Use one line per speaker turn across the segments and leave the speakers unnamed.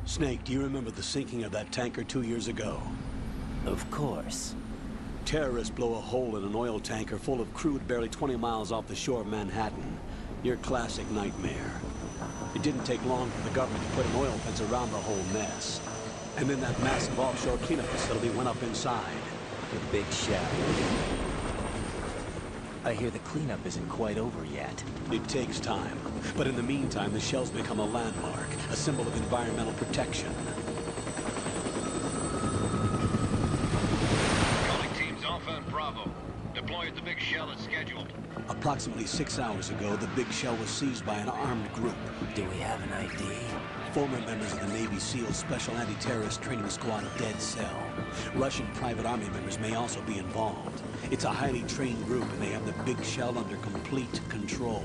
Snake, do you remember the sinking of that tanker 2 years ago?
Of course.
Terrorists blow a hole in an oil tanker full of crude barely 20 miles off the shore of Manhattan. Your classic nightmare. It didn't take long for the government to put an oil fence around the whole mess. And then that massive offshore cleanup facility went up inside.
The big shell. I hear the cleanup isn't quite over yet.
It takes time. But in the meantime, the shell's become a landmark, a symbol of environmental protection.
Calling teams Alpha and Bravo. Deploy at the big shell as scheduled.
Approximately 6 hours ago, the big shell was seized by an armed group.
Do we have an ID?
Former members of the Navy SEAL Special Anti-Terrorist Training Squad Dead Cell. Russian private army members may also be involved. It's a highly trained group, and they have the big shell under complete control.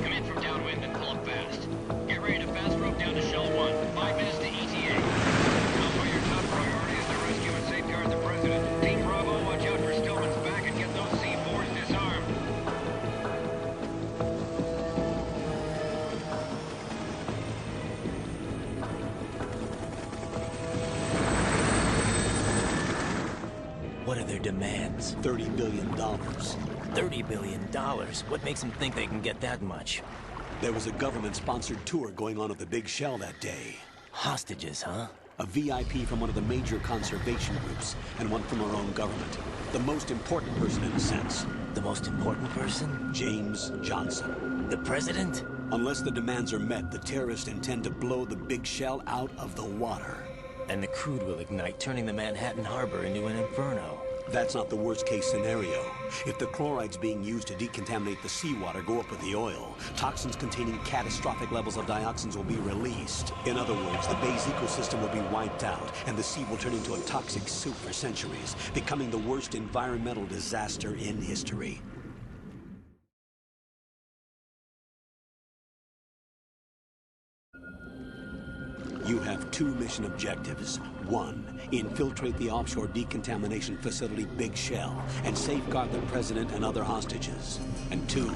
Come in from downwind and pull up fast. Get ready to fast rope down to Shell 1. 5 minutes to ETA. Alpha, your top priority is to rescue and safeguard the President. Team Bravo, watch out for Stillman's back and get those C4s disarmed.
What are their demands?
$30 billion.
$30 billion? What makes them think they can get that much?
There was a government-sponsored tour going on at the big shell that day.
Hostages, huh?
A VIP from one of the major conservation groups, and one from our own government. The most important person in a sense.
The most important person?
James Johnson.
The president?
Unless the demands are met, the terrorists intend to blow the big shell out of the water.
And the crude will ignite, turning the Manhattan Harbor into an inferno.
That's not the worst-case scenario. If the chlorides being used to decontaminate the seawater go up with the oil, toxins containing catastrophic levels of dioxins will be released. In other words, the bay's ecosystem will be wiped out, and the sea will turn into a toxic soup for centuries, becoming the worst environmental disaster in history. You have 2 mission objectives. 1, infiltrate the offshore decontamination facility Big Shell and safeguard the president and other hostages. And 2,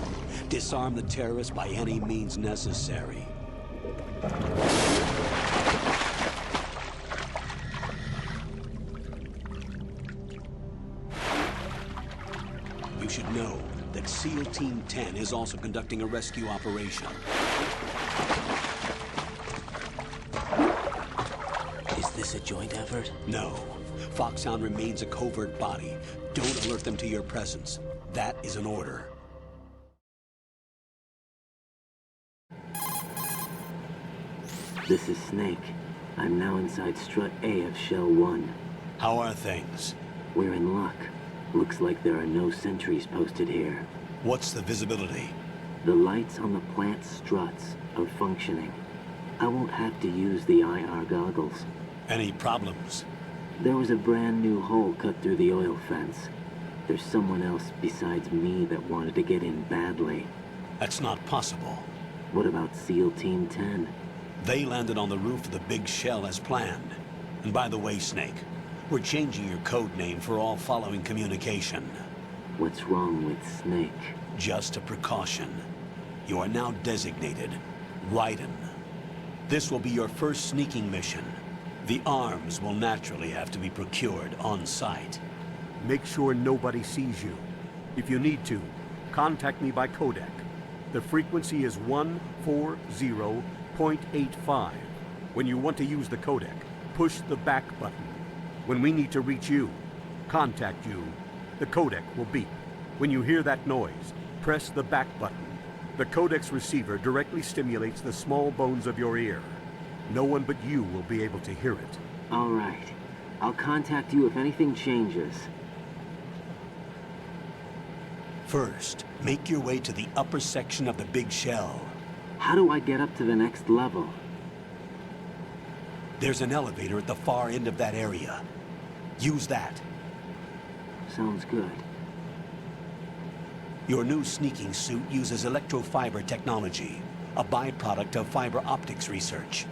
disarm the terrorists by any means necessary. You should know that SEAL Team 10 is also conducting a rescue operation.
Is this a joint effort?
No. Foxhound remains a covert body. Don't alert them to your presence. That is an order.
This is Snake. I'm now inside Strut A of Shell 1.
How are things?
We're in luck. Looks like there are no sentries posted here.
What's the visibility?
The lights on the plant struts are functioning. I won't have to use the IR goggles.
Any problems?
There was a brand new hole cut through the oil fence. There's someone else besides me that wanted to get in badly.
That's not possible.
What about SEAL Team 10?
They landed on the roof of the Big Shell as planned. And by the way, Snake, we're changing your code name for all following communication.
What's wrong with Snake?
Just a precaution. You are now designated Raiden. This will be your first sneaking mission. The arms will naturally have to be procured on site.
Make sure nobody sees you. If you need to, contact me by codec. The frequency is 140.85. When you want to use the codec, push the back button. When we need to reach you, contact you, the codec will beep. When you hear that noise, press the back button. The codec's receiver directly stimulates the small bones of your ear. No one but you will be able to hear it.
All right. I'll contact you if anything changes.
First, make your way to the upper section of the Big Shell.
How do I get up to the next level?
There's an elevator at the far end of that area. Use that.
Sounds good.
Your new sneaking suit uses electrofiber technology, a byproduct of fiber optics research.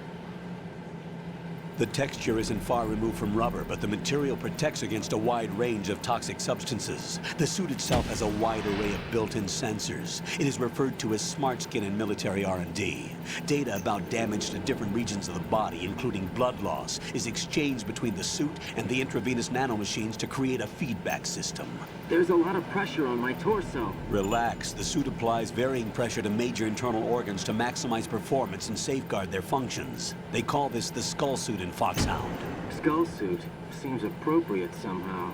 The texture isn't far removed from rubber, but the material protects against a wide range of toxic substances. The suit itself has a wide array of built-in sensors. It is referred to as smart skin in military R&D. Data about damage to different regions of the body, including blood loss, is exchanged between the suit and the intravenous nanomachines to create a feedback system.
There's a lot of pressure on my torso.
Relax. The suit applies varying pressure to major internal organs to maximize performance and safeguard their functions. They call this the skull suit in Foxhound.
Skull suit seems appropriate somehow.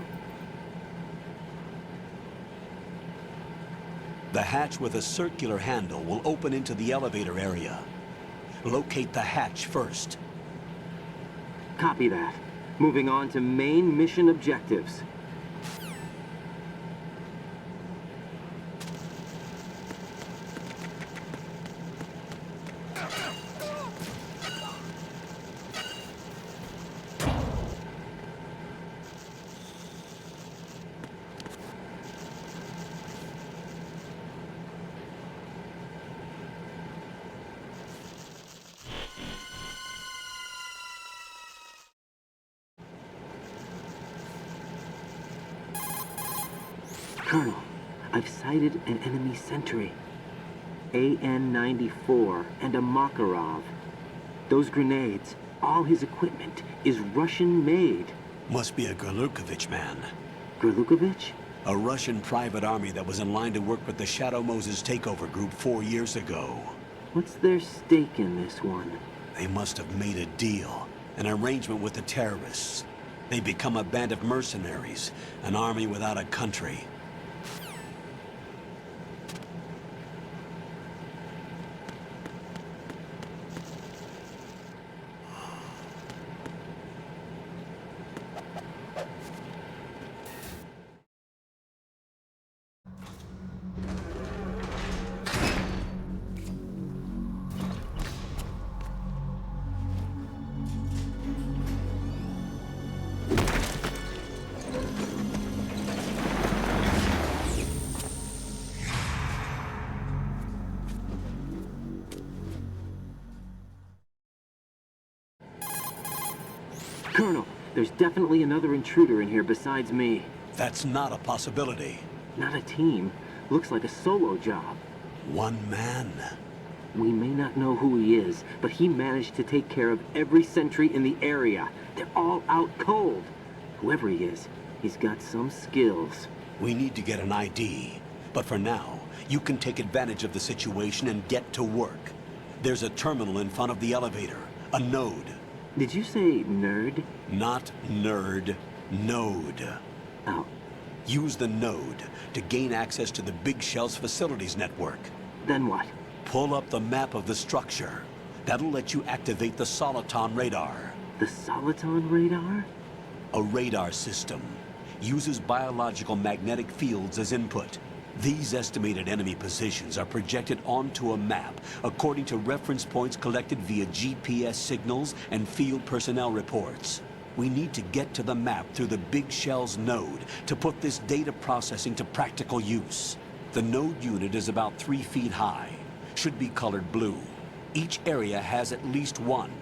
The hatch with a circular handle will open into the elevator area. Locate the hatch first.
Copy that. Moving on to main mission objectives. Colonel, I've sighted an enemy sentry. AN-94 and a Makarov. Those grenades, all his equipment, is Russian-made.
Must be a Gurlukovich man.
Gurlukovich?
A Russian private army that was in line to work with the Shadow Moses takeover group 4 years ago.
What's their stake in this one?
They must have made a deal, an arrangement with the terrorists. They become a band of mercenaries, an army without a country.
Colonel, there's definitely another intruder in here besides me.
That's not a possibility.
Not a team. Looks like a solo job.
One man.
We may not know who he is, but he managed to take care of every sentry in the area. They're all out cold. Whoever he is, he's got some skills.
We need to get an ID. But for now, you can take advantage of the situation and get to work. There's a terminal in front of the elevator. A node.
Did you say nerd?
Not nerd. Node.
Oh.
Use the node to gain access to the Big Shell's facilities network.
Then what?
Pull up the map of the structure. That'll let you activate the Soliton radar.
The Soliton radar?
A radar system. Uses biological magnetic fields as input. These estimated enemy positions are projected onto a map according to reference points collected via GPS signals and field personnel reports. We need to get to the map through the Big Shell's node to put this data processing to practical use. The node unit is about 3 feet high. Should be colored blue. Each area has at least one.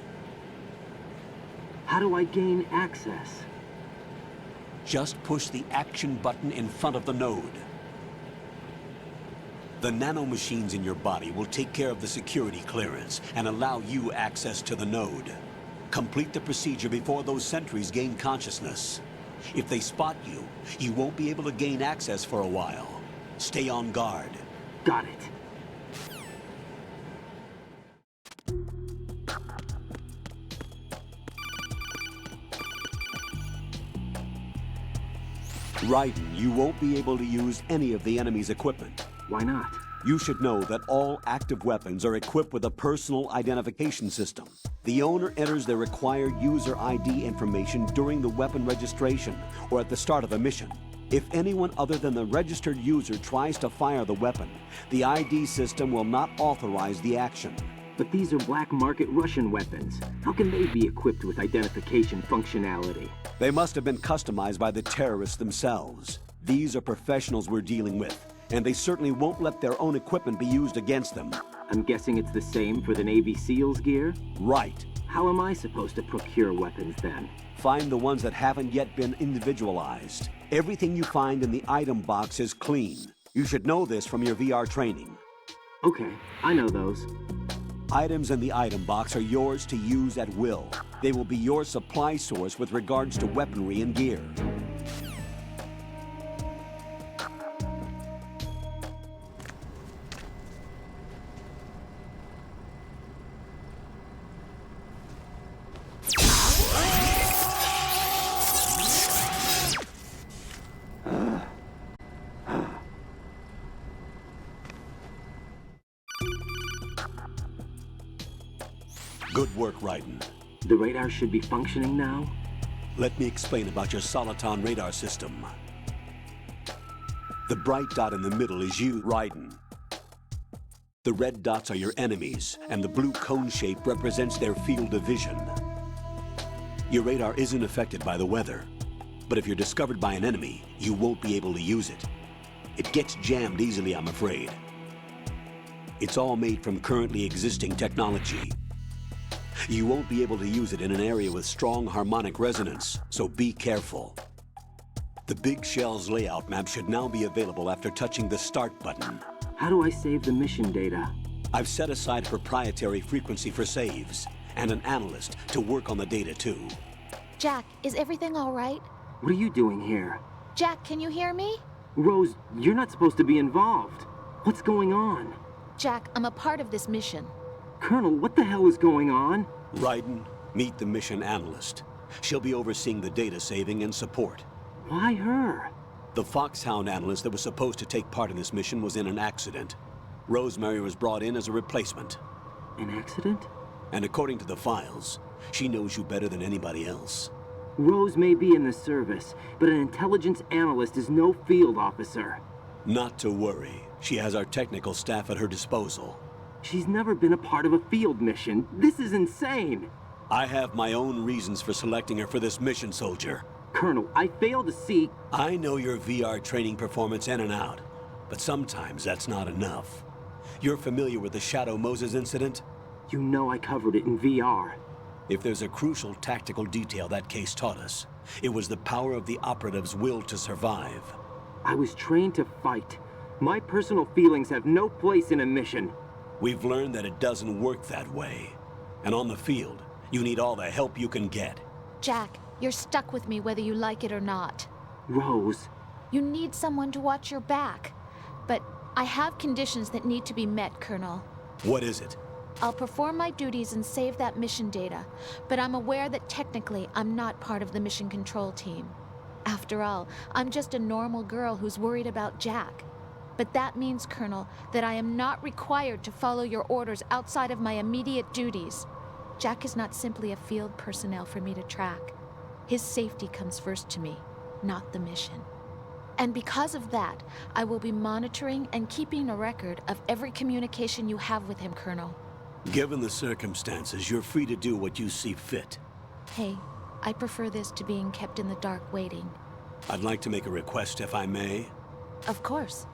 How do I gain access?
Just push the action button in front of the node. The nanomachines in your body will take care of the security clearance and allow you access to the node. Complete the procedure before those sentries gain consciousness. If they spot you, you won't be able to gain access for a while. Stay on guard.
Got it.
Raiden, you won't be able to use any of the enemy's equipment.
Why not?
You should know that all active weapons are equipped with a personal identification system. The owner enters their required user ID information during the weapon registration or at the start of a mission. If anyone other than the registered user tries to fire the weapon, the ID system will not authorize the action.
But these are black market Russian weapons. How can they be equipped with identification functionality?
They must have been customized by the terrorists themselves. These are professionals we're dealing with, and they certainly won't let their own equipment be used against them.
I'm guessing it's the same for the Navy SEALs gear?
Right.
How am I supposed to procure weapons then?
Find the ones that haven't yet been individualized. Everything you find in the item box is clean. You should know this from your VR training.
Okay, I know those.
Items in the item box are yours to use at will. They will be your supply source with regards to weaponry and gear. Good work, Raiden.
The radar should be functioning now?
Let me explain about your Soliton radar system. The bright dot in the middle is you, Raiden. The red dots are your enemies, and the blue cone shape represents their field of vision. Your radar isn't affected by the weather, but if you're discovered by an enemy, you won't be able to use it. It gets jammed easily, I'm afraid. It's all made from currently existing technology. You won't be able to use it in an area with strong harmonic resonance, so be careful. The Big Shell's layout map should now be available after touching the Start button.
How do I save the mission data?
I've set aside a proprietary frequency for saves, and an analyst to work on the data too.
Jack, is everything all right?
What are you doing here?
Jack, can you hear me?
Rose, you're not supposed to be involved. What's going on?
Jack, I'm a part of this mission.
Colonel, what the hell is going on?
Raiden, meet the mission analyst. She'll be overseeing the data saving and support.
Why her?
The Foxhound analyst that was supposed to take part in this mission was in an accident. Rosemary was brought in as a replacement.
An accident?
And according to the files, she knows you better than anybody else.
Rose may be in the service, but an intelligence analyst is no field officer.
Not to worry. She has our technical staff at her disposal.
She's never been a part of a field mission. This is insane.
I have my own reasons for selecting her for this mission, soldier.
Colonel, I fail to see...
I know your VR training performance in and out, but sometimes that's not enough. You're familiar with the Shadow Moses incident?
You know I covered it in VR.
If there's a crucial tactical detail that case taught us, it was the power of the operative's will to survive.
I was trained to fight. My personal feelings have no place in a mission.
We've learned that it doesn't work that way. And on the field, you need all the help you can get.
Jack, you're stuck with me whether you like it or not.
Rose.
You need someone to watch your back. But I have conditions that need to be met, Colonel.
What is it?
I'll perform my duties and save that mission data, but I'm aware that technically I'm not part of the mission control team. After all, I'm just a normal girl who's worried about Jack. But that means, Colonel, that I am not required to follow your orders outside of my immediate duties. Jack is not simply a field personnel for me to track. His safety comes first to me, not the mission. And because of that, I will be monitoring and keeping a record of every communication you have with him, Colonel.
Given the circumstances, you're free to do what you see fit.
Hey, I prefer this to being kept in the dark waiting.
I'd like to make a request, if I may.
Of course.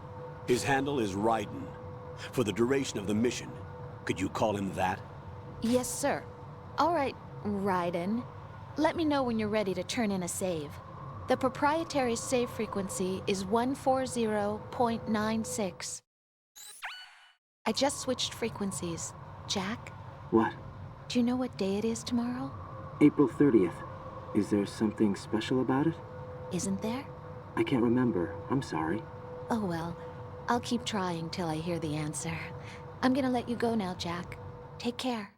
His handle is Raiden. For the duration of the mission, could you call him that?
Yes, sir. All right, Raiden. Let me know when you're ready to turn in a save. The proprietary save frequency is 140.96. I just switched frequencies. Jack,
What?
do you know what day it is tomorrow?
April 30th. Is there something special about it?
Isn't there?
I can't remember. I'm sorry.
Oh well, I'll keep trying till I hear the answer. I'm gonna let you go now, Jack. Take care.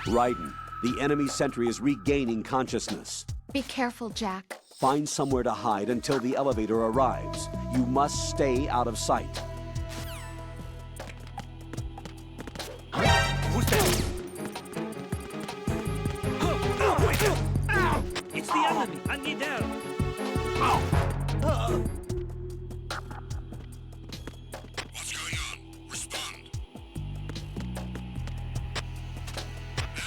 Raiden, the enemy sentry is regaining consciousness.
Be careful, Jack.
Find somewhere to hide until the elevator arrives. You must stay out of sight.
Who's that? Ow! It's the enemy! I need help!
What's going on? Respond.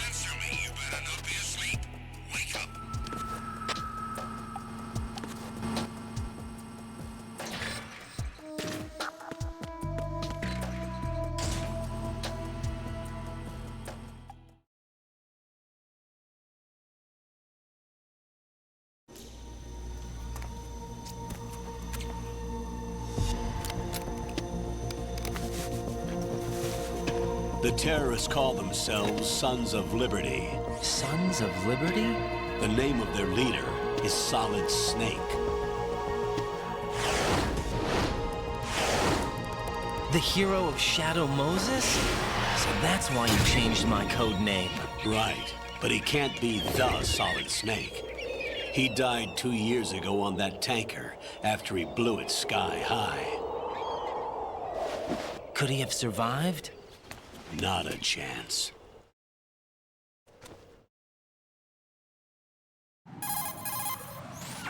Answer me, you better not be asleep. Wake up.
The terrorists call themselves Sons of Liberty.
Sons of Liberty?
The name of their leader is Solid Snake.
The hero of Shadow Moses? So that's why you changed my code name.
Right, but he can't be the Solid Snake. He died 2 years ago on that tanker after he blew it sky high.
Could he have survived?
Not a chance.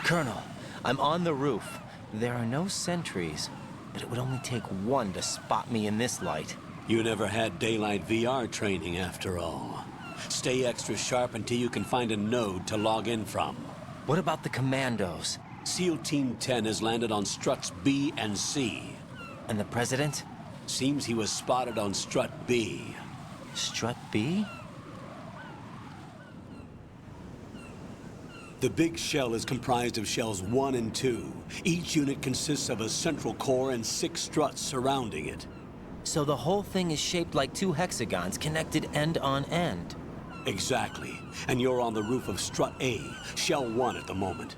Colonel, I'm on the roof. There are no sentries, but it would only take one to spot me in this light.
You never had daylight VR training after all. Stay extra sharp until you can find a node to log in from.
What about the commandos?
SEAL Team 10 has landed on struts B and C.
And the president?
Seems he was spotted on strut B.
Strut B?
The big shell is comprised of shells 1 and 2. Each unit consists of a central core and 6 struts surrounding it.
So the whole thing is shaped like 2 hexagons connected end on end.
Exactly. And you're on the roof of strut A, shell 1 at the moment.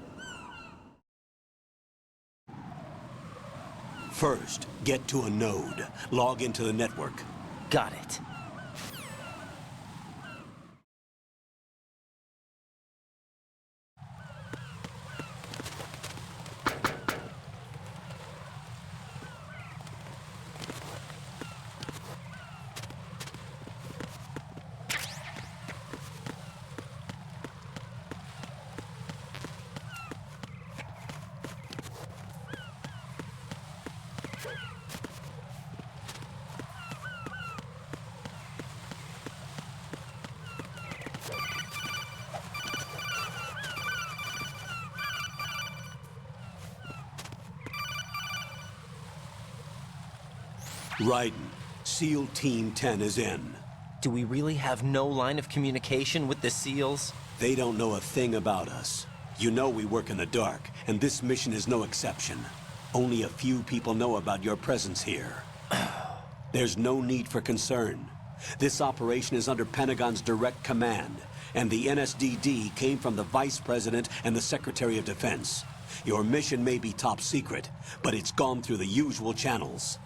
First, get to a node. Log into the network.
Got it.
Raiden, SEAL Team 10 is in.
Do we really have no line of communication with the SEALs?
They don't know a thing about us. You know we work in the dark, and this mission is no exception. Only a few people know about your presence here. There's no need for concern. This operation is under Pentagon's direct command, and the NSDD came from the Vice President and the Secretary of Defense. Your mission may be top secret, but it's gone through the usual channels.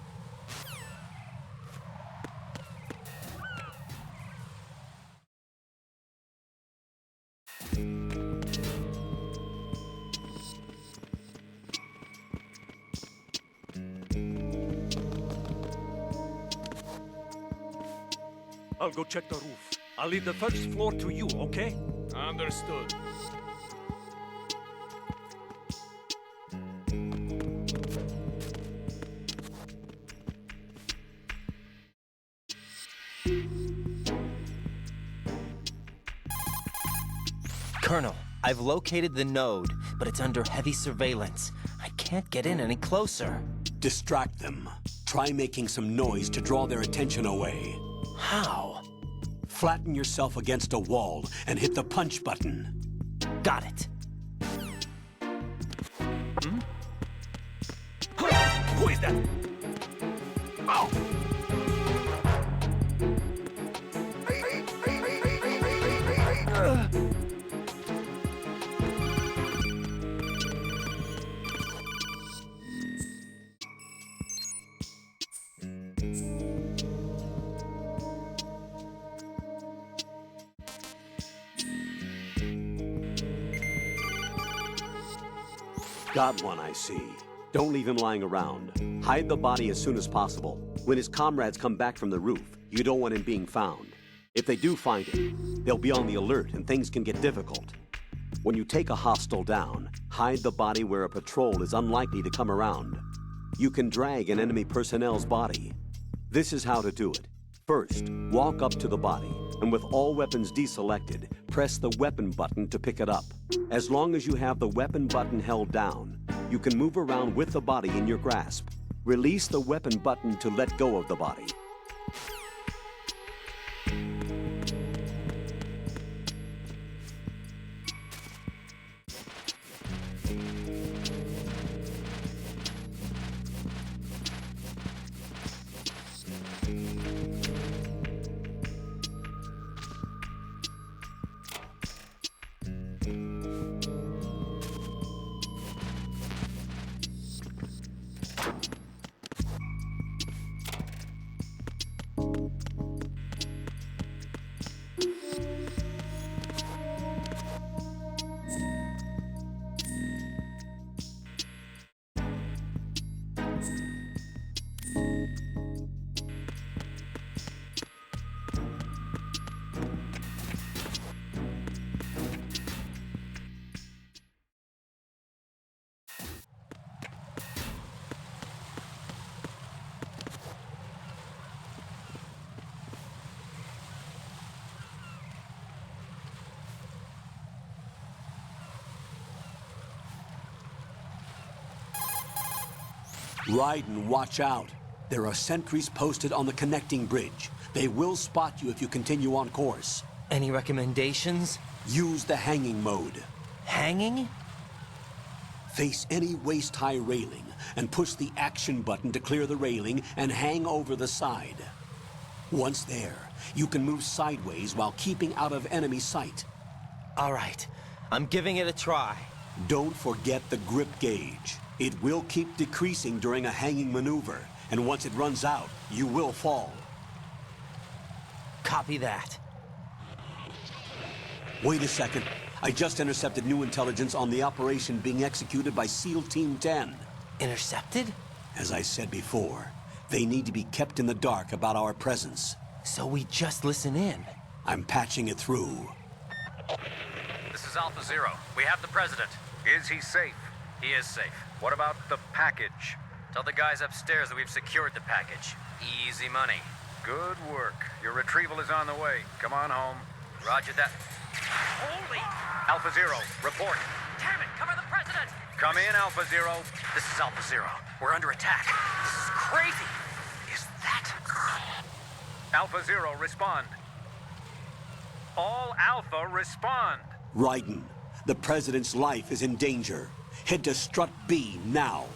I'll go check the roof. I'll leave the first floor to you, okay? Understood.
Colonel, I've located the node, but it's under heavy surveillance. I can't get in any closer.
Distract them. Try making some noise to draw their attention away.
How?
Flatten yourself against a wall and hit the punch button.
Got it.
Who is that? Ow!
Got one, I see. Don't leave him lying around. Hide the body as soon as possible. When his comrades come back from the roof, you don't want him being found. If they do find him, they'll be on the alert and things can get difficult. When you take a hostile down, hide the body where a patrol is unlikely to come around. You can drag an enemy personnel's body. This is how to do it. First, walk up to the body, and with all weapons deselected, press the weapon button to pick it up. As long as you have the weapon button held down, you can move around with the body in your grasp. Release the weapon button to let go of the body. Raiden, watch out. There are sentries posted on the connecting bridge. They will spot you if you continue on course.
Any recommendations?
Use the hanging mode.
Hanging?
Face any waist-high railing and push the action button to clear the railing and hang over the side. Once there, you can move sideways while keeping out of enemy sight.
All right, I'm giving it a try.
Don't forget the grip gauge. It will keep decreasing during a hanging maneuver, and once it runs out, you will fall.
Copy that.
Wait a second. I just intercepted new intelligence on the operation being executed by SEAL Team 10.
Intercepted?
As I said before, they need to be kept in the dark about our presence.
So we just listen in.
I'm patching it through.
This is Alpha Zero. We have the President.
Is he safe?
He is safe.
What about the package?
Tell the guys upstairs that we've secured the package. Easy money.
Good work. Your retrieval is on the way. Come on home.
Roger that. Holy!
Alpha Zero, report.
Damn it! Cover the President!
Come in, Alpha Zero.
This is Alpha Zero. We're under attack. This is crazy. Is that...
Alpha Zero, respond. All Alpha, respond.
Raiden, the President's life is in danger. Head to Strut B now.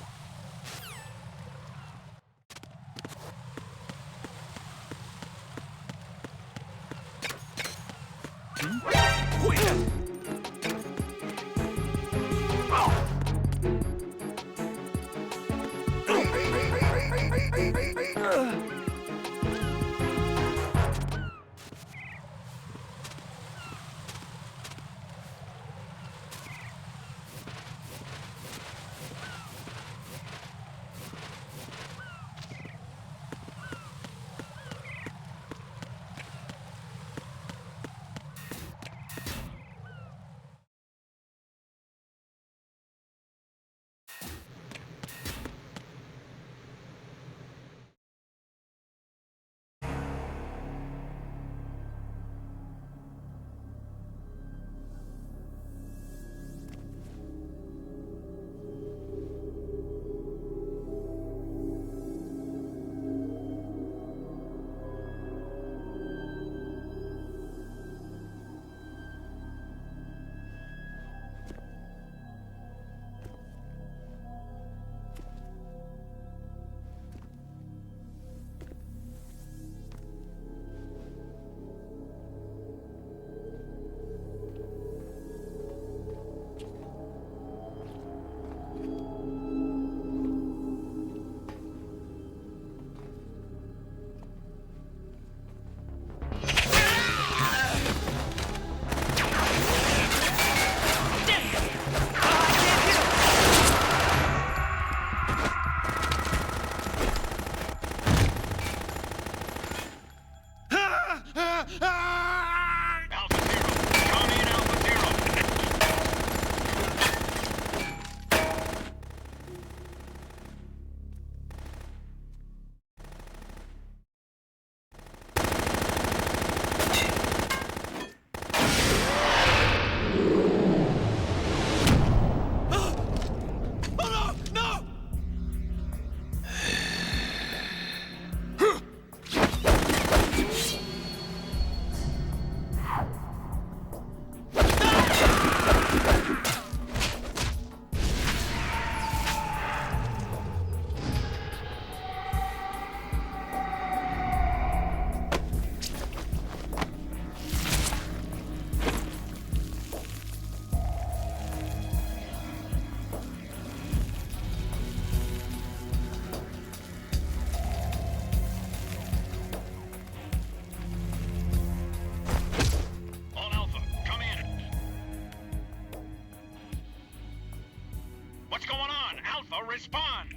Respond!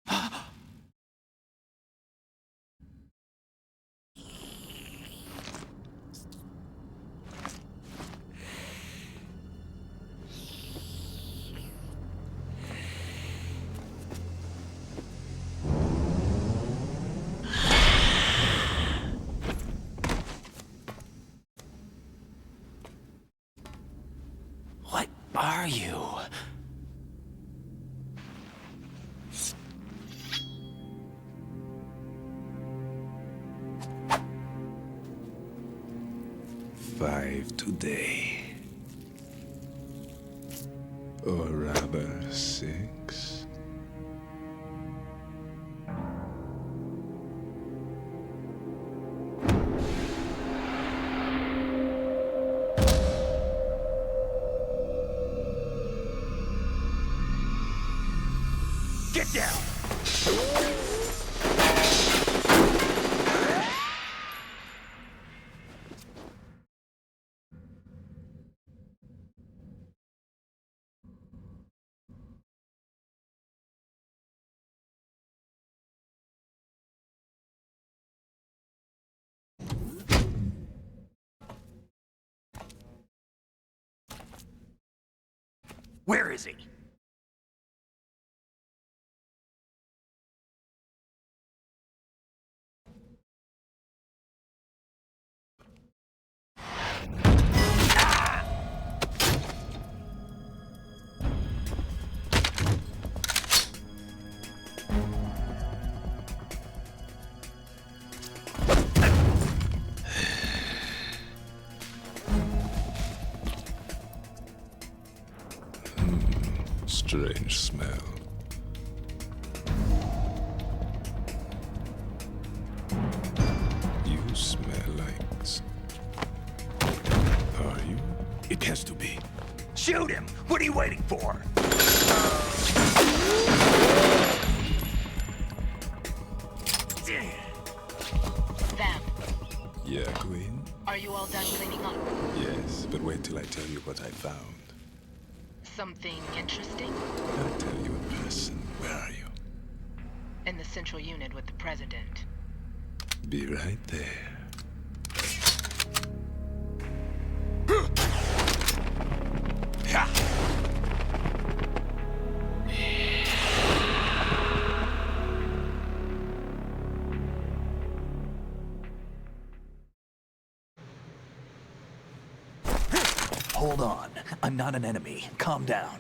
What are you?
Five today. Or rather, 6.
Get down! Where is he?
Strange smell. You smell like... Are you?
It has to be. Shoot him! What are you waiting for?
Vam,
Yeah, Queen?
are you all done cleaning up?
Yes, but wait till I tell you what I found.
Something interesting?
I'll tell you in person. Where are you?
In the central unit with the president.
Be right there.
Hold on. I'm not an enemy. Calm down.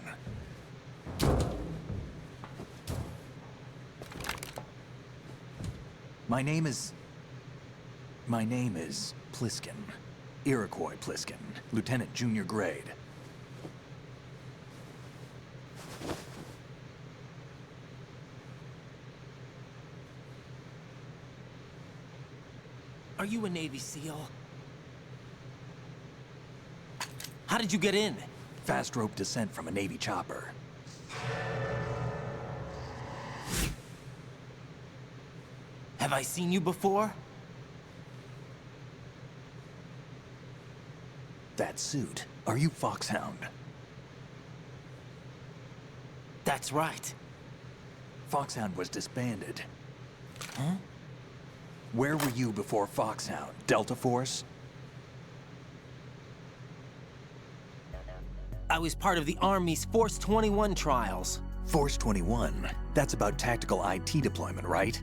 My name is Pliskin. Iroquois Pliskin. Lieutenant Junior Grade.
Are you a Navy SEAL? How did you get in?
Fast rope descent from a Navy chopper.
Have I seen you before?
That suit. Are you Foxhound?
That's right.
Foxhound was disbanded. Huh? Where were you before Foxhound? Delta Force?
I was part of the Army's Force 21 trials.
Force 21? That's about tactical IT deployment, right?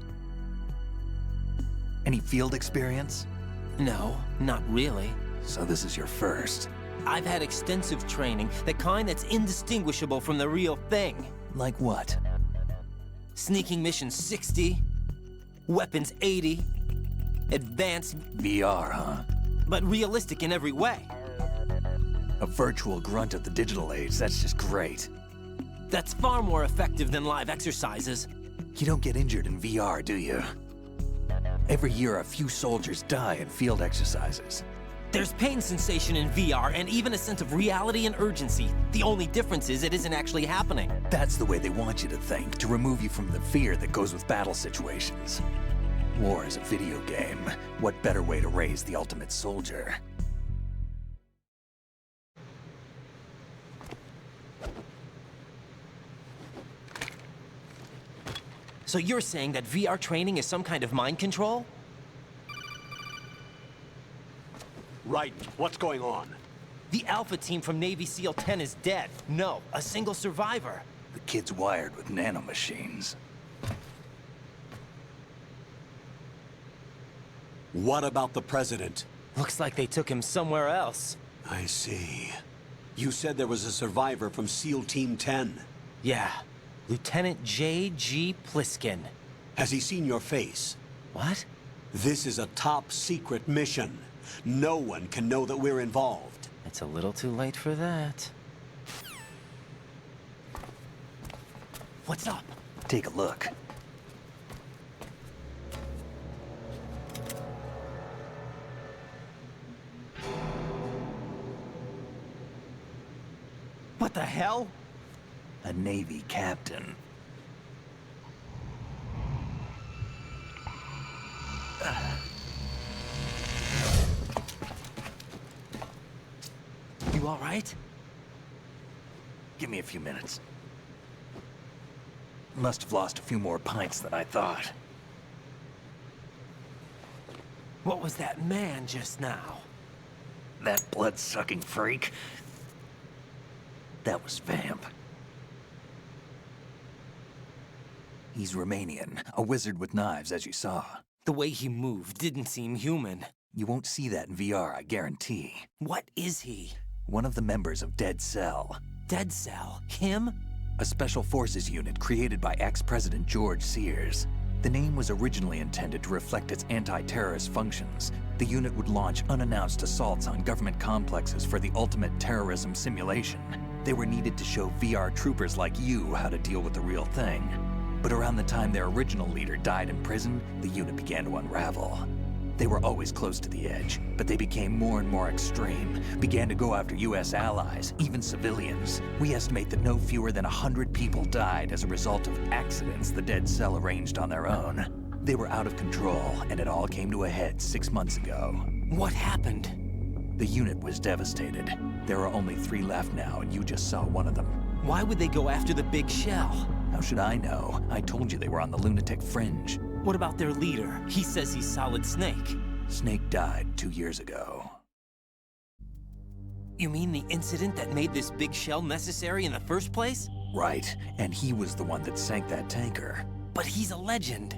Any field experience?
No, not really.
So this is your first.
I've had extensive training, the kind that's indistinguishable from the real thing.
Like what?
Sneaking mission 60, weapons 80, advanced...
VR, huh?
But realistic in every way.
A virtual grunt of the digital age, that's just great.
That's far more effective than live exercises.
You don't get injured in VR, do you? Every year, a few soldiers die in field exercises.
There's pain sensation in VR and even a sense of reality and urgency. The only difference is it isn't actually happening.
That's the way they want you to think, to remove you from the fear that goes with battle situations. War is a video game. What better way to raise the ultimate soldier?
So you're saying that VR training is some kind of mind control?
Right. What's going on?
The Alpha team from Navy SEAL 10 is dead. No, a single survivor.
The kid's wired with nanomachines.
What about the president?
Looks like they took him somewhere else.
I see. You said there was a survivor from SEAL Team 10.
Yeah. Lieutenant J.G. Pliskin.
Has he seen your face?
What?
This is a top-secret mission. No one can know that we're involved.
It's a little too late for that. What's up?
Take a look.
What the hell?
A Navy captain.
You all right?
Give me a few minutes. Must have lost a few more pints than I thought.
What was that man just now?
That blood-sucking freak? That was Vamp. He's Romanian, a wizard with knives, as you saw.
The way he moved didn't seem human.
You won't see that in VR, I guarantee.
What is he?
One of the members of Dead Cell.
Dead Cell? Him?
A special forces unit created by ex-President George Sears. The name was originally intended to reflect its anti-terrorist functions. The unit would launch unannounced assaults on government complexes for the ultimate terrorism simulation. They were needed to show VR troopers like you how to deal with the real thing. But around the time their original leader died in prison, the unit began to unravel. They were always close to the edge, but they became more and more extreme, began to go after US allies, even civilians. We estimate that no fewer than 100 people died as a result of accidents the Dead Cell arranged on their own. They were out of control, and it all came to a head 6 months ago.
What happened?
The unit was devastated. There are only 3 left now, and you just saw one of them.
Why would they go after the big shell?
How should I know? I told you they were on the lunatic fringe.
What about their leader? He says he's Solid Snake.
Snake died 2 years ago.
You mean the incident that made this big shell necessary in the first place?
Right, and he was the one that sank that tanker.
But he's a legend.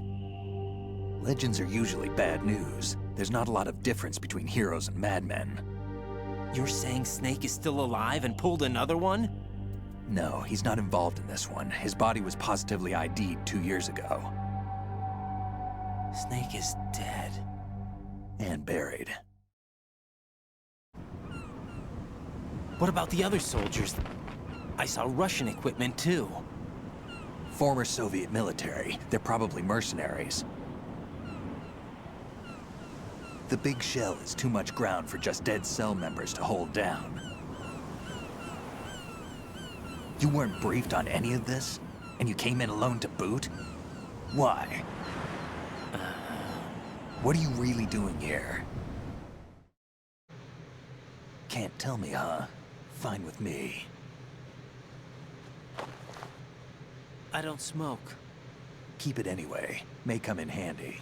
Legends are usually bad news. There's not a lot of difference between heroes and madmen.
You're saying Snake is still alive and pulled another one?
No, he's not involved in this one. His body was positively ID'd 2 years ago.
Snake is dead.
And buried.
What about the other soldiers? I saw Russian equipment too.
Former Soviet military. They're probably mercenaries. The big shell is too much ground for just Dead Cell members to hold down. You weren't briefed on any of this? And you came in alone to boot? Why? What are you really doing here? Can't tell me, huh? Fine with me.
I don't smoke.
Keep it anyway. May come in handy.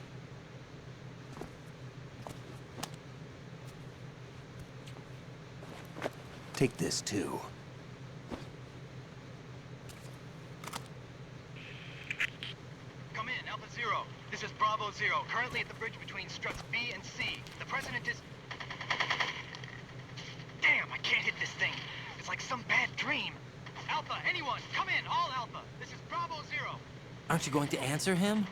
Take this too.
Come in, Alpha Zero. This is Bravo Zero, currently at the bridge between struts B and C. The President is... Damn, I can't hit this thing. It's like some bad dream. Alpha, anyone, come in, all Alpha. This is Bravo Zero.
Aren't you going to answer him?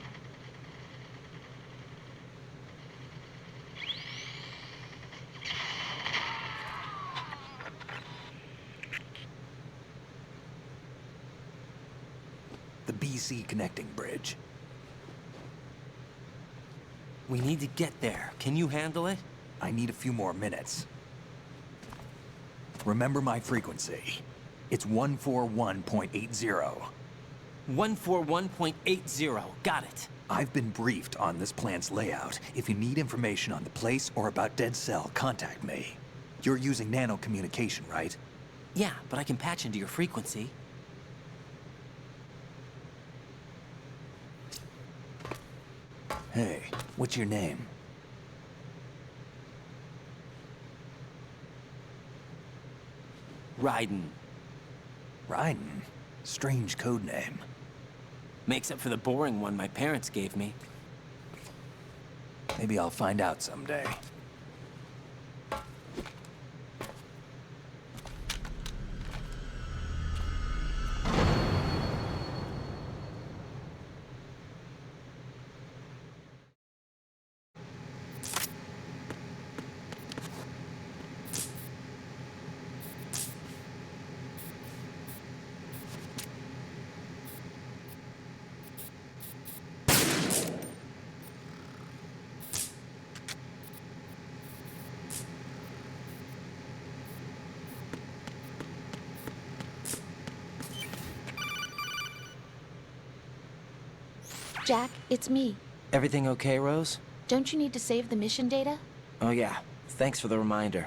The BC connecting bridge.
We need to get there. Can you handle it?
I need a few more minutes. Remember my frequency. It's 141.80.
141.80. Got it.
I've been briefed on this plant's layout. If you need information on the place or about Dead Cell, contact me. You're using nano communication, right?
Yeah, but I can patch into your frequency.
Hey, what's your name?
Raiden.
Raiden? Strange code name.
Makes up for the boring one my parents gave me.
Maybe I'll find out someday.
Jack, it's me.
Everything okay, Rose?
Don't you need to save the mission data?
Oh yeah, thanks for the reminder.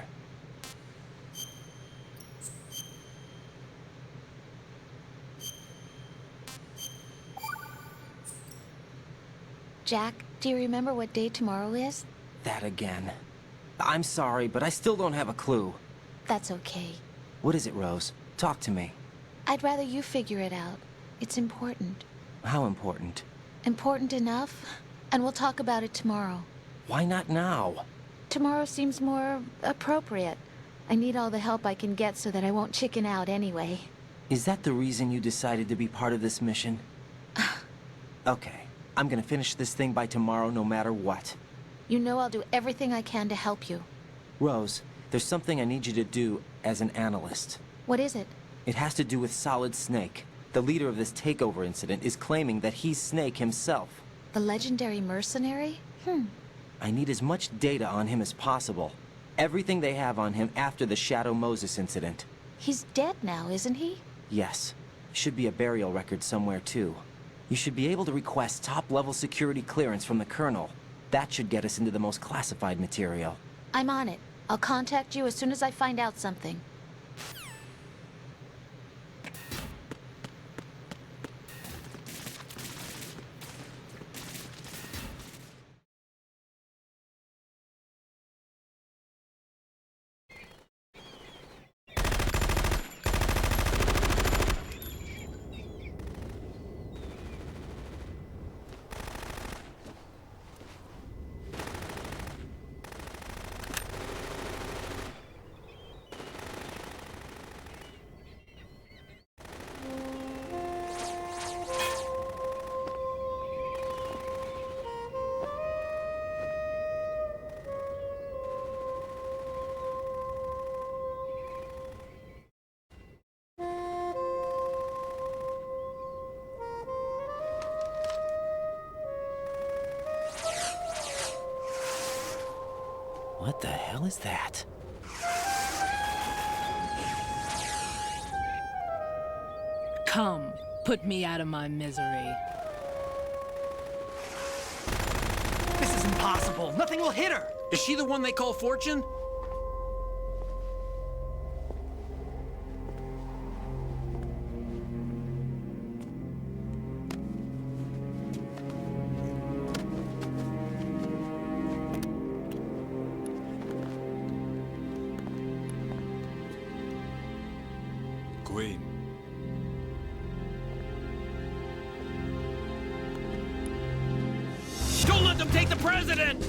Jack, do you remember what day tomorrow is?
That again. I'm sorry, but I still don't have a clue.
That's okay.
What is it, Rose? Talk to me.
I'd rather you figure it out. It's important.
How important?
Important enough? And we'll talk about it tomorrow.
Why not now?
Tomorrow seems more appropriate. I need all the help I can get so that I won't chicken out anyway.
Is that the reason you decided to be part of this mission? Okay, I'm gonna finish this thing by tomorrow no matter what.
You know I'll do everything I can to help you.
Rose, there's something I need you to do as an analyst.
What is it?
It has to do with Solid Snake. The leader of this takeover incident is claiming that he's Snake himself.
The legendary mercenary?
I need as much data on him as possible. Everything they have on him after the Shadow Moses incident.
He's dead now, isn't he?
Yes. Should be a burial record somewhere, too. You should be able to request top-level security clearance from the Colonel. That should get us into the most classified material.
I'm on it. I'll contact you as soon as I find out something.
What the hell is that?
Come, put me out of my misery.
This is impossible. Nothing will hit her.
Is she the one they call Fortune?
Queen.
Don't let them take the president!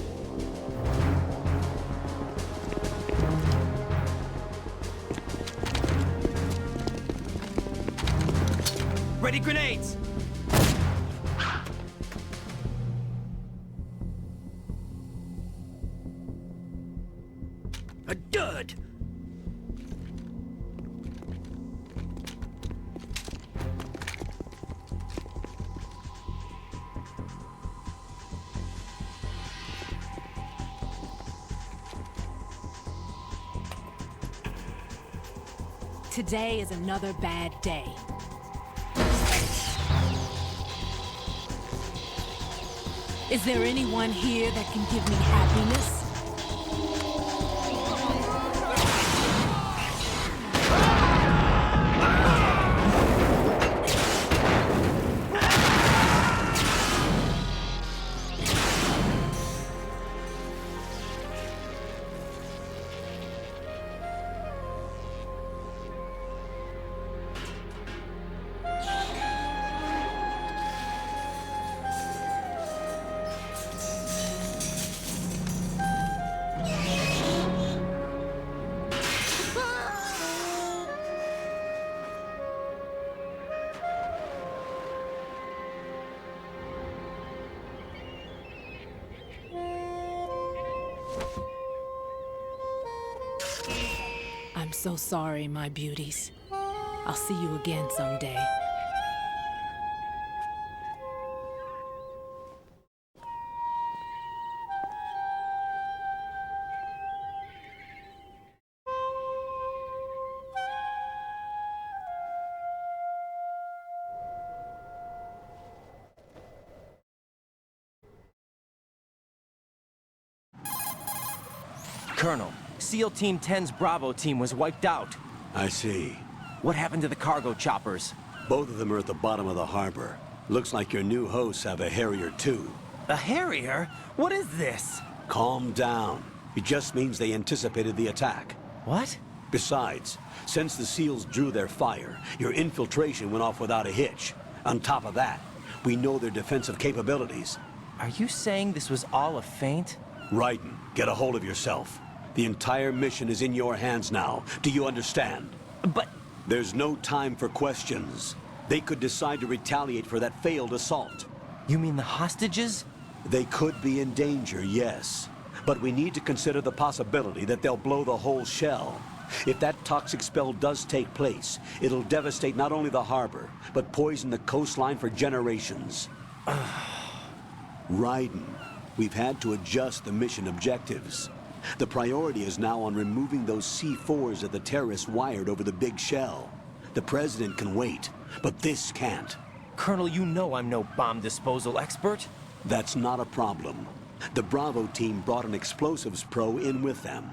Ready grenades!
A dud!
Today is another bad day. Is there anyone here that can give me happiness? so sorry, my beauties. I'll see you again someday.
Colonel, SEAL Team 10's Bravo team was wiped out.
I see.
What happened to the cargo choppers?
Both of them are at the bottom of the harbor. Looks like your new hosts have a Harrier too.
A Harrier? What is this?
Calm down. It just means they anticipated the attack.
What?
Besides, since the SEALs drew their fire, your infiltration went off without a hitch. On top of that, we know their defensive capabilities.
Are you saying this was all a feint?
Raiden, get a hold of yourself. The entire mission is in your hands now. Do you understand?
But...
There's no time for questions. They could decide to retaliate for that failed assault.
You mean the hostages?
They could be in danger, yes. But we need to consider the possibility that they'll blow the whole shell. If that toxic spell does take place, it'll devastate not only the harbor, but poison the coastline for generations. Raiden, we've had to adjust the mission objectives. The priority is now on removing those C4s that the terrorists wired over the big shell. The President can wait, but this can't.
Colonel, you know I'm no bomb disposal expert.
That's not a problem. The Bravo team brought an explosives pro in with them.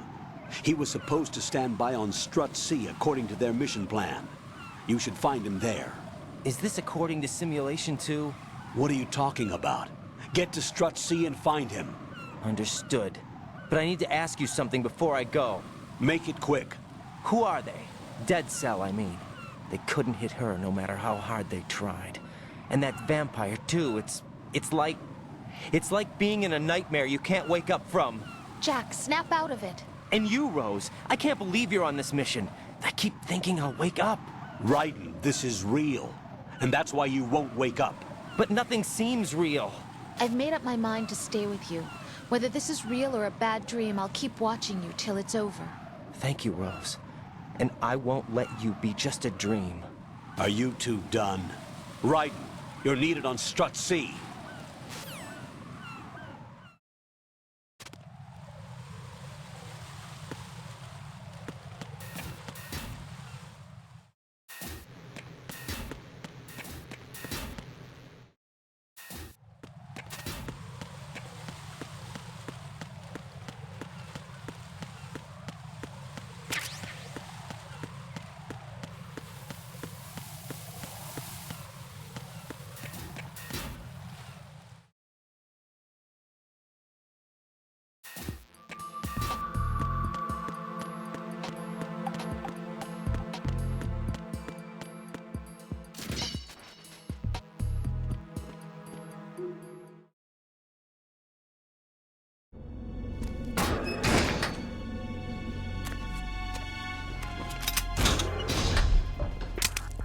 He was supposed to stand by on Strut C according to their mission plan. You should find him there.
Is this according to Simulation 2?
What are you talking about? Get to Strut C and find him.
Understood. But I need to ask you something before I go.
Make it quick.
Who are they? Dead Cell, I mean. They couldn't hit her no matter how hard they tried. And that vampire, too, it's like being in a nightmare you can't wake up from.
Jack, snap out of it.
And you, Rose, I can't believe you're on this mission. I keep thinking I'll wake up.
Raiden, this is real. And that's why you won't wake up.
But nothing seems real.
I've made up my mind to stay with you. Whether this is real or a bad dream, I'll keep watching you till it's over.
Thank you, Rose. And I won't let you be just a dream.
Are you two done? Raiden, you're needed on Strut C.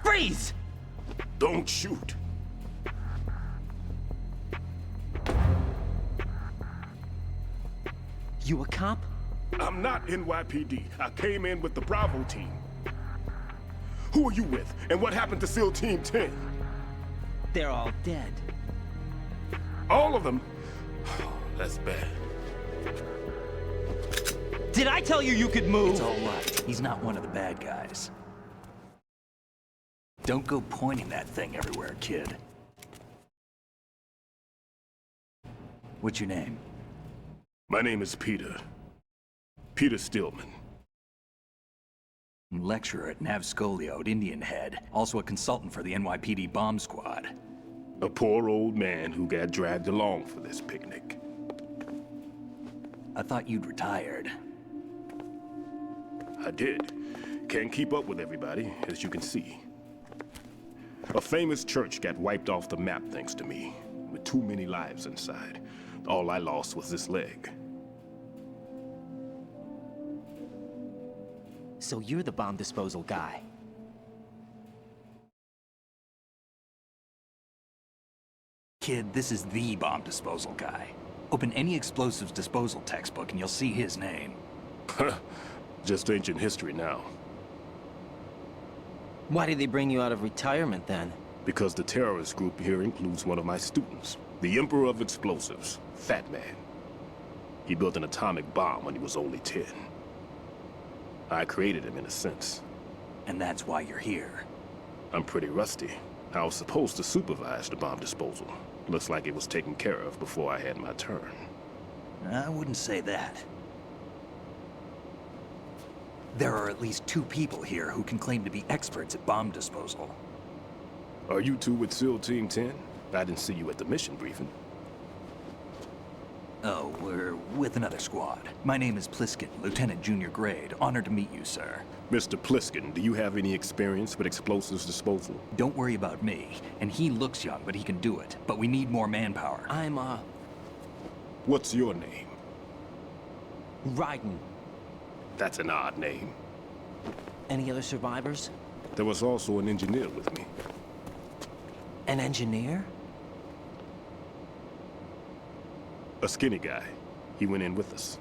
Freeze!
Don't shoot.
You a cop?
I'm not NYPD. I came in with the Bravo team. Who are you with? And what happened to SEAL Team 10?
They're all dead.
All of them? That's bad.
Did I tell you you could move?
It's all right. He's not one of the bad guys. Don't go pointing that thing everywhere, kid. What's your name?
My name is Peter. Peter Stillman.
Lecturer at Nav Scolio at Indian Head. Also a consultant for the NYPD bomb squad.
A poor old man who got dragged along for this picnic.
I thought you'd retired.
I did. Can't keep up with everybody, as you can see. A famous church got wiped off the map thanks to me, with too many lives inside. All I lost was this leg.
So you're the bomb disposal guy.
Kid, this is the bomb disposal guy. Open any explosives disposal textbook and you'll see his name.
Just ancient history now.
Why did they bring you out of retirement then?
Because the terrorist group here includes one of my students, the Emperor of Explosives, Fat Man. He built an atomic bomb when he was only 10. I created him in a sense.
And that's why you're here.
I'm pretty rusty. I was supposed to supervise the bomb disposal. Looks like it was taken care of before I had my turn.
I wouldn't say that. There are at least 2 people here who can claim to be experts at bomb disposal.
Are you two with SEAL Team 10? I didn't see you at the mission briefing.
Oh, we're with another squad. My name is Pliskin, Lieutenant Junior Grade. Honored to meet you, sir.
Mr. Pliskin, do you have any experience with explosives disposal?
Don't worry about me. And he looks young, but he can do it. But we need more manpower.
I'm,
What's your name?
Raiden.
That's an odd name.
Any other survivors?
There was also an engineer with me.
An engineer?
A skinny guy. He went in with us.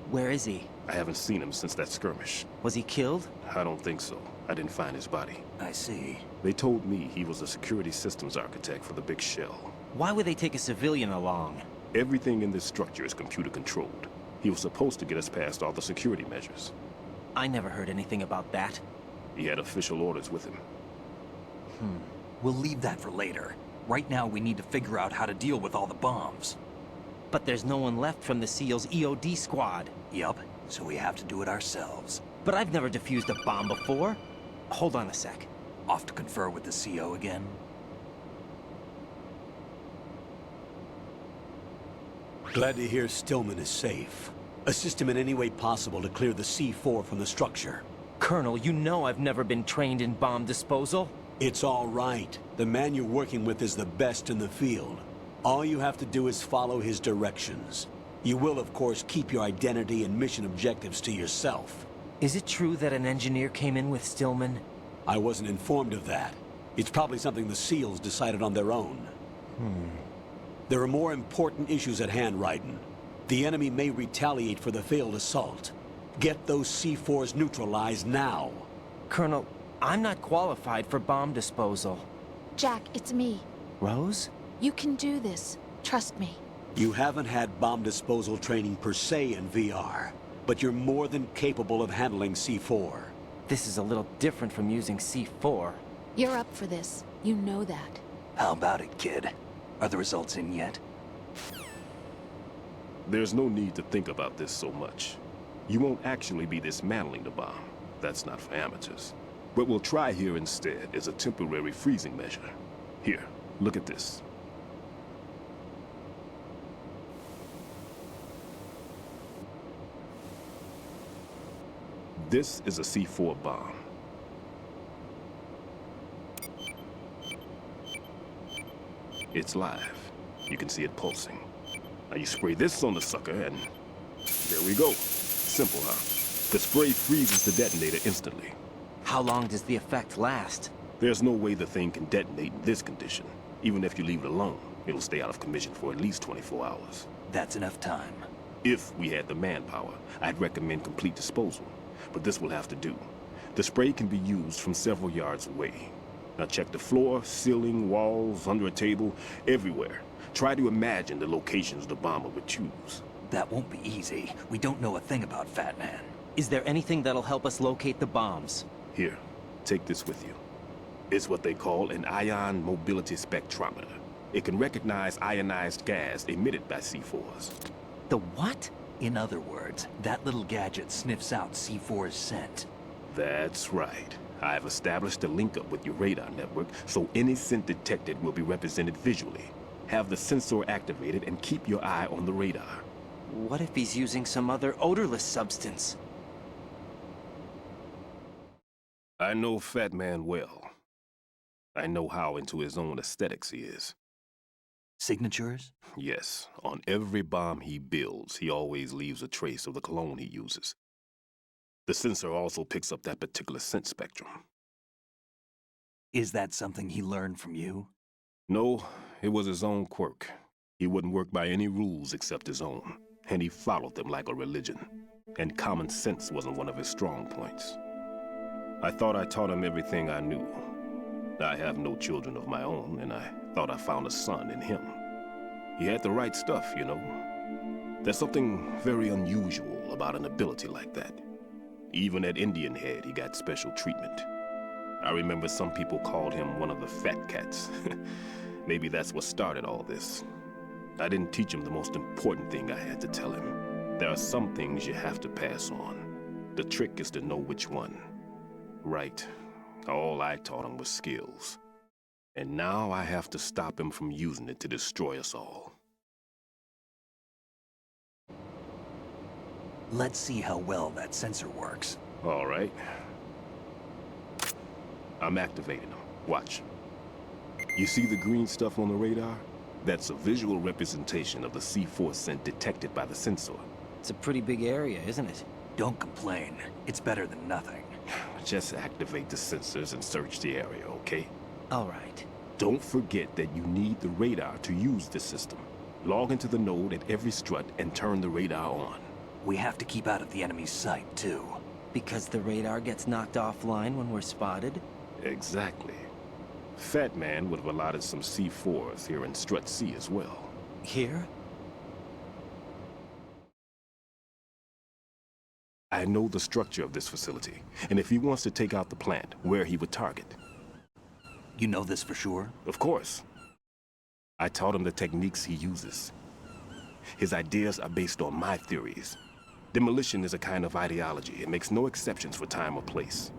Where is he?
I haven't seen him since that skirmish.
Was he killed?
I don't think so. I didn't find his body.
I see.
They told me he was a security systems architect for the big shell.
Why would they take a civilian along?
Everything in this structure is computer controlled. He was supposed to get us past all the security measures.
I never heard anything about that.
He had official orders with him.
We'll leave that for later. Right now, we need to figure out how to deal with all the bombs.
But there's no one left from the SEAL's EOD squad.
Yup, so we have to do it ourselves.
But I've never defused a bomb before. Hold on a sec.
Off to confer with the CO again?
Glad to hear Stillman is safe. Assist him in any way possible to clear the C4 from the structure.
Colonel, you know I've never been trained in bomb disposal.
It's all right. The man you're working with is the best in the field. All you have to do is follow his directions. You will, of course, keep your identity and mission objectives to yourself.
Is it true that an engineer came in with Stillman?
I wasn't informed of that. It's probably something the SEALs decided on their own. There are more important issues at hand, Raiden. The enemy may retaliate for the failed assault. Get those C4s neutralized now.
Colonel, I'm not qualified for bomb disposal.
Jack, it's me.
Rose?
You can do this. Trust me.
You haven't had bomb disposal training per se in VR, but you're more than capable of handling C4.
This is a little different from using C4.
You're up for this. You know that.
How about it, kid? Are the results in yet?
There's no need to think about this so much. You won't actually be dismantling the bomb. That's not for amateurs. What we'll try here instead is a temporary freezing measure. Here, look at this. This is a C4 bomb. It's live. You can see it pulsing. Now you spray this on the sucker and there we go. Simple, huh? The spray freezes the detonator instantly.
How long does the effect last?
There's no way the thing can detonate in this condition. Even if you leave it alone, it'll stay out of commission for at least 24 hours.
That's enough time.
If we had the manpower, I'd recommend complete disposal. But this will have to do. The spray can be used from several yards away. Now check the floor, ceiling, walls, under a table, everywhere. Try to imagine the locations the bomber would choose.
That won't be easy. We don't know a thing about Fat Man.
Is there anything that'll help us locate the bombs?
Here, take this with you. It's what they call an ion mobility spectrometer. It can recognize ionized gas emitted by C4s.
The what?
In other words, that little gadget sniffs out C4's scent.
That's right. I've established a link up with your radar network, so any scent detected will be represented visually. Have the sensor activated and keep your eye on the radar.
What if he's using some other odorless substance?
I know Fat Man well. I know how into his own aesthetics he is.
Signatures?
Yes. On every bomb he builds, he always leaves a trace of the cologne he uses. The sensor also picks up that particular scent spectrum.
Is that something he learned from you?
No, it was his own quirk. He wouldn't work by any rules except his own, and he followed them like a religion. And common sense wasn't one of his strong points. I thought I taught him everything I knew. I have no children of my own, and I thought I found a son in him. He had the right stuff, you know. There's something very unusual about an ability like that. Even at Indian Head, he got special treatment. I remember some people called him one of the fat cats. Maybe that's what started all this. I didn't teach him the most important thing I had to tell him. There are some things you have to pass on. The trick is to know which one. Right. All I taught him was skills. And now I have to stop him from using it to destroy us all.
Let's see how well that sensor works.
All right. I'm activating them. Watch. You see the green stuff on the radar? That's a visual representation of the C4 scent detected by the sensor.
It's a pretty big area, isn't it?
Don't complain. It's better than nothing.
Just activate the sensors and search the area, okay?
All right.
Don't forget that you need the radar to use the system. Log into the node at every strut and turn the radar on.
We have to keep out of the enemy's sight, too.
Because the radar gets knocked offline when we're spotted?
Exactly. Fat Man would have allotted some C4s here in Strut C as well.
Here?
I know the structure of this facility, and if he wants to take out the plant, where he would target.
You know this for sure?
Of course. I taught him the techniques he uses. His ideas are based on my theories. Demolition is a kind of ideology. It makes no exceptions for time or place.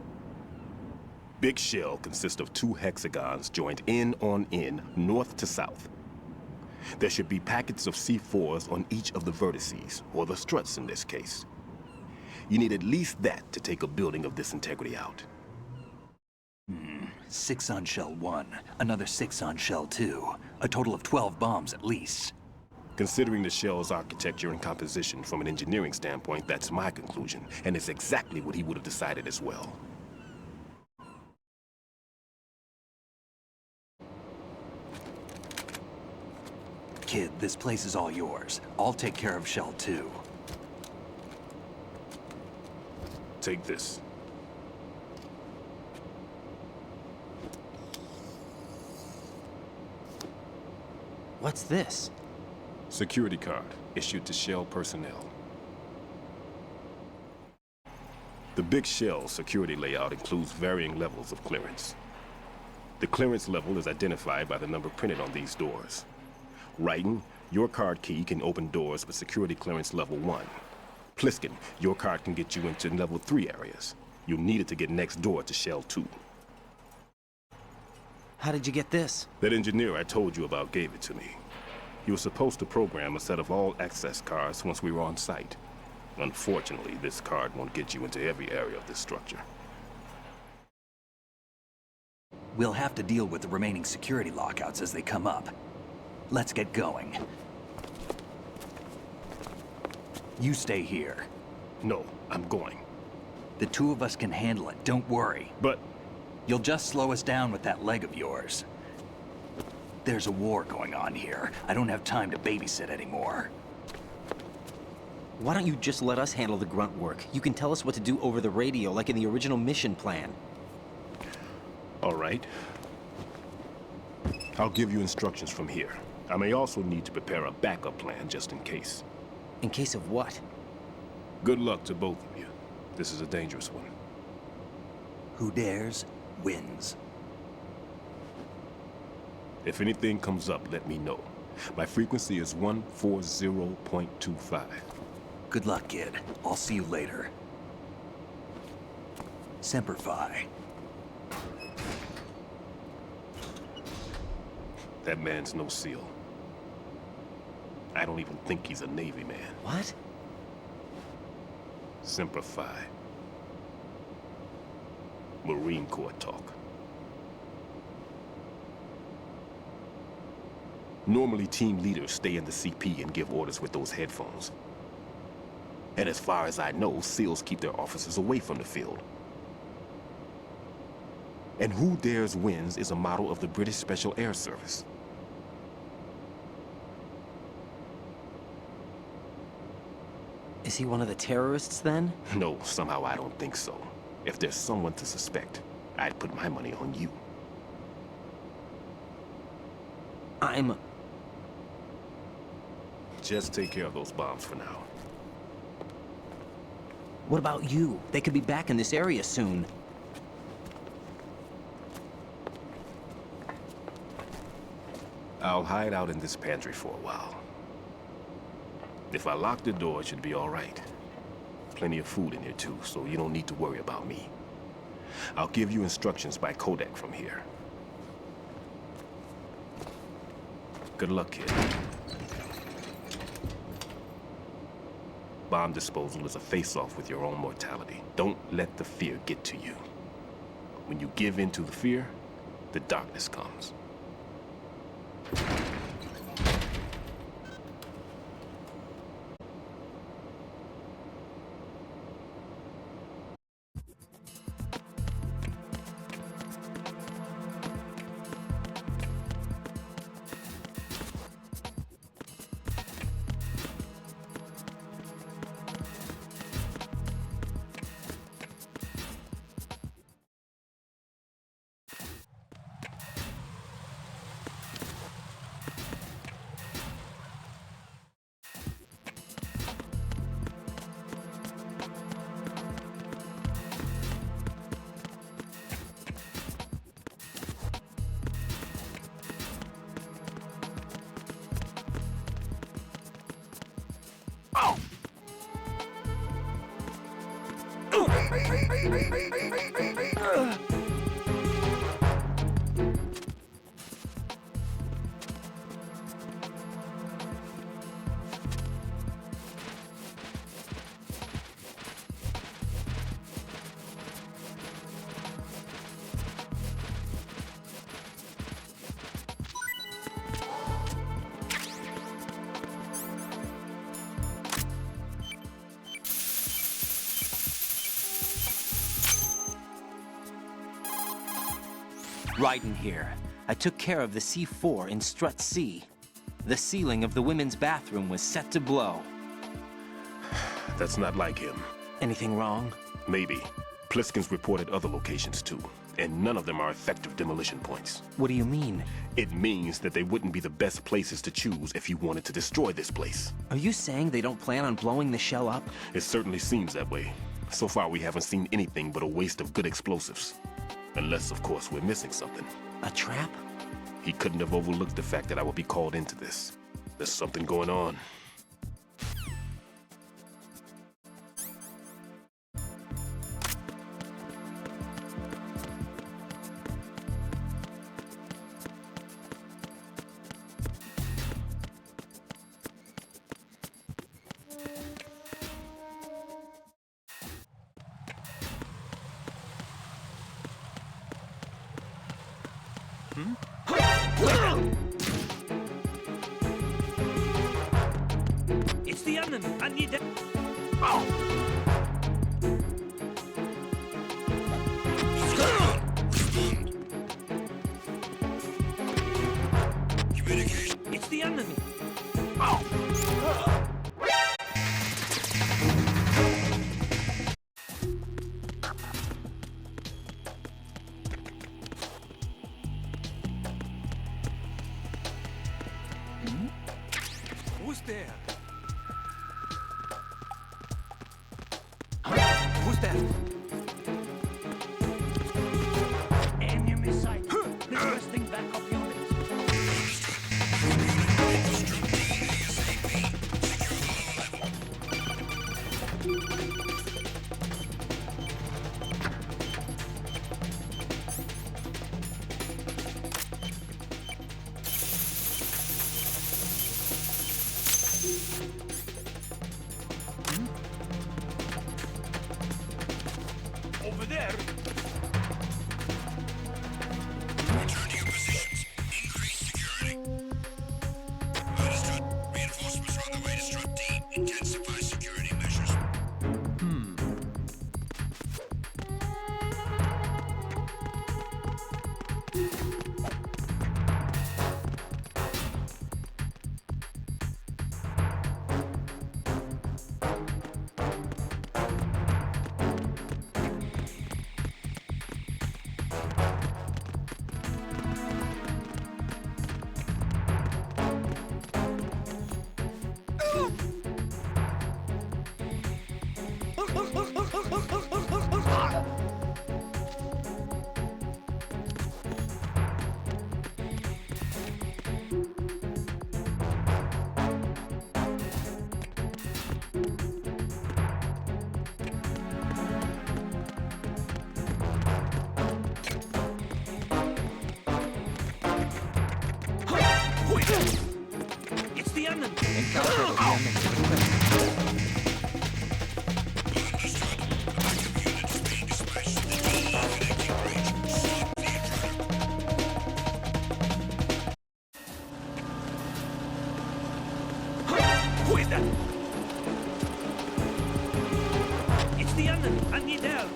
Big Shell consists of 2 hexagons joined end on end, north to south. There should be packets of C4s on each of the vertices, or the struts in this case. You need at least that to take a building of this integrity out.
6 on Shell 1, another 6 on Shell 2. A total of 12 bombs at least.
Considering the shell's architecture and composition from an engineering standpoint, that's my conclusion, and it's exactly what he would have decided as well.
Kid, this place is all yours. I'll take care of Shell 2.
Take this.
What's this?
Security card, issued to Shell personnel. The Big Shell security layout includes varying levels of clearance. The clearance level is identified by the number printed on these doors. Raiden, your card key can open doors with security clearance level 1. Pliskin, your card can get you into level 3 areas. You'll need it to get next door to Shell 2.
How did you get this?
That engineer I told you about gave it to me. He was supposed to program a set of all access cards once we were on site. Unfortunately, this card won't get you into every area of this structure.
We'll have to deal with the remaining security lockouts as they come up. Let's get going. You stay here.
No, I'm going.
The 2 of us can handle it, don't worry.
But...
You'll just slow us down with that leg of yours. There's a war going on here. I don't have time to babysit anymore.
Why don't you just let us handle the grunt work? You can tell us what to do over the radio, like in the original mission plan.
All right. I'll give you instructions from here. I may also need to prepare a backup plan just in case.
In case of what?
Good luck to both of you. This is a dangerous one.
Who dares, wins.
If anything comes up, let me know. My frequency is 140.25.
Good luck, kid. I'll see you later. Semper Fi.
That man's no SEAL. I don't even think he's a Navy man.
What?
Semper Fi. Marine Corps talk. Normally, team leaders stay in the CP and give orders with those headphones. And as far as I know, SEALs keep their officers away from the field. And Who Dares Wins is a model of the British Special Air Service.
Is he one of the terrorists, then?
No, somehow I don't think so. If there's someone to suspect, I'd put my money on you. Just take care of those bombs for now.
What about you? They could be back in this area soon.
I'll hide out in this pantry for a while. If I lock the door, it should be all right. Plenty of food in here too, so you don't need to worry about me. I'll give you instructions by codec from here. Good luck, kid. Bomb disposal is a face-off with your own mortality. Don't let the fear get to you. When you give in to the fear, the darkness comes.
Raiden here. I took care of the C4 in Strut C. The ceiling of the women's bathroom was set to blow.
That's not like him.
Anything wrong?
Maybe. Pliskin's reported other locations too, and none of them are effective demolition points.
What do you mean?
It means that they wouldn't be the best places to choose if you wanted to destroy this place.
Are you saying they don't plan on blowing the shell up?
It certainly seems that way. So far we haven't seen anything but a waste of good explosives. Unless, of course, we're missing something.
A trap?
He couldn't have overlooked the fact that I would be called into this. There's something going on.
It's the enemy. I need that.
Communication.
It's the enemy.
Who's there?
Who's that?
Enemy sight. Requesting backup units.
Over there.
Return to your positions. Increase security. Understood. Reinforcements are on their way to Strut D. Intensify security measures.
Encounter the enemy equipment.
Who is that? It's the enemy. I need help.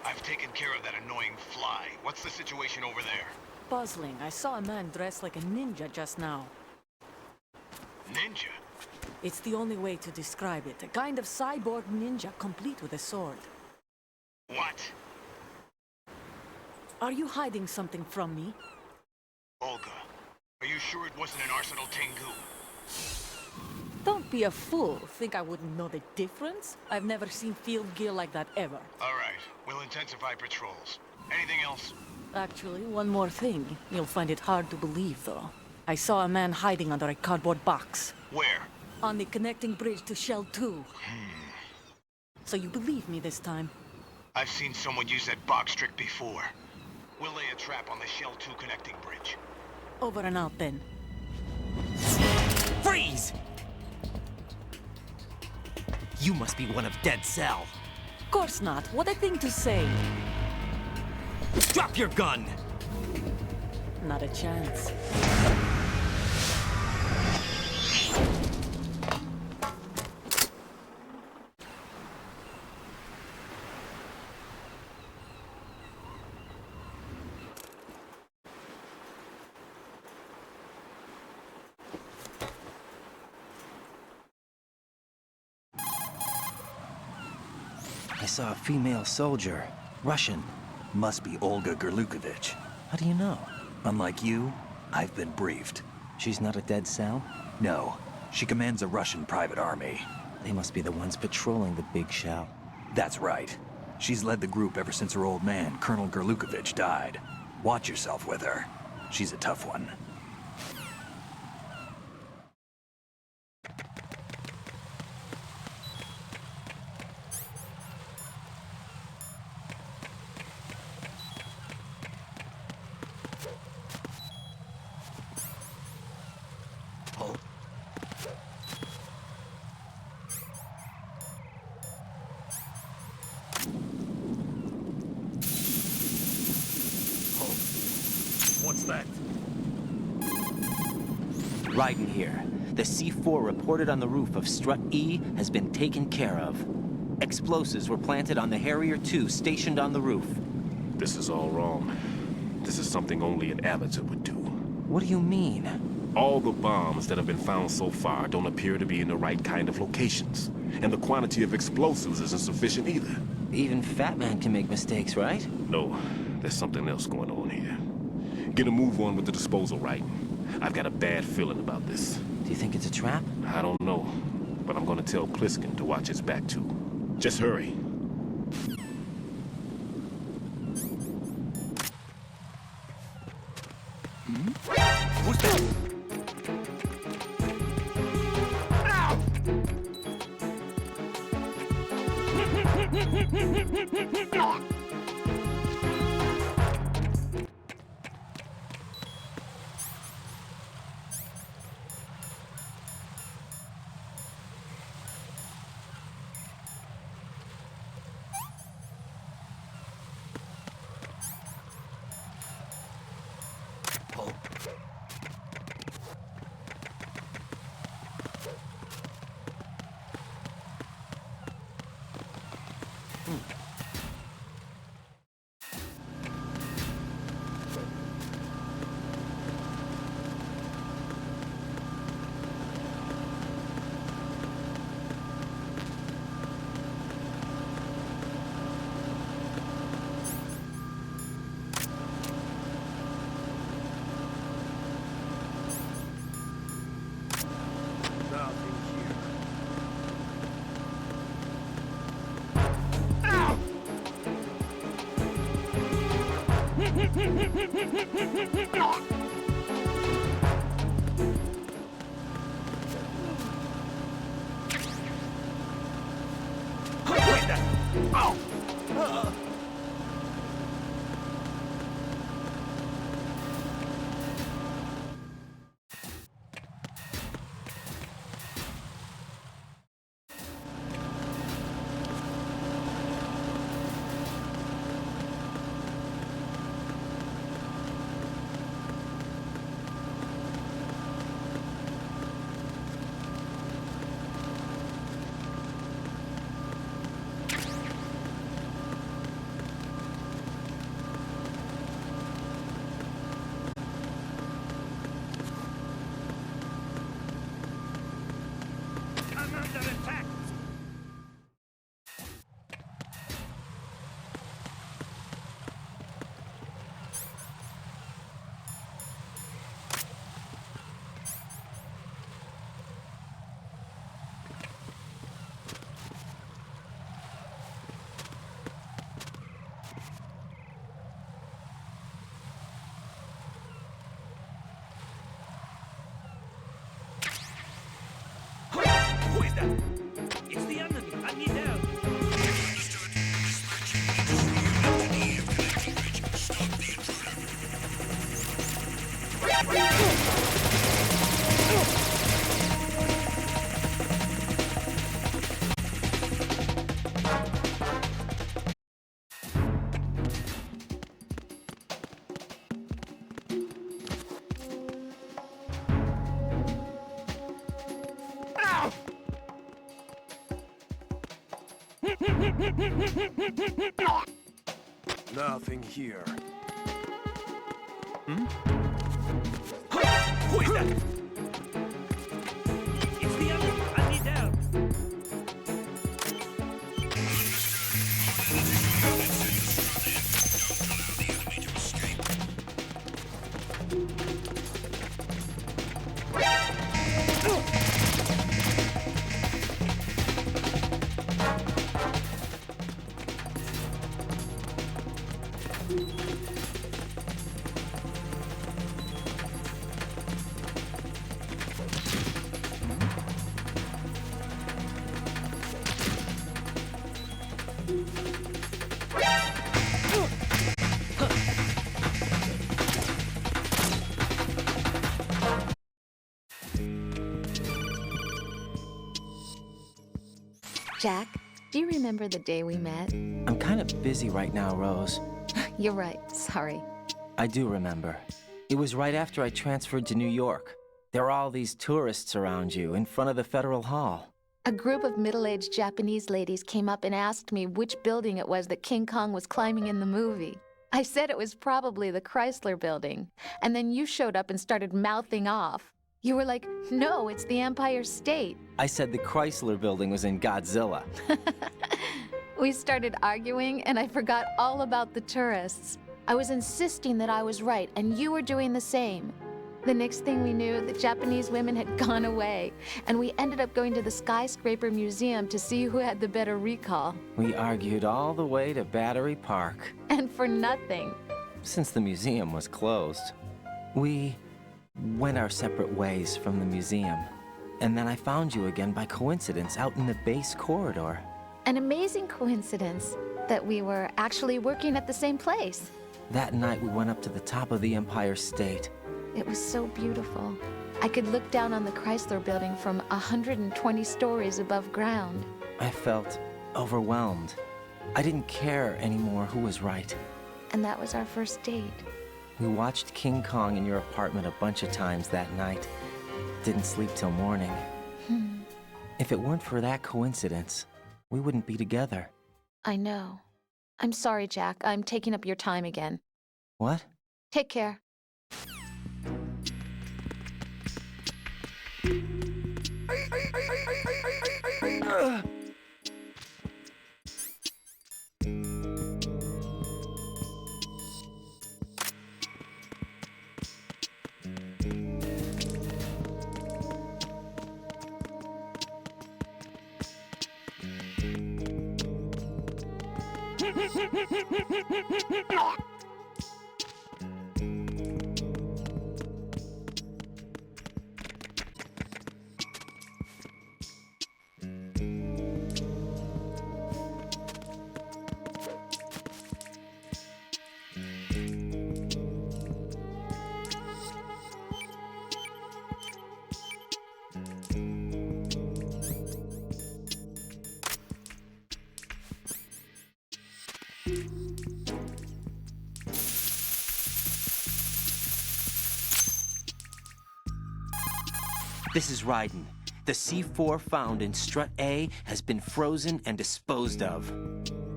I've taken care of that annoying fly. What's the situation over there?
Puzzling. I saw a man dressed like a ninja just now.
Ninja?
It's the only way to describe it. A kind of cyborg ninja, complete with a sword.
What?
Are you hiding something from me?
Olga, are you sure it wasn't an Arsenal Tengu?
Don't be a fool. Think I wouldn't know the difference? I've never seen field gear like that ever.
All right, we'll intensify patrols. Anything else?
Actually, one more thing. You'll find it hard to believe, though. I saw a man hiding under a cardboard box.
Where?
On the connecting bridge to Shell 2. So you believe me this time?
I've seen someone use that box trick before. We'll lay a trap on the Shell 2 connecting bridge.
Over and out, then.
Freeze! You must be one of Dead Cell.
Of course not. What a thing to say.
Drop your gun!
Not a chance.
I saw a female soldier. Russian.
Must be Olga Gerlukovich.
How do you know?
Unlike you, I've been briefed.
She's not a Dead Cell?
No, she commands a Russian private army.
They must be the ones patrolling the Big Shell.
That's right. She's led the group ever since her old man, Colonel Gerlukovich, died. Watch yourself with her. She's a tough one.
What's that?
Raiden here. The C4 reported on the roof of Strut E has been taken care of. Explosives were planted on the Harrier 2 stationed on the roof.
This is all wrong. This is something only an amateur would do.
What do you mean?
All the bombs that have been found so far don't appear to be in the right kind of locations. And the quantity of explosives isn't sufficient either.
Even Fat Man can make mistakes, right?
No, there's something else going on here. Get a move on with the disposal, right? I've got a bad feeling about this.
Do you think it's a trap?
I don't know, but I'm gonna tell Pliskin to watch his back too. Just hurry.
Who's that? Who is that? It's the enemy. I need help.
Nothing here.
Who is that? It's the enemy. I need help.
Jack, do you remember the day we met?
I'm kind of busy right now, Rose.
You're right, sorry.
I do remember. It was right after I transferred to New York. There were all these tourists around you in front of the Federal Hall.
A group of middle-aged Japanese ladies came up and asked me which building it was that King Kong was climbing in the movie. I said it was probably the Chrysler Building, and then you showed up and started mouthing off. You were like, no, it's the Empire State.
I said the Chrysler Building was in Godzilla.
We started arguing, and I forgot all about the tourists. I was insisting that I was right, and you were doing the same. The next thing we knew, the Japanese women had gone away, and we ended up going to the Skyscraper Museum to see who had the better recall.
We argued all the way to Battery Park.
And for nothing.
Since the museum was closed, we went our separate ways from the museum. And then I found you again by coincidence out in the base corridor.
An amazing coincidence that we were actually working at the same place.
That night we went up to the top of the Empire State.
It was so beautiful. I could look down on the Chrysler Building from 120 stories above ground.
I felt overwhelmed. I didn't care anymore who was right.
And that was our first date.
We watched King Kong in your apartment a bunch of times that night. Didn't sleep till morning. If it weren't for that coincidence, we wouldn't be together.
I know. I'm sorry, Jack. I'm taking up your time again.
What?
Take care.
This is Raiden. The C4 found in Strut A has been frozen and disposed of.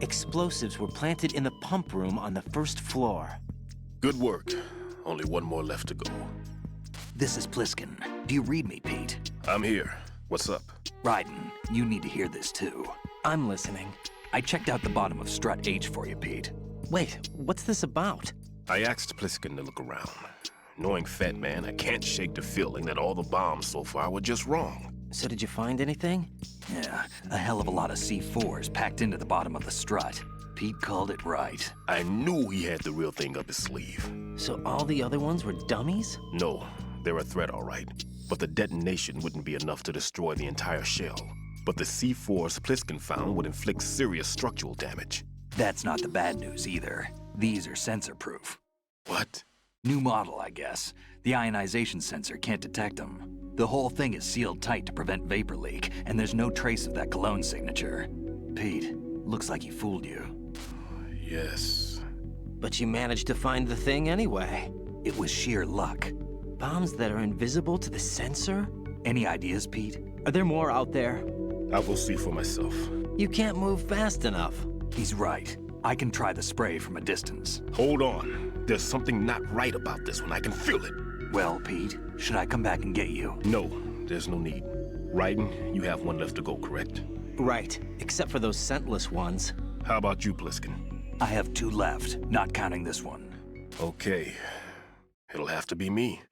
Explosives were planted in the pump room on the first floor.
Good work. Only one more left to go.
This is Pliskin. Do you read me, Pete?
I'm here. What's up?
Raiden, you need to hear this too.
I'm listening.
I checked out the bottom of Strut H for you, Pete.
Wait, what's this about?
I asked Pliskin to look around. Knowing Fat Man, I can't shake the feeling that all the bombs so far were just wrong.
So did you find anything?
Yeah, a hell of a lot of C4s packed into the bottom of the strut. Pete called it right.
I knew he had the real thing up his sleeve.
So all the other ones were dummies?
No, they're a threat, all right. But the detonation wouldn't be enough to destroy the entire shell. But the C4s Pliskin found would inflict serious structural damage.
That's not the bad news either. These are sensor-proof.
What?
New model, I guess. The ionization sensor can't detect them. The whole thing is sealed tight to prevent vapor leak, and there's no trace of that cologne signature. Pete, looks like he fooled you.
Yes.
But you managed to find the thing anyway.
It was sheer luck.
Bombs that are invisible to the sensor?
Any ideas, Pete?
Are there more out there?
I will see for myself.
You can't move fast enough.
He's right. I can try the spray from a distance.
Hold on. There's something not right about this one. I can feel it.
Well, Pete, should I come back and get you?
No, there's no need. Raiden, you have one left to go, correct?
Right, except for those scentless ones.
How about you, Pliskin?
I have 2 left, not counting this one.
Okay. It'll have to be me.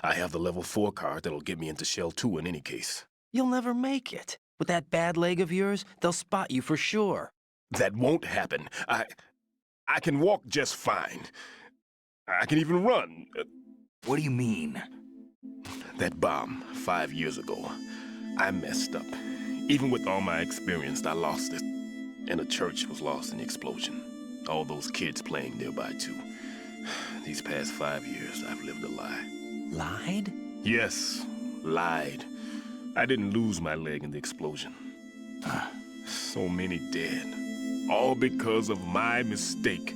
I have the level 4 card that'll get me into Shell 2 in any case.
You'll never make it. With that bad leg of yours, they'll spot you for sure.
That won't happen. I can walk just fine. I can even run.
What do you mean?
That bomb, 5 years ago. I messed up. Even with all my experience, I lost it. And the church was lost in the explosion. All those kids playing nearby, too. These past 5 years, I've lived a lie.
Lied?
Yes, lied. I didn't lose my leg in the explosion. So many dead. All because of my mistake.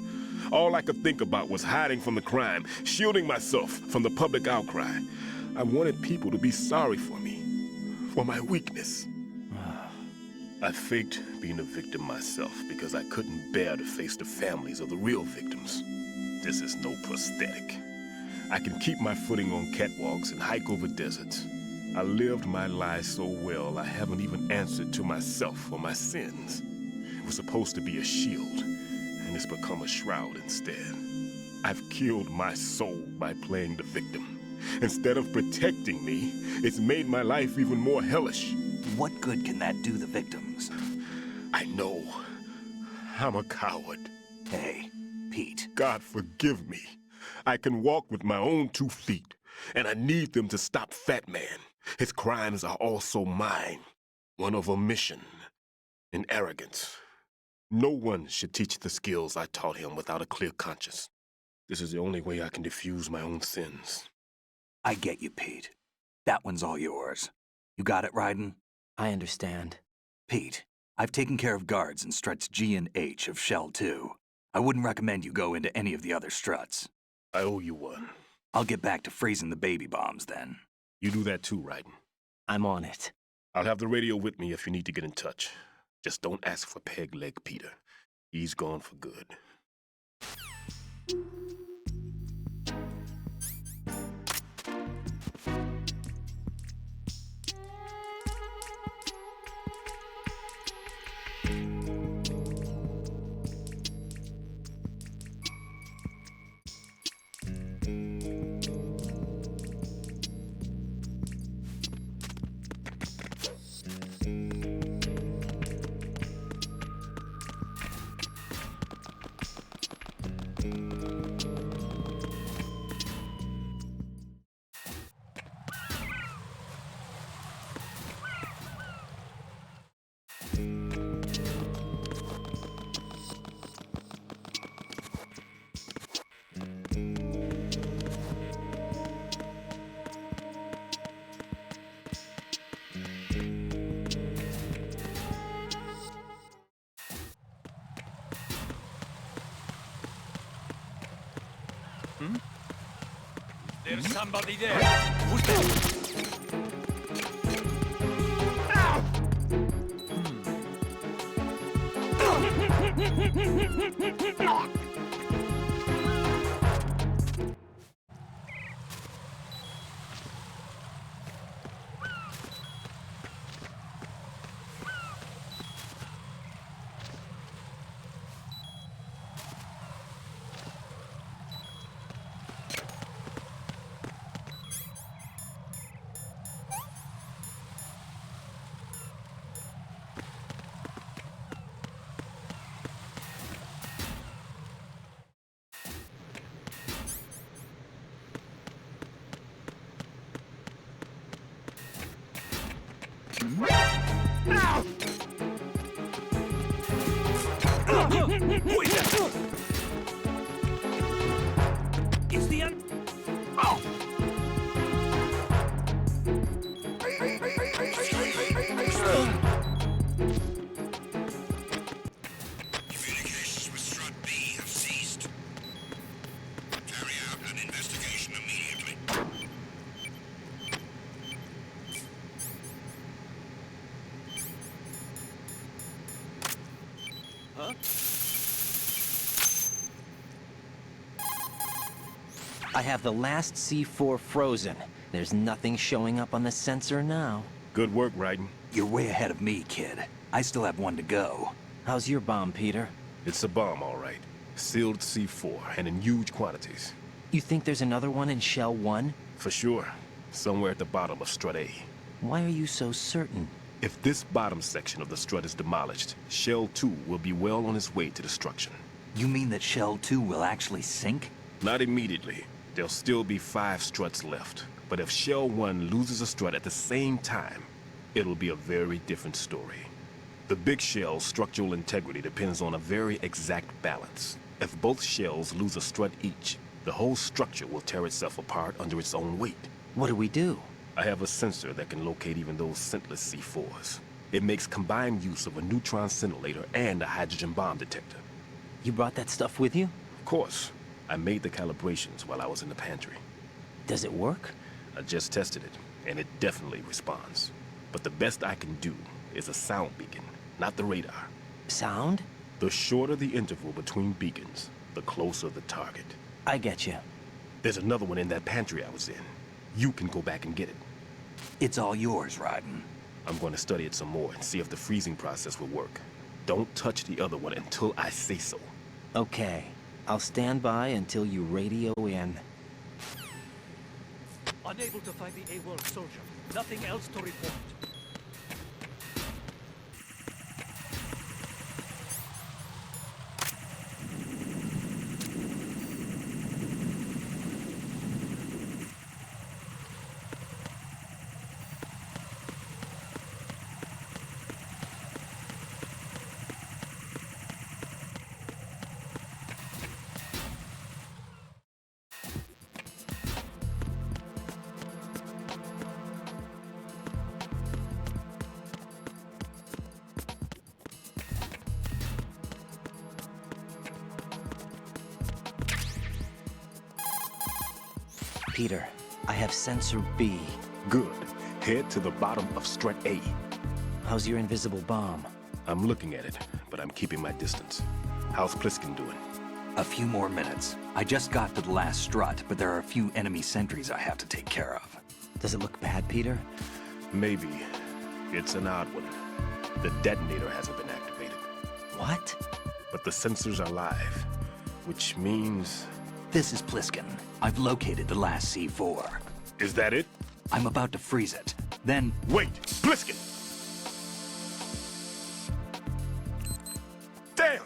All I could think about was hiding from the crime, shielding myself from the public outcry. I wanted people to be sorry for me, for my weakness. I faked being a victim myself because I couldn't bear to face the families of the real victims. This is no prosthetic. I can keep my footing on catwalks and hike over deserts. I lived my life so well I haven't even answered to myself for my sins. It was supposed to be a shield, and it's become a shroud instead. I've killed my soul by playing the victim. Instead of protecting me, it's made my life even more hellish.
What good can that do the victims?
I know. I'm a coward.
Hey, Pete.
God forgive me. I can walk with my own 2 feet, and I need them to stop Fat Man. His crimes are also mine. One of omission and arrogance. No one should teach the skills I taught him without a clear conscience. This is the only way I can diffuse my own sins.
I get you, Pete. That one's all yours. You got it, Raiden?
I understand.
Pete, I've taken care of guards in struts G and H of Shell 2. I wouldn't recommend you go into any of the other struts.
I owe you one.
I'll get back to freezing the baby bombs then.
You do that too, Raiden.
I'm on it.
I'll have the radio with me if you need to get in touch. Just don't ask for Peg Leg Peter. He's gone for good.
There's somebody there. Who's there?
It's the un...
Communications with Strut B have ceased. Carry out an investigation immediately.
Huh?
I have the last C4 frozen. There's nothing showing up on the sensor now.
Good work, Raiden.
You're way ahead of me, kid. I still have one to go.
How's your bomb, Peter?
It's a bomb, all right. Sealed C4, and in huge quantities.
You think there's another one in Shell 1?
For sure. Somewhere at the bottom of Strut A.
Why are you so certain?
If this bottom section of the strut is demolished, Shell 2 will be well on its way to destruction.
You mean that Shell 2 will actually sink?
Not immediately. There'll still be 5 struts left. But if Shell 1 loses a strut at the same time, it'll be a very different story. The big shell's structural integrity depends on a very exact balance. If both shells lose a strut each, the whole structure will tear itself apart under its own weight.
What do we do?
I have a sensor that can locate even those scentless C4s. It makes combined use of a neutron scintillator and a hydrogen bomb detector.
You brought that stuff with you?
Of course. I made the calibrations while I was in the pantry.
Does it work?
I just tested it, and it definitely responds. But the best I can do is a sound beacon, not the radar.
Sound?
The shorter the interval between beacons, the closer the target.
I get you.
There's another one in that pantry I was in. You can go back and get it.
It's all yours, Raiden.
I'm going to study it some more and see if the freezing process will work. Don't touch the other one until I say so.
Okay. I'll stand by until you radio in.
Unable to find the AWOL soldier. Nothing else to report.
Peter, I have sensor B.
Good. Head to the bottom of Strut A.
How's your invisible bomb?
I'm looking at it, but I'm keeping my distance. How's Pliskin doing?
A few more minutes. I just got to the last strut, but there are a few enemy sentries I have to take care of.
Does it look bad, Peter?
Maybe. It's an odd one. The detonator hasn't been activated.
What?
But the sensors are live, which means...
This is Pliskin. I've located the last C4.
Is that it?
I'm about to freeze it. Then...
Wait! Pliskin! Damn!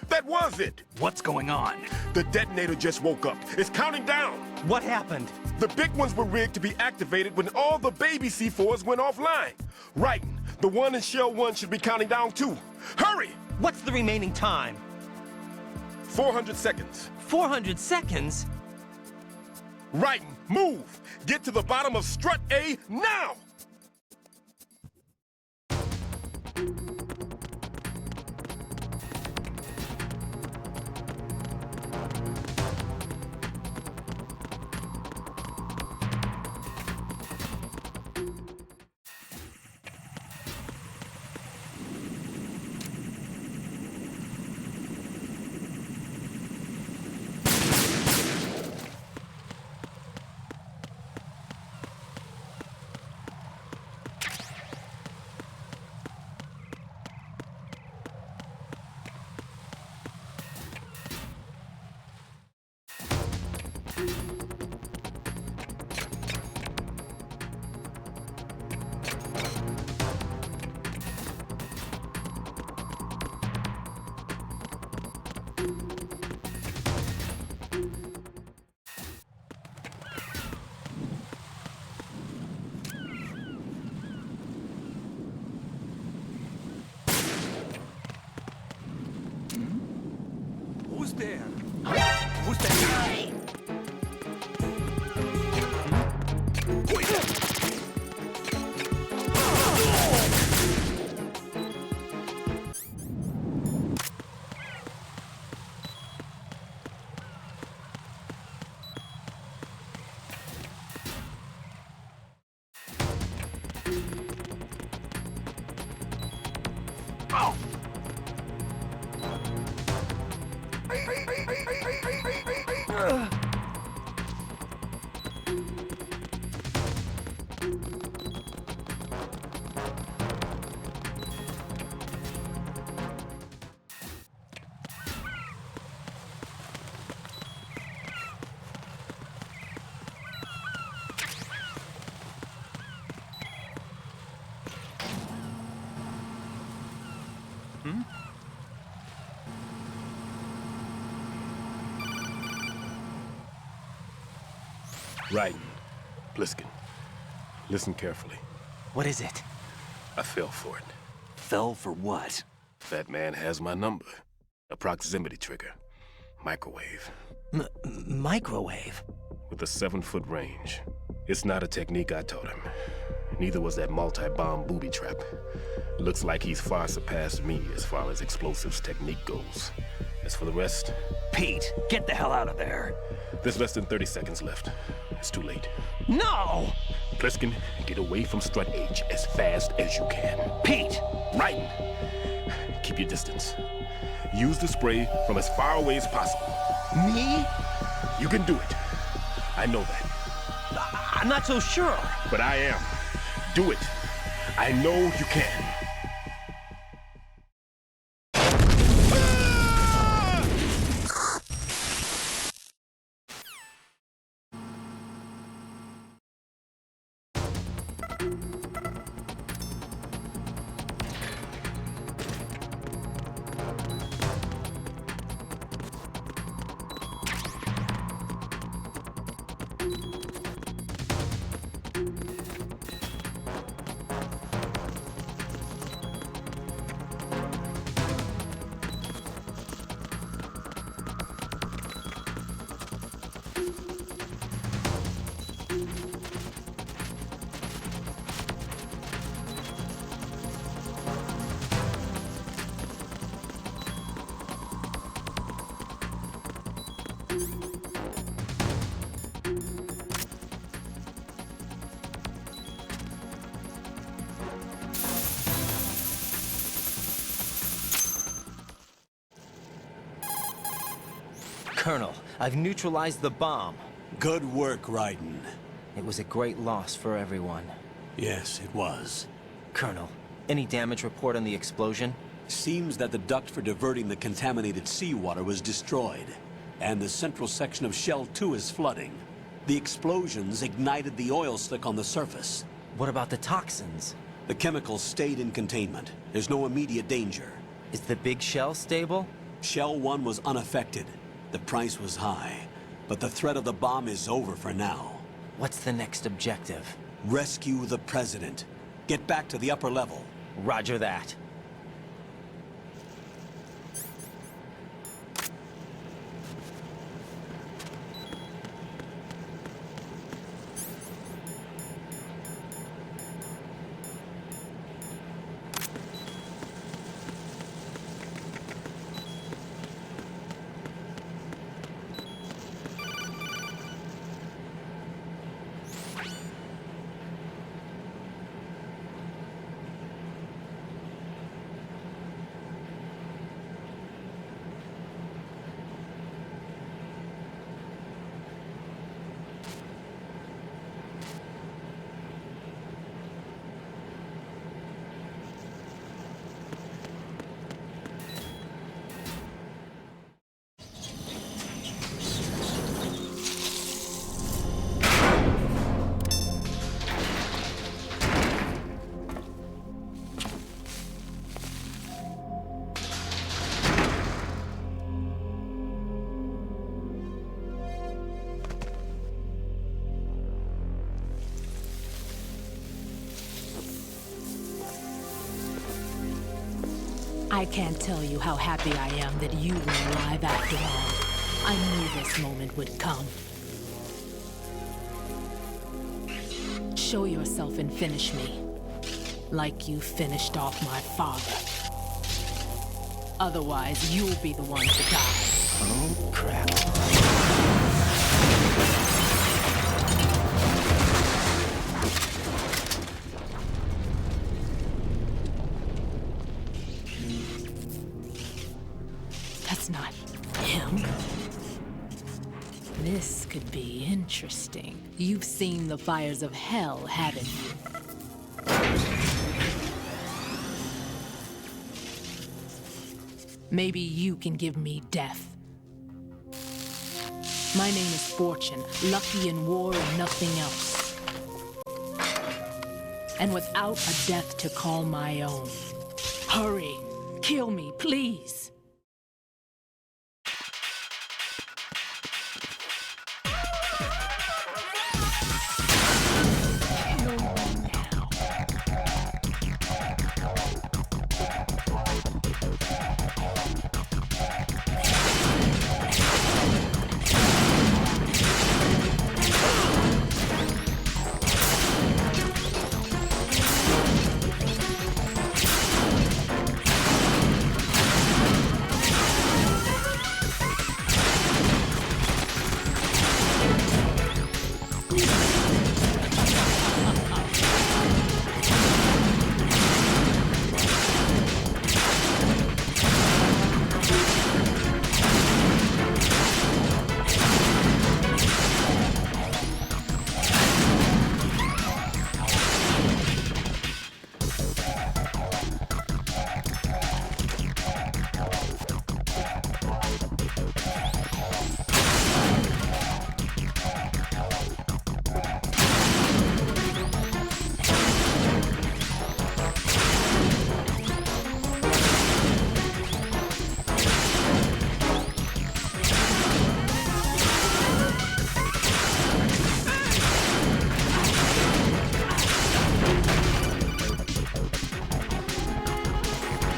That was it!
What's going on?
The detonator just woke up. It's counting down!
What happened?
The big ones were rigged to be activated when all the baby C4s went offline. Right. The one in Shell 1 should be counting down too. Hurry!
What's the remaining time?
400 seconds.
400 seconds?
Right. Move! Get to the bottom of Strut A now! Raiden, Pliskin, listen carefully.
What is it?
I fell for it.
Fell for what?
That man has my number. A proximity trigger. Microwave.
Microwave?
With a 7-foot range. It's not a technique I taught him. Neither was that multi-bomb booby trap. Looks like he's far surpassed me as far as explosives technique goes. As for the rest...
Pete, get the hell out of there!
There's less than 30 seconds left. It's too late.
No!
Pliskin, get away from Strut H as fast as you can.
Pete!
Raiden, keep your distance. Use the spray from as far away as possible.
Me?
You can do it. I know that.
I'm not so sure.
But I am. Do it. I know you can.
Colonel, I've neutralized the bomb.
Good work, Raiden.
It was a great loss for everyone.
Yes, it was.
Colonel, any damage report on the explosion?
Seems that the duct for diverting the contaminated seawater was destroyed, and the central section of Shell 2 is flooding. The explosions ignited the oil slick on the surface.
What about the toxins?
The chemicals stayed in containment. There's no immediate danger.
Is the big shell stable?
Shell 1 was unaffected. The price was high, but the threat of the bomb is over for now.
What's the next objective?
Rescue the President. Get back to the upper level.
Roger that.
I can't tell you how happy I am that you were alive after all. I knew this moment would come. Show yourself and finish me. Like you finished off my father. Otherwise, you'll be the one to die.
Oh, crap.
You've seen the fires of hell, haven't you? Maybe you can give me death. My name is Fortune, lucky in war and nothing else. And without a death to call my own. Hurry, kill me, please.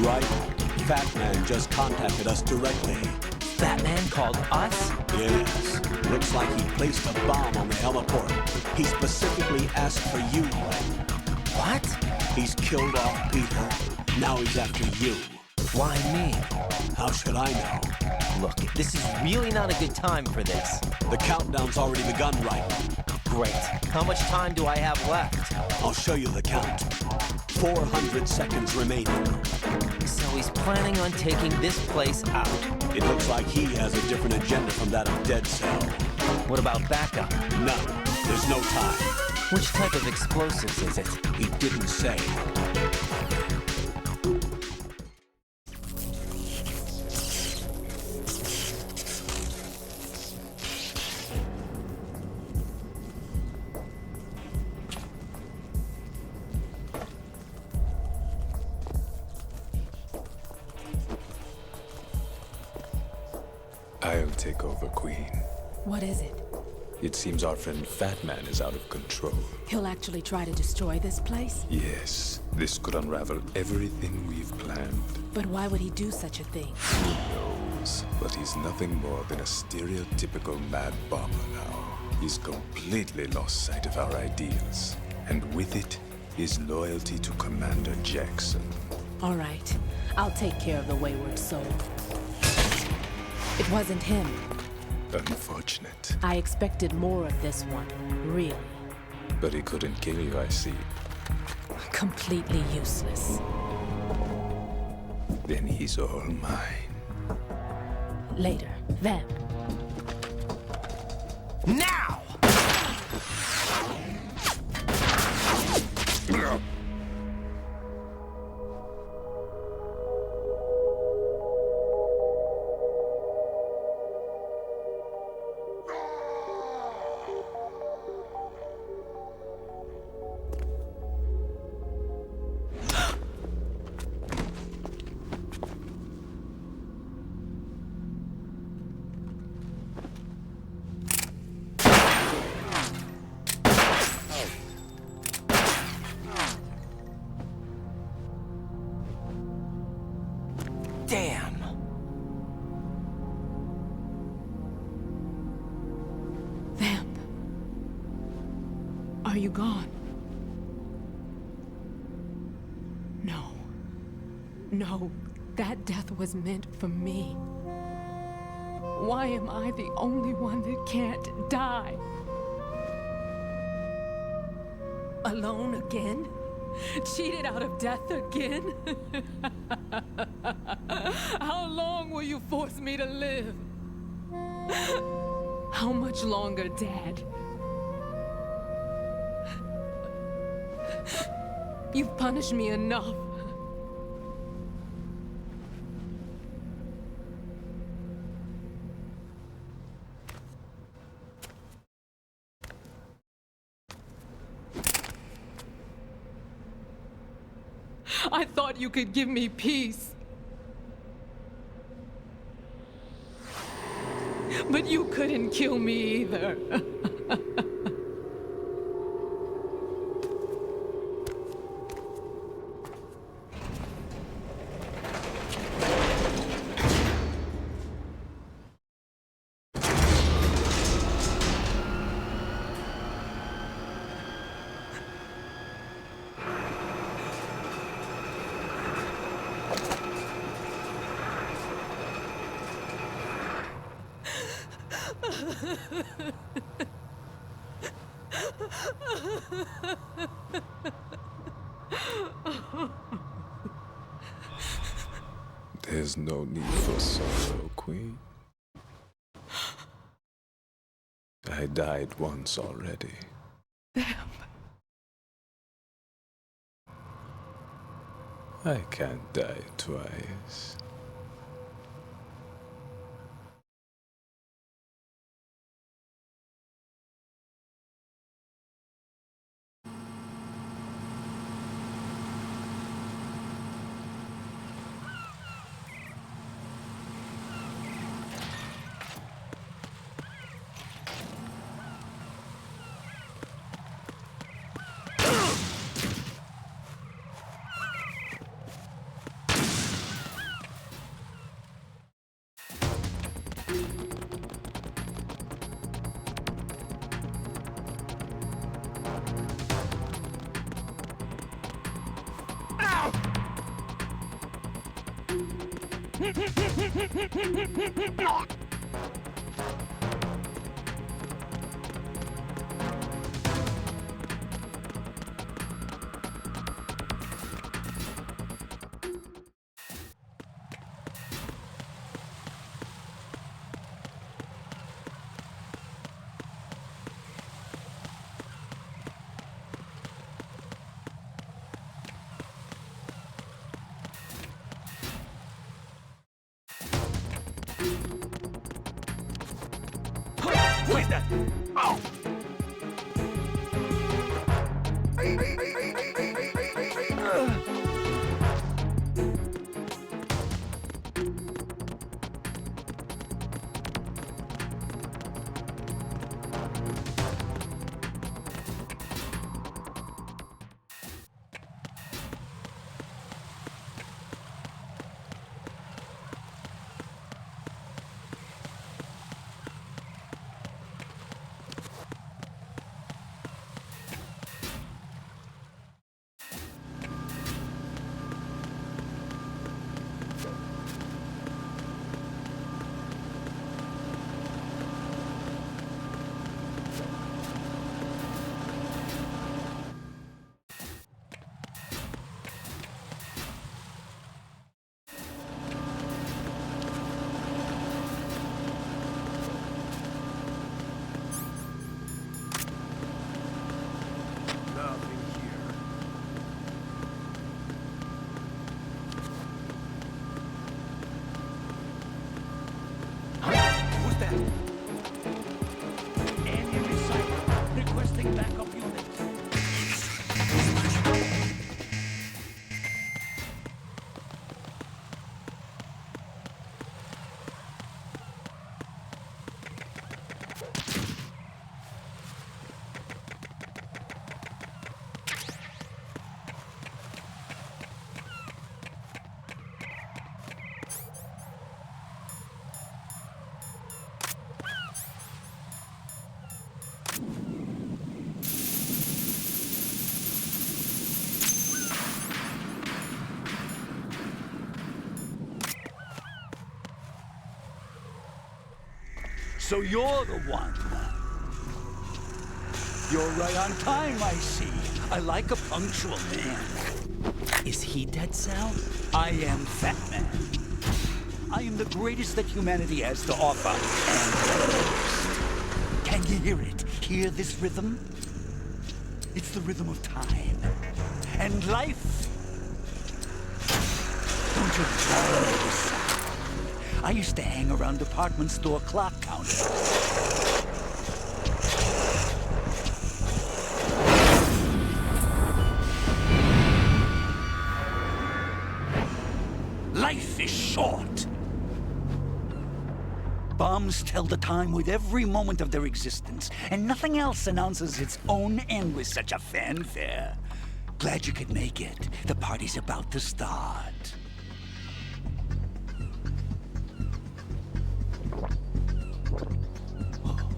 Right? Fat Man just contacted us directly.
Fat Man called us?
Yes. Looks like he placed a bomb on the heliport. He specifically asked for you, right?
What?
He's killed off Peter. Now he's after you.
Why me?
How should I know?
Look, this is really not a good time for this.
The countdown's already begun, right?
Great. How much time do I have left?
I'll show you the count. 400 seconds remaining.
So he's planning on taking this place out.
It looks like he has a different agenda from that of Dead Cell.
What about backup?
None. There's no time.
Which type of explosives is it?
He didn't say.
I'll take over, Queen.
What is it?
It seems our friend Fat Man is out of control.
He'll actually try to destroy this place?
Yes, this could unravel everything we've planned.
But why would he do such a thing?
Who knows? But he's nothing more than a stereotypical mad bomber now. He's completely lost sight of our ideals. And with it, his loyalty to Commander Jackson.
All right. I'll take care of the wayward soul. It wasn't him.
Unfortunate.
I expected more of this one, really.
But he couldn't kill you, I see.
Completely useless.
Then he's all mine.
Later, then.
Now! Damn!
Vamp. Are you gone? No. No, that death was meant for me. Why am I the only one that can't die? Alone again? Cheated out of death again? How long will you force me to live? How much longer, Dad? You've punished me enough. I thought you could give me peace. But you couldn't kill me either.
There's no need for sorrow, Queen. I died once already. I can't die twice.
Where's that? Oh! Enemy sighted. Requesting backup units.
So you're the one. You're right on time, I see. I like a punctual man. Is he Dead Cell? I am Fat Man. I am the greatest that humanity has to offer, and the worst. Can you hear it? Hear this rhythm? It's the rhythm of time. And life. Don't you love this sound? I used to hang around department store clock counters. Life is short. Bombs tell the time with every moment of their existence, and nothing else announces its own end with such a fanfare. Glad you could make it. The party's about to start. Oh.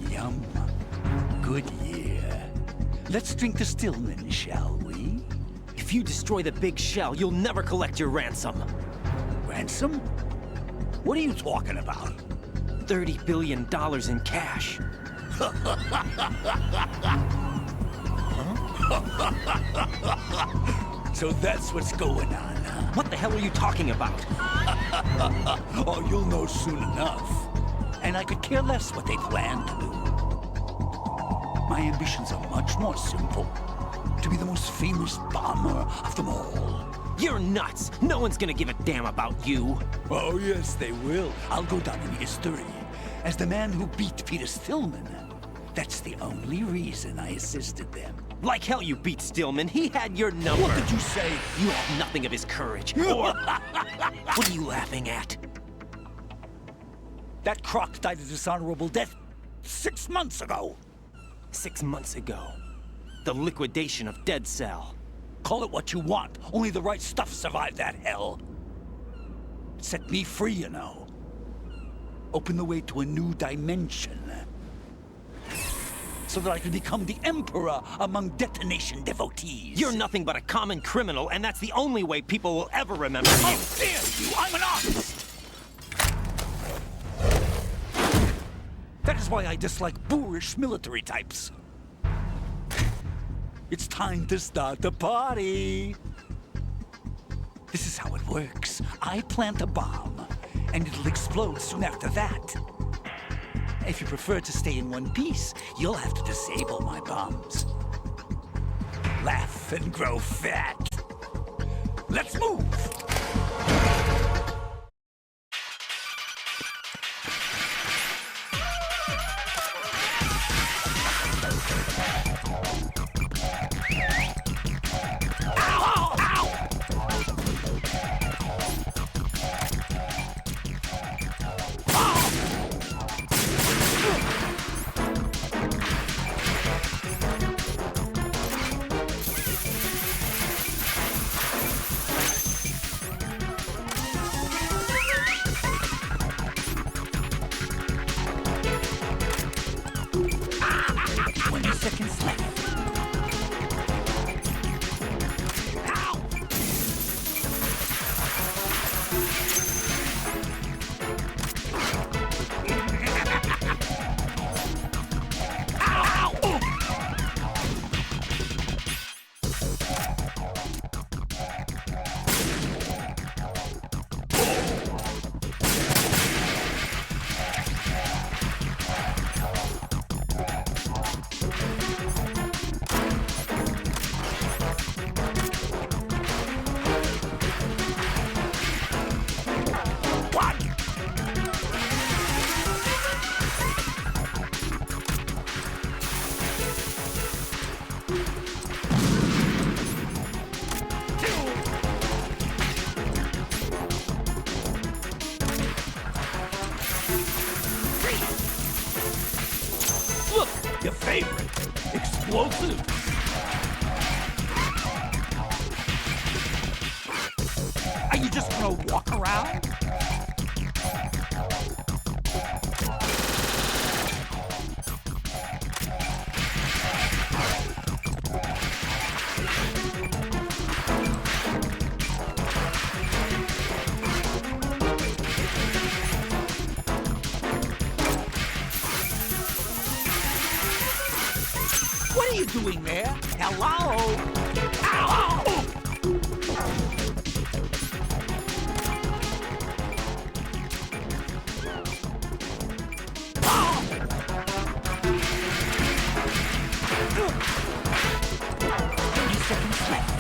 Yum. Good year. Let's drink to Stillman, shall we?
If you destroy the big shell, you'll never collect your ransom.
Ransom? What are you talking about?
$30 billion in cash.
So that's what's going on, huh?
What the hell are you talking about?
Oh, you'll know soon enough. And I could care less what they plan to do. My ambitions are much more simple. To be the most famous bomber of them all.
You're nuts! No one's gonna give a damn about you!
Oh, yes, they will. I'll go down in history as the man who beat Peter Stillman. That's the only reason I assisted them.
Like hell you beat Stillman. He had your number.
What did you say?
You have nothing of his courage. Or... What are you laughing at?
That croc died a dishonorable death 6 months ago.
6 months ago. The liquidation of Dead Cell.
Call it what you want. Only the right stuff survived that hell. It set me free, you know. Opened the way to a new dimension. So that I could become the Emperor among detonation devotees.
You're nothing but a common criminal, and that's the only way people will ever remember you.
How dare you! I'm an artist! That is why I dislike boorish military types. It's time to start the party. This is how it works. I plant a bomb, and it'll explode soon after that. If you prefer to stay in one piece, you'll have to disable my bombs. Laugh and grow fat. Let's move! Your favorite. Explosive. Are you just gonna walk around? What are you doing there? Hello? Ow! 30 seconds left.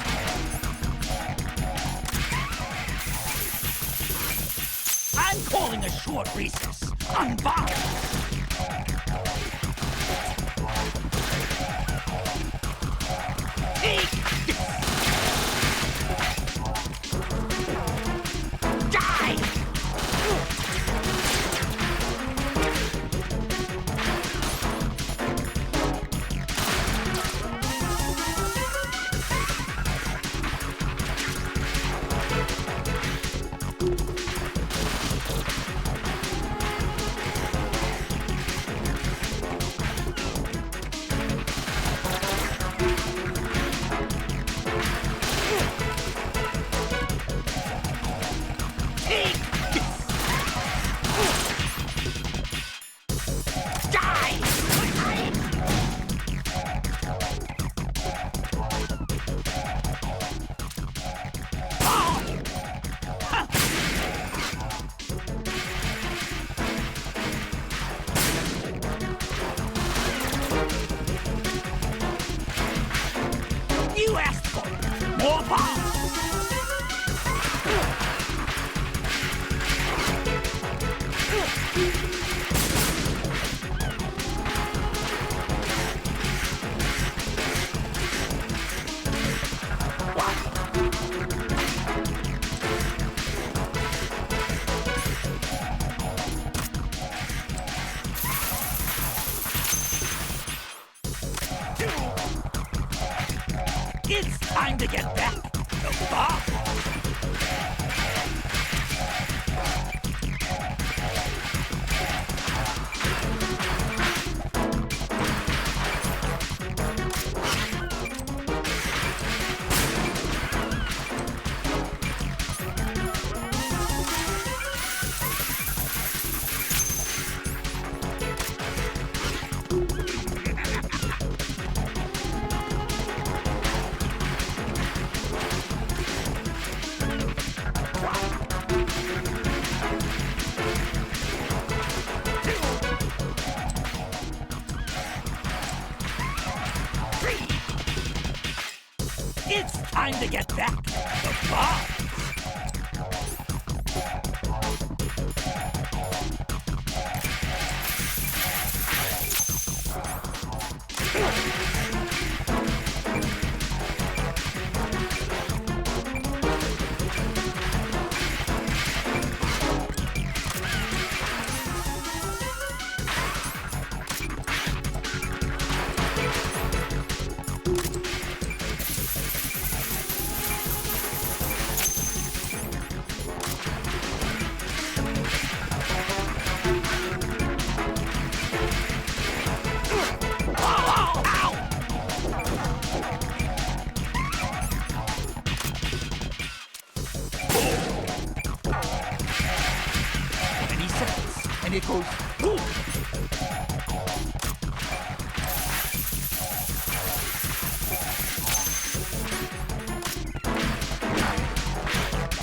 I'm calling a short recess. Unbound. You asked for it. More bombs. It's time to get back the bomb. It's time to get back the bomb. And it goes boom!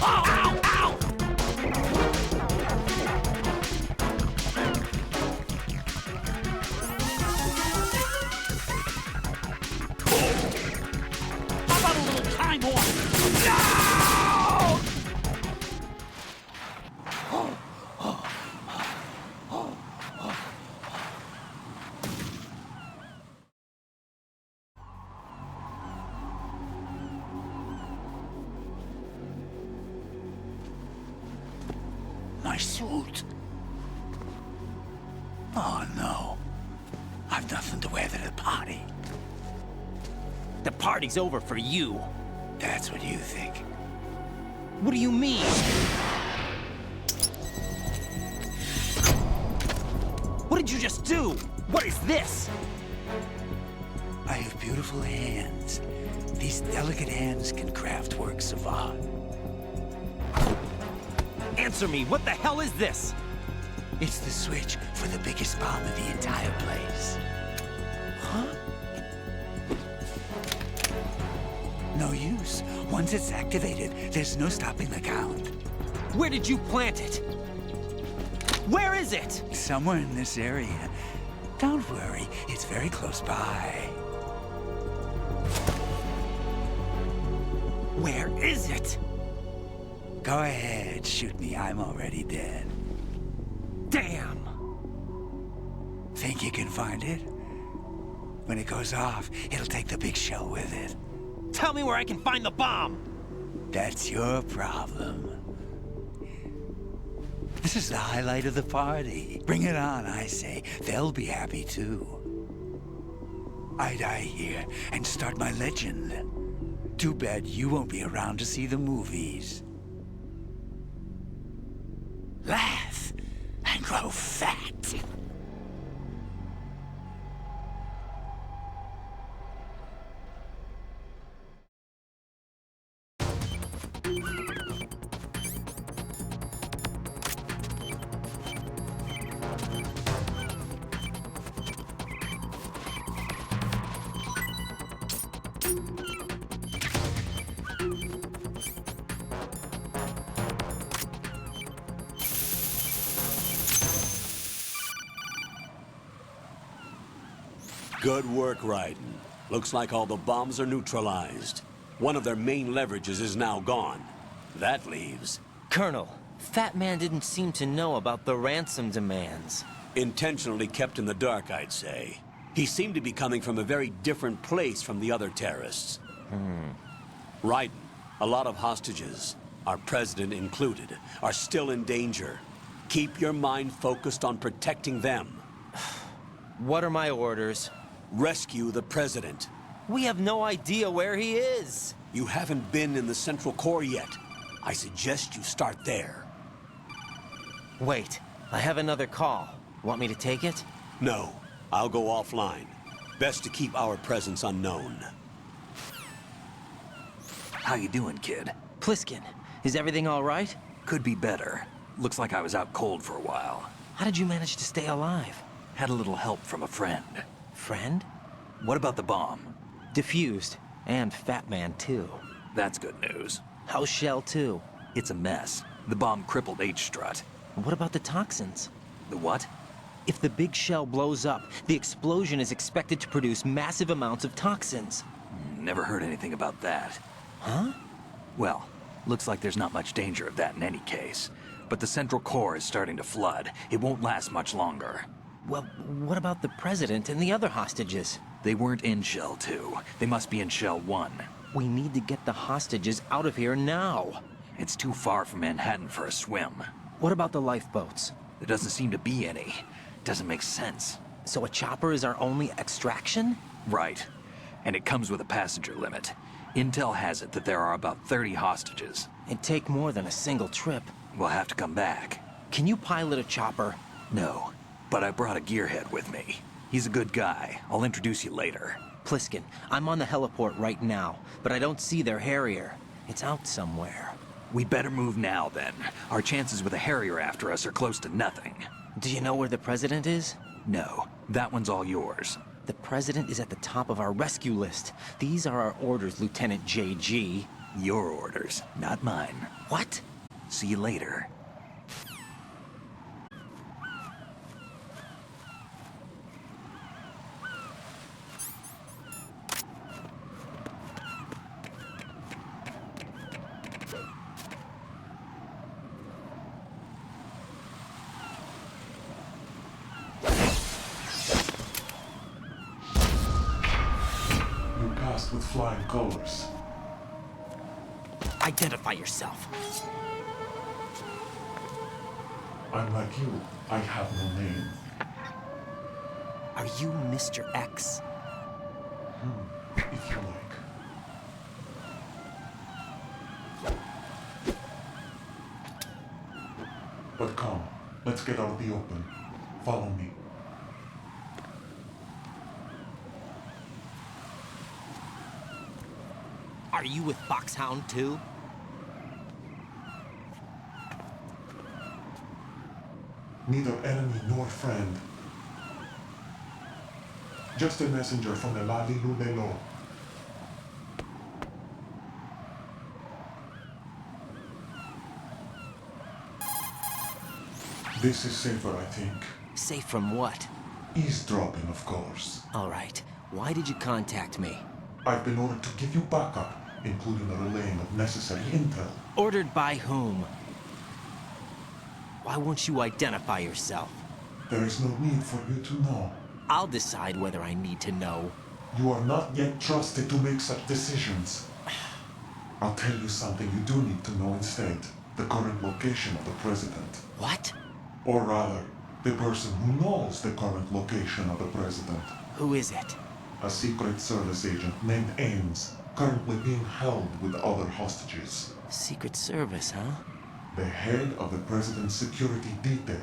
Ow, ow, ow! How about a little time off? No! My suit. Oh, no. I've nothing to wear to the party.
The party's over for you.
That's what you think.
What do you mean? What did you just do? What is this?
I have beautiful hands. These delicate hands can craft works of art.
Answer me, what the hell is this?
It's the switch for the biggest bomb in the entire place. Huh? No use. Once it's activated, there's no stopping the count.
Where did you plant it? Where is it?
Somewhere in this area. Don't worry, it's very close by. Where is it? Go ahead, shoot me. I'm already dead. Damn! Think you can find it? When it goes off, it'll take the big shell with it.
Tell me where I can find the bomb!
That's your problem. This is the highlight of the party. Bring it on, I say. They'll be happy too. I die here and start my legend. Too bad you won't be around to see the movies. Laugh and grow fat.
Good work, Raiden. Looks like all the bombs are neutralized. One of their main leverages is now gone. That leaves...
Colonel, Fat Man didn't seem to know about the ransom demands.
Intentionally kept in the dark, I'd say. He seemed to be coming from a very different place from the other terrorists. Raiden, a lot of hostages, our president included, are still in danger. Keep your mind focused on protecting them.
What are my orders?
Rescue the president.
We have no idea where he is.
You haven't been in the Central Core yet. I suggest you start there.
Wait, I have another call. Want me to take it?
No, I'll go offline. Best to keep our presence unknown.
How you doing, kid?
Pliskin, is everything all right?
Could be better. Looks like I was out cold for a while.
How did you manage to stay alive?
Had a little help from a friend.
Friend?
What about the bomb?
Defused. And Fat Man, too.
That's good news.
How's Shell, too?
It's a mess. The bomb crippled H-Strut.
What about the toxins?
The what?
If the big shell blows up, the explosion is expected to produce massive amounts of toxins.
Never heard anything about that.
Huh?
Well, looks like there's not much danger of that in any case. But the Central Core is starting to flood. It won't last much longer.
Well, what about the president and the other hostages?
They weren't in Shell 2. They must be in Shell 1.
We need to get the hostages out of here now.
It's too far from Manhattan for a swim.
What about the lifeboats?
There doesn't seem to be any. Doesn't make sense.
So a chopper is our only extraction?
Right. And it comes with a passenger limit. Intel has it that there are about 30 hostages.
It'd take more than a single trip.
We'll have to come back.
Can you pilot a chopper?
No, but I brought a gearhead with me. He's a good guy. I'll introduce you later.
Pliskin, I'm on the heliport right now, but I don't see their Harrier. It's out somewhere.
We'd better move now, then. Our chances with a Harrier after us are close to nothing.
Do you know where the president is?
No, that one's all yours.
The president is at the top of our rescue list. These are our orders, Lieutenant JG.
Your orders, not mine.
What?
See you later.
With flying colors.
Identify yourself.
I'm like you. I have no name.
Are you Mr. X?
If you like. But come, let's get out of the open. Follow me.
Are you with Foxhound too?
Neither enemy nor friend. Just a messenger from the Lali Lulelo. This is safer, I think.
Safe from what?
Eavesdropping, of course.
All right. Why did you contact me?
I've been ordered to give you backup including the relaying of necessary intel.
Ordered by whom? Why won't you identify yourself?
There is no need for you to know.
I'll decide whether I need to know.
You are not yet trusted to make such decisions. I'll tell you something you do need to know instead. The current location of the president.
What?
Or rather, the person who knows the current location of the president.
Who is it?
A Secret Service agent named Ames, currently being held with other hostages.
Secret Service, huh?
The head of the president's security detail,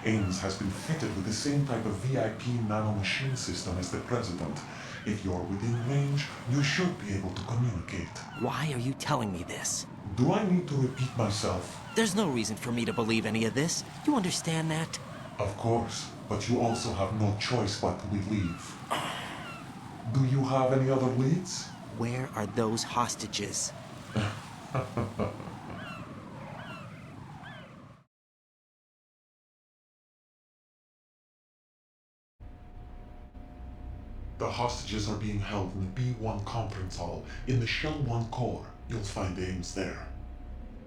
Ames, has been fitted with the same type of VIP nanomachine system as the president. If you're within range, you should be able to communicate.
Why are you telling me this?
Do I need to repeat myself?
There's no reason for me to believe any of this. You understand that?
Of course, but you also have no choice but to believe. Do you have any other leads?
Where are those hostages?
The hostages are being held in the B1 conference hall in the Shell 1 core. You'll find Ames there.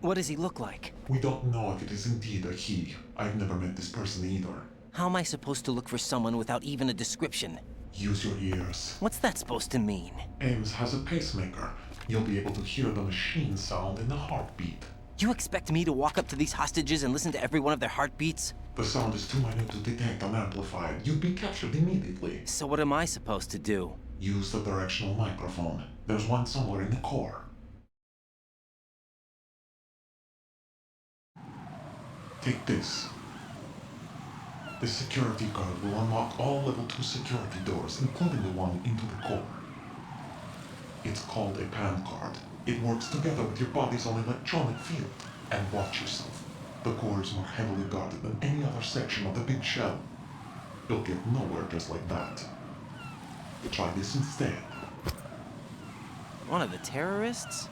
What does he look like?
We don't know if it is indeed a he. I've never met this person either.
How am I supposed to look for someone without even a description?
Use your ears.
What's that supposed to mean?
Ames has a pacemaker. You'll be able to hear the machine sound in the heartbeat.
You expect me to walk up to these hostages and listen to every one of their heartbeats?
The sound is too minute to detect unamplified. You'd be captured immediately.
So what am I supposed to do?
Use the directional microphone. There's one somewhere in the core. Take this. The security card will unlock all level 2 security doors, including the one into the core. It's called a PAN card. It works together with your body's own electronic field. And watch yourself. The core is more heavily guarded than any other section of the big shell. You'll get nowhere just like that. Try this instead.
One of the terrorists?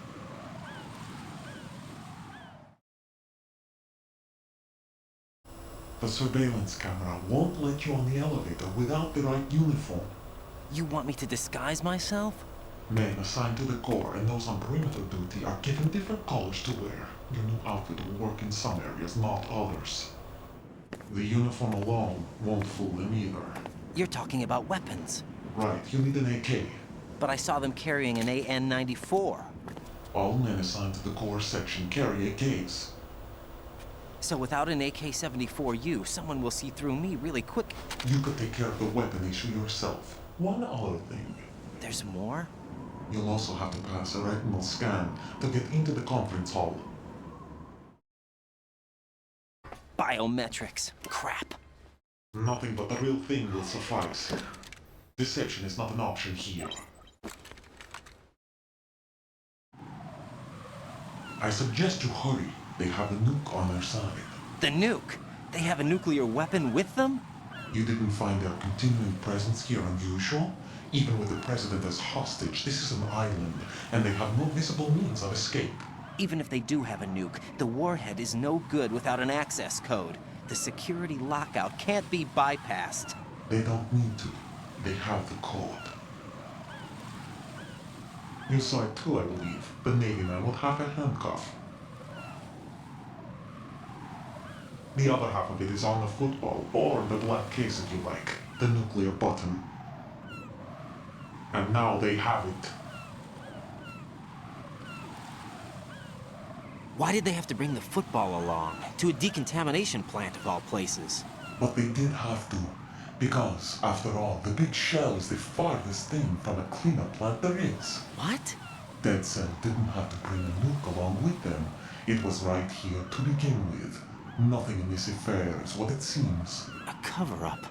The surveillance camera won't let you on the elevator without the right uniform.
You want me to disguise myself?
Men assigned to the core and those on perimeter duty are given different colors to wear. Your new outfit will work in some areas, not others. The uniform alone won't fool them either.
You're talking about weapons.
Right, you need an AK.
But I saw them carrying an AN-94.
All men assigned to the core section carry AKs.
So without an AK-74U, someone will see through me really quick.
You could take care of the weapon issue yourself. One other thing.
There's more?
You'll also have to pass a retinal scan to get into the conference hall.
Biometrics. Crap.
Nothing but the real thing will suffice. Deception is not an option here. I suggest you hurry. They have a nuke on their side.
The nuke? They have a nuclear weapon with them?
You didn't find their continuing presence here unusual? Even with the president as hostage, this is an island, and they have no visible means of escape.
Even if they do have a nuke, the warhead is no good without an access code. The security lockout can't be bypassed.
They don't need to. They have the code. You saw it too, I believe. The Navy man with half a handcuff. The other half of it is on the football, or the black case if you like. The nuclear button. And now they have it.
Why did they have to bring the football along? To a decontamination plant of all places.
But they did have to. Because, after all, the big shell is the farthest thing from a cleanup plant there is.
What?
Dead Cell didn't have to bring a nuke along with them. It was right here to begin with. Nothing in this affair is what it seems.
A cover-up?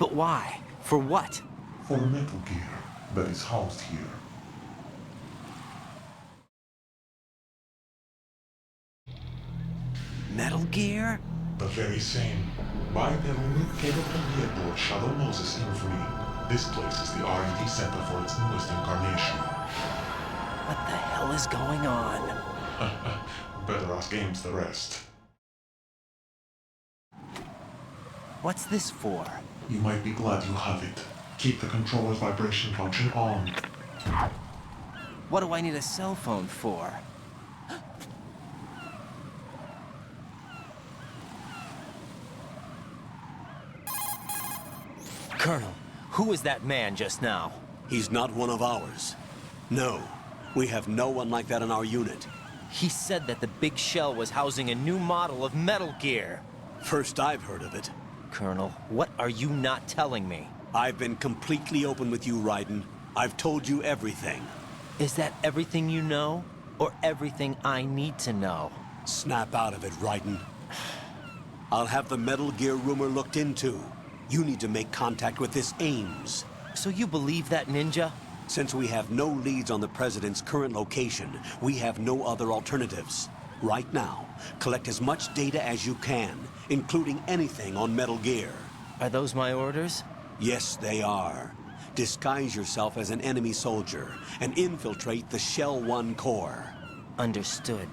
But why? For what?
For Metal Gear that is housed here.
Metal Gear?
The very same. Bipedal nuke capable vehicle of Shadow Moses infamy. This place is the R&D center for its newest incarnation.
What the hell is going on?
Better ask Ames the rest.
What's this for?
You might be glad you have it. Keep the controller's vibration function on.
What do I need a cell phone for? Colonel, who was that man just now?
He's not one of ours. No, we have no one like that in our unit.
He said that the big shell was housing a new model of Metal Gear.
First I've heard of it.
Colonel, what are you not telling me?
I've been completely open with you, Raiden. I've told you everything.
Is that everything you know? Or everything I need to know?
Snap out of it, Raiden. I'll have the Metal Gear rumor looked into. You need to make contact with this Ames.
So you believe that ninja?
Since we have no leads on the President's current location, we have no other alternatives. Right now, collect as much data as you can, including anything on Metal Gear.
Are those my orders?
Yes, they are. Disguise yourself as an enemy soldier and infiltrate the Shell 1 core.
Understood.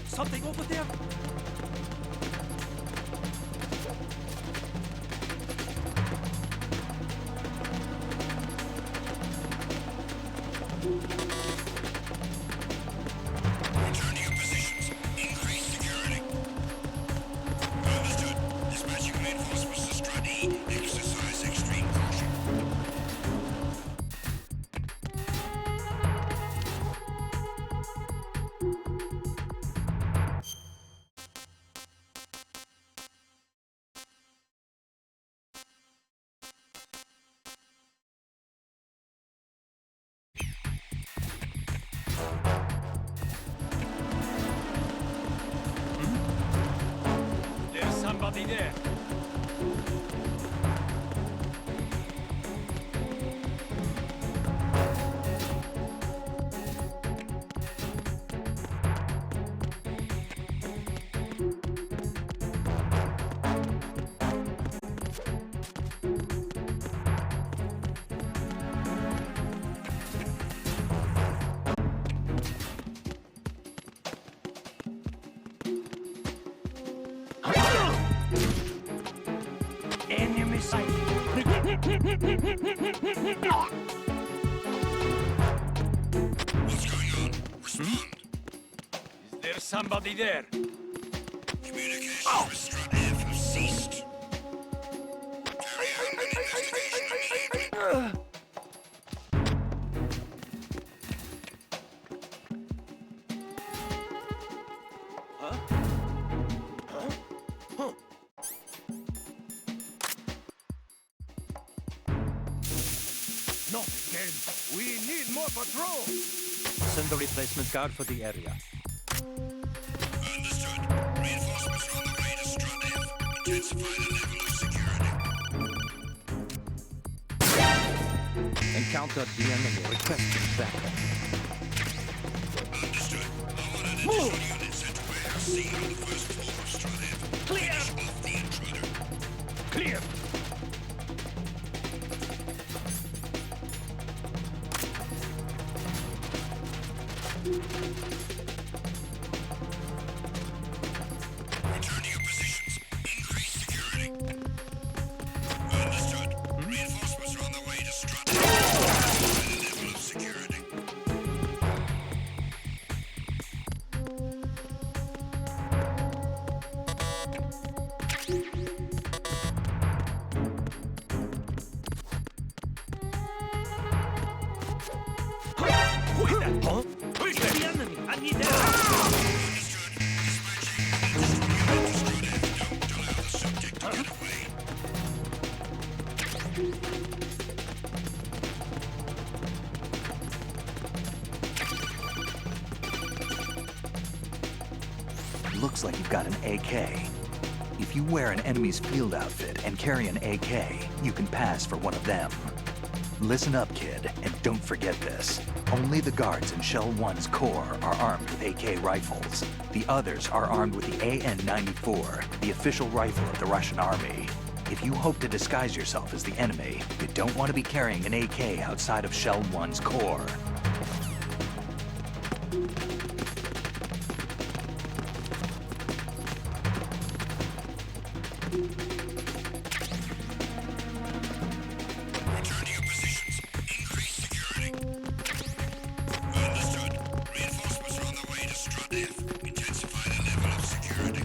Something over there?
Return to your positions. Increase security. Understood. Dispatching reinforcements to Strut E. Exercise extreme caution.
There's somebody there.
What's going on? Respond.
Is there somebody there?
Communications with Strut F have ceased. Carry out an investigation.
Not again. We need more patrols.
Send the replacement guard for the area.
Understood. Reinforcements are on the way to Strut F. Intensify the level of security.
Encountered the enemy. Requesting backup.
Understood. I want an additional unit sent to Warehouse C on the first floor of Strut F.
Clear.
Finish off the intruder.
Clear.
Return to your positions. Increase security. Understood. Reinforcements are on the way to Strut F. Intensify the level of security.
Who is that? Huh? Who is the enemy? I need help.
Looks like you've got an AK. If you wear an enemy's field outfit and carry an AK, you can pass for one of them. Listen up, kid, and don't forget this. Only the guards in Shell 1's core are armed with AK rifles. The others are armed with the AN-94, the official rifle of the Russian army. If you hope to disguise yourself as the enemy, you don't want to be carrying an AK outside of Shell 1's core.
Return to your positions. Increase security. Understood. Reinforcements are on the way to Strut F. Intensify the level of security.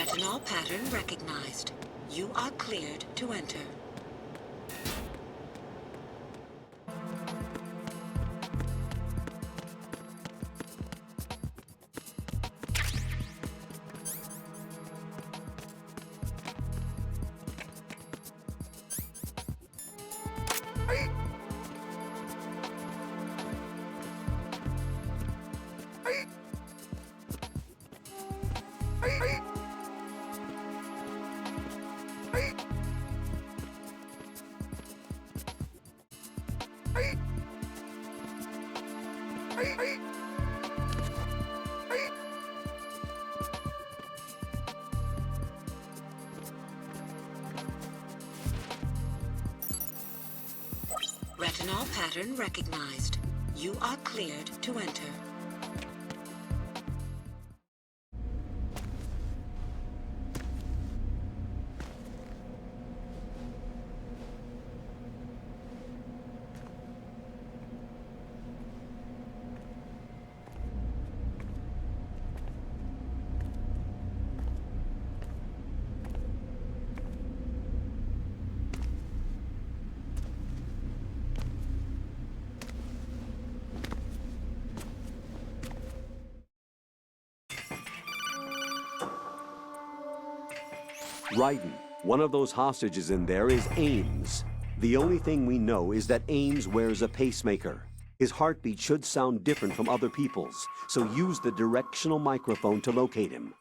Retinol pattern recognized. You are cleared to enter. Retinol pattern recognized. You are cleared to enter.
Raiden, one of those hostages in there is Ames. The only thing we know is that Ames wears a pacemaker. His heartbeat should sound different from other people's, so use the directional microphone to locate him.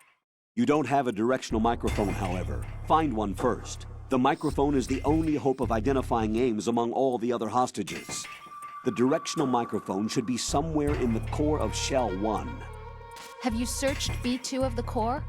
You don't have a directional microphone, however. Find one first. The microphone is the only hope of identifying Ames among all the other hostages. The directional microphone should be somewhere in the core of Shell 1.
Have you searched B2 of the core?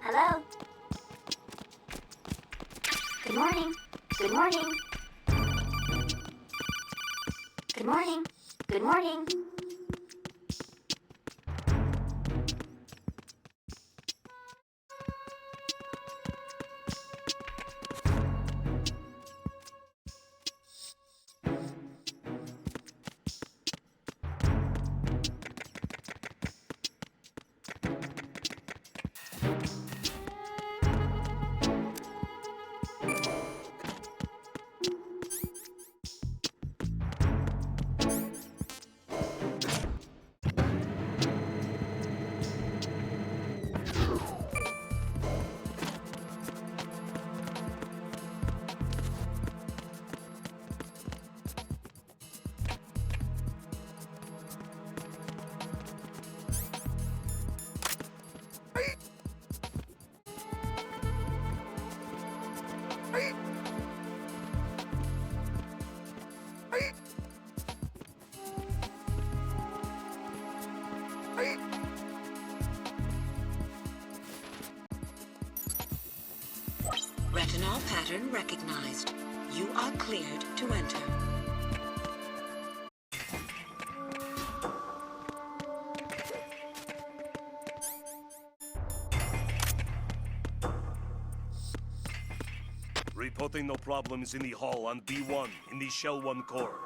Hello? Good morning. Good morning. Good morning. Good morning.
Retinol pattern recognized. You are cleared to enter.
Reporting no problems in the hall on B1 in the Shell 1 core.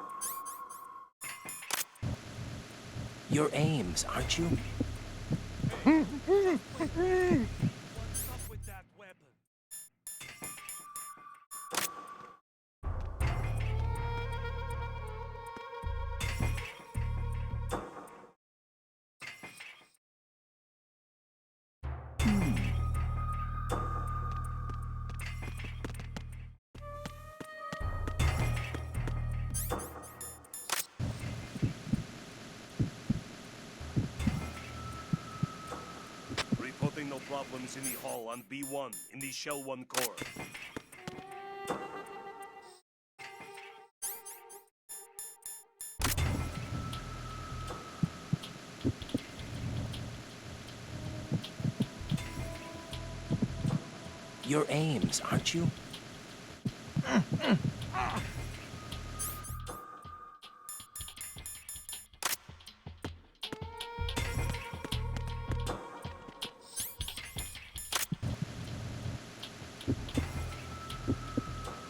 You're Ames, aren't you?
no problems in the hall on B1 in the Shell 1 core.
You're Ames, aren't you?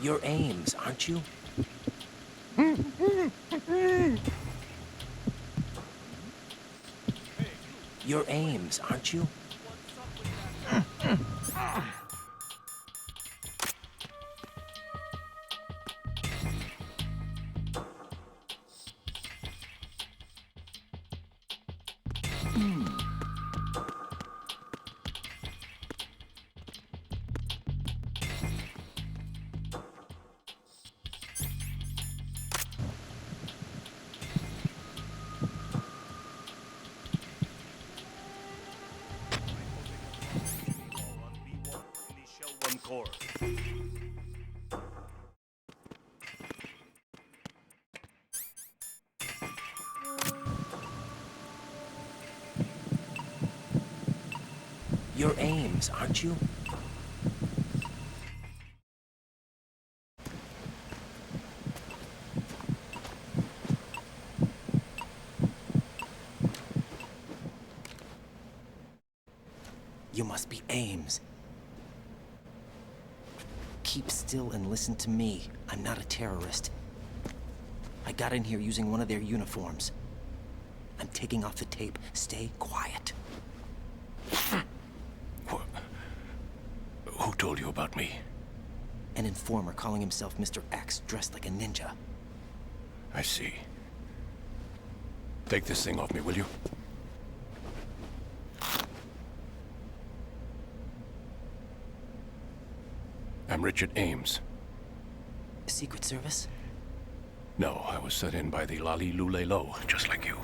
You're Ames, aren't you? You're Ames, aren't you?
Core.
You're Ames, aren't you? You must be Ames. Keep still and listen to me. I'm not a terrorist. I got in here using one of their uniforms. I'm taking off the tape. Stay quiet.
Who told you about me?
An informer calling himself Mr. X, dressed like a ninja.
I see. Take this thing off me, will you? I'm Richard Ames.
Secret Service?
No, I was sent in by the Lali Lule Lo, just like you.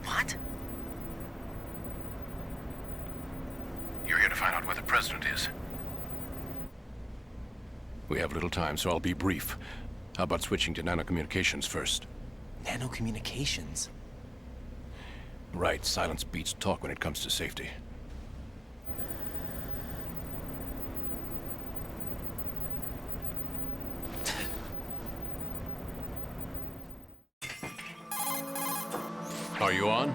What?
You're here to find out where the president is. We have little time, so I'll be brief. How about switching to nanocommunications first?
Nanocommunications?
Right, silence beats talk when it comes to safety. Are you on?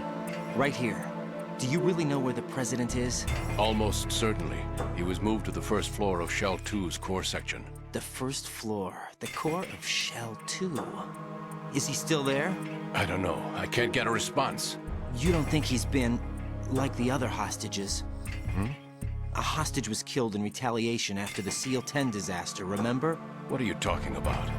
Right here. Do you really know where the president is?
Almost certainly. He was moved to the first floor of Shell 2's core section.
The first floor. The core of Shell 2. Is he still there?
I don't know. I can't get a response.
You don't think he's been like the other hostages?
Hmm?
A hostage was killed in retaliation after the SEAL 10 disaster, remember?
What are you talking about?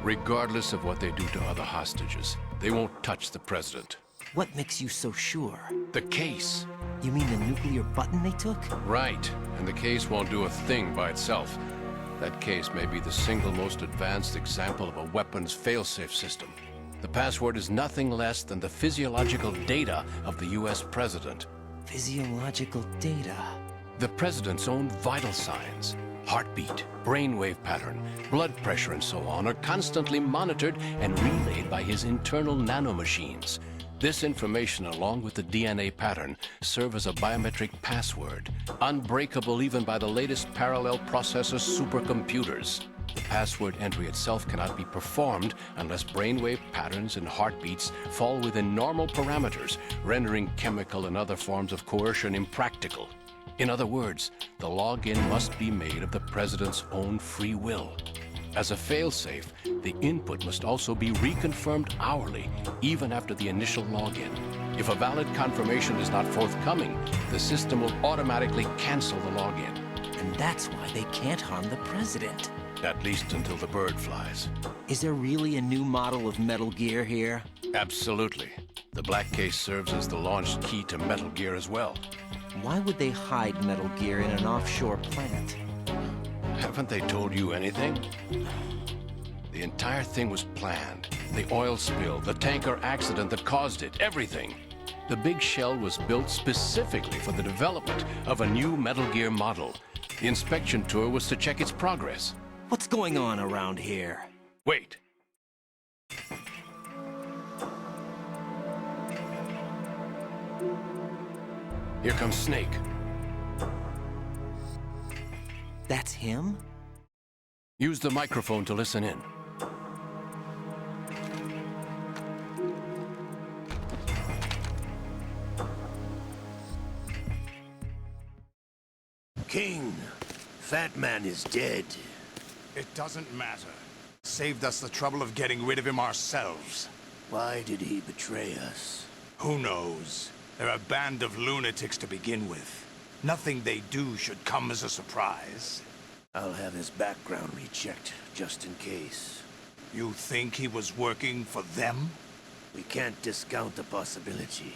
Regardless of what they do to other hostages, they won't touch the president.
What makes you so sure?
The case.
You mean the nuclear button they took?
Right. And the case won't do a thing by itself. That case may be the single most advanced example of a weapons failsafe system. The password is nothing less than the physiological data of the US president.
Physiological data?
The president's own vital signs. Heartbeat, brainwave pattern, blood pressure, and so on are constantly monitored and relayed by his internal nanomachines. This information, along with the DNA pattern, serve as a biometric password, unbreakable even by the latest parallel processor supercomputers. The password entry itself cannot be performed unless brainwave patterns and heartbeats fall within normal parameters, rendering chemical and other forms of coercion impractical. In other words, the login must be made of the president's own free will. As a failsafe, the input must also be reconfirmed hourly, even after the initial login. If a valid confirmation is not forthcoming, the system will automatically cancel the login.
And that's why they can't harm the president.
At least until the bird flies.
Is there really a new model of Metal Gear here?
Absolutely. The black case serves as the launch key to Metal Gear as well.
Why would they hide Metal Gear in an offshore plant?
Haven't they told you anything? The entire thing was planned. The oil spill, the tanker accident that caused it, everything. The big shell was built specifically for the development of a new Metal Gear model. The inspection tour was to check its progress.
What's going on around here?
Wait. Here comes Snake.
That's him?
Use the microphone to listen in.
King, Fat Man is dead.
It doesn't matter. Saved us the trouble of getting rid of him ourselves.
Why did he betray us?
Who knows? They're a band of lunatics to begin with. Nothing they do should come as a surprise.
I'll have his background rechecked, just in case.
You think he was working for them?
We can't discount the possibility.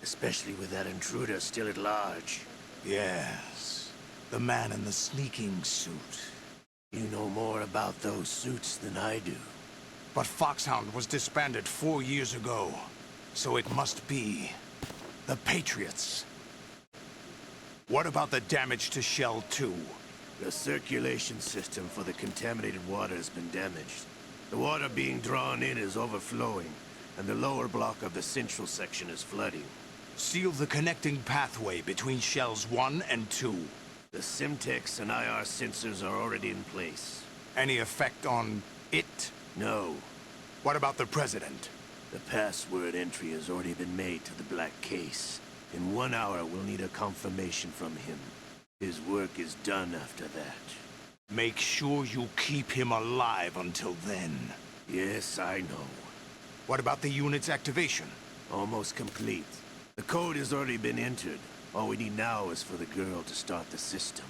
Especially with that intruder still at large.
Yes. The man in the sneaking suit.
You know more about those suits than I do.
But Foxhound was disbanded 4 years ago. So it must be the Patriots. What about the damage to Shell 2?
The circulation system for the contaminated water has been damaged. The water being drawn in is overflowing, and the lower block of the central section is flooding.
Seal the connecting pathway between Shells 1 and 2.
The Simtex and IR sensors are already in place.
Any effect on it?
No.
What about the President?
The password entry has already been made to the Black Case. In 1 hour, we'll need a confirmation from him. His work is done after that.
Make sure you keep him alive until then.
Yes, I know.
What about the unit's activation?
Almost complete. The code has already been entered. All we need now is for the girl to start the system.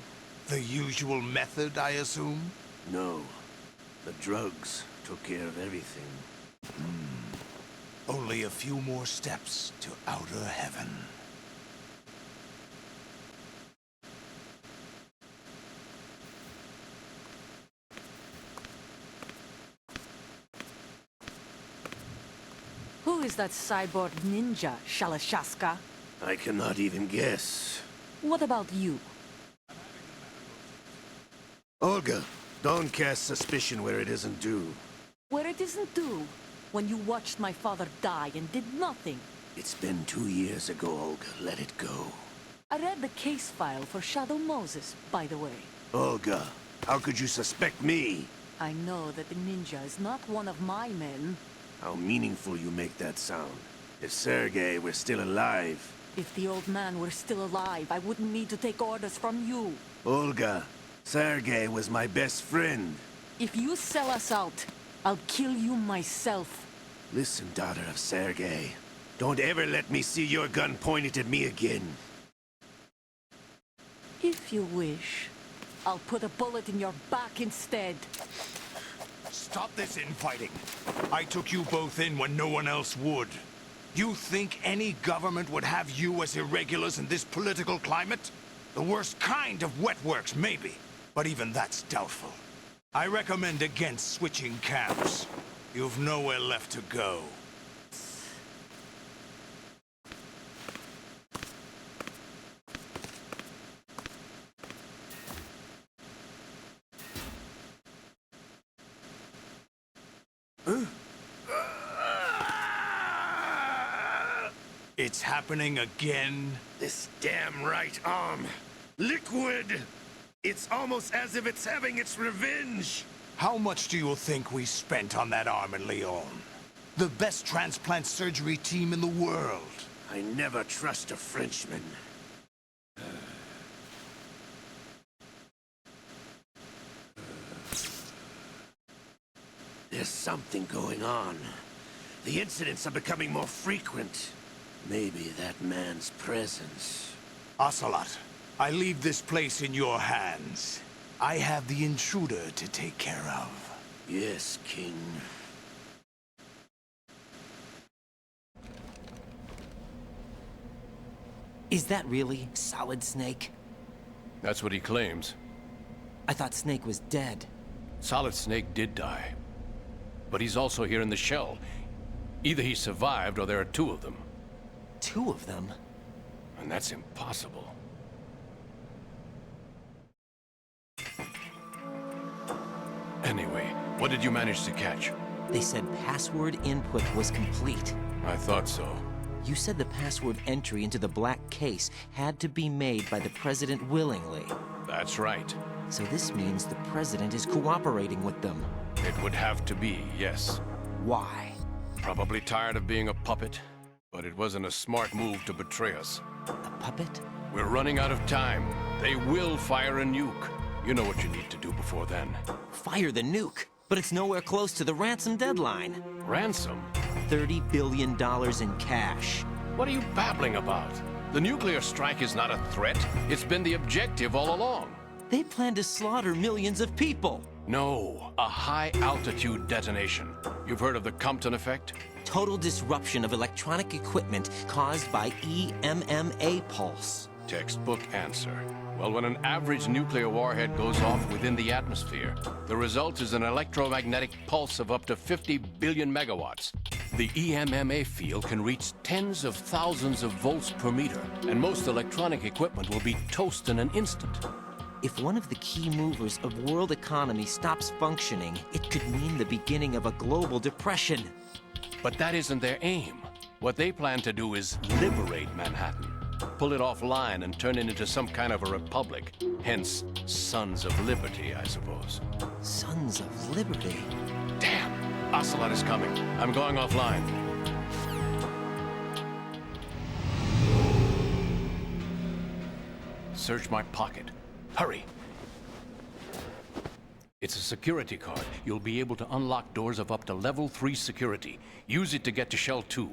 The usual method, I assume?
No. The drugs took care of everything.
Only a few more steps to outer heaven.
Who is that cyborg ninja, Shalashaska?
I cannot even guess.
What about you?
Olga, don't cast suspicion where it isn't due.
Where it isn't due? When you watched my father die and did nothing.
It's been 2 years ago, Olga. Let it go.
I read the case file for Shadow Moses, by the way.
Olga, how could you suspect me?
I know that the ninja is not one of my men.
How meaningful you make that sound. If Sergei were still alive...
If the old man were still alive, I wouldn't need to take orders from you.
Olga, Sergei was my best friend.
If you sell us out, I'll kill you myself.
Listen, daughter of Sergei. Don't ever let me see your gun pointed at me again.
If you wish, I'll put a bullet in your back instead.
Stop this infighting. I took you both in when no one else would. You think any government would have you as irregulars in this political climate? The worst kind of wet works, maybe. But even that's doubtful. I recommend against switching camps. You've nowhere left to go. It's happening again?
This damn right arm. Liquid! It's almost as if it's having its revenge!
How much do you think we spent on that arm in Lyon? The best transplant surgery team in the world.
I never trust a Frenchman. There's something going on. The incidents are becoming more frequent. Maybe that man's presence.
Ocelot, I leave this place in your hands. I have the intruder to take care of.
Yes, King.
Is that really Solid Snake?
That's what he claims.
I thought Snake was dead.
Solid Snake did die. But he's also here in the shell. Either he survived or there are two of them.
2 of them.
And that's impossible. Anyway, what did you manage to catch?
They said password input was complete.
I thought so.
You said the password entry into the black case had to be made by the President willingly.
That's right.
So this means the President is cooperating with them.
It would have to be, yes.
Why?
Probably tired of being a puppet, but it wasn't a smart move to betray us.
A puppet?
We're running out of time. They will fire a nuke. You know what you need to do before then.
Fire the nuke? But it's nowhere close to the ransom deadline.
Ransom?
$30 billion in cash.
What are you babbling about? The nuclear strike is not a threat. It's been the objective all along.
They plan to slaughter millions of people.
No, a high-altitude detonation. You've heard of the Compton effect?
Total disruption of electronic equipment caused by EMMA pulse.
Textbook answer. Well, when an average nuclear warhead goes off within the atmosphere, the result is an electromagnetic pulse of up to 50 billion megawatts. The EMMA field can reach tens of thousands of volts per meter, and most electronic equipment will be toast in an instant.
If one of the key movers of world economy stops functioning, it could mean the beginning of a global depression.
But that isn't their aim. What they plan to do is liberate Manhattan. Pull it offline and turn it into some kind of a republic. Hence, Sons of Liberty, I suppose.
Sons of Liberty?
Damn! Ocelot is coming. I'm going offline. Search my pocket. Hurry! It's a security card. You'll be able to unlock doors of up to level 3 security. Use it to get to Shell 2.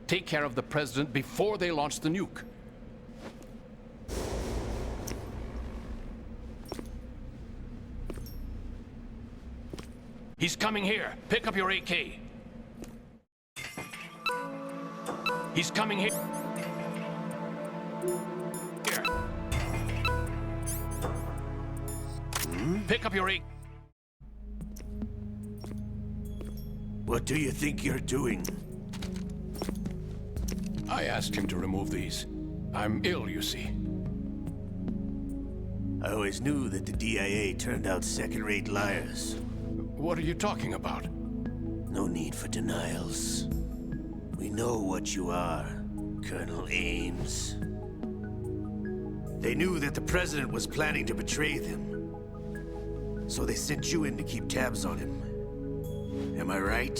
Take care of the President before they launch the nuke. He's coming here. Pick up your AK. He's coming here. Here. Pick up your AK.
What do you think you're doing?
I asked him to remove these. I'm ill, you see.
I always knew that the DIA turned out second-rate liars.
What are you talking about?
No need for denials. We know what you are, Colonel Ames. They knew that the President was planning to betray them. So they sent you in to keep tabs on him. Am I right?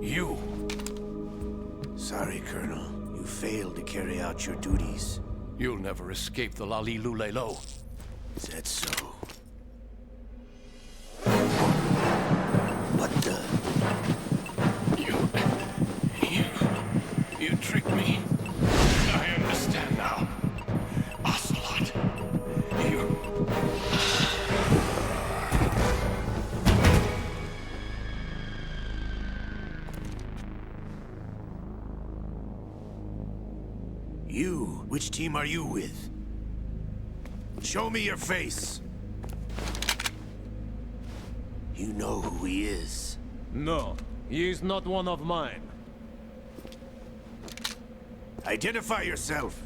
You.
Sorry, Colonel. You failed to carry out your duties.
You'll never escape the Lalilulelo.
Is that so? What the?
You tricked me. I understand now. Ocelot. You...
You? Which team are you with? Show me your face. You know who he is.
No, he is not one of mine.
Identify yourself.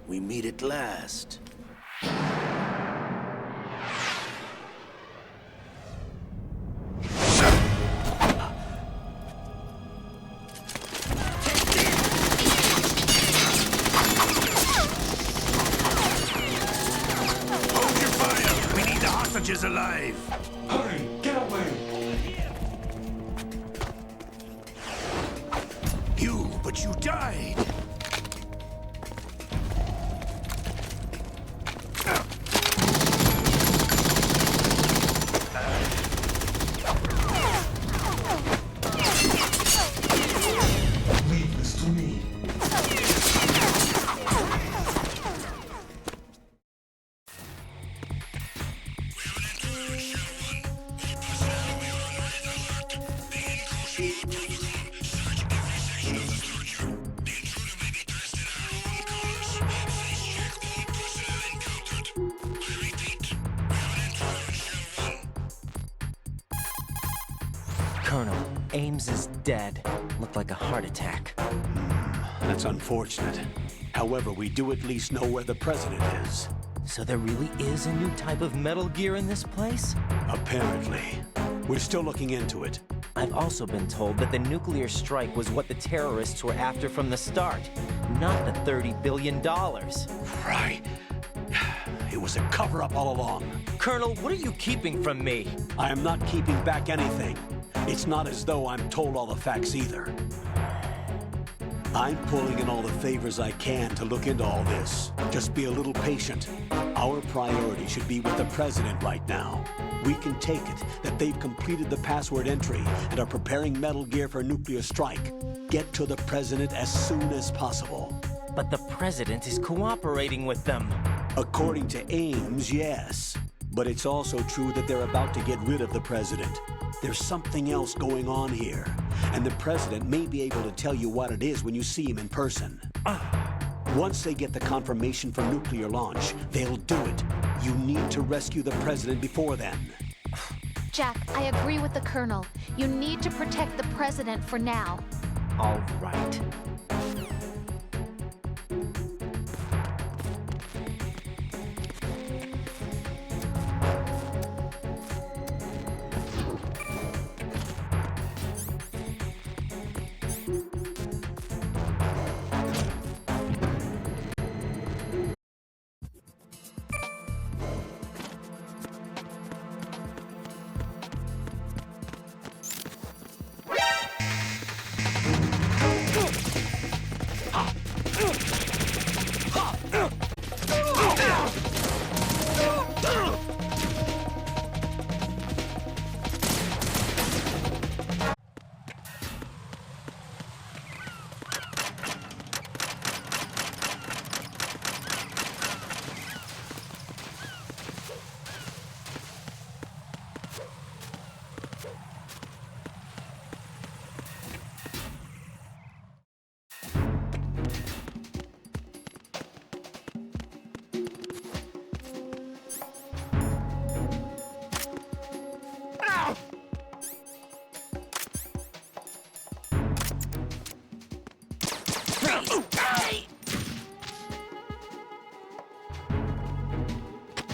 We meet at last. Is alive.
Hurry, get away.
But you died.
Leave this to me.
The
Colonel, Ames is dead. Looked like a heart attack.
That's unfortunate. However, we do at least know where the president is.
So there really is a new type of Metal Gear in this place?
Apparently. We're still looking into it.
I've also been told that the nuclear strike was what the terrorists were after from the start, not the $30 billion.
Right. It was a cover-up all along.
Colonel, what are you keeping from me?
I am not keeping back anything. It's not as though I'm told all the facts either. I'm pulling in all the favors I can to look into all this. Just be a little patient. Our priority should be with the president right now. We can take it that they've completed the password entry and are preparing Metal Gear for nuclear strike. Get to the president as soon as possible.
But the president is cooperating with them.
According to Ames, yes. But it's also true that they're about to get rid of the president. There's something else going on here, and the president may be able to tell you what it is when you see him in person. Once they get the confirmation for nuclear launch, they'll do it. You need to rescue the president before then.
Jack, I agree with the Colonel. You need to protect the president for now.
All right.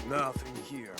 Nothing here.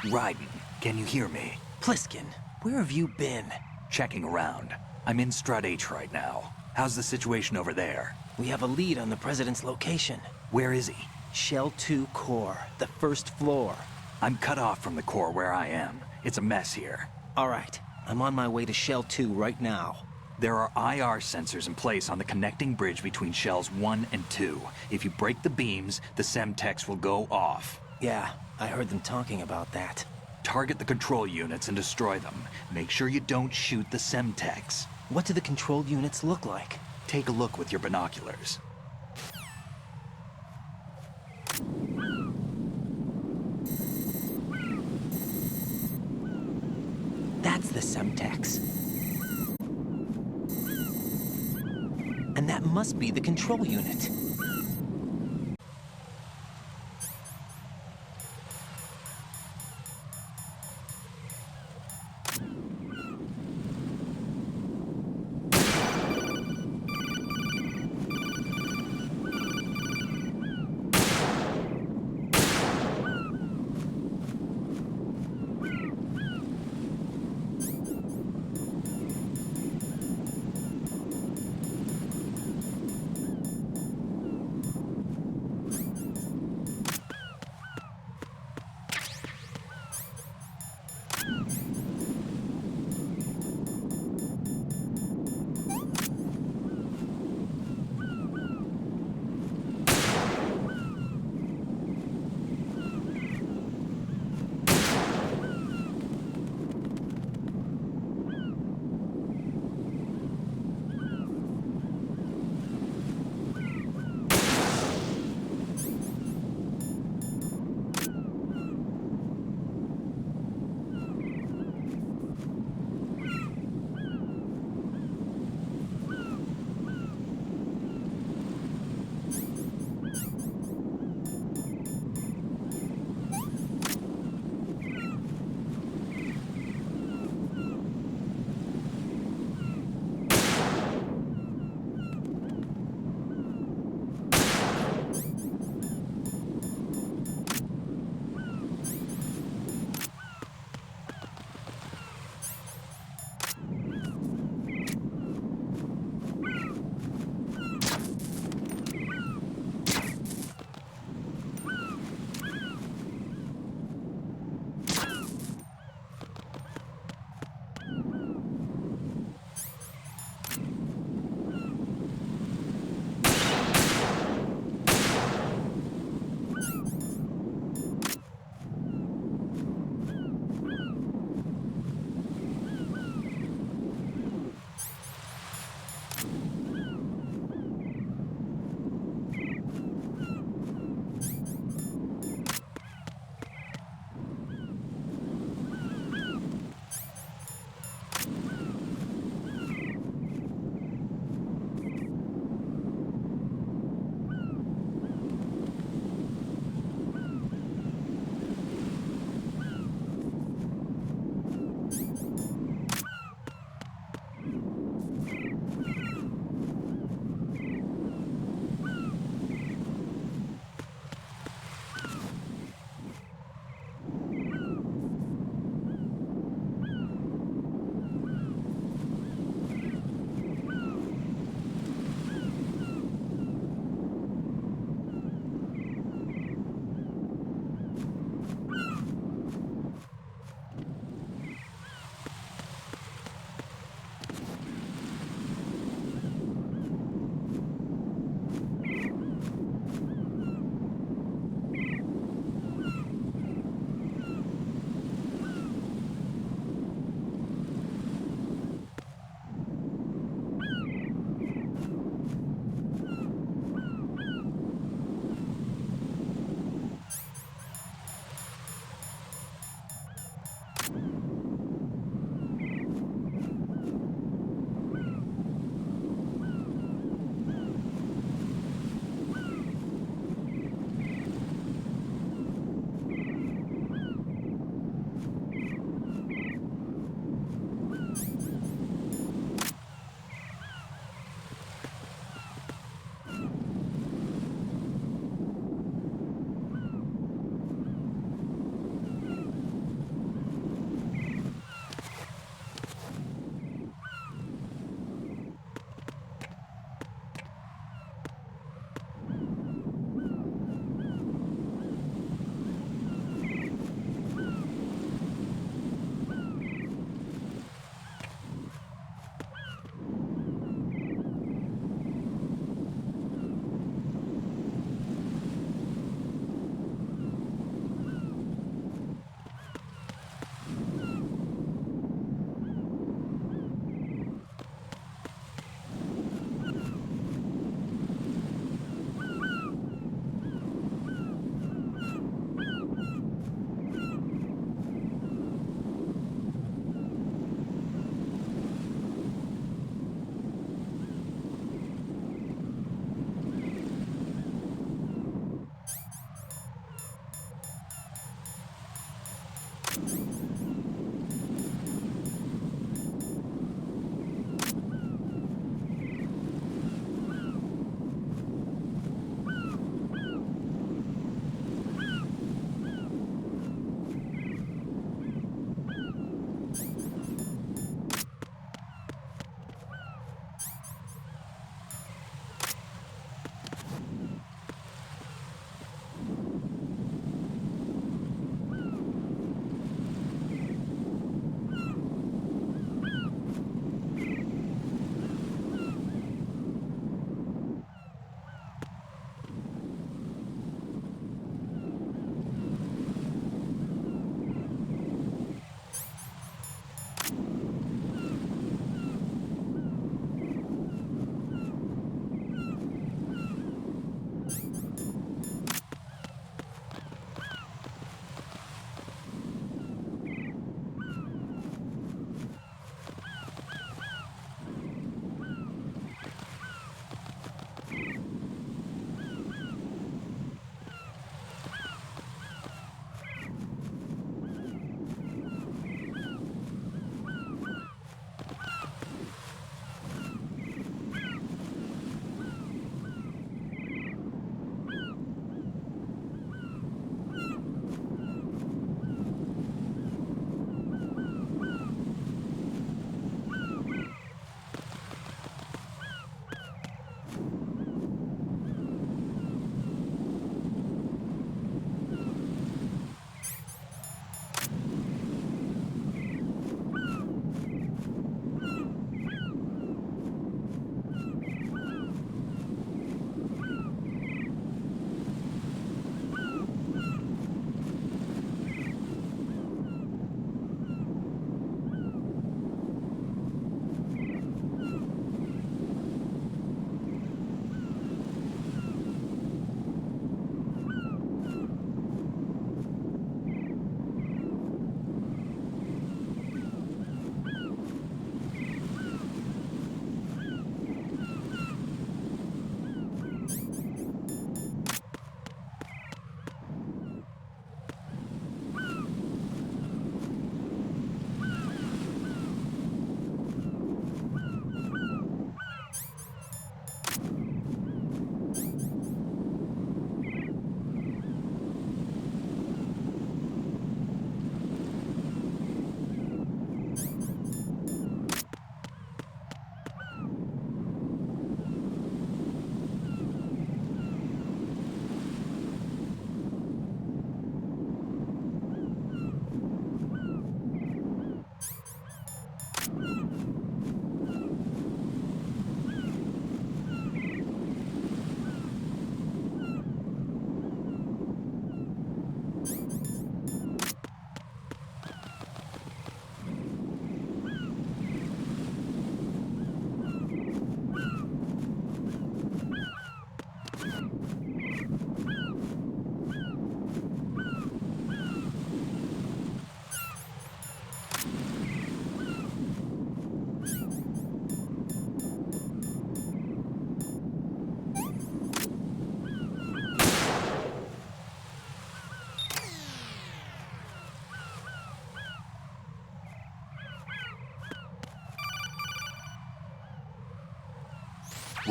Raiden, can you hear me?
Pliskin, where have you been?
Checking around. I'm in Strut H right now. How's the situation over there?
We have a lead on the president's location.
Where is he?
Shell 2 core, the first floor.
I'm cut off from the core where I am. It's a mess here.
All right, I'm on my way to Shell 2 right now.
There are IR sensors in place on the connecting bridge between Shells 1 and 2. If you break the beams, the Semtex will go off.
Yeah, I heard them talking about that.
Target the control units and destroy them. Make sure you don't shoot the Semtex.
What do the control units look like?
Take a look with your binoculars.
That's the Semtex. And that must be the control unit.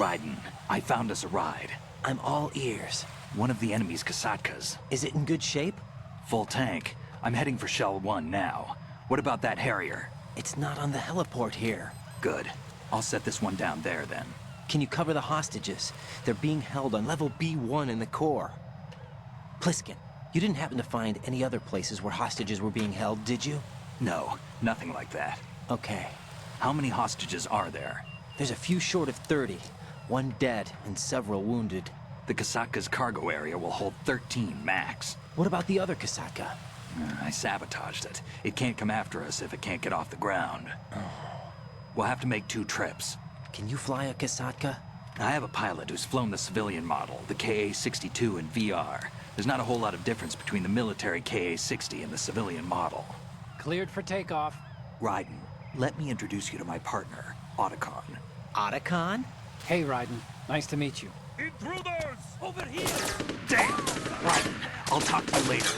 Raiden, I found us a ride.
I'm all ears.
One of the enemy's Kasatkas.
Is it in good shape?
Full tank. I'm heading for Shell 1 now. What about that Harrier?
It's not on the heliport here.
Good. I'll set this one down there then.
Can you cover the hostages? They're being held on level B1 in the core. Pliskin, you didn't happen to find any other places where hostages were being held, did you?
No, nothing like that.
Okay.
How many hostages are there?
There's a few short of 30. One dead and several wounded.
The Kasatka's cargo area will hold 13 max.
What about the other Kasatka?
I sabotaged it. It can't come after us if it can't get off the ground. We'll have to make 2 trips.
Can you fly a Kasatka?
I have a pilot who's flown the civilian model, the KA-62 in VR. There's not a whole lot of difference between the military KA-60 and the civilian model.
Cleared for takeoff.
Raiden, let me introduce you to my partner, Otacon.
Otacon?
Hey, Raiden. Nice to meet you.
Intruders!
Over here!
Damn! Raiden, I'll talk to you later.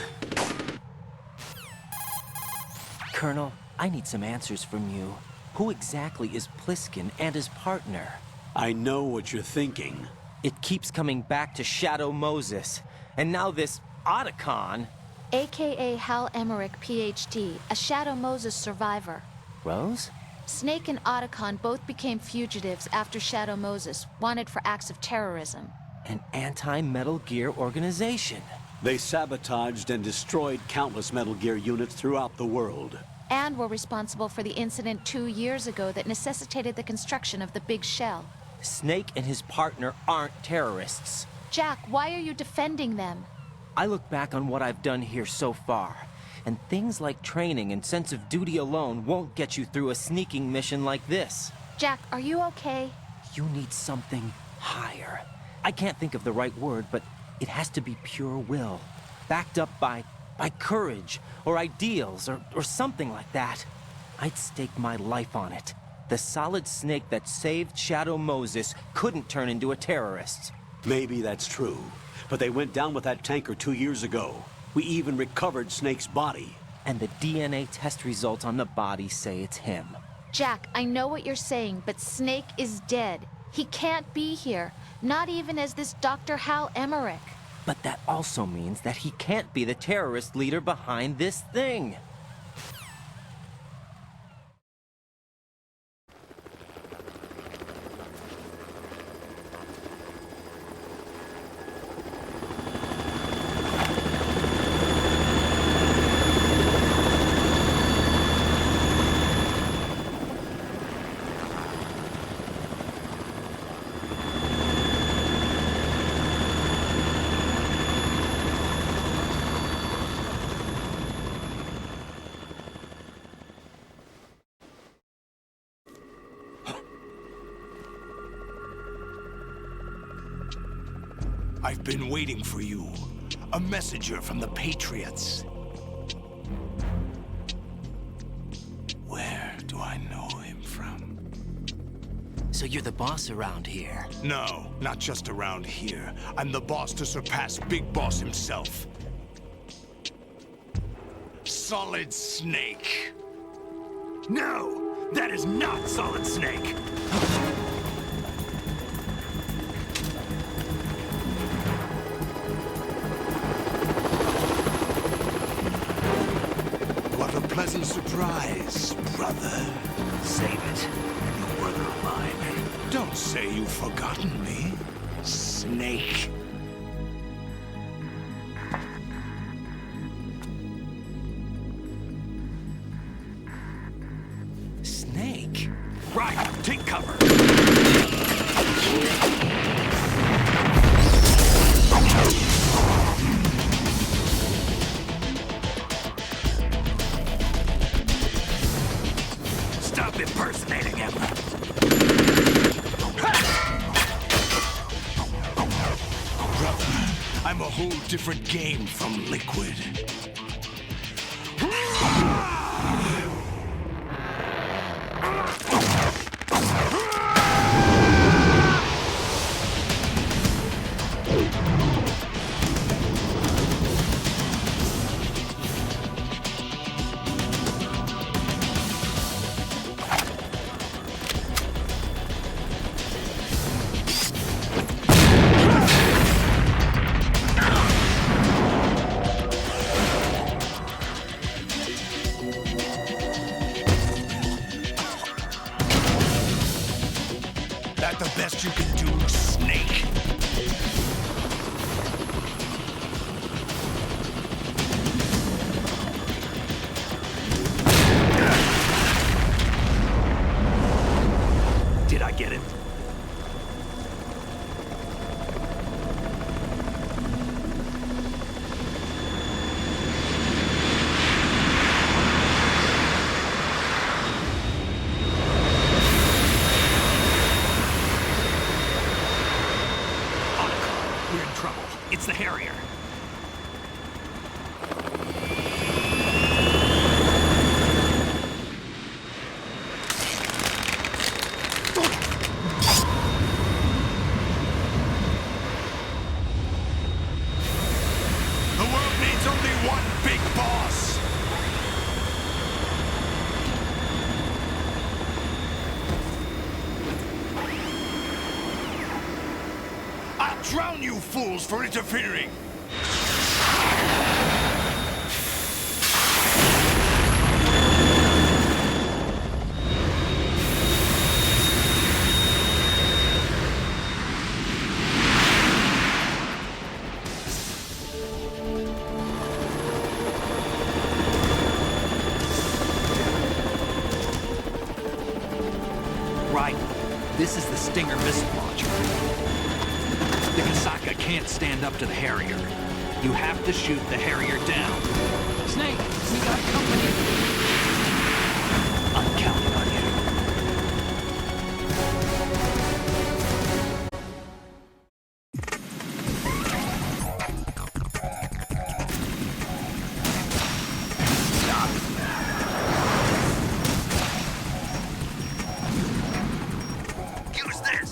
Colonel, I need some answers from you. Who exactly is Pliskin and his partner?
I know what you're thinking.
It keeps coming back to Shadow Moses. And now this Otacon...
AKA Hal Emmerich, PhD, a Shadow Moses survivor.
Rose?
Snake and Otacon both became fugitives after Shadow Moses, wanted for acts of terrorism.
An anti-Metal Gear organization.
They sabotaged and destroyed countless Metal Gear units throughout the world.
And were responsible for the incident 2 years ago that necessitated the construction of the Big Shell.
Snake and his partner aren't terrorists.
Jack, why are you defending them?
I look back on what I've done here so far, and things like training and sense of duty alone won't get you through a sneaking mission like this.
Jack, are you okay?
You need something higher. I can't think of the right word, but it has to be pure will, backed up by courage, or ideals, or something like that. I'd stake my life on it. The solid Snake that saved Shadow Moses couldn't turn into a terrorist.
Maybe that's true, but they went down with that tanker 2 years ago. We even recovered Snake's body.
And the DNA test results on the body say it's him.
Jack, I know what you're saying, but Snake is dead. He can't be here, not even as this Dr. Hal Emmerich.
But that also means that he can't be the terrorist leader behind this thing.
I've been waiting for you. A messenger from the Patriots. Where do I know him from?
So you're the boss around here?
No, not just around here. I'm the boss to surpass Big Boss himself. Solid Snake. No, that is not Solid Snake. What a pleasant surprise, brother.
Save it. You brother of mine.
Don't say you've forgotten me, Snake.
Snake?
Right, take cover. Stop impersonating him. Brother, I'm a whole different game from Liquid.
Harrier.
The world needs only one big boss! I'll drown you fools for interfering!
Right. This is the Stinger missile launcher. The Kasaka can't stand up to the Harrier. You have to shoot the Harrier down.
Snake, we got company.
I'm counting on you.
Use this!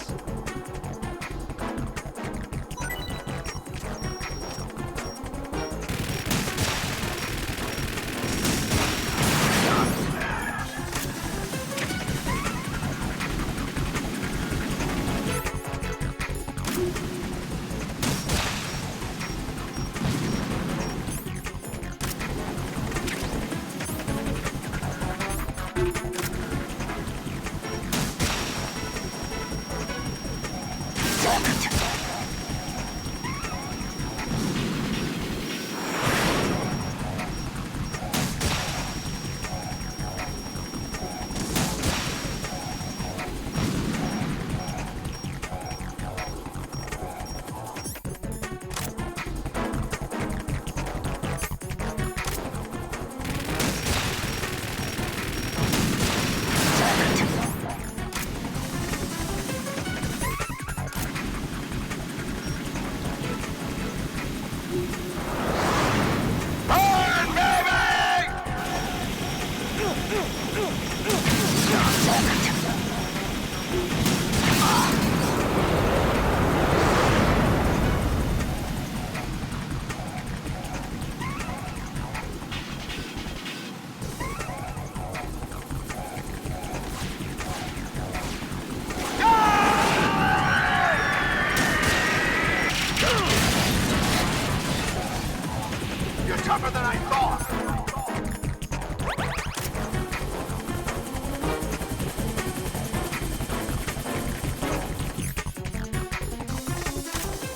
You're tougher than I thought!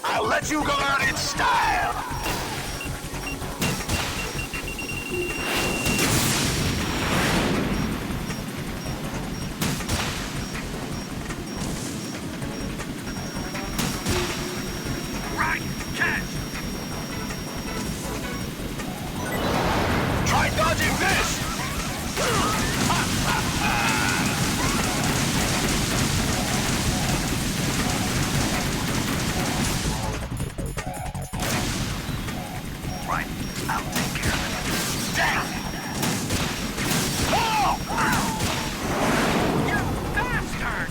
I'll let you go out in style! Right, catch! Try dodging this! Right, I'll take care of it. Down! Oh! You bastard!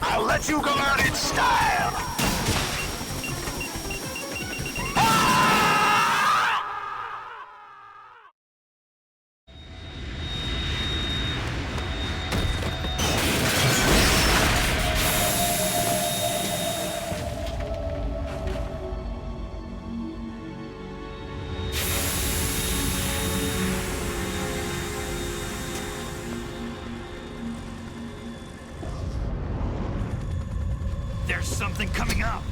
I'll let you go out in style!
There's something coming up!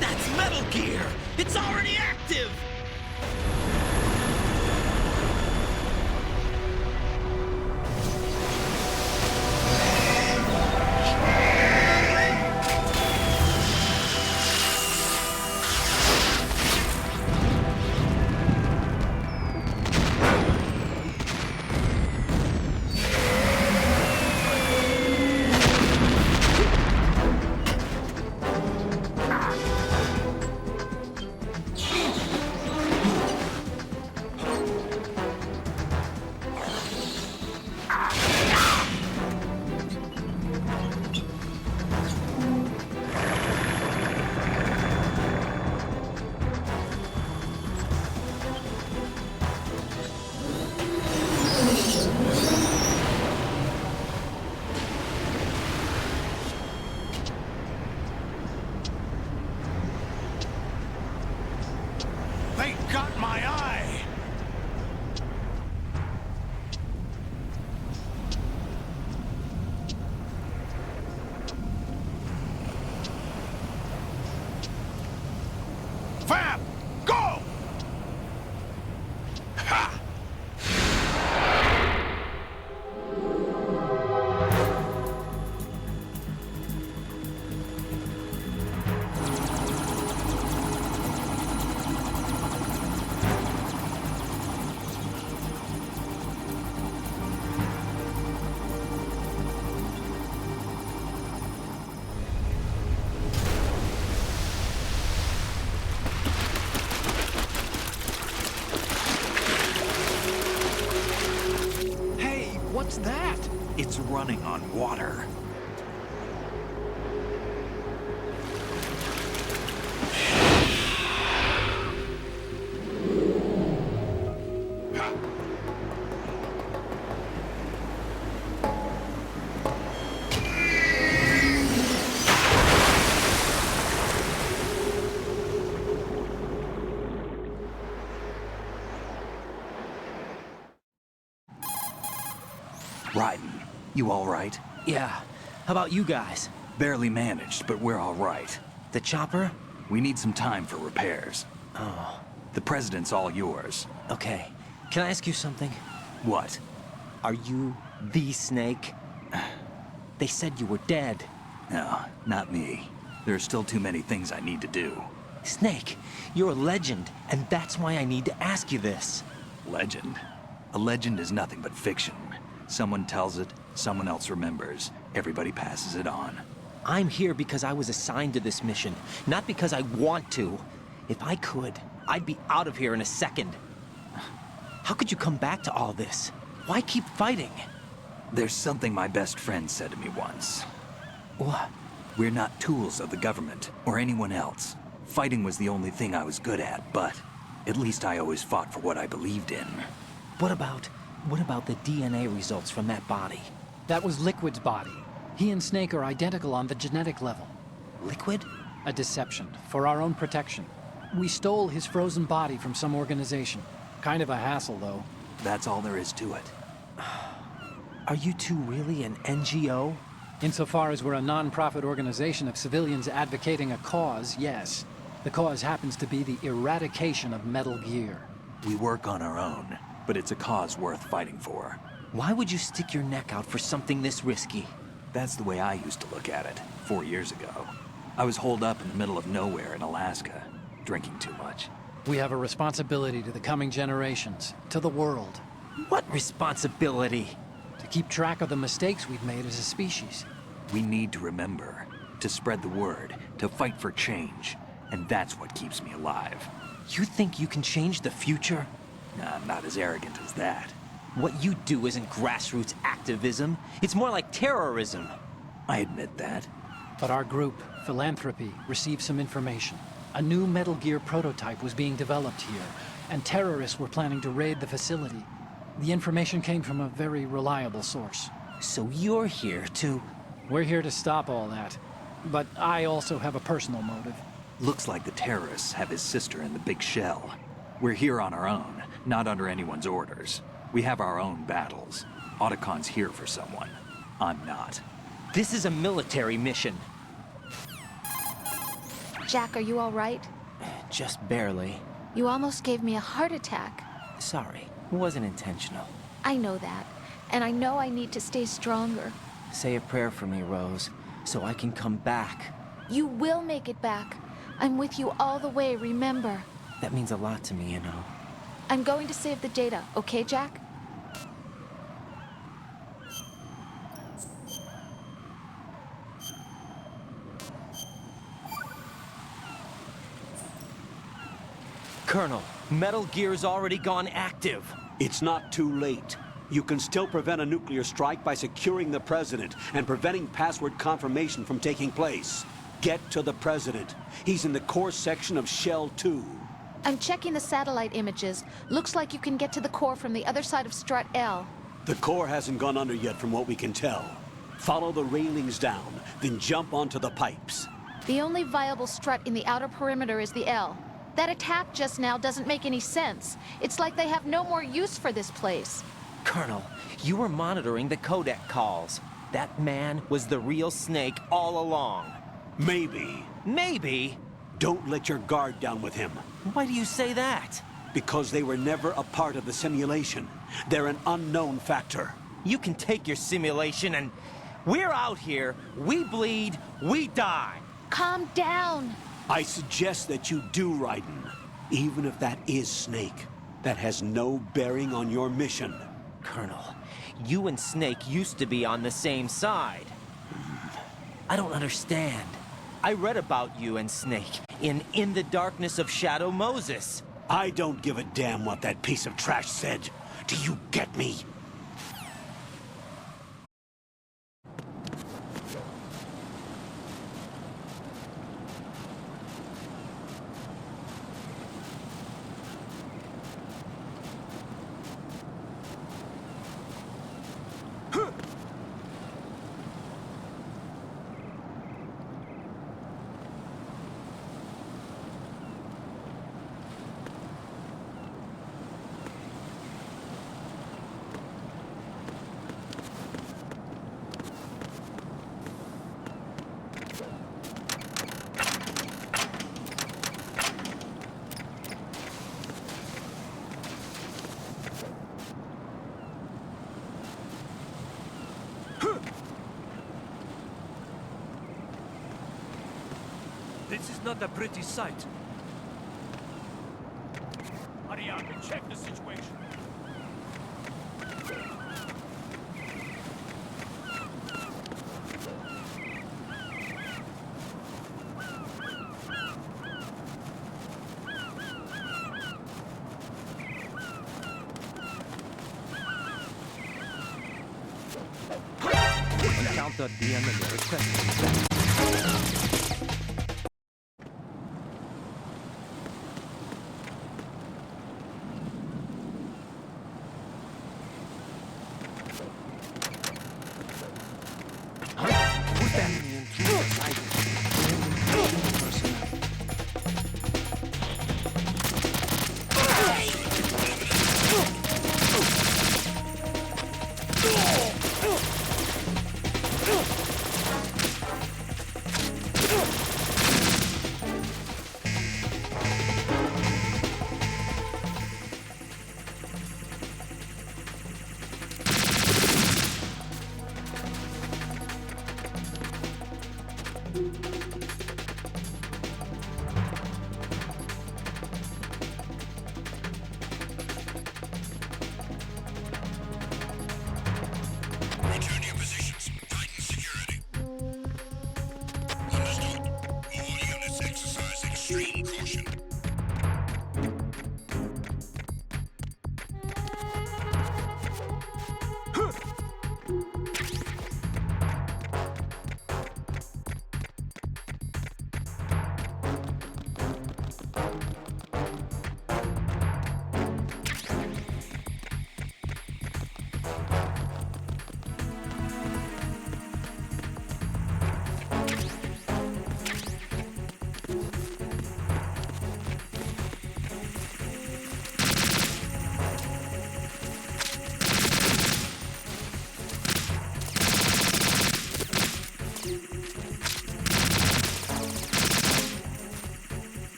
That's Metal Gear! It's already active!
They got my eye! Fab! Go! Ha!
Hey, what's that?
It's running on water. Raiden, you all right?
Yeah. How about you guys?
Barely managed, but we're all right.
The chopper?
We need some time for repairs.
Oh.
The President's all yours.
Okay. Can I ask you something?
What?
Are you the Snake? They said you were dead.
No, not me. There are still too many things I need to do.
Snake, you're a legend, and that's why I need to ask you this.
Legend? A legend is nothing but fiction. Someone tells it, someone else remembers. Everybody passes it on.
I'm here because I was assigned to this mission, not because I want to. If I could, I'd be out of here in a second. How could you come back to all this? Why keep fighting?
There's something my best friend said to me once.
What?
We're not tools of the government or anyone else. Fighting was the only thing I was good at, but at least I always fought for what I believed in.
What about the DNA results from that body?
That was Liquid's body. He and Snake are identical on the genetic level.
Liquid?
A deception, for our own protection. We stole his frozen body from some organization. Kind of a hassle, though.
That's all there is to it.
Are you two really an NGO?
Insofar as we're a non-profit organization of civilians advocating a cause, yes. The cause happens to be the eradication of Metal Gear.
We work on our own, but it's a cause worth fighting for.
Why would you stick your neck out for something this risky?
That's the way I used to look at it, 4 years ago. I was holed up in the middle of nowhere in Alaska, drinking too much.
We have a responsibility to the coming generations, to the world.
What responsibility?
To keep track of the mistakes we've made as a species.
We need to remember, to spread the word, to fight for change. And that's what keeps me alive.
You think you can change the future?
Nah, I'm not as arrogant as that.
What you do isn't grassroots activism. It's more like terrorism.
I admit that.
But our group, Philanthropy, received some information. A new Metal Gear prototype was being developed here, and terrorists were planning to raid the facility. The information came from a very reliable source.
So you're here to...
We're here to stop all that. But I also have a personal motive.
Looks like the terrorists have his sister in the big shell. We're here on our own, not under anyone's orders. We have our own battles. Otacon's here for someone. I'm not.
This is a military mission.
Jack, are you all right?
Just barely.
You almost gave me a heart attack.
Sorry, it wasn't intentional.
I know that. And I know I need to stay stronger.
Say a prayer for me, Rose, so I can come back.
You will make it back. I'm with you all the way, remember?
That means a lot to me, you know.
I'm going to save the data, okay, Jack?
Colonel, Metal Gear's already gone active.
It's not too late. You can still prevent a nuclear strike by securing the President and preventing password confirmation from taking place. Get to the President. He's in the core section of Shell 2.
I'm checking the satellite images. Looks like you can get to the core from the other side of Strut L.
The core hasn't gone under yet from what we can tell. Follow the railings down, then jump onto the pipes.
The only viable strut in the outer perimeter is the L. That attack just now doesn't make any sense. It's like they have no more use for this place.
Colonel, you were monitoring the codec calls. That man was the real Snake all along.
Maybe.
Maybe?
Don't let your guard down with him.
Why do you say that?
Because they were never a part of the simulation. They're an unknown factor.
You can take your simulation and... We're out here, we bleed, we die.
Calm down.
I suggest that you do, Raiden. Even if that is Snake. That has no bearing on your mission.
Colonel, you and Snake used to be on the same side. I don't understand. I read about you and Snake in the Darkness of Shadow Moses.
I don't give a damn what that piece of trash said. Do you get me?
This is not a pretty sight. Ariane, check the situation.
Encounter the enemy. Request.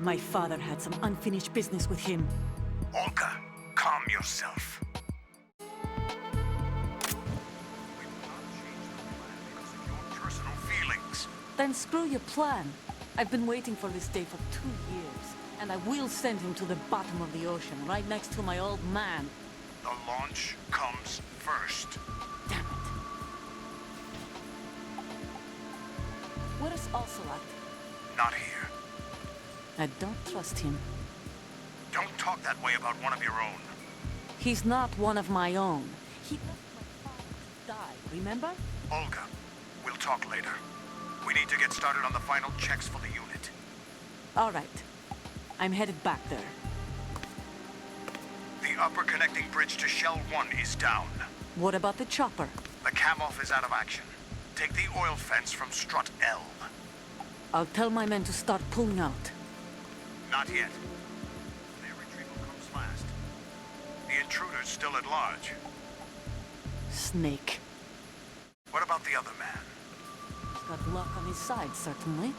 My father had some unfinished business with him.
Olga, calm yourself. Personal feelings.
Then screw your plan. I've been waiting for this day for 2 years, and I will send him to the bottom of the ocean, right next to my old man.
The launch comes first.
Damn it. Where's Ocelot?
Not here.
I don't trust him.
Don't talk that way about one of your own.
He's not one of my own. He left my father to die, remember?
Olga, we'll talk later. We need to get started on the final checks for the unit.
All right. I'm headed back there.
The upper connecting bridge to Shell 1 is down.
What about the chopper?
The cam-off is out of action. Take the oil fence from strut L.
I'll tell my men to start pulling out.
Not yet. Their retrieval comes last. The intruder's still at large.
Snake.
What about the other man?
He's got luck on his side, certainly.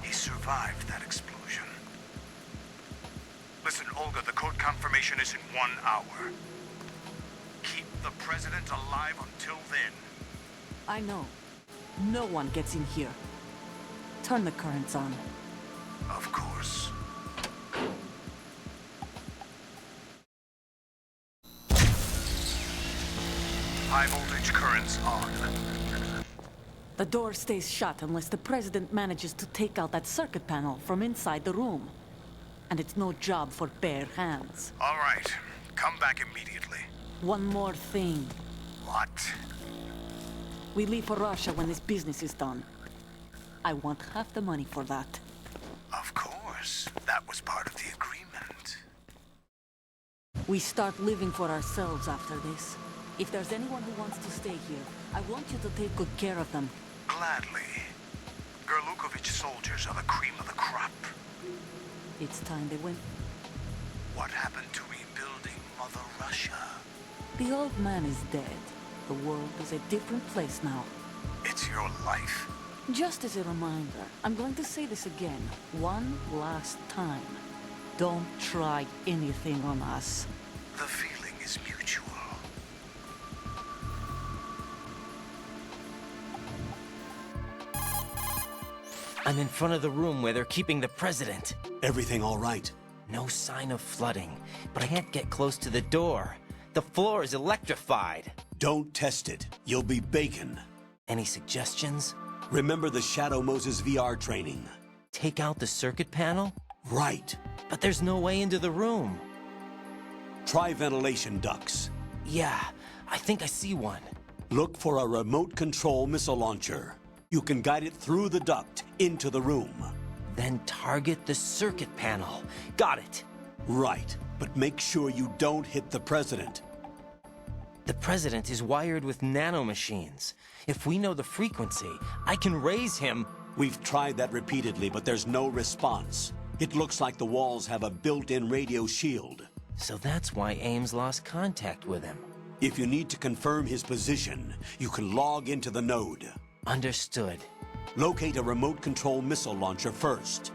He survived that explosion. Listen, Olga, the code confirmation is in 1 hour. Keep the president alive until then.
I know. No one gets in here. Turn the currents on.
Of course. High voltage currents on.
The door stays shut unless the president manages to take out that circuit panel from inside the room. And it's no job for bare hands.
All right. Come back immediately.
One more thing.
What?
We leave for Russia when this business is done. I want half the money for that.
Of course. That was part of the agreement.
We start living for ourselves after this. If there's anyone who wants to stay here, I want you to take good care of them.
Gladly. Gerlukovich soldiers are the cream of the crop.
It's time they went.
What happened to rebuilding Mother Russia?
The old man is dead. The world is a different place now.
It's your life.
Just as a reminder, I'm going to say this again, one last time. Don't try anything on us.
The feeling is mutual.
I'm in front of the room where they're keeping the president.
Everything all right?
No sign of flooding, but I can't get close to the door. The floor is electrified.
Don't test it. You'll be bacon.
Any suggestions?
Remember the Shadow Moses VR training.
Take out the circuit panel?
Right.
But there's no way into the room.
Try ventilation ducts.
Yeah, I think I see one.
Look for a remote control missile launcher. You can guide it through the duct into the room.
Then target the circuit panel. Got it.
Right, but make sure you don't hit the president.
The president is wired with nanomachines. If we know the frequency, I can raise him.
We've tried that repeatedly, but there's no response. It looks like the walls have a built-in radio shield.
So that's why Ames lost contact with him.
If you need to confirm his position, you can log into the node.
Understood.
Locate a remote control missile launcher first.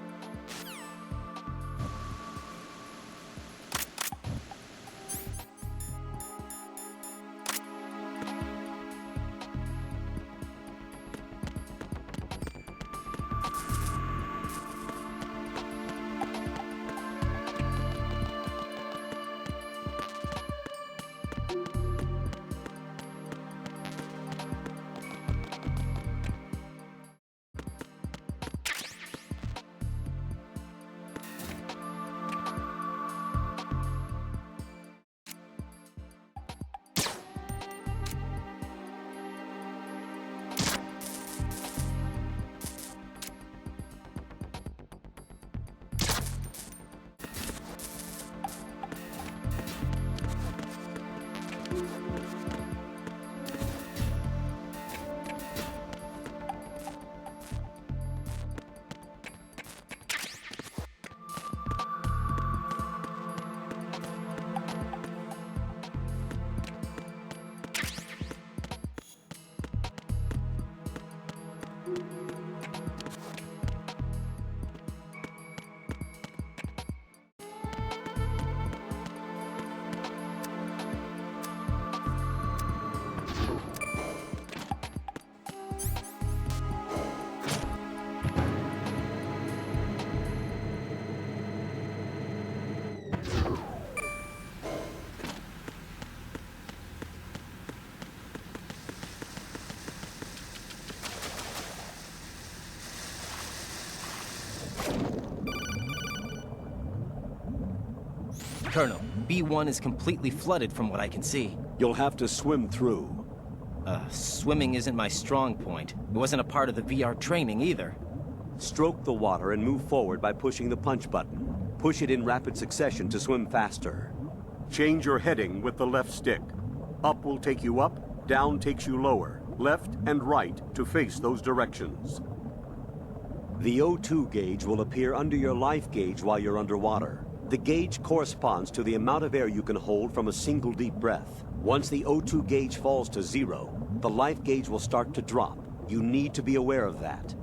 Colonel, B1 is completely flooded from what I can see.
You'll have to swim through.
Swimming isn't my strong point. It wasn't a part of the VR training either.
Stroke the water and move forward by pushing the punch button. Push it in rapid succession to swim faster. Change your heading with the left stick. Up will take you up, down takes you lower, left and right to face those directions. The O2 gauge will appear under your life gauge while you're underwater. The gauge corresponds to the amount of air you can hold from a single deep breath. Once the O2 gauge falls to 0, the life gauge will start to drop. You need to be aware of that.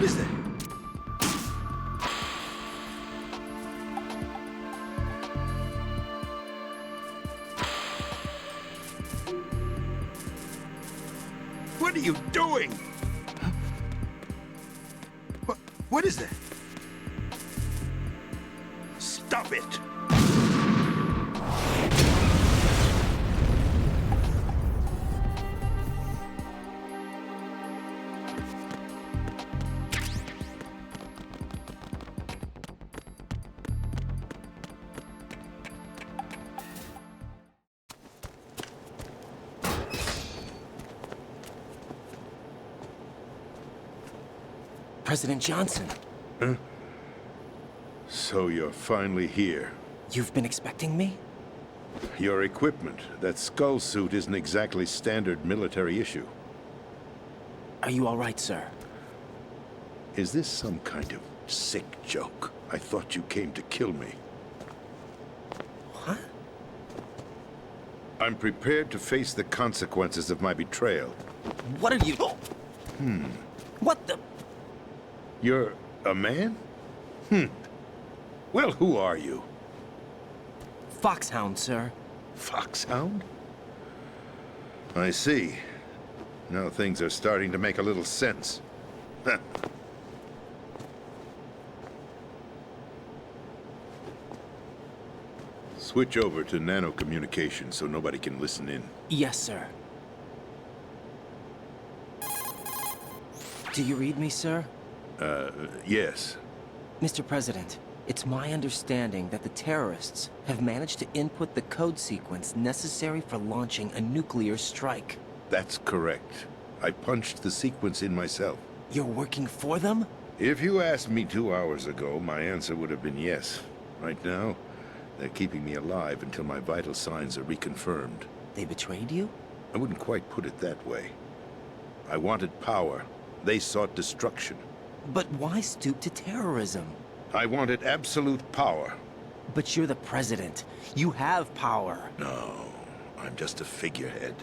What is that? What are you doing? What is that? Stop it!
President Johnson.
Huh? So you're finally here.
You've been expecting me?
Your equipment, that skull suit, isn't exactly standard military issue.
Are you all right, sir?
Is this some kind of sick joke? I thought you came to kill me.
What?
I'm prepared to face the consequences of my betrayal.
What are you... What the...
You're a man? Well, who are you?
Foxhound, sir.
Foxhound? I see. Now things are starting to make a little sense. Switch over to nano-communication so nobody can listen in.
Yes, sir. Do you read me, sir?
Yes.
Mr. President, it's my understanding that the terrorists have managed to input the code sequence necessary for launching a nuclear strike.
That's correct. I punched the sequence in myself.
You're working for them?
If you asked me 2 hours ago, my answer would have been yes. Right now, they're keeping me alive until my vital signs are reconfirmed.
They betrayed you?
I wouldn't quite put it that way. I wanted power. They sought destruction.
But why stoop to terrorism?
I wanted absolute power.
But you're the president. You have power.
No, I'm just a figurehead.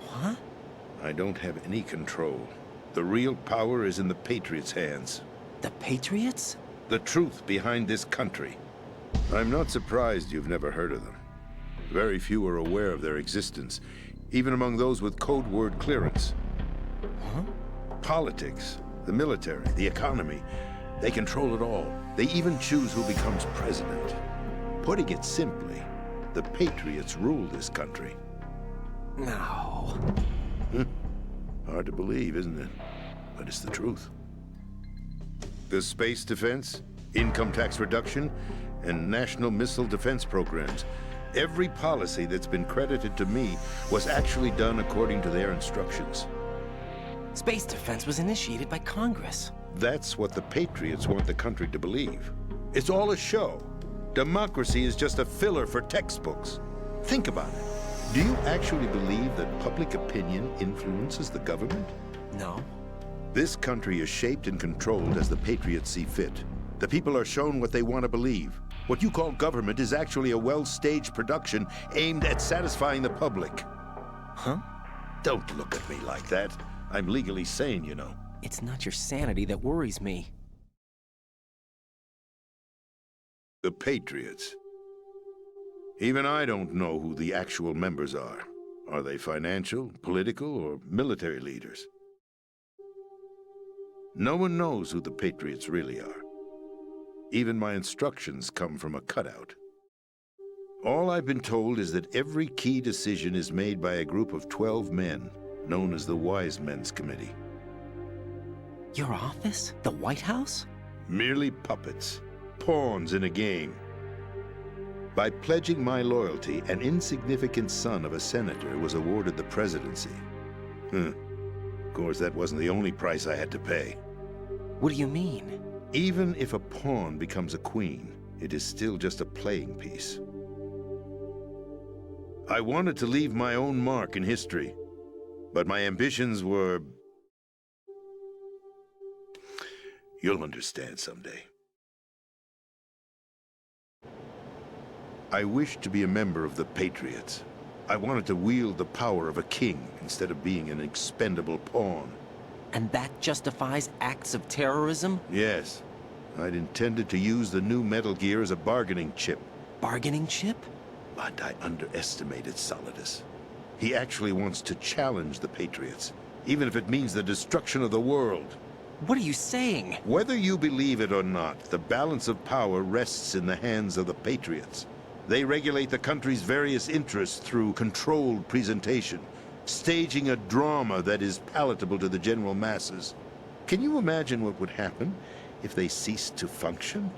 What?
I don't have any control. The real power is in the Patriots' hands.
The Patriots?
The truth behind this country. I'm not surprised you've never heard of them. Very few are aware of their existence, even among those with code word clearance.
Huh?
Politics, the military, the economy, they control it all. They even choose who becomes president. Putting it simply, the Patriots rule this country.
No.
Hard to believe, isn't it? But it's the truth. The space defense, income tax reduction, and national missile defense programs. Every policy that's been credited to me was actually done according to their instructions.
Space defense was initiated by Congress.
That's what the Patriots want the country to believe. It's all a show. Democracy is just a filler for textbooks. Think about it. Do you actually believe that public opinion influences the government?
No.
This country is shaped and controlled as the Patriots see fit. The people are shown what they want to believe. What you call government is actually a well-staged production aimed at satisfying the public.
Huh?
Don't look at me like that. I'm legally sane, you know.
It's not your sanity that worries me.
The Patriots. Even I don't know who the actual members are. Are they financial, political, or military leaders? No one knows who the Patriots really are. Even my instructions come from a cutout. All I've been told is that every key decision is made by a group of 12 men, known as the Wise Men's Committee.
Your office? The White House?
Merely puppets, pawns in a game. By pledging my loyalty, an insignificant son of a senator was awarded the presidency. Of course, that wasn't the only price I had to pay.
What do you mean?
Even if a pawn becomes a queen, it is still just a playing piece. I wanted to leave my own mark in history, but my ambitions were... You'll understand someday. I wished to be a member of the Patriots. I wanted to wield the power of a king instead of being an expendable pawn.
And that justifies acts of terrorism?
Yes. I'd intended to use the new Metal Gear as a bargaining chip.
Bargaining chip?
But I underestimated Solidus. He actually wants to challenge the Patriots, even if it means the destruction of the world.
What are you saying?
Whether you believe it or not, the balance of power rests in the hands of the Patriots. They regulate the country's various interests through controlled presentation, staging a drama that is palatable to the general masses. Can you imagine what would happen if they ceased to function?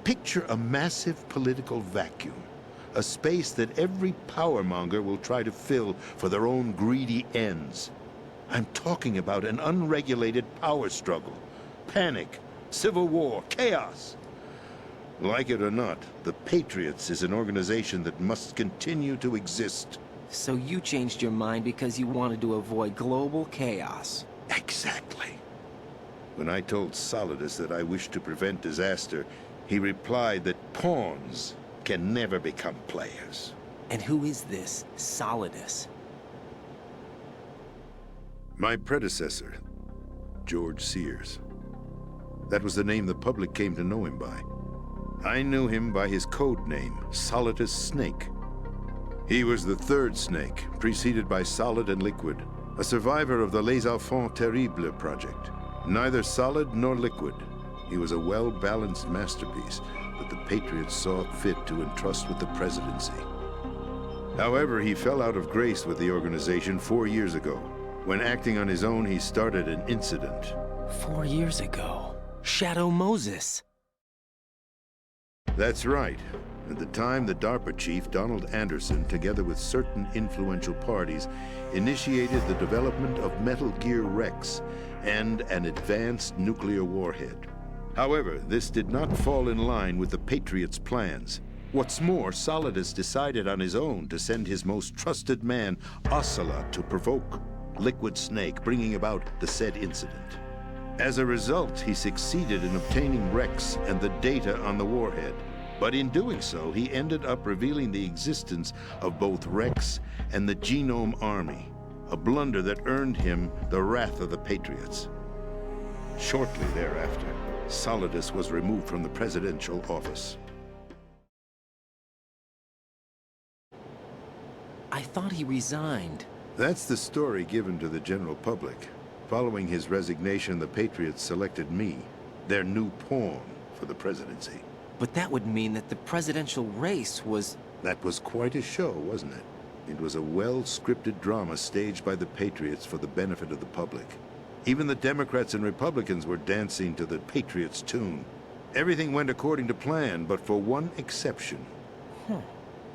Picture a massive political vacuum, a space that every powermonger will try to fill for their own greedy ends. I'm talking about an unregulated power struggle, panic, civil war, chaos. Like it or not, the Patriots is an organization that must continue to exist.
So you changed your mind because you wanted to avoid global chaos.
Exactly. When I told Solidus that I wished to prevent disaster, he replied that pawns can never become players.
And who is this Solidus?
My predecessor, George Sears. That was the name the public came to know him by. I knew him by his code name, Solidus Snake. He was the third Snake, preceded by Solid and Liquid, a survivor of the Les Enfants Terribles project. Neither solid nor liquid, he was a well-balanced masterpiece that the Patriots saw fit to entrust with the presidency. However, he fell out of grace with the organization 4 years ago. When acting on his own, he started an incident.
4 years ago? Shadow Moses.
That's right. At the time, the DARPA chief, Donald Anderson, together with certain influential parties, initiated the development of Metal Gear Rex and an advanced nuclear warhead. However, this did not fall in line with the Patriots' plans. What's more, Solidus decided on his own to send his most trusted man, Ocelot, to provoke Liquid Snake, bringing about the said incident. As a result, he succeeded in obtaining Rex and the data on the warhead. But in doing so, he ended up revealing the existence of both Rex and the Genome Army, a blunder that earned him the wrath of the Patriots. Shortly thereafter, Solidus was removed from the presidential office.
I thought he resigned.
That's the story given to the general public. Following his resignation, the Patriots selected me, their new pawn, for the presidency.
But that would mean that the presidential race was...
That was quite a show, wasn't it? It was a well-scripted drama staged by the Patriots for the benefit of the public. Even the Democrats and Republicans were dancing to the Patriots' tune. Everything went according to plan, but for one exception.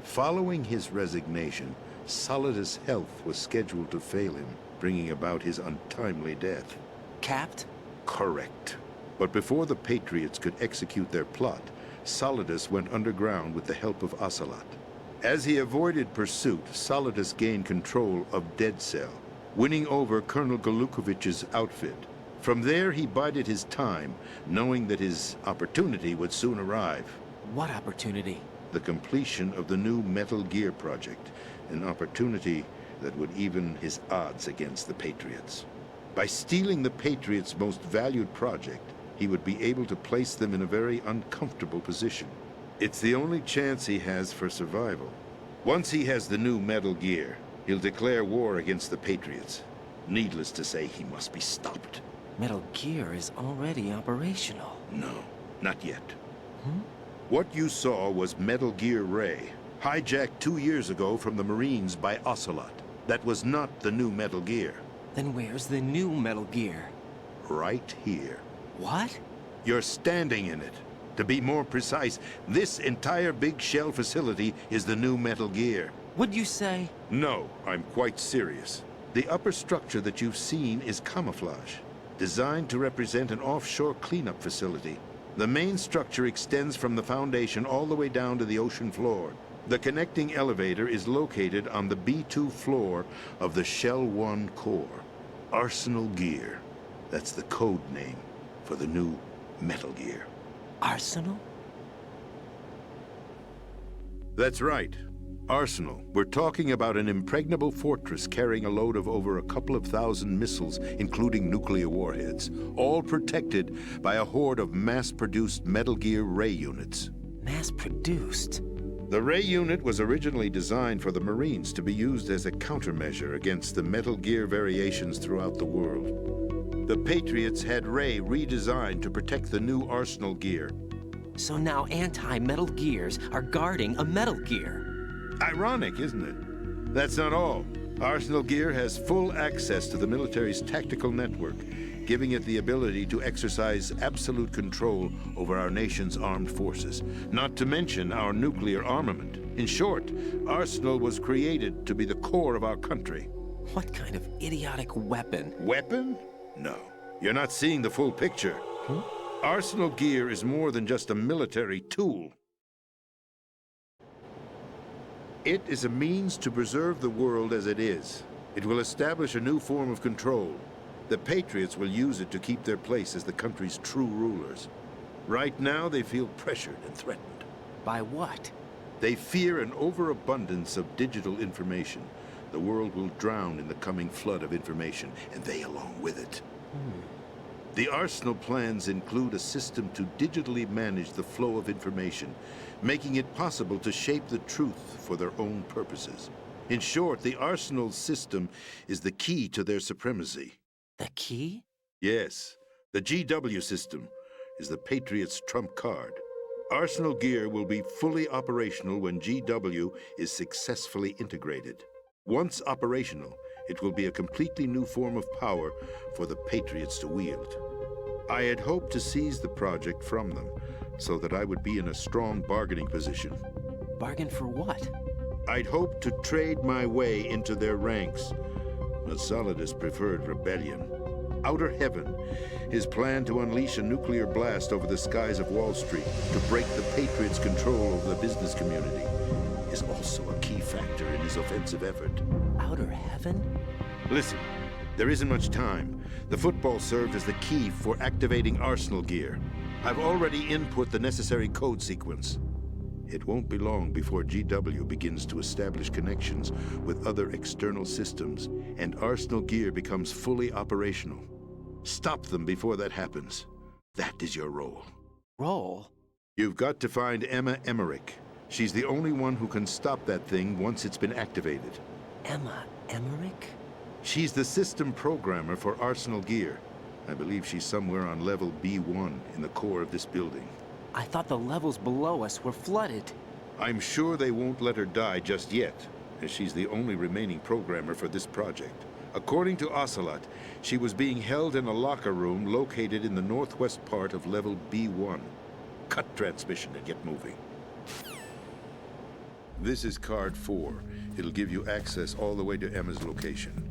Following his resignation, Solidus' health was scheduled to fail him, bringing about his untimely death.
Capped?
Correct. But before the Patriots could execute their plot, Solidus went underground with the help of Ocelot. As he avoided pursuit, Solidus gained control of Dead Cell, winning over Colonel Golukovich's outfit. From there, he bided his time, knowing that his opportunity would soon arrive.
What opportunity?
The completion of the new Metal Gear project, an opportunity that would even his odds against the Patriots. By stealing the Patriots' most valued project, he would be able to place them in a very uncomfortable position. It's the only chance he has for survival. Once he has the new Metal Gear, he'll declare war against the Patriots. Needless to say, he must be stopped.
Metal Gear is already operational.
No, not yet. What you saw was Metal Gear Ray, hijacked 2 years ago from the Marines by Ocelot. That was not the new Metal Gear.
Then where's the new Metal Gear?
Right here.
What?
You're standing in it. To be more precise, this entire big shell facility is the new Metal Gear.
What'd you say?
No, I'm quite serious. The upper structure that you've seen is camouflage, designed to represent an offshore cleanup facility. The main structure extends from the foundation all the way down to the ocean floor. The connecting elevator is located on the B2 floor of the Shell 1 core. Arsenal Gear. That's the code name for the new Metal Gear.
Arsenal?
That's right. Arsenal. We're talking about an impregnable fortress carrying a load of over a couple of thousand missiles, including nuclear warheads, all protected by a horde of mass-produced Metal Gear Ray units.
Mass-produced?
The Ray unit was originally designed for the Marines to be used as a countermeasure against the Metal Gear variations throughout the world. The Patriots had Ray redesigned to protect the new Arsenal gear.
So now anti-Metal Gears are guarding a Metal Gear.
Ironic, isn't it? That's not all. Arsenal Gear has full access to the military's tactical network, giving it the ability to exercise absolute control over our nation's armed forces, not to mention our nuclear armament. In short, Arsenal was created to be the core of our country.
What kind of idiotic weapon?
Weapon? No. You're not seeing the full picture. Arsenal Gear is more than just a military tool. It is a means to preserve the world as it is. It will establish a new form of control. The Patriots will use it to keep their place as the country's true rulers. Right now, they feel pressured and threatened.
By what?
They fear an overabundance of digital information. The world will drown in the coming flood of information, and they along with it. The Arsenal plans include a system to digitally manage the flow of information, making it possible to shape the truth for their own purposes. In short, the Arsenal system is the key to their supremacy.
The key?
Yes. The GW system is the Patriots' trump card. Arsenal Gear will be fully operational when GW is successfully integrated. Once operational, it will be a completely new form of power for the Patriots to wield. I had hoped to seize the project from them, so that I would be in a strong bargaining position.
Bargain for what?
I'd hoped to trade my way into their ranks, but Solidus preferred rebellion. Outer Heaven, his plan to unleash a nuclear blast over the skies of Wall Street to break the Patriots' control over the business community, is also a key factor in his offensive effort.
Outer Heaven?
Listen, there isn't much time. The football served as the key for activating Arsenal Gear. I've already input the necessary code sequence. It won't be long before GW begins to establish connections with other external systems, and Arsenal Gear becomes fully operational. Stop them before that happens. That is your role.
Role?
You've got to find Emma Emmerich. She's the only one who can stop that thing once it's been activated.
Emma Emmerich?
She's the system programmer for Arsenal Gear. I believe she's somewhere on level B1 in the core of this building.
I thought the levels below us were flooded.
I'm sure they won't let her die just yet, as she's the only remaining programmer for this project. According to Ocelot, she was being held in a locker room located in the northwest part of level B1. Cut transmission and get moving. This is card 4. It'll give you access all the way to Emma's location.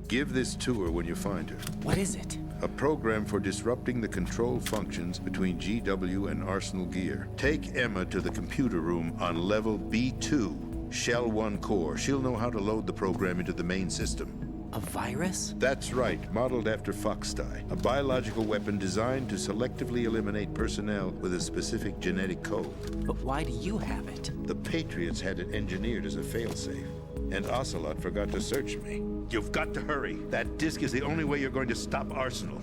Give this to her when you find her.
What is it?
A program for disrupting the control functions between GW and Arsenal Gear. Take Emma to the computer room on level B2, Shell 1 core. She'll know how to load the program into the main system.
A virus?
That's right, modeled after Foxdie, a biological weapon designed to selectively eliminate personnel with a specific genetic code.
But why do you have it?
The Patriots had it engineered as a failsafe, and Ocelot forgot to search me. You've got to hurry. That disk is the only way you're going to stop Arsenal.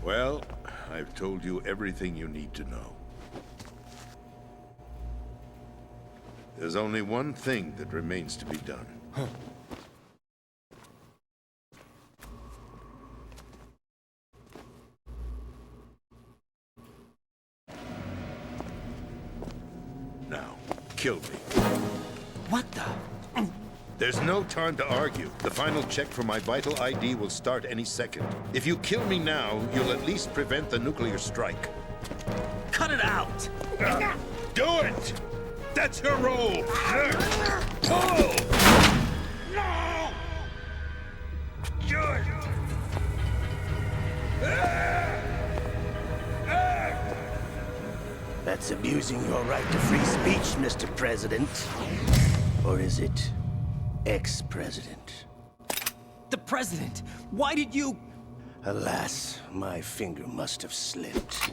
Well, I've told you everything you need to know. There's only one thing that remains to be done. Now, kill me.
What the?
There's no time to argue. The final check for my vital ID will start any second. If you kill me now, you'll at least prevent the nuclear strike.
Cut it out!
Do it! That's your role! Pull! No! Good!
That's abusing your right to free speech, Mr. President. Or is it ex-president?
The president! Why did you...
Alas, my finger must have slipped.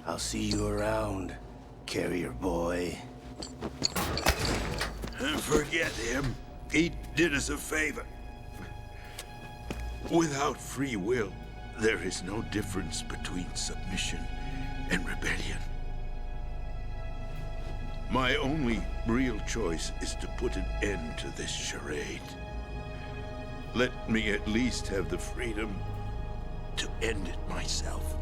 I'll see you around, carrier boy.
Forget him. He did us a favor. Without free will, there is no difference between submission and rebellion. My only real choice is to put an end to this charade. Let me at least have the freedom to end it myself.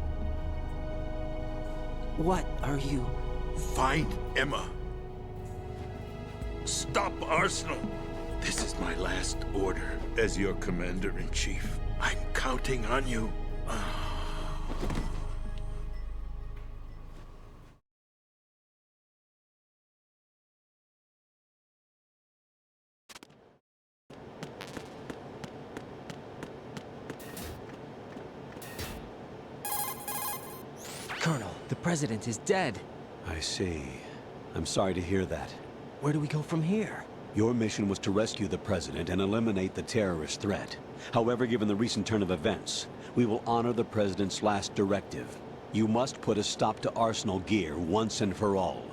What are you?
Find Emma. Stop Arsenal. This is my last order as your commander-in-chief. I'm counting on you.
Colonel, the president is dead.
I see. I'm sorry to hear that.
Where do we go from here?
Your mission was to rescue the president and eliminate the terrorist threat. However, given the recent turn of events, we will honor the president's last directive. You must put a stop to Arsenal Gear once and for all.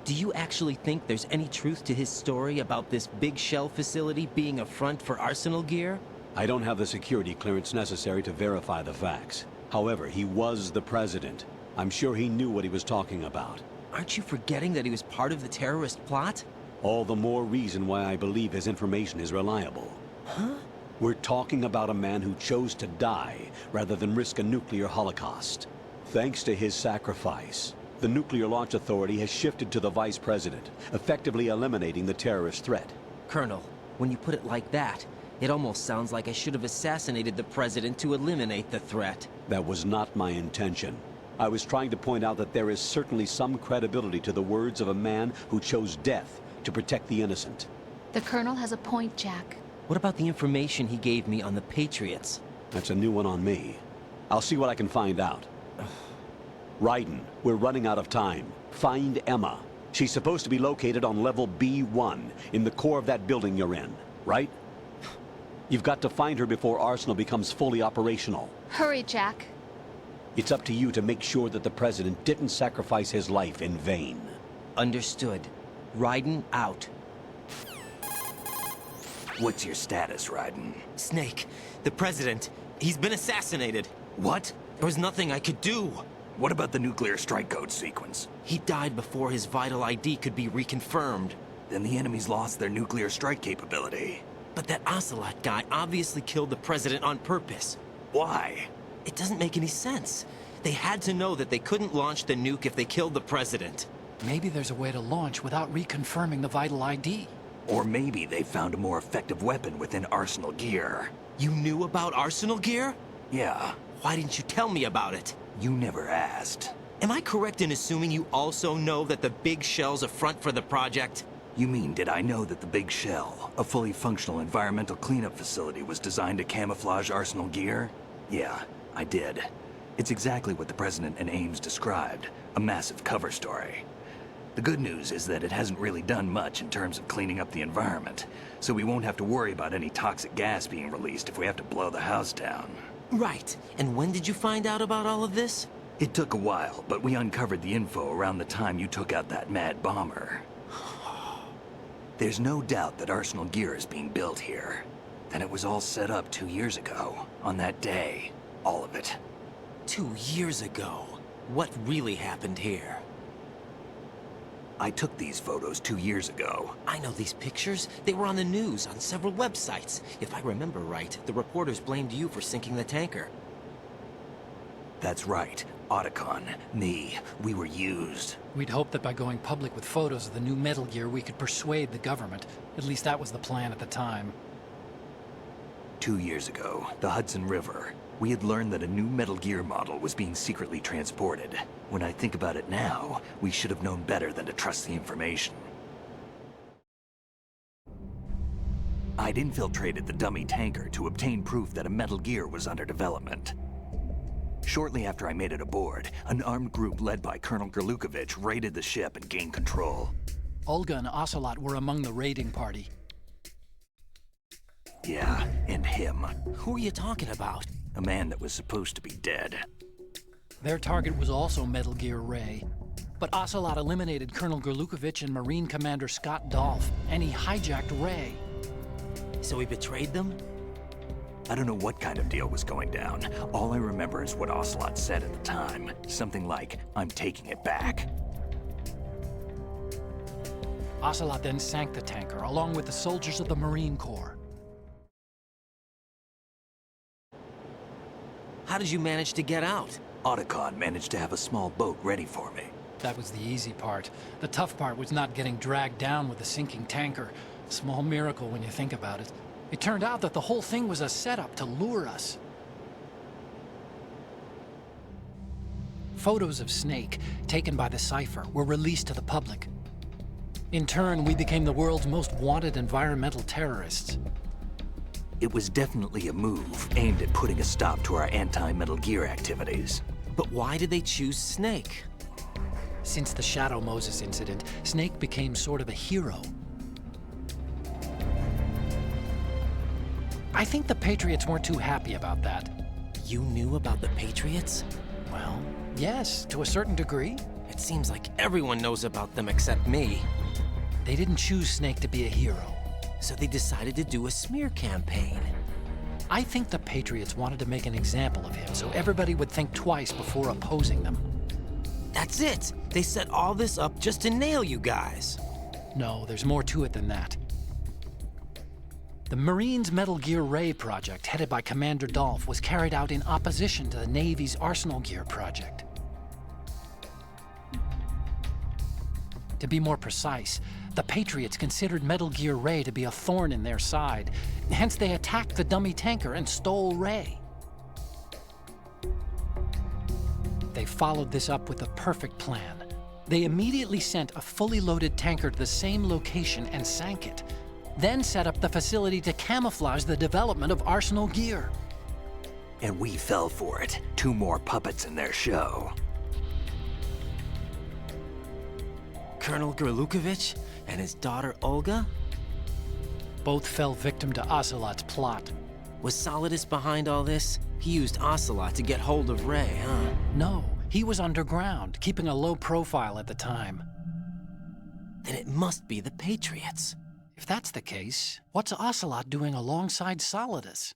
Do you actually think there's any truth to his story about this big shell facility being a front for Arsenal Gear?
I don't have the security clearance necessary to verify the facts. However, he was the president. I'm sure he knew what he was talking about.
Aren't you forgetting that he was part of the terrorist plot?
All the more reason why I believe his information is reliable.
Huh?
We're talking about a man who chose to die rather than risk a nuclear holocaust. Thanks to his sacrifice, the Nuclear Launch Authority has shifted to the vice president, effectively eliminating the terrorist threat.
Colonel, when you put it like that, it almost sounds like I should have assassinated the president to eliminate the threat.
That was not my intention. I was trying to point out that there is certainly some credibility to the words of a man who chose death to protect the innocent.
The Colonel has a point, Jack.
What about the information he gave me on the Patriots?
That's a new one on me. I'll see what I can find out. Raiden, we're running out of time. Find Emma. She's supposed to be located on level B1, in the core of that building you're in, right? You've got to find her before Arsenal becomes fully operational.
Hurry, Jack.
It's up to you to make sure that the president didn't sacrifice his life in vain.
Understood. Raiden out.
What's your status, Raiden?
Snake, the president, he's been assassinated.
What?
There was nothing I could do.
What about the nuclear strike code sequence?
He died before his vital ID could be reconfirmed.
Then the enemy's lost their nuclear strike capability.
But that Ocelot guy obviously killed the president on purpose.
Why?
It doesn't make any sense. They had to know that they couldn't launch the nuke if they killed the president.
Maybe there's a way to launch without reconfirming the vital ID.
Or maybe they found a more effective weapon within Arsenal Gear.
You knew about Arsenal Gear?
Yeah.
Why didn't you tell me about it?
You never asked.
Am I correct in assuming you also know that the Big Shell's a front for the project?
You mean, did I know that the Big Shell, a fully functional environmental cleanup facility, was designed to camouflage Arsenal Gear? Yeah, I did. It's exactly what the President and Ames described, a massive cover story. The good news is that it hasn't really done much in terms of cleaning up the environment, so we won't have to worry about any toxic gas being released if we have to blow the house down.
Right. And when did you find out about all of this?
It took a while, but we uncovered the info around the time you took out that mad bomber. There's no doubt that Arsenal Gear is being built here. And it was all set up 2 years ago, on that day. All of it.
2 years ago? What really happened here?
I took these photos 2 years ago.
I know these pictures. They were on the news, on several websites. If I remember right, the reporters blamed you for sinking the tanker.
That's right. Otacon, me, we were used.
We'd hoped that by going public with photos of the new Metal Gear, we could persuade the government. At least that was the plan at the time.
2 years ago, the Hudson River, we had learned that a new Metal Gear model was being secretly transported. When I think about it now, we should have known better than to trust the information. I'd infiltrated the dummy tanker to obtain proof that a Metal Gear was under development. Shortly after I made it aboard, an armed group led by Colonel Gerlukovich raided the ship and gained control.
Olga and Ocelot were among the raiding party.
Yeah, and him.
Who are you talking about?
A man that was supposed to be dead.
Their target was also Metal Gear Ray. But Ocelot eliminated Colonel Gerlukovich and Marine Commander Scott Dolph, and he hijacked Ray.
So he betrayed them?
I don't know what kind of deal was going down. All I remember is what Ocelot said at the time. Something like, "I'm taking it back."
Ocelot then sank the tanker, along with the soldiers of the Marine Corps.
How did you manage to get out?
Otacon managed to have a small boat ready for me.
That was the easy part. The tough part was not getting dragged down with the sinking tanker. Small miracle when you think about it. It turned out that the whole thing was a setup to lure us. Photos of Snake, taken by the Cypher, were released to the public. In turn, we became the world's most wanted environmental terrorists.
It was definitely a move aimed at putting a stop to our anti-Metal Gear activities.
But why did they choose Snake?
Since the Shadow Moses incident, Snake became sort of a hero. I think the Patriots weren't too happy about that.
You knew about the Patriots?
Well, yes, to a certain degree.
It seems like everyone knows about them except me.
They didn't choose Snake to be a hero.
So they decided to do a smear campaign.
I think the Patriots wanted to make an example of him so everybody would think twice before opposing them.
That's it! They set all this up just to nail you guys.
No, there's more to it than that. The Marines' Metal Gear Ray project, headed by Commander Dolph, was carried out in opposition to the Navy's Arsenal Gear project. To be more precise, the Patriots considered Metal Gear Ray to be a thorn in their side. Hence, they attacked the dummy tanker and stole Ray. They followed this up with a perfect plan. They immediately sent a fully loaded tanker to the same location and sank it, then set up the facility to camouflage the development of Arsenal Gear.
And we fell for it. 2 more puppets in their show.
Colonel Gerlukovich and his daughter Olga?
Both fell victim to Ocelot's plot.
Was Solidus behind all this? He used Ocelot to get hold of Ray, huh?
No, he was underground, keeping a low profile at the time.
Then it must be the Patriots.
If that's the case, what's Ocelot doing alongside Solidus?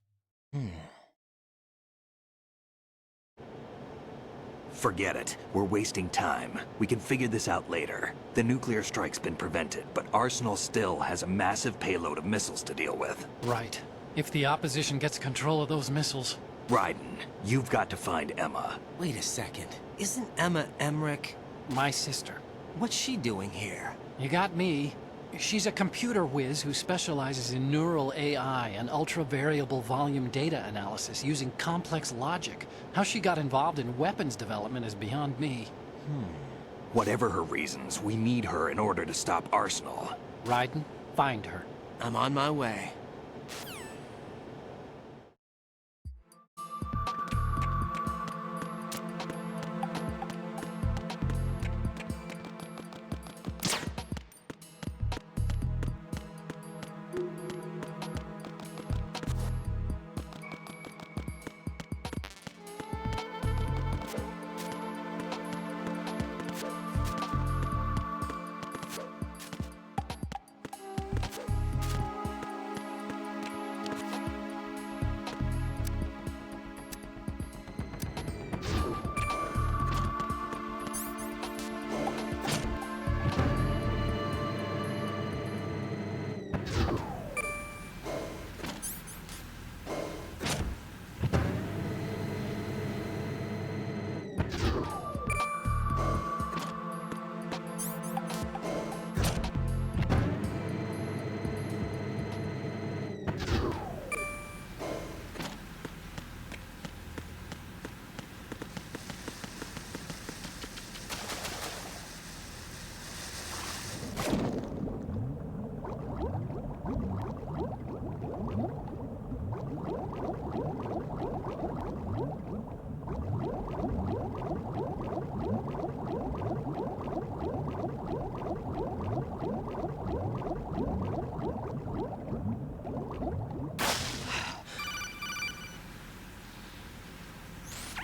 Forget it. We're wasting time. We can figure this out later. The nuclear strike's been prevented, but Arsenal still has a massive payload of missiles to deal with.
Right. If the opposition gets control of those missiles...
Raiden, you've got to find Emma.
Wait a second. Isn't Emma Emmerich
my sister?
What's she doing here?
You got me. She's a computer whiz who specializes in neural AI and ultra-variable volume data analysis using complex logic. How she got involved in weapons development is beyond me.
Whatever her reasons, we need her in order to stop Arsenal.
Raiden, find her.
I'm on my way.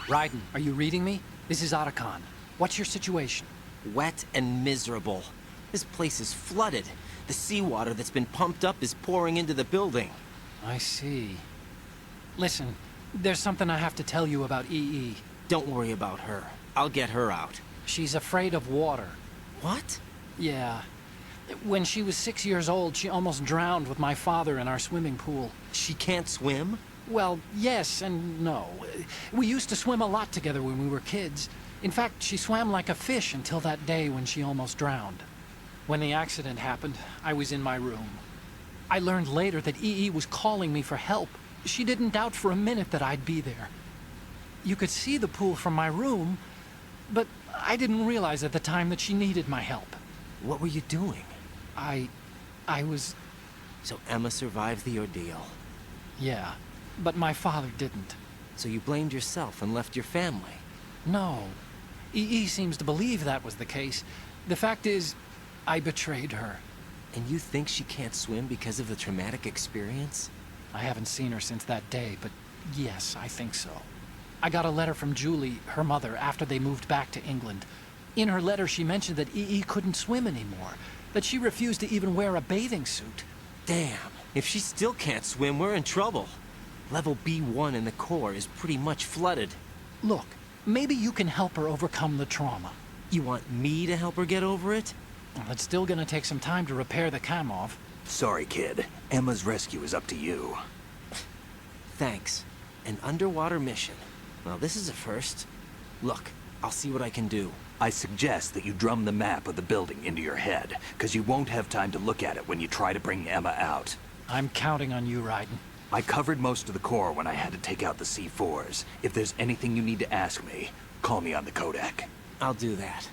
Raiden, are you reading me? This is Otacon. What's your situation?
Wet and miserable. This place is flooded. The seawater that's been pumped up is pouring into the building.
I see. Listen, there's something I have to tell you about EE.
Don't worry about her. I'll get her out.
She's afraid of water.
What?
Yeah. When she was 6 years old, she almost drowned with my father in our swimming pool.
She can't swim?
Well, yes and no. We used to swim a lot together when we were kids. In fact, she swam like a fish until that day when she almost drowned. When the accident happened, I was in my room. I learned later that EE was calling me for help. She didn't doubt for a minute that I'd be there. You could see the pool from my room, but I didn't realize at the time that she needed my help.
What were you doing?
I was...
So Emma survived the ordeal?
Yeah, but my father didn't.
So you blamed yourself and left your family?
No. EE seems to believe that was the case. The fact is, I betrayed her.
And you think she can't swim because of the traumatic experience?
I haven't seen her since that day, but yes, I think so. I got a letter from Julie, her mother, after they moved back to England. In her letter, she mentioned that EE couldn't swim anymore, that she refused to even wear a bathing suit.
Damn, if she still can't swim, we're in trouble. Level B1 in the core is pretty much flooded.
Look, maybe you can help her overcome the trauma.
You want me to help her get over it?
Well, it's still gonna take some time to repair the Kamov.
Sorry, kid. Emma's rescue is up to you.
Thanks. An underwater mission. Well, this is a first. Look, I'll see what I can do.
I suggest that you drum the map of the building into your head, because you won't have time to look at it when you try to bring Emma out.
I'm counting on you, Raiden.
I covered most of the core when I had to take out the C4s. If there's anything you need to ask me, call me on the Kodak.
I'll do that.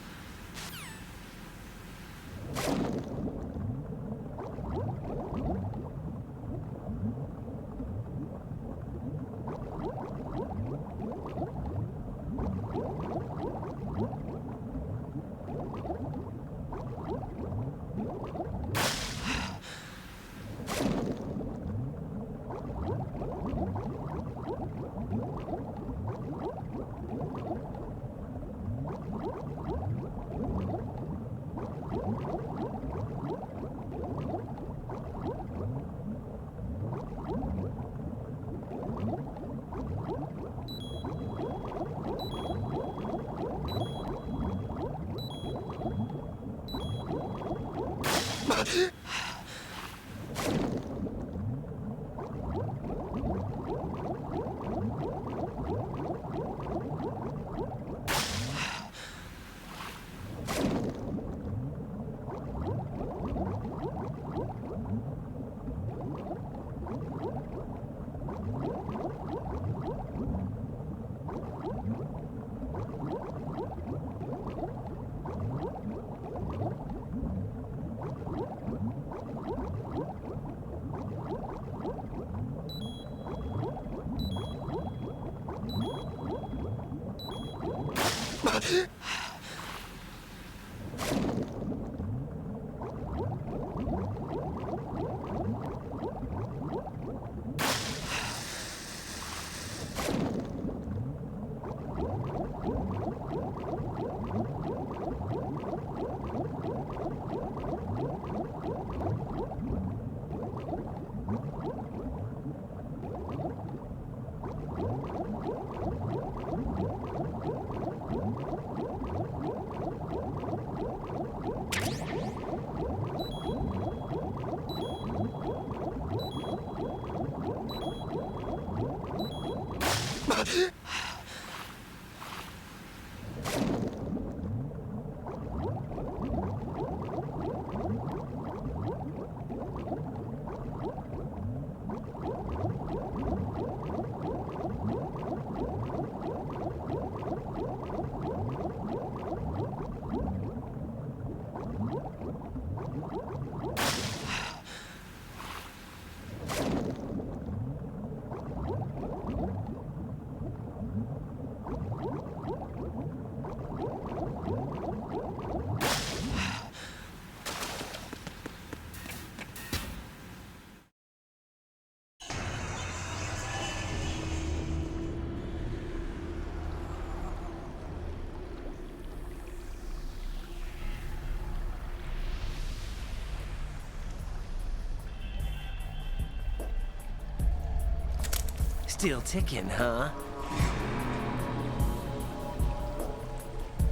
Still ticking, huh?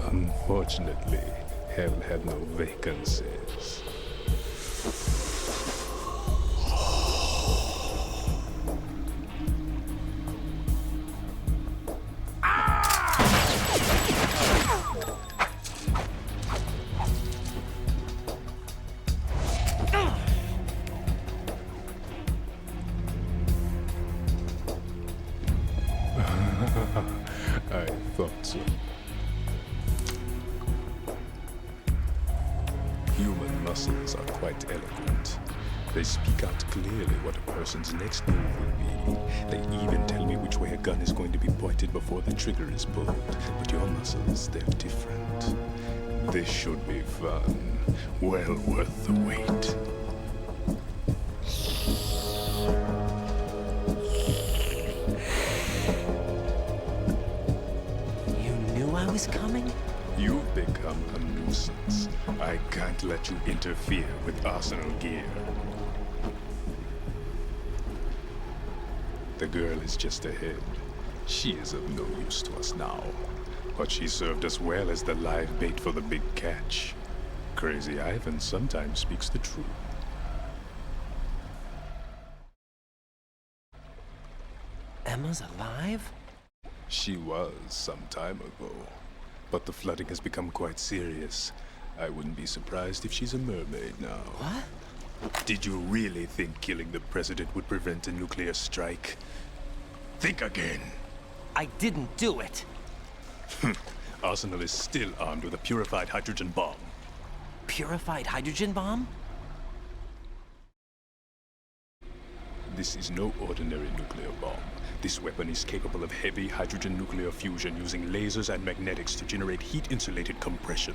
Unfortunately, hell had no vacancies. I thought so. Human muscles are quite eloquent. They speak out clearly what a person's next move will be. They even tell me which way a gun is going to be pointed before the trigger is pulled. But your muscles, they're different. This should be fun. Well worth the wait.
I was coming?
You've become a nuisance. I can't let you interfere with Arsenal gear. The girl is just ahead. She is of no use to us now. But she served us well as the live bait for the big catch. Crazy Ivan sometimes speaks the truth.
Emma's alive?
She was some time ago. But the flooding has become quite serious. I wouldn't be surprised if she's a mermaid now.
What?
Did you really think killing the president would prevent a nuclear strike? Think again.
I didn't do it.
Arsenal is still armed with a purified hydrogen bomb.
Purified hydrogen bomb?
This is no ordinary nuclear bomb. This weapon is capable of heavy hydrogen nuclear fusion using lasers and magnetics to generate heat-insulated compression.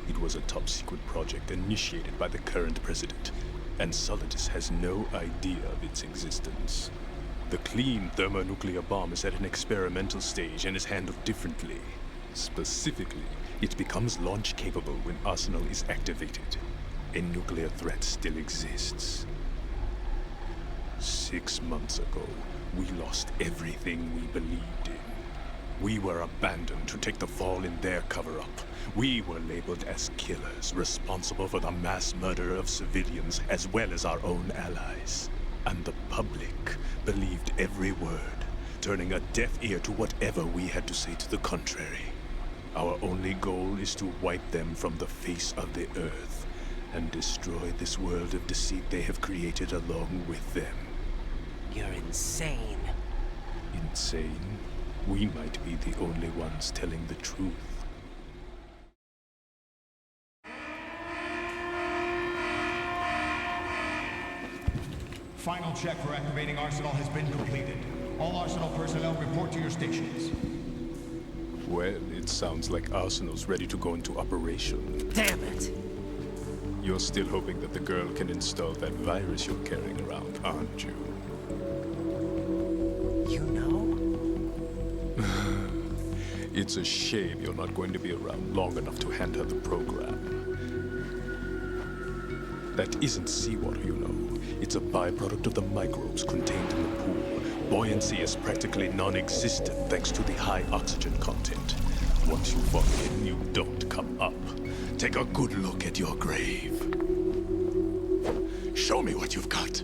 It was a top-secret project initiated by the current president, and Solidus has no idea of its existence. The clean thermonuclear bomb is at an experimental stage and is handled differently. Specifically, it becomes launch-capable when Arsenal is activated. A nuclear threat still exists. 6 months ago, we lost everything we believed in. We were abandoned to take the fall in their cover-up. We were labeled as killers, responsible for the mass murder of civilians as well as our own allies. And the public believed every word, turning a deaf ear to whatever we had to say to the contrary. Our only goal is to wipe them from the face of the earth and destroy this world of deceit they have created along with them.
You're insane.
Insane? We might be the only ones telling the truth.
Final check for activating Arsenal has been completed. All Arsenal personnel report to your stations.
Well, it sounds like Arsenal's ready to go into operation.
Damn it!
You're still hoping that the girl can install that virus you're carrying around, aren't you?
You know?
It's a shame you're not going to be around long enough to hand her the program. That isn't seawater, you know. It's a byproduct of the microbes contained in the pool. Buoyancy is practically non-existent thanks to the high oxygen content. Once you fall in, you don't come up. Take a good look at your grave. Show me what you've got.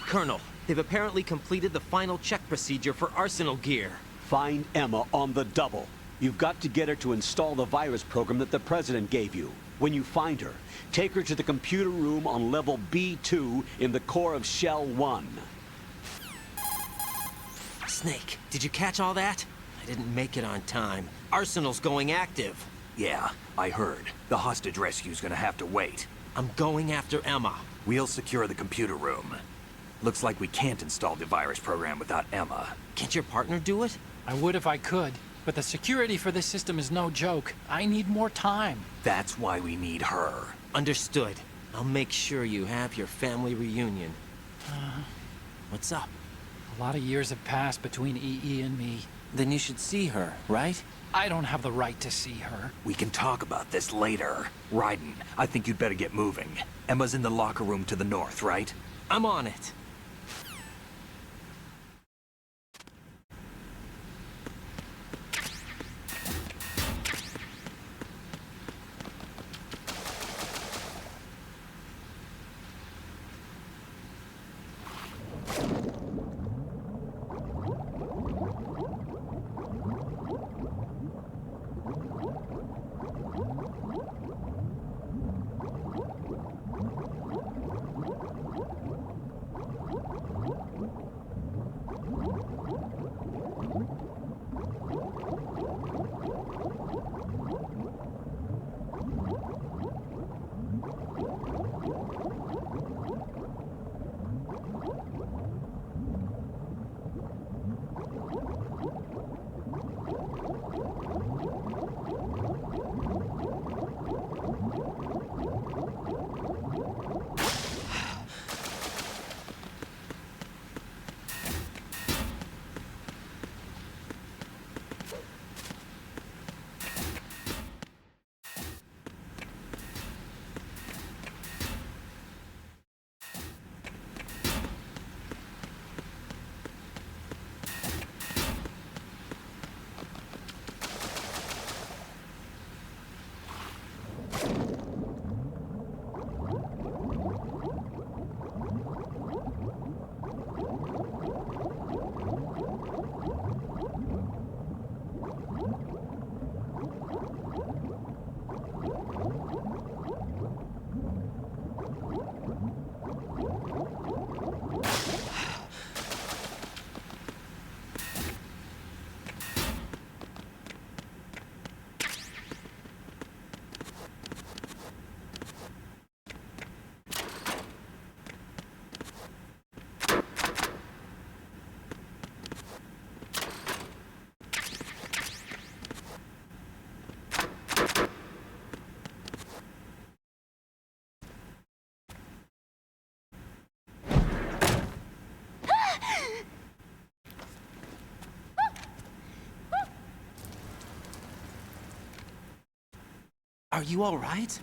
Colonel, they've apparently completed the final check procedure for Arsenal gear.
Find Emma on the double. You've got to get her to install the virus program that the President gave you. When you find her, take her to the computer room on level B2 in the core of Shell 1.
Snake, did you catch all that? I didn't make it on time. Arsenal's going active.
Yeah, I heard. The hostage rescue's gonna have to wait.
I'm going after Emma.
We'll secure the computer room. Looks like we can't install the virus program without Emma.
Can't your partner do it?
I would if I could, but the security for this system is no joke. I need more time.
That's why we need her.
Understood. I'll make sure you have your family reunion. What's up?
A lot of years have passed between EE and me.
Then you should see her, right?
I don't have the right to see her.
We can talk about this later. Raiden, I think you'd better get moving. Emma's in the locker room to the north, right?
I'm on it. Are you all right?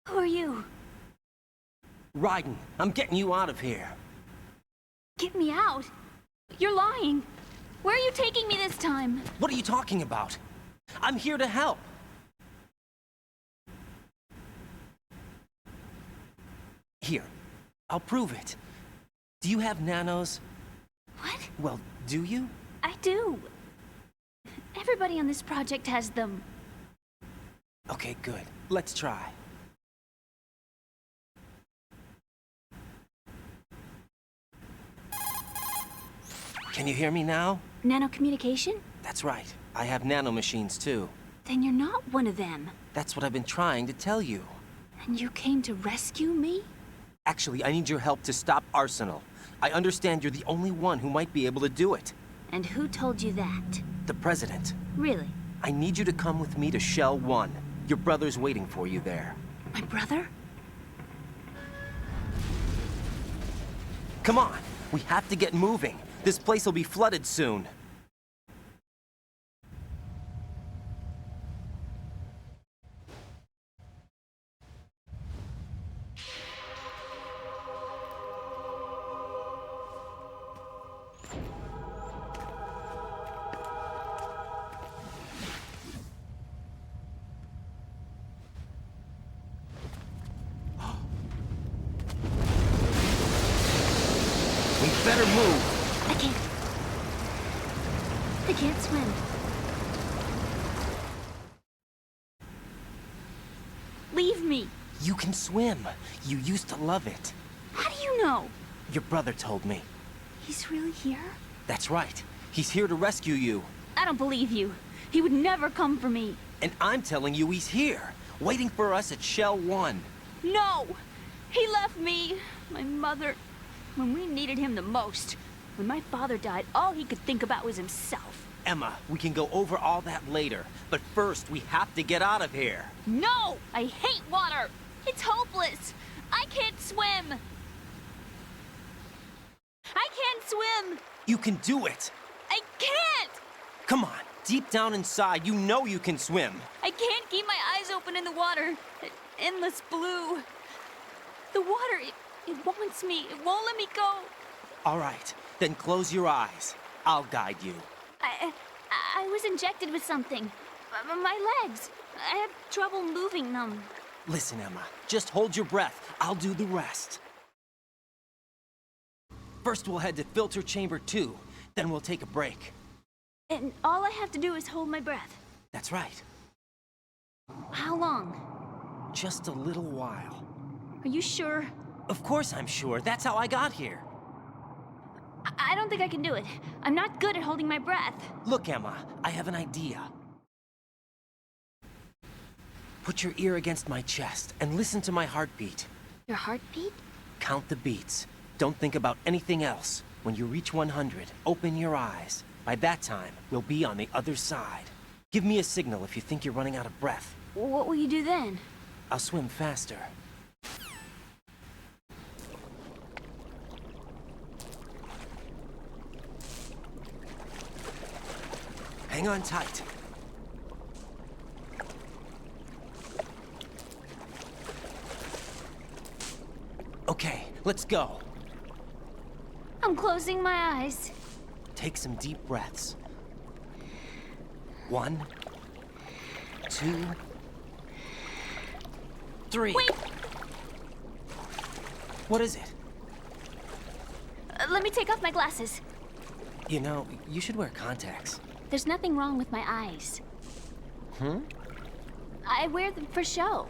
Who are you?
Raiden, I'm getting you out of here.
Get me out? You're lying. Where are you taking me this time?
What are you talking about? I'm here to help. Here, I'll prove it. Do you have nanos?
What?
Well, do you?
I do. Everybody on this project has them.
Okay, good. Let's try. Can you hear me now?
Nanocommunication?
That's right. I have nanomachines too.
Then you're not one of them.
That's what I've been trying to tell you.
And you came to rescue me?
Actually, I need your help to stop Arsenal. I understand you're the only one who might be able to do it.
And who told you that?
The President.
Really?
I need you to come with me to Shell 1. Your brother's waiting for you there.
My brother?
Come on! We have to get moving. This place will be flooded soon.
I can't swim. Leave me.
You can swim. You used to love it.
How do you know?
Your brother told me.
He's really here?
That's right. He's here to rescue you.
I don't believe you. He would never come for me.
And I'm telling you he's here, waiting for us at Shell 1.
No! He left me, my mother, when we needed him the most. When my father died, all he could think about was himself.
Emma, we can go over all that later, but first we have to get out of here.
No! I hate water! It's hopeless! I can't swim! I can't swim!
You can do it!
I can't!
Come on, deep down inside, you know you can swim.
I can't keep my eyes open in the water. Endless blue. The water, it wants me. It won't let me go.
All right, then close your eyes. I'll guide you.
I was injected with something. My legs. I have trouble moving them.
Listen, Emma, just hold your breath. I'll do the rest. First we'll head to filter chamber 2, then we'll take a break.
And all I have to do is hold my breath.
That's right.
How long?
Just a little while.
Are you sure?
Of course I'm sure. That's how I got here.
I don't think I can do it. I'm not good at holding my breath.
Look, Emma, I have an idea. Put your ear against my chest and listen to my heartbeat.
Your heartbeat?
Count the beats. Don't think about anything else. When you reach 100, open your eyes. By that time, we'll be on the other side. Give me a signal if you think you're running out of breath.
What will you do then?
I'll swim faster. Hang on tight. Okay, let's go.
I'm closing my eyes.
Take some deep breaths. 1, 2, 3.
Wait!
What is it?
Let me take off my glasses.
You know, you should wear contacts.
There's nothing wrong with my eyes. I wear them for show.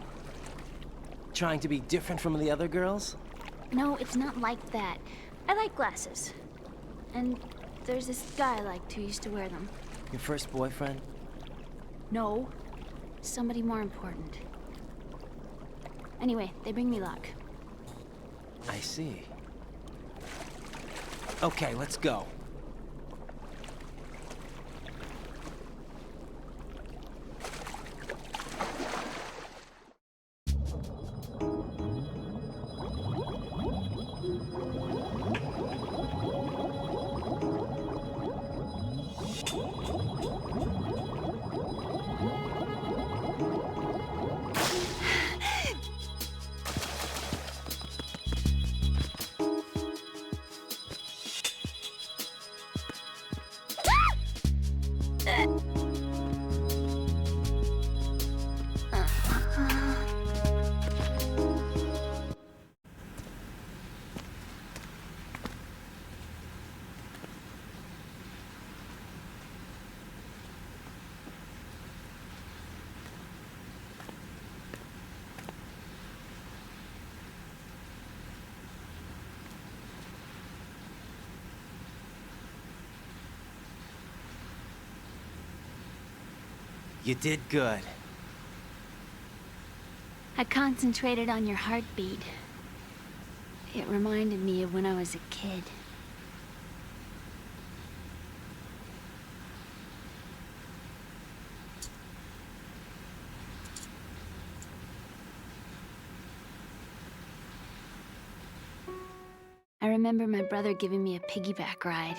Trying to be different from the other girls?
No, it's not like that. I like glasses. And there's this guy I liked who used to wear them.
Your first boyfriend?
No. Somebody more important. Anyway, they bring me luck.
I see. Okay, let's go. You did good.
I concentrated on your heartbeat. It reminded me of when I was a kid. I remember my brother giving me a piggyback ride.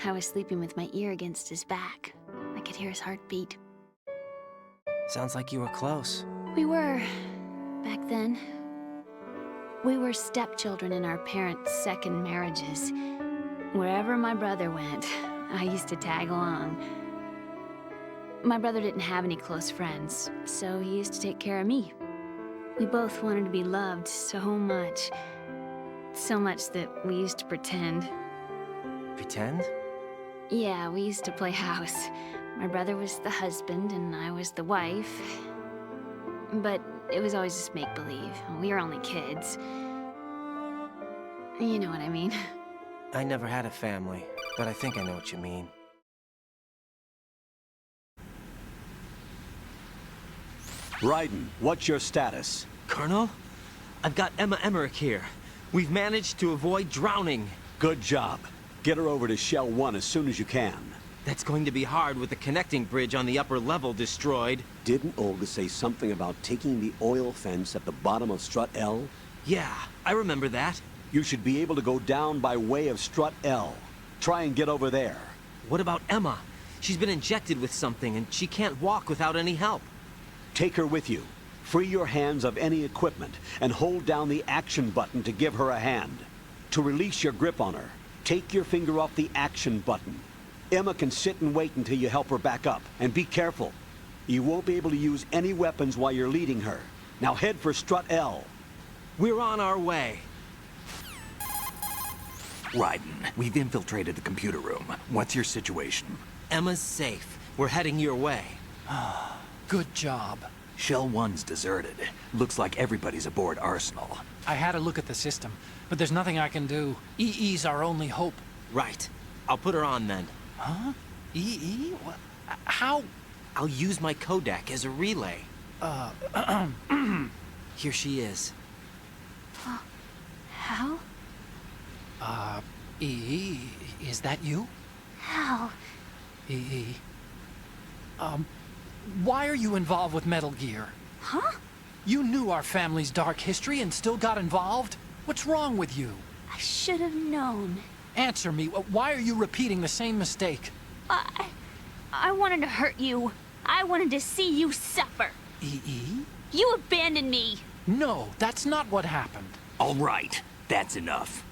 I was sleeping with my ear against his back. I could hear his heartbeat.
Sounds like you were close.
We were, back then. We were stepchildren in our parents' second marriages. Wherever my brother went, I used to tag along. My brother didn't have any close friends, so he used to take care of me. We both wanted to be loved so much. So much that we used to pretend.
Pretend?
Yeah, we used to play house. My brother was the husband and I was the wife. But it was always just make-believe. We were only kids. You know what I mean.
I never had a family, but I think I know what you mean.
Raiden, what's your status?
Colonel? I've got Emma Emmerich here. We've managed to avoid drowning.
Good job. Get her over to Shell 1 as soon as you can.
That's going to be hard with the connecting bridge on the upper level destroyed.
Didn't Olga say something about taking the oil fence at the bottom of Strut L?
Yeah, I remember that.
You should be able to go down by way of Strut L. Try and get over there.
What about Emma? She's been injected with something and she can't walk without any help.
Take her with you. Free your hands of any equipment and hold down the action button to give her a hand. To release your grip on her, take your finger off the action button. Emma can sit and wait until you help her back up. And be careful. You won't be able to use any weapons while you're leading her. Now head for Strut L.
We're on our way.
Raiden, we've infiltrated the computer room. What's your situation?
Emma's safe. We're heading your way.
Good job.
Shell 1's deserted. Looks like everybody's aboard Arsenal.
I had a look at the system, but there's nothing I can do. EE's our only hope.
Right. I'll put her on then.
Huh? EE? What? How?
I'll use my Kodak as a relay. Here she is.
Hal?
EE, is that you?
Hal?
EE. Why are you involved with Metal Gear?
Huh?
You knew our family's dark history and still got involved? What's wrong with you?
I should have known.
Answer me. Why are you repeating the same mistake?
I wanted to hurt you. I wanted to see you suffer.
EE?
You abandoned me.
No, that's not what happened.
All right, that's enough.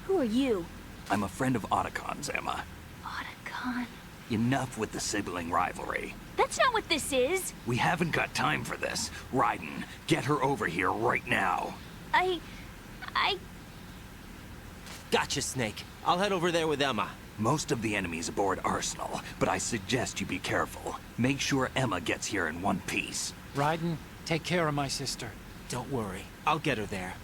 Who are you?
I'm a friend of Otacon's, Emma.
Otacon?
Enough with the sibling rivalry.
That's not what this is.
We haven't got time for this. Raiden, get her over here right now.
I...
Gotcha, Snake. I'll head over there with Emma.
Most of the enemy's aboard Arsenal, but I suggest you be careful. Make sure Emma gets here in one piece.
Raiden, take care of my sister.
Don't worry. I'll get her there.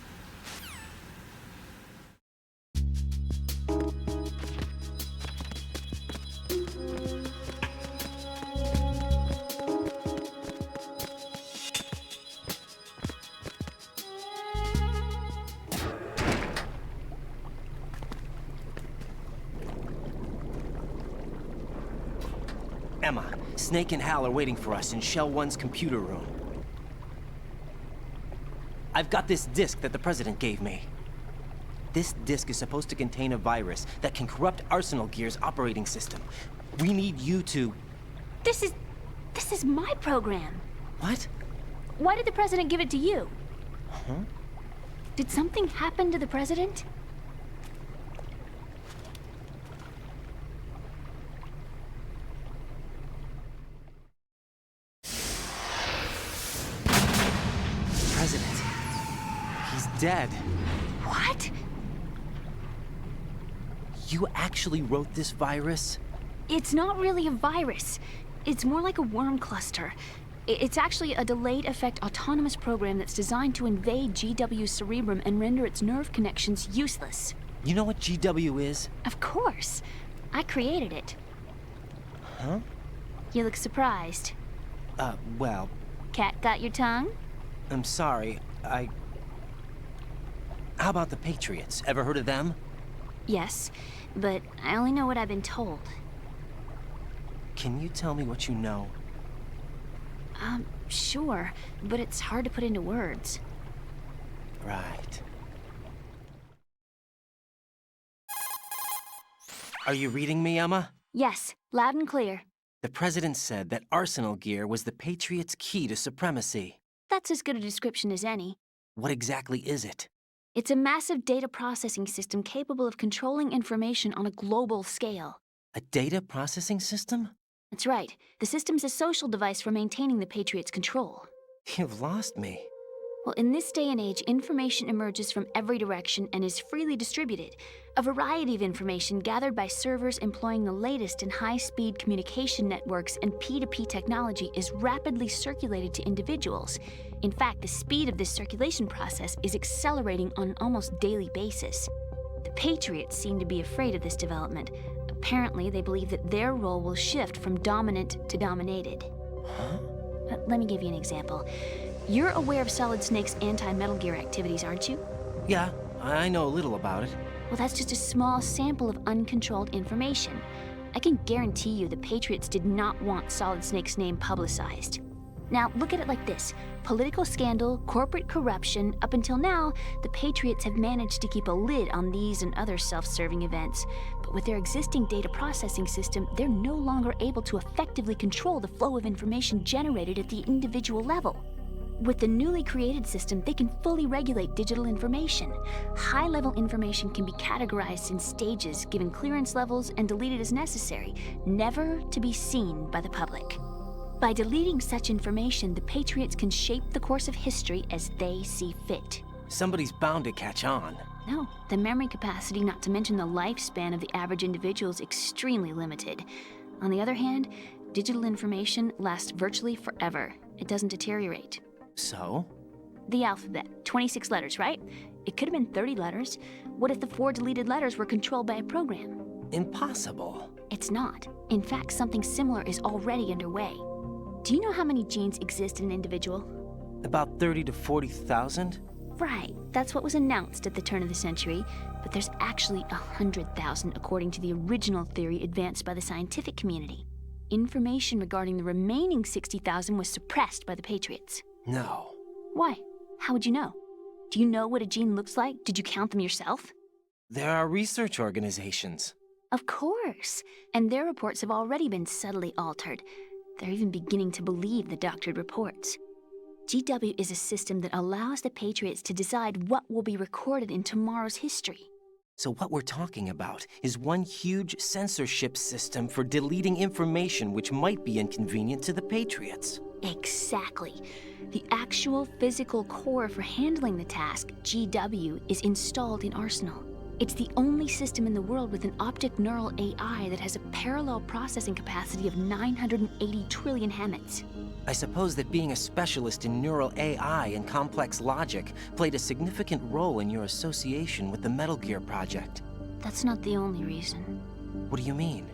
Emma, Snake and Hal are waiting for us in Shell 1's computer room. I've got this disk that the President gave me. This disk is supposed to contain a virus that can corrupt Arsenal Gear's operating system. We need you to...
This is my program.
What?
Why did the President give it to you?
Huh?
Did something happen to the President?
President. He's dead.
What?
You actually wrote this virus?
It's not really a virus. It's more like a worm cluster. It's actually a delayed effect autonomous program that's designed to invade GW's cerebrum and render its nerve connections useless.
You know what GW is?
Of course. I created it.
Huh?
You look surprised.
Well...
Cat got your tongue?
I'm sorry, How about the Patriots? Ever heard of them?
Yes, but I only know what I've been told.
Can you tell me what you know?
Sure, but it's hard to put into words.
Right. Are you reading me, Emma?
Yes, loud and clear.
The President said that Arsenal Gear was the Patriots' key to supremacy.
That's as good a description as any.
What exactly is it?
It's a massive data processing system capable of controlling information on a global scale.
A data processing system?
That's right. The system's a social device for maintaining the Patriots' control.
You've lost me.
Well, in this day and age, information emerges from every direction and is freely distributed. A variety of information gathered by servers employing the latest in high-speed communication networks and P2P technology is rapidly circulated to individuals. In fact, the speed of this circulation process is accelerating on an almost daily basis. The Patriots seem to be afraid of this development. Apparently, they believe that their role will shift from dominant to dominated.
Huh?
Let me give you an example. You're aware of Solid Snake's anti-Metal Gear activities, aren't you?
Yeah, I know a little about it.
Well, that's just a small sample of uncontrolled information. I can guarantee you the Patriots did not want Solid Snake's name publicized. Now, look at it like this. Political scandal, corporate corruption, up until now, the Patriots have managed to keep a lid on these and other self-serving events. But with their existing data processing system, they're no longer able to effectively control the flow of information generated at the individual level. With the newly created system, they can fully regulate digital information. High-level information can be categorized in stages, given clearance levels, and deleted as necessary, never to be seen by the public. By deleting such information, the Patriots can shape the course of history as they see fit.
Somebody's bound to catch on.
No, the memory capacity, not to mention the lifespan of the average individual, is extremely limited. On the other hand, digital information lasts virtually forever. It doesn't deteriorate.
So?
The alphabet, 26 letters, right? It could have been 30 letters. What if the 4 deleted letters were controlled by a program?
Impossible.
It's not. In fact, something similar is already underway. Do you know how many genes exist in an individual?
About 30 to 40,000?
Right, that's what was announced at the turn of the century, but there's actually 100,000 according to the original theory advanced by the scientific community. Information regarding the remaining 60,000 was suppressed by the Patriots.
No.
Why? How would you know? Do you know what a gene looks like? Did you count them yourself?
There are research organizations.
Of course, and their reports have already been subtly altered. They're even beginning to believe the doctored reports. GW is a system that allows the Patriots to decide what will be recorded in tomorrow's history.
So what we're talking about is one huge censorship system for deleting information which might be inconvenient to the Patriots.
Exactly. The actual physical core for handling the task, GW, is installed in Arsenal. It's the only system in the world with an optic neural AI that has a parallel processing capacity of 980 trillion Hammets.
I suppose that being a specialist in neural AI and complex logic played a significant role in your association with the Metal Gear project.
That's not the only reason.
What do you mean?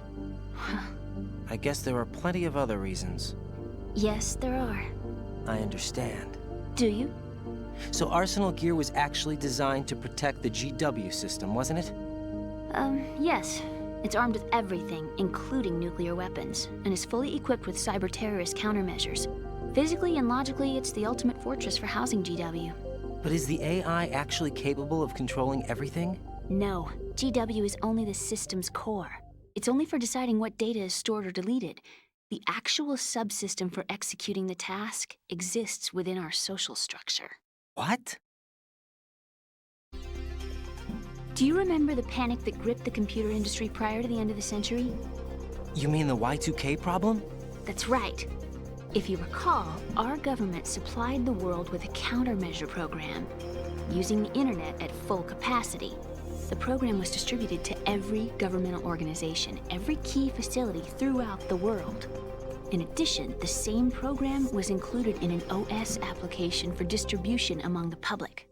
I guess there are plenty of other reasons.
Yes, there are.
I understand.
Do you?
So Arsenal Gear was actually designed to protect the GW system, wasn't it?
Yes. It's armed with everything, including nuclear weapons, and is fully equipped with cyber-terrorist countermeasures. Physically and logically, it's the ultimate fortress for housing GW.
But is the AI actually capable of controlling everything?
No. GW is only the system's core. It's only for deciding what data is stored or deleted. The actual subsystem for executing the task exists within our social structure.
What?
Do you remember the panic that gripped the computer industry prior to the end of the century?
You mean the Y2K problem?
That's right. If you recall, our government supplied the world with a countermeasure program, using the internet at full capacity. The program was distributed to every governmental organization, every key facility throughout the world. In addition, the same program was included in an OS application for distribution among the public.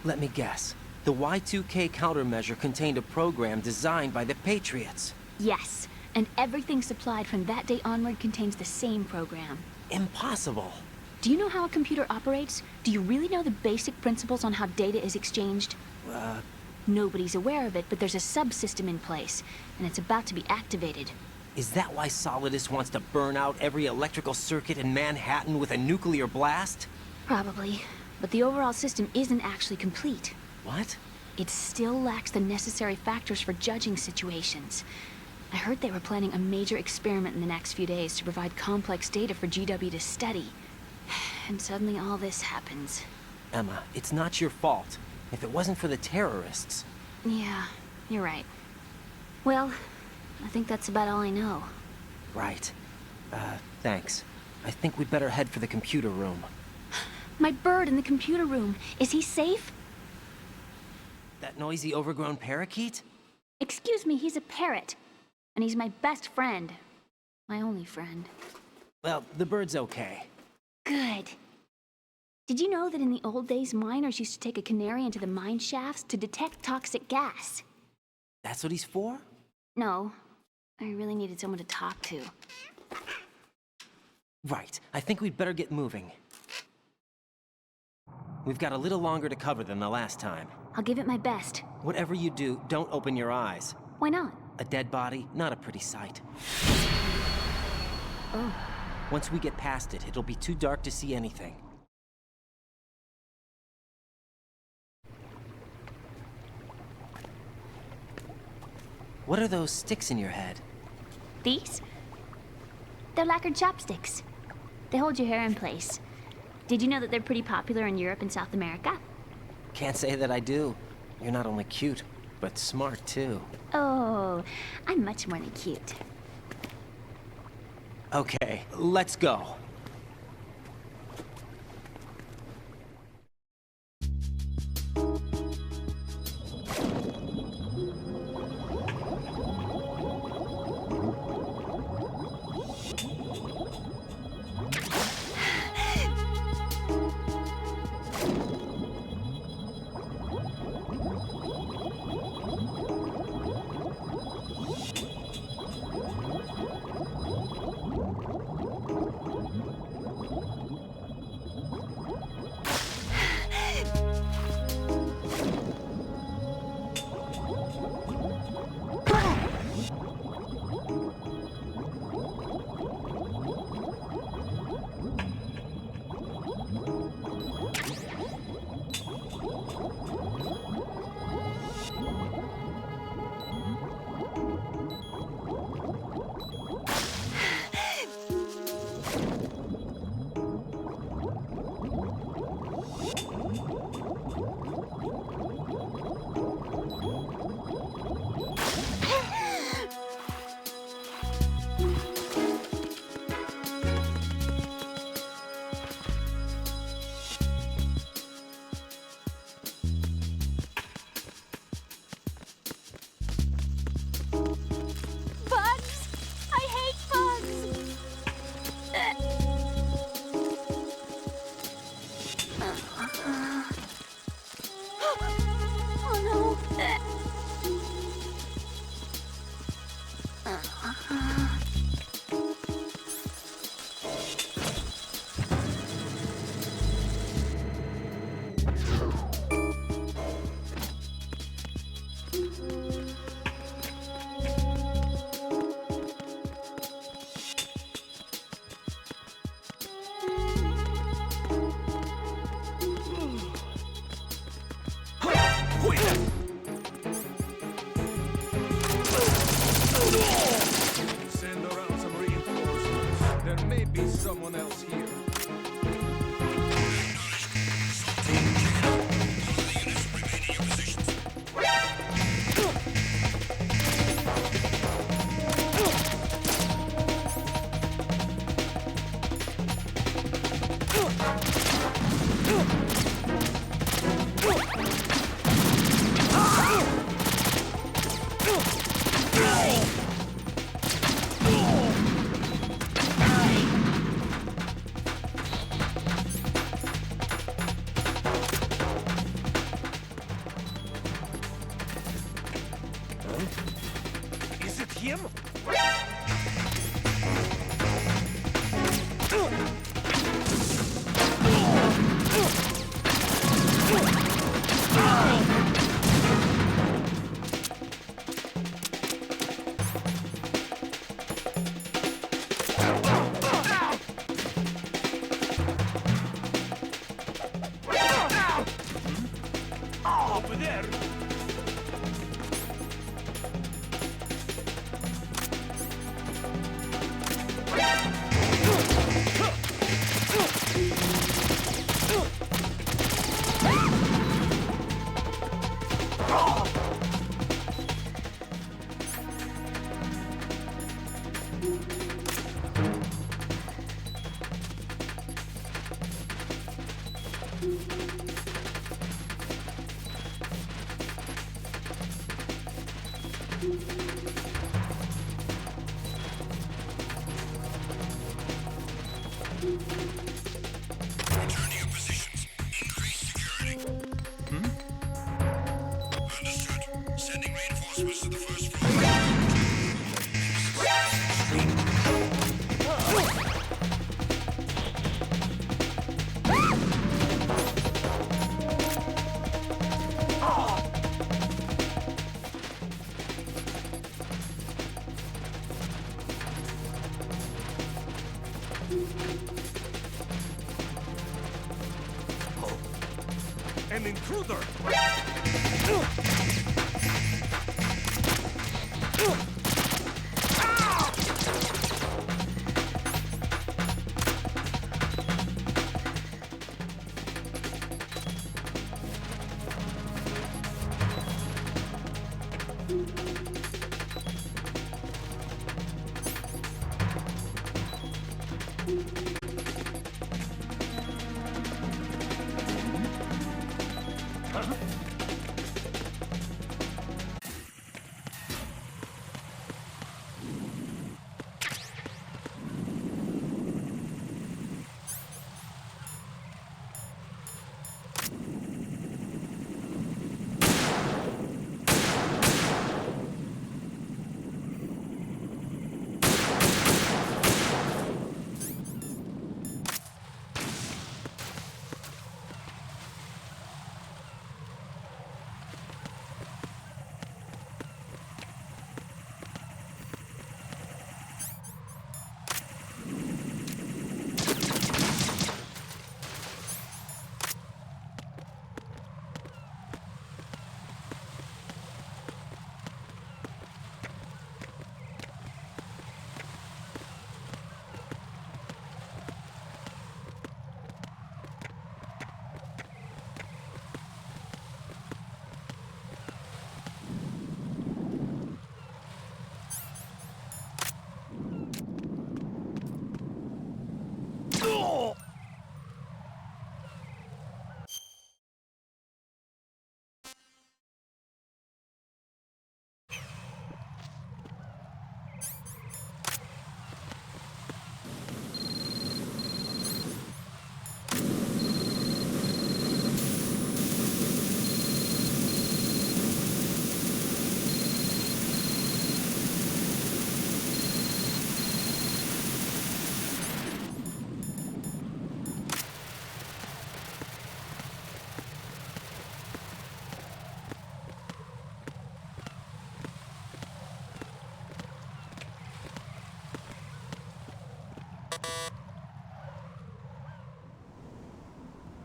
Let me guess. The Y2K countermeasure contained a program designed by the Patriots.
Yes, and everything supplied from that day onward contains the same program.
Impossible.
Do you know how a computer operates? Do you really know the basic principles on how data is exchanged? Nobody's aware of it, but there's a subsystem in place, and it's about to be activated.
Is that why Solidus wants to burn out every electrical circuit in Manhattan with a nuclear blast?
Probably, but the overall system isn't actually complete.
What?
It still lacks the necessary factors for judging situations. I heard they were planning a major experiment in the next few days to provide complex data for GW to study. And suddenly all this happens.
Emma, it's not your fault. If it wasn't for the terrorists...
Yeah, you're right. Well, I think that's about all I know.
Right. Thanks. I think we'd better head for the computer room.
My bird in the computer room. Is he safe?
That noisy, overgrown parakeet?
Excuse me, he's a parrot. And he's my best friend. My only friend.
Well, the bird's okay.
Good. Did you know that in the old days, miners used to take a canary into the mine shafts to detect toxic gas?
That's what he's for?
No. I really needed someone to talk to.
Right. I think we'd better get moving. We've got a little longer to cover than the last time.
I'll give it my best.
Whatever you do, don't open your eyes.
Why not?
A dead body, not a pretty sight.
Oh.
Once we get past it, it'll be too dark to see anything. What are those sticks in your head?
These? They're lacquered chopsticks. They hold your hair in place. Did you know that they're pretty popular in Europe and South America?
Can't say that I do. You're not only cute, but smart too.
Oh, I'm much more than cute.
Okay, let's go.
Send around some reinforcements. There may be someone else here.
Is it him? Over there.
Return to your positions. Increase security. Understood. Sending reinforcements to the first floor.
An intruder!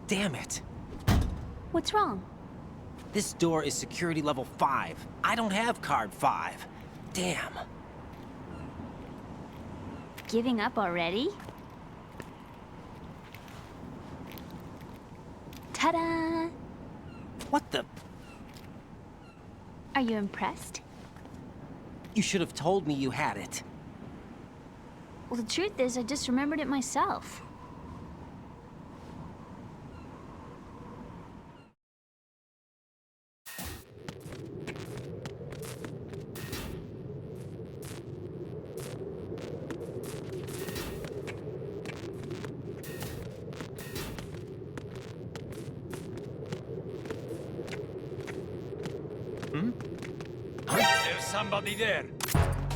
Damn it!
What's wrong?
This door is security level 5. I don't have card 5. Damn.
Giving up already? Ta-da!
What the?
Are you impressed?
You should have told me you had it.
Well, the truth is, I just remembered it myself.
There's somebody there.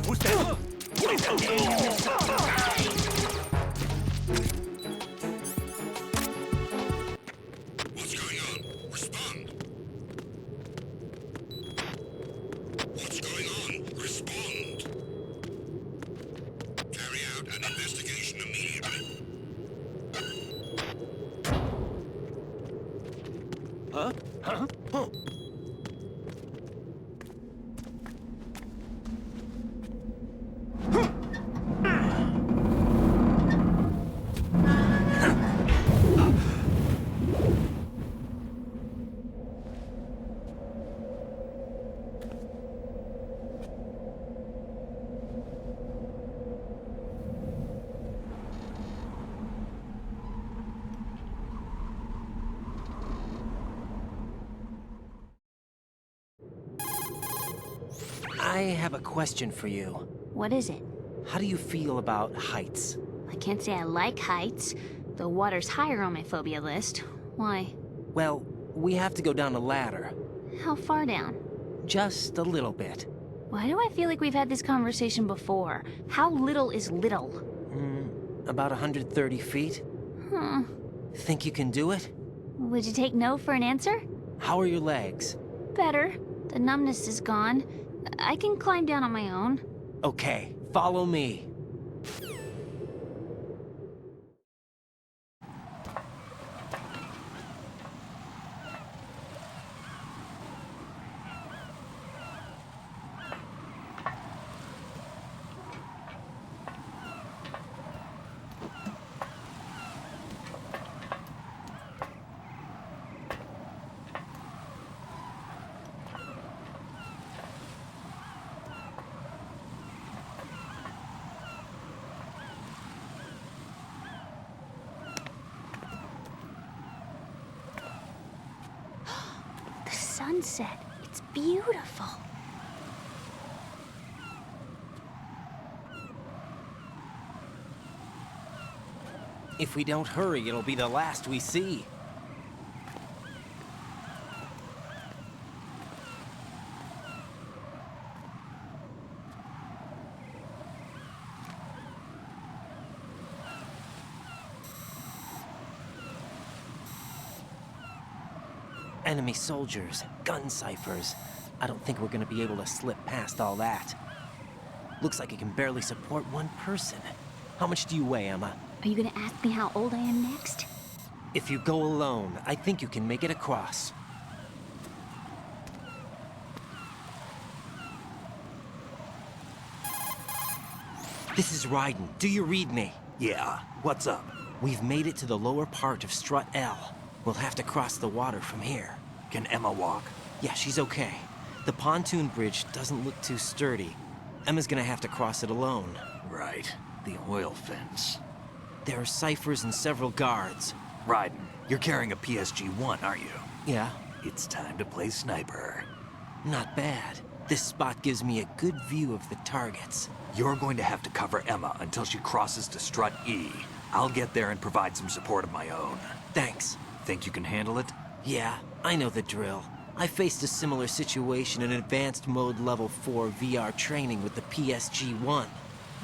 Who's there?
What's going on? Respond. What's going on? Respond. Carry out an investigation immediately.
Huh? Huh? Oh. I have a question for you.
What is it?
How do you feel about heights?
I can't say I like heights. The water's higher on my phobia list. Why?
Well, we have to go down a ladder.
How far down?
Just a little bit.
Why do I feel like we've had this conversation before? How little is little?
About 130 feet. Think you can do it?
Would you take no for an answer?
How are your legs?
Better. The numbness is gone. I can climb down on my own.
Okay, follow me.
Sunset. It's beautiful.
If we don't hurry, it'll be the last we see. Enemy soldiers, gun ciphers. I don't think we're gonna be able to slip past all that. Looks like it can barely support one person. How much do you weigh, Emma?
Are you gonna ask me how old I am next?
If you go alone, I think you can make it across. This is Raiden. Do you read me?
Yeah, what's up?
We've made it to the lower part of Strut L. We'll have to cross the water from here.
Can Emma walk?
Yeah, she's okay. The pontoon bridge doesn't look too sturdy. Emma's gonna have to cross it alone.
Right. The oil fence.
There are ciphers and several guards.
Raiden, you're carrying a PSG-1, aren't you?
Yeah.
It's time to play sniper.
Not bad. This spot gives me a good view of the targets.
You're going to have to cover Emma until she crosses to Strut E. I'll get there and provide some support of my own.
Thanks.
Think you can handle it?
Yeah, I know the drill. I faced a similar situation in Advanced Mode Level 4 VR training with the PSG-1.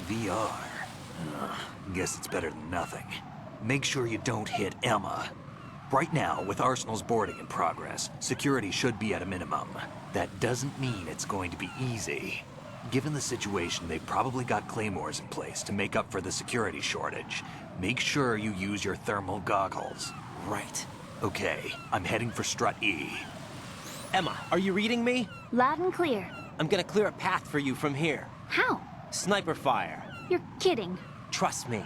VR? Guess it's better than nothing. Make sure you don't hit Emma. Right now, with Arsenal's boarding in progress, security should be at a minimum. That doesn't mean it's going to be easy. Given the situation, they've probably got claymores in place to make up for the security shortage. Make sure you use your thermal goggles.
Right.
Okay, I'm heading for Strut E.
Emma, are you reading me?
Loud and clear.
I'm gonna clear a path for you from here.
How?
Sniper fire.
You're kidding.
Trust me.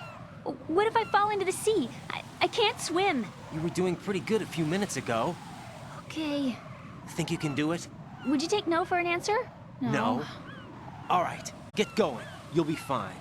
What if I fall into the sea? I can't swim.
You were doing pretty good a few minutes ago.
Okay.
Think you can do it?
Would you take no for an answer?
No. All right, get going. You'll be fine.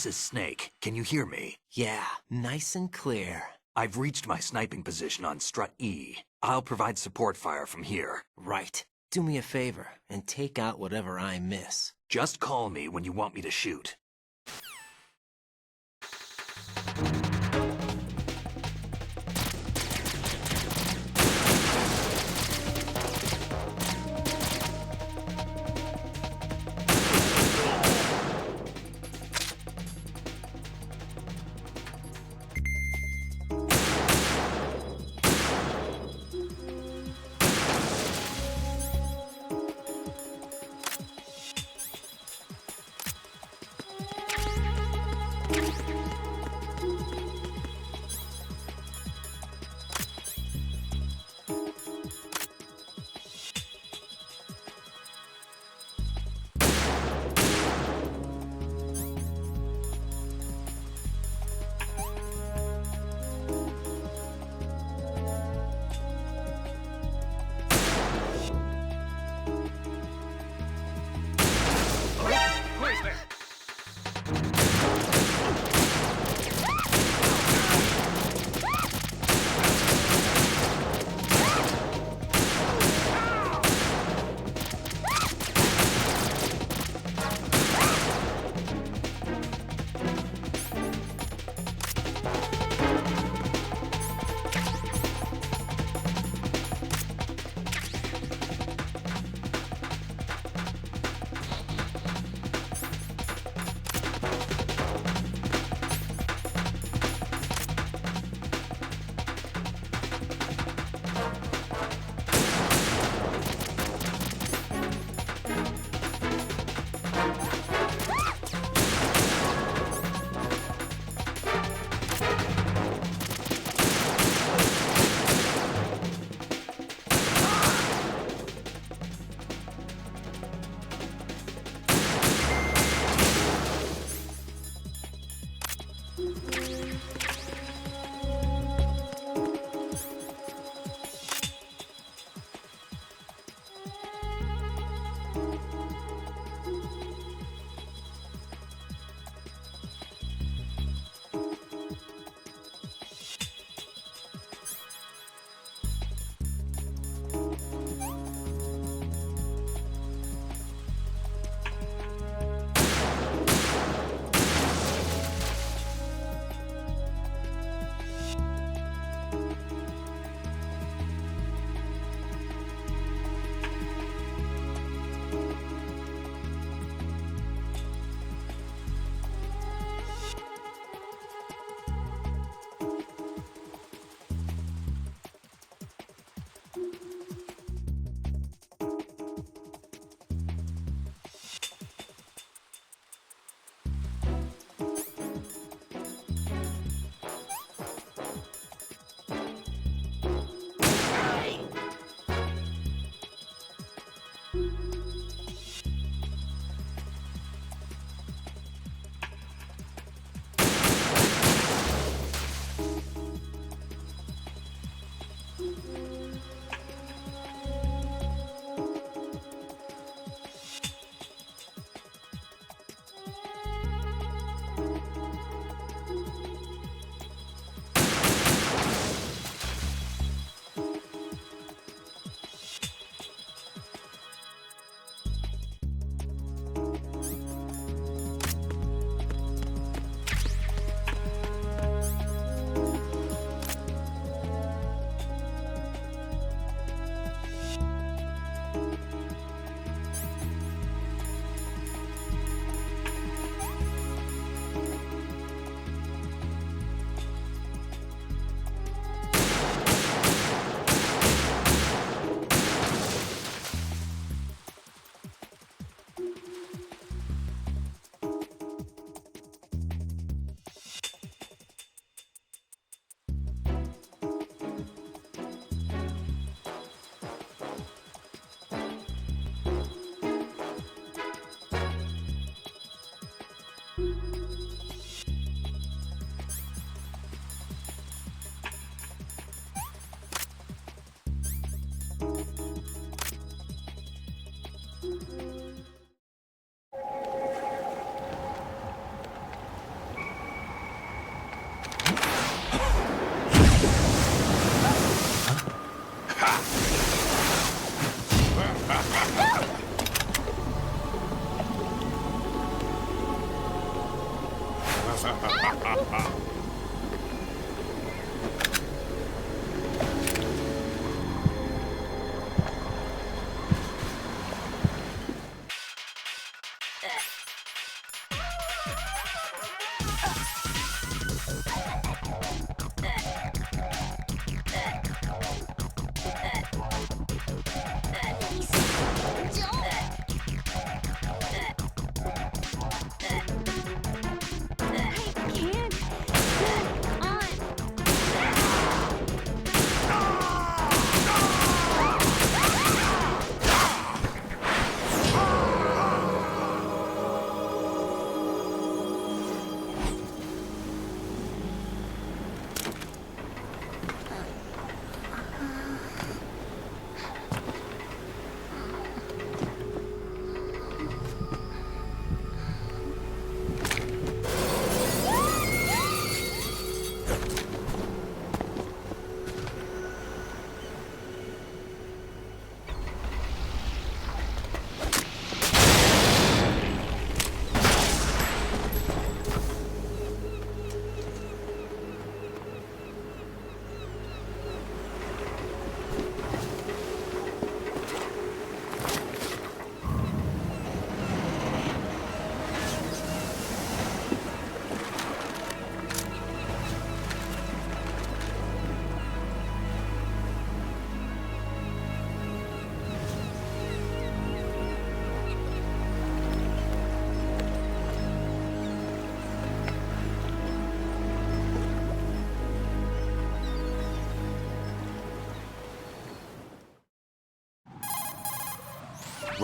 This is Snake. Can you hear me?
Yeah, nice and clear.
I've reached my sniping position on Strut E. I'll provide support fire from here.
Right. Do me a favor and take out whatever I miss.
Just call me when you want me to shoot.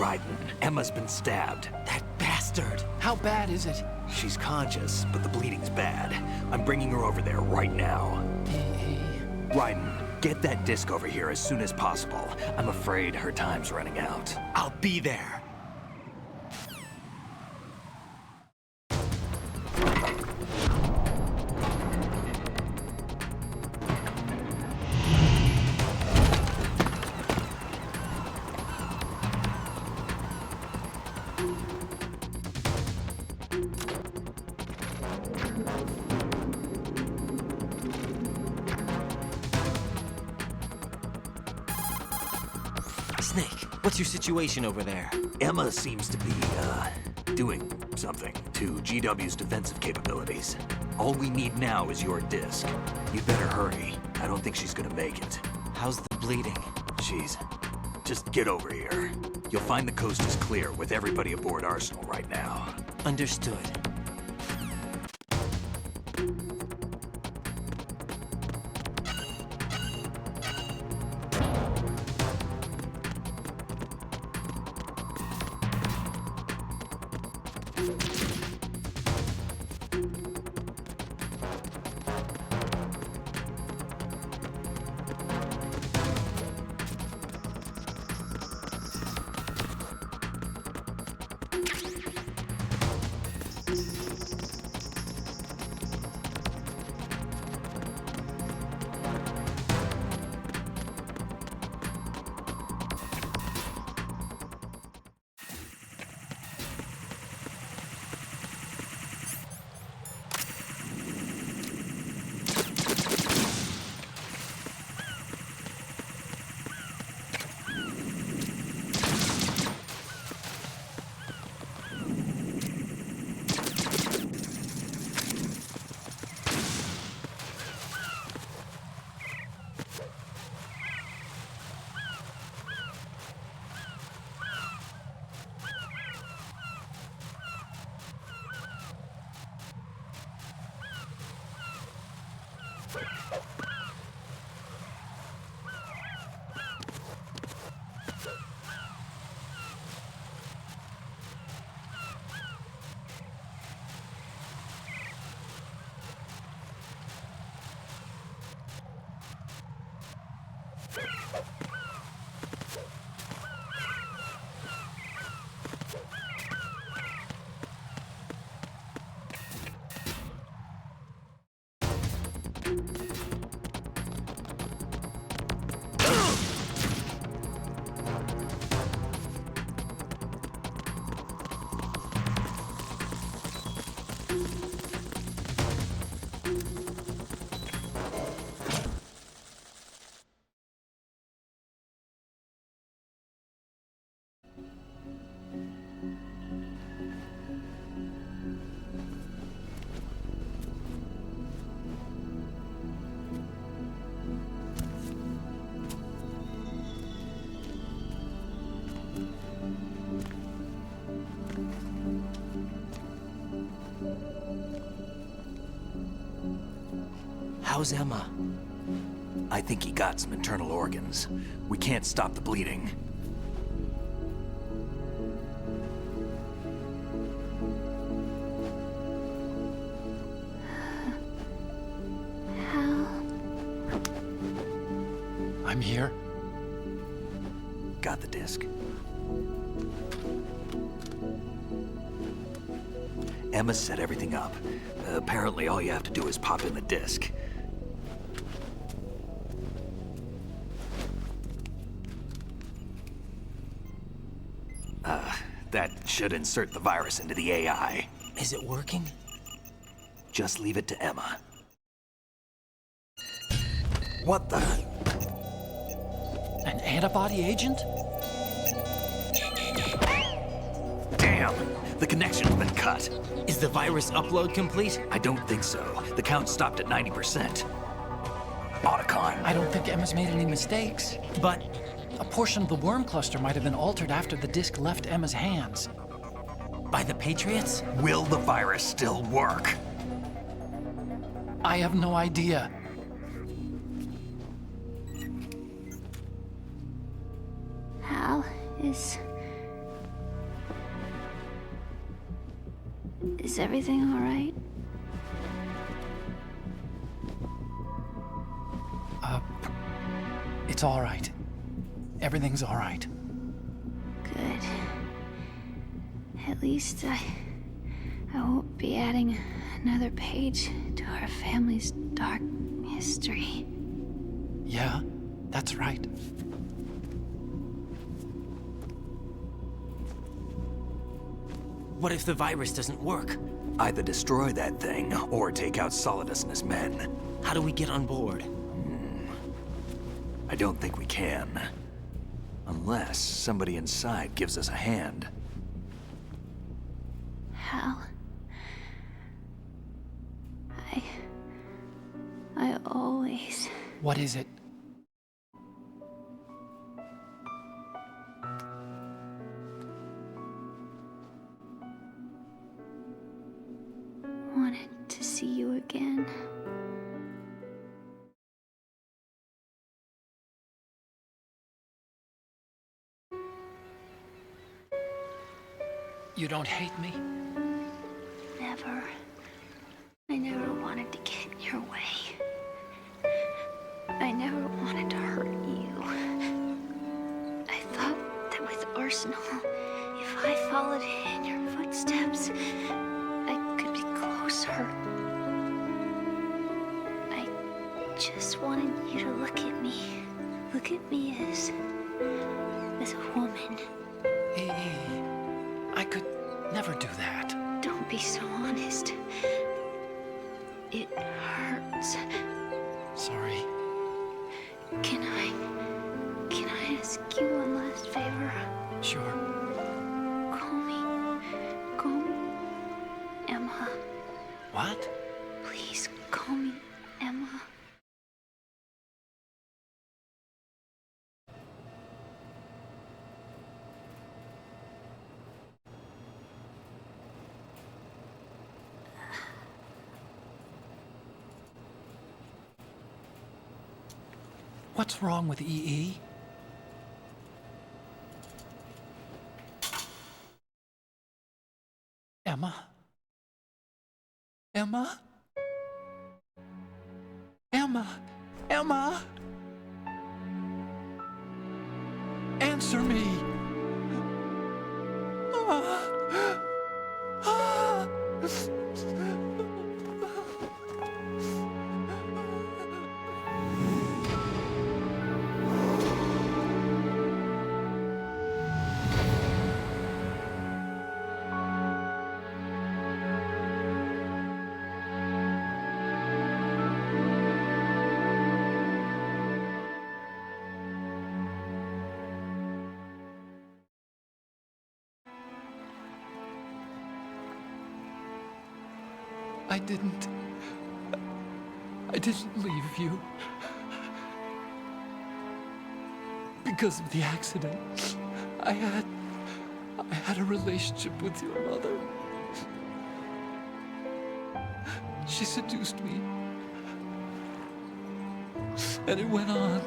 Raiden, Emma's been stabbed.
That bastard!
How bad is it?
She's conscious, but the bleeding's bad. I'm bringing her over there right now. Raiden, get that disc over here as soon as possible. I'm afraid her time's running out.
I'll be there. Snake, what's your situation over there?
Emma seems to be, doing something to GW's defensive capabilities. All we need now is your disc. You'd better hurry. I don't think she's gonna make it.
How's the bleeding?
Just get over here. You'll find the coast is clear with everybody aboard Arsenal right now.
Understood. How's Emma?
I think he got some internal organs. We can't stop the bleeding.
I'm here.
Got the disc. Emma set everything up. Apparently all you have to do is pop in the disc. That should insert the virus into the AI.
Is it working?
Just leave it to Emma. What the?
An antibody agent?
Damn! The connection's been cut.
Is the virus upload complete?
I don't think so. The count stopped at 90%. Otacon.
I don't think Emma's made any mistakes. But a portion of the worm cluster might have been altered after the disc left Emma's hands.
By the Patriots?
Will the virus still work?
I have no idea.
Hal, is everything all right?
It's all right. Everything's all right.
Good. At least I won't be adding another page to our family's dark history.
Yeah, that's right.
What if the virus doesn't work?
Either destroy that thing, or take out Solidus and his men.
How do we get on board?
I don't think we can. Unless somebody inside gives us a hand.
Hal. I always...
What is it?
wanted to see you again.
You don't hate me?
Never. I never wanted to get in your way. I never wanted to hurt you. I thought that with Arsenal, if I followed in your footsteps, I could be closer. I just wanted you to look at me. Look at me as a woman.
I could never do that.
Don't be so honest. It hurts.
Sorry.
Can I ask you one last favor?
Sure.
Call me Emma.
What?
Please call me Emma.
What's wrong with EE? Emma? Emma? Emma? Emma? Answer me! I didn't leave you. Because of the accident, I had a relationship with your mother. She seduced me. And it went on.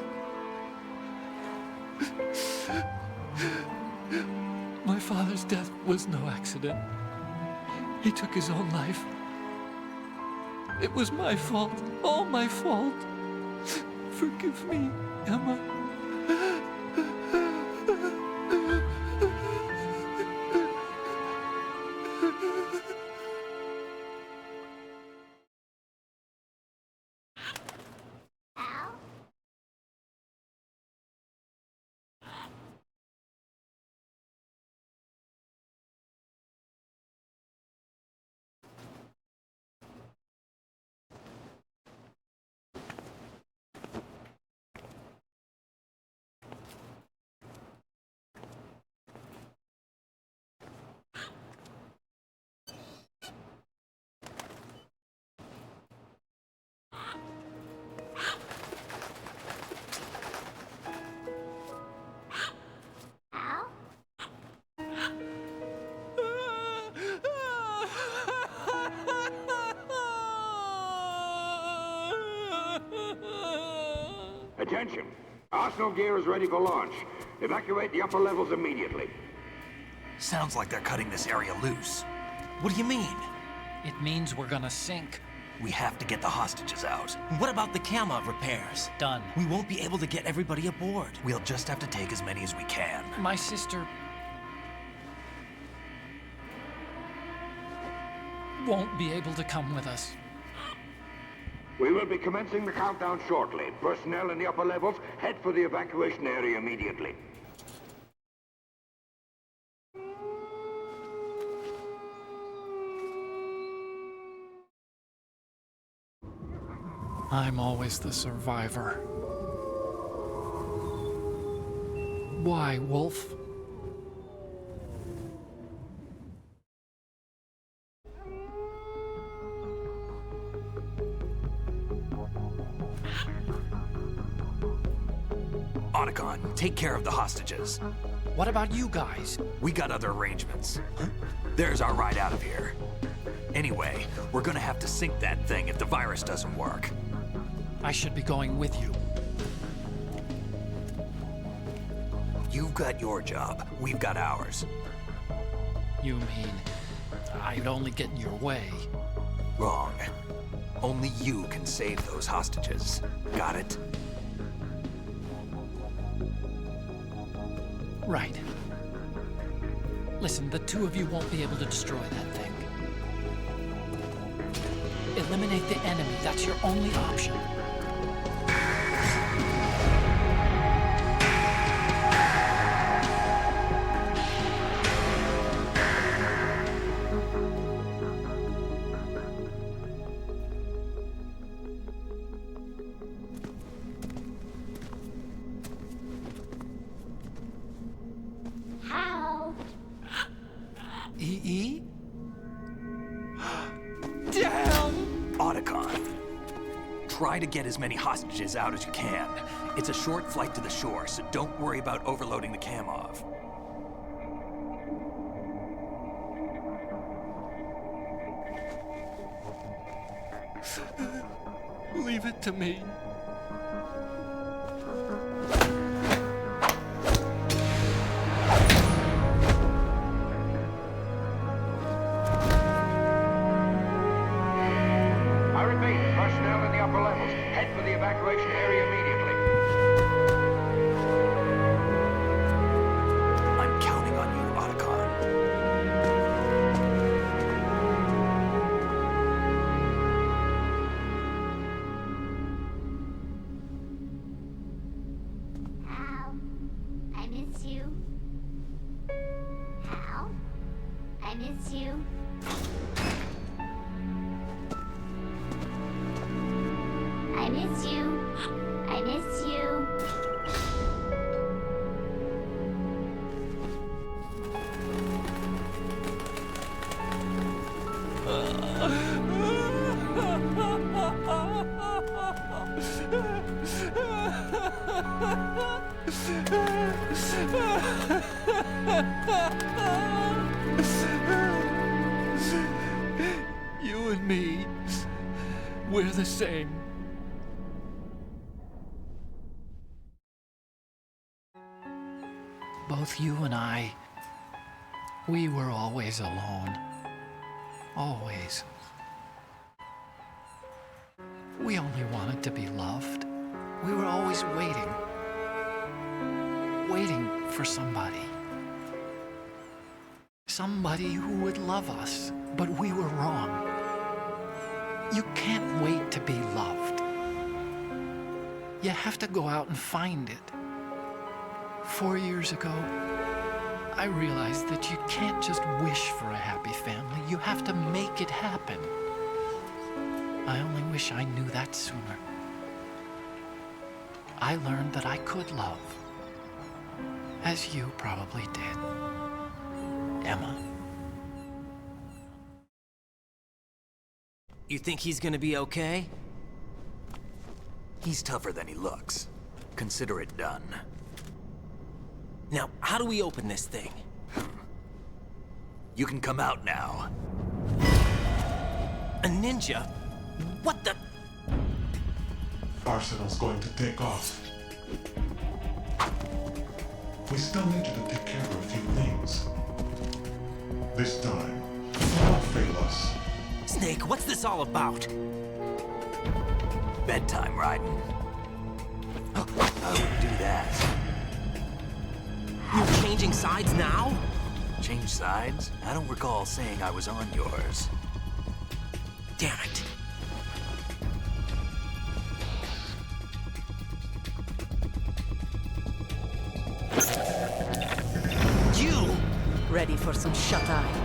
My father's death was no accident. He took his own life. It was my fault, all my fault. Forgive me, Emma.
Attention! Arsenal gear is ready for launch. Evacuate the upper levels immediately.
Sounds like they're cutting this area loose. What do you mean?
It means we're gonna sink.
We have to get the hostages out.
What about the camo repairs?
Done.
We won't be able to get everybody aboard.
We'll just have to take as many as we can.
My sister won't be able to come with us.
We will be commencing the countdown shortly. Personnel in the upper levels, head for the evacuation area immediately.
I'm always the survivor. Why, Wolf?
Otacon, take care of the hostages.
What about you guys?
We got other arrangements. There's our ride out of here. Anyway, we're gonna have to sink that thing if the virus doesn't work.
I should be going with you.
You've got your job. We've got ours.
You mean I'd only get in your way?
Wrong. Only you can save those hostages. Got it?
Right. Listen, the two of you won't be able to destroy that thing. Eliminate the enemy. That's your only option. EE? Damn!
Otacon, try to get as many hostages out as you can. It's a short flight to the shore, so don't worry about overloading the Kamov.
Leave it to me.
the evacuation area immediately.
I'm counting on you, Otacon.
Hal, I miss you. Hal, I miss you. I miss you. I miss you.
You and me, we're the same. Both you and I, we were always alone. Always. We only wanted to be loved. We were always waiting. Waiting for somebody. Somebody who would love us, but we were wrong. You can't wait to be loved. You have to go out and find it. 4 years ago, I realized that you can't just wish for a happy family. You have to make it happen. I only wish I knew that sooner. I learned that I could love, as you probably did, Emma.
You think he's gonna be okay?
He's tougher than he looks. Consider it done.
Now, how do we open this thing?
You can come out now.
A ninja? What the?
Arsenal's going to take off. We still need you to take care of a few things. This time, don't fail us.
Snake, what's this all about?
Bedtime, Raiden. I wouldn't do that.
You're changing sides now?
Change sides? I don't recall saying I was on yours.
Damn it. You!
Ready for some shut-eye?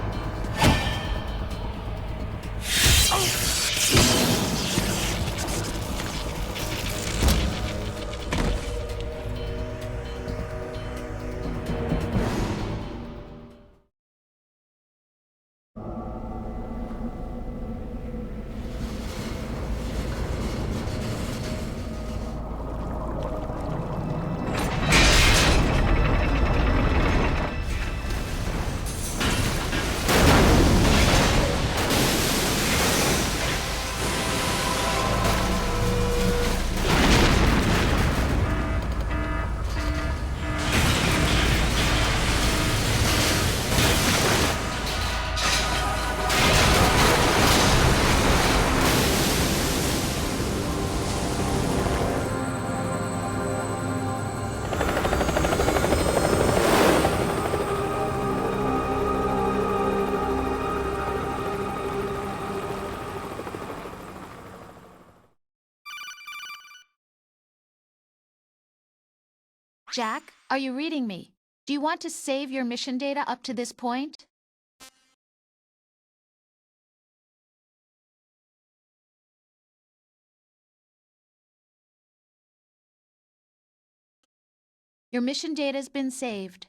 Jack, are you reading me? Do you want to save your mission data up to this point? Your mission data's been saved.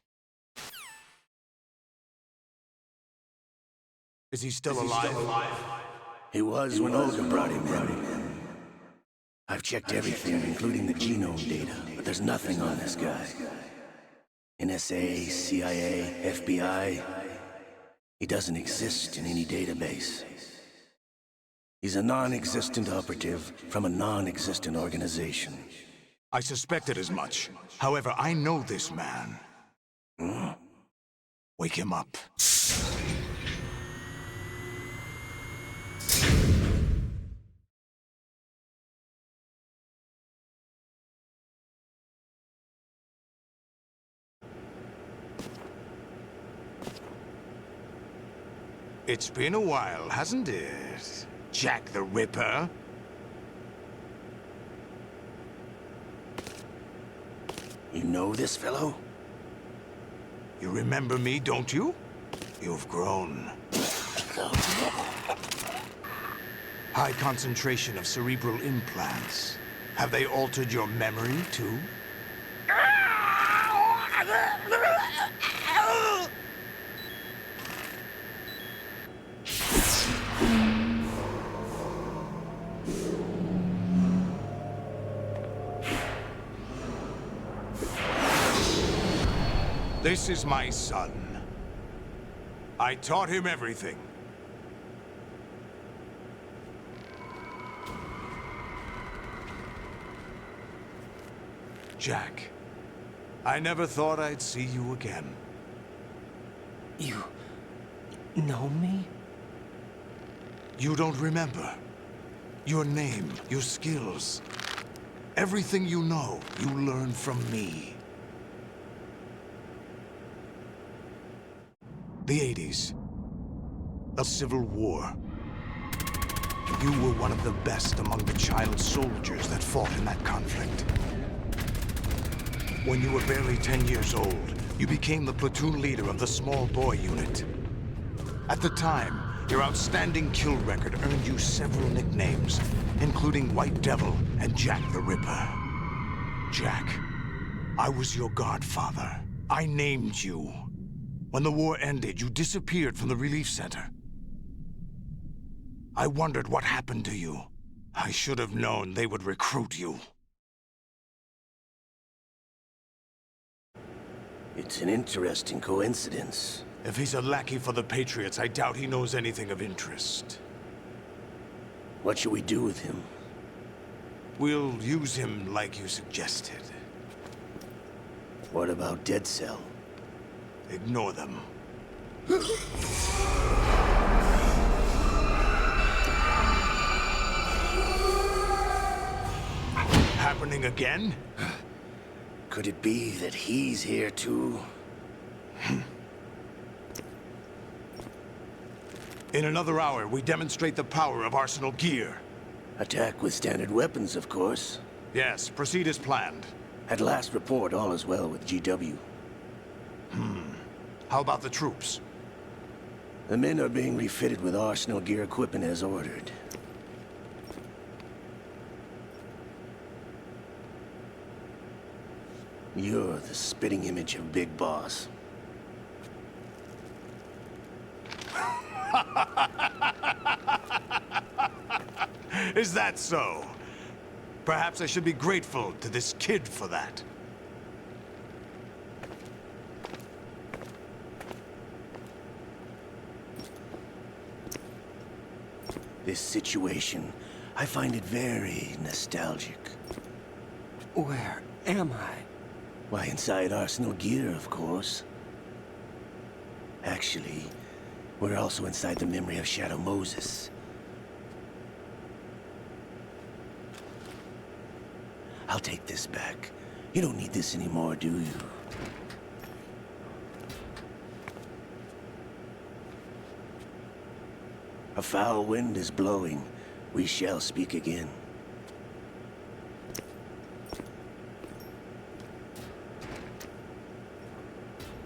Is he still alive?
He was when Olga brought him in. I've checked everything, including the genome data, but there's nothing on this guy. NSA, CIA, FBI. He doesn't exist in any database. He's a non-existent operative from a non-existent organization.
I suspected as much. However, I know this man. Wake him up. It's been a while, hasn't it? Jack the Ripper?
You know this fellow?
You remember me, don't you? You've grown. High concentration of cerebral implants. Have they altered your memory, too? This is my son. I taught him everything. Jack, I never thought I'd see you again.
You know me?
You don't remember. Your name, your skills. Everything you know, you learned from me. The 80s. A civil war. You were one of the best among the child soldiers that fought in that conflict. When you were barely 10 years old, you became the platoon leader of the small boy unit. At the time, your outstanding kill record earned you several nicknames, including White Devil and Jack the Ripper. Jack, I was your godfather. I named you. When the war ended, you disappeared from the relief center. I wondered what happened to you. I should have known they would recruit you.
It's an interesting coincidence.
If he's a lackey for the Patriots, I doubt he knows anything of interest.
What should we do with him?
We'll use him like you suggested.
What about Dead Cell?
Ignore them. Happening again?
Could it be that he's here too?
In another hour, we demonstrate the power of Arsenal gear.
Attack with standard weapons, of course.
Yes, proceed as planned.
At last report, all is well with GW.
How about the troops?
The men are being refitted with Arsenal gear equipment as ordered. You're the spitting image of Big Boss.
Is that so? Perhaps I should be grateful to this kid for that.
This situation, I find it very nostalgic.
Where am I?
Why, inside Arsenal gear, of course. Actually, we're also inside the memory of Shadow Moses. I'll take this back. You don't need this anymore, do you? A foul wind is blowing. We shall speak again.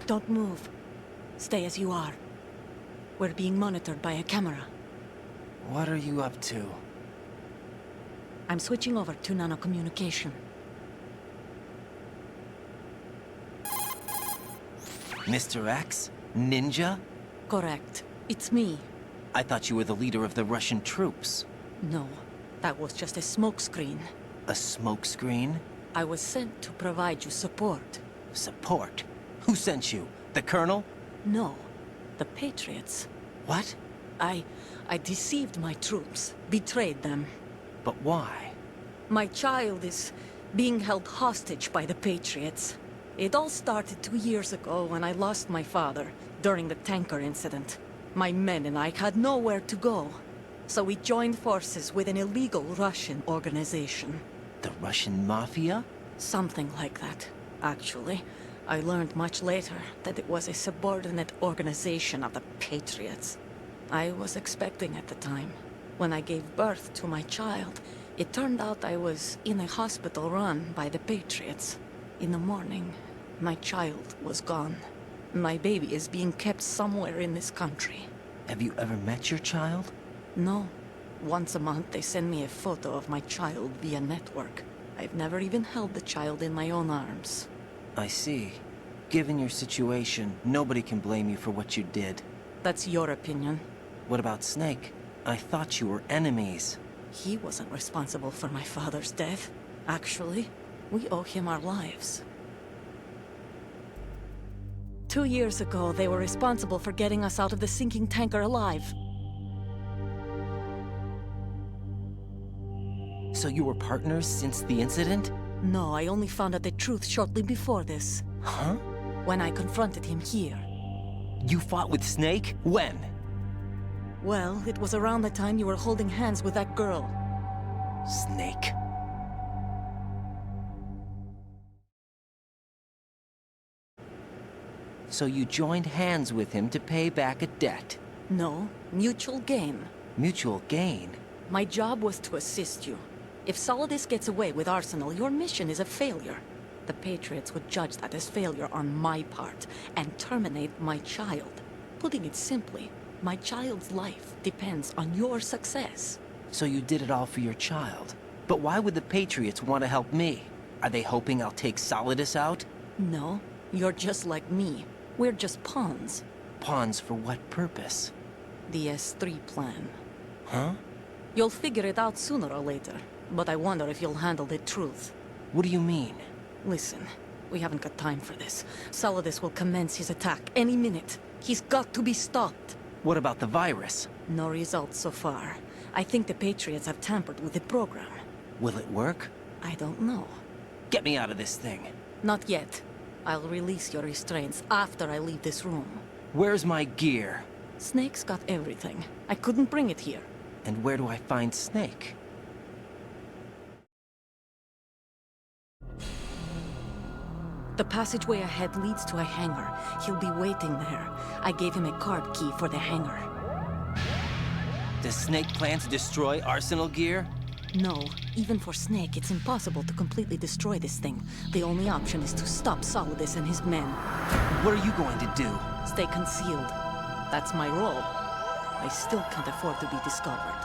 Don't move. Stay as you are. We're being monitored by a camera.
What are you up to?
I'm switching over to nanocommunication.
Mr. X? Ninja?
Correct. It's me.
I thought you were the leader of the Russian troops.
No, that was just a smokescreen.
A smokescreen?
I was sent to provide you support.
Support? Who sent you? The Colonel?
No, the Patriots.
What?
I deceived my troops, betrayed them.
But why?
My child is being held hostage by the Patriots. It all started 2 years ago when I lost my father during the tanker incident. My men and I had nowhere to go, so we joined forces with an illegal Russian organization.
The Russian Mafia?
Something like that, actually. I learned much later that it was a subordinate organization of the Patriots. I was expecting at the time. When I gave birth to my child, it turned out I was in a hospital run by the Patriots. In the morning, my child was gone. My baby is being kept somewhere in this country.
Have you ever met your child?
No. Once a month, they send me a photo of my child via network. I've never even held the child in my own arms.
I see. Given your situation, nobody can blame you for what you did.
That's your opinion.
What about Snake? I thought you were enemies.
He wasn't responsible for my father's death. Actually, we owe him our lives. 2 years ago, they were responsible for getting us out of the sinking tanker alive.
So you were partners since the incident?
No, I only found out the truth shortly before this.
Huh?
When I confronted him here.
You fought with Snake? When?
Well, it was around the time you were holding hands with that girl.
Snake. So you joined hands with him to pay back a debt?
No, mutual gain.
Mutual gain?
My job was to assist you. If Solidus gets away with Arsenal, your mission is a failure. The Patriots would judge that as failure on my part, and terminate my child. Putting it simply, my child's life depends on your success.
So you did it all for your child. But why would the Patriots want to help me? Are they hoping I'll take Solidus out?
No, you're just like me. We're just pawns.
Pawns for what purpose?
The S3 plan.
Huh?
You'll figure it out sooner or later, but I wonder if you'll handle the truth.
What do you mean?
Listen, we haven't got time for this. Solidus will commence his attack any minute. He's got to be stopped.
What about the virus?
No results so far. I think the Patriots have tampered with the program.
Will it work?
I don't know.
Get me out of this thing.
Not yet. I'll release your restraints after I leave this room.
Where's my gear?
Snake's got everything. I couldn't bring it here.
And where do I find Snake?
The passageway ahead leads to a hangar. He'll be waiting there. I gave him a card key for the hangar.
Does Snake plan to destroy Arsenal gear?
No. Even for Snake, it's impossible to completely destroy this thing. The only option is to stop Solidus and his men.
What are you going to do?
Stay concealed. That's my role. I still can't afford to be discovered.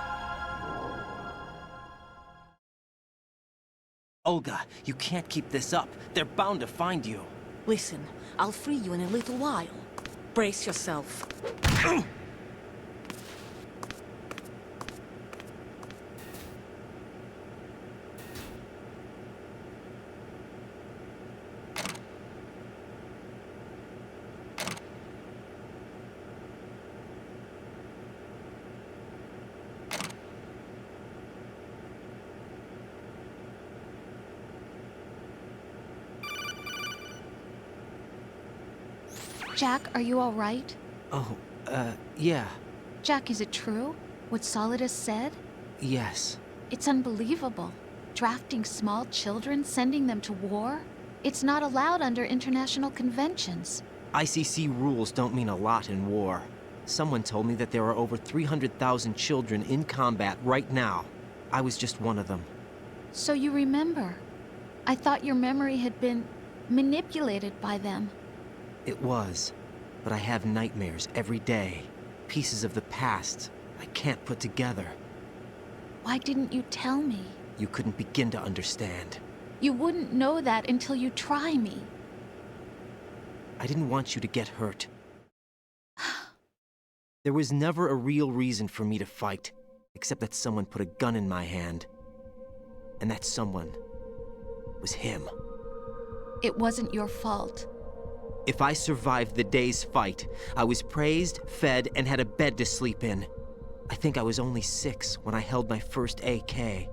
Olga, you can't keep this up. They're bound to find you.
Listen, I'll free you in a little while. Brace yourself.
Jack, are you all right?
Oh, yeah.
Jack, is it true? What Solidus said?
Yes.
It's unbelievable. Drafting small children, sending them to war? It's not allowed under international conventions.
ICC rules don't mean a lot in war. Someone told me that there are over 300,000 children in combat right now. I was just one of them.
So you remember. I thought your memory had been manipulated by them.
It was, but I have nightmares every day. Pieces of the past I can't put together.
Why didn't you tell me?
You couldn't begin to understand.
You wouldn't know that until you try me.
I didn't want you to get hurt. There was never a real reason for me to fight, except that someone put a gun in my hand. And that someone was him.
It wasn't your fault.
If I survived the day's fight, I was praised, fed, and had a bed to sleep in. I think I was only 6 when I held my first AK.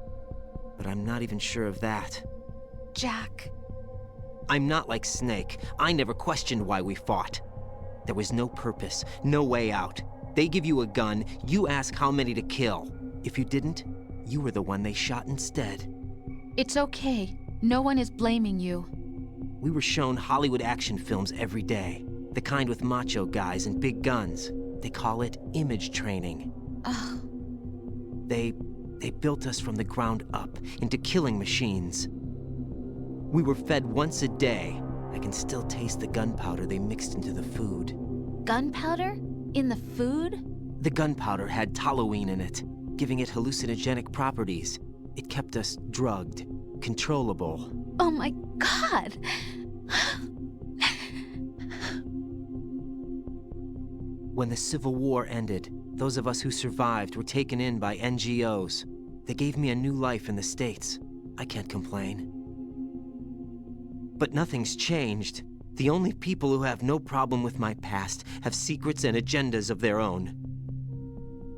But I'm not even sure of that.
Jack.
I'm not like Snake. I never questioned why we fought. There was no purpose, no way out. They give you a gun, you ask how many to kill. If you didn't, you were the one they shot instead.
It's okay. No one is blaming you.
We were shown Hollywood action films every day. The kind with macho guys and big guns. They call it image training.
Oh.
They built us from the ground up into killing machines. We were fed once a day. I can still taste the gunpowder they mixed into the food.
Gunpowder? In the food?
The gunpowder had toluene in it, giving it hallucinogenic properties. It kept us drugged, controllable.
Oh my God!
When the Civil War ended, those of us who survived were taken in by NGOs. They gave me a new life in the States. I can't complain. But nothing's changed. The only people who have no problem with my past have secrets and agendas of their own.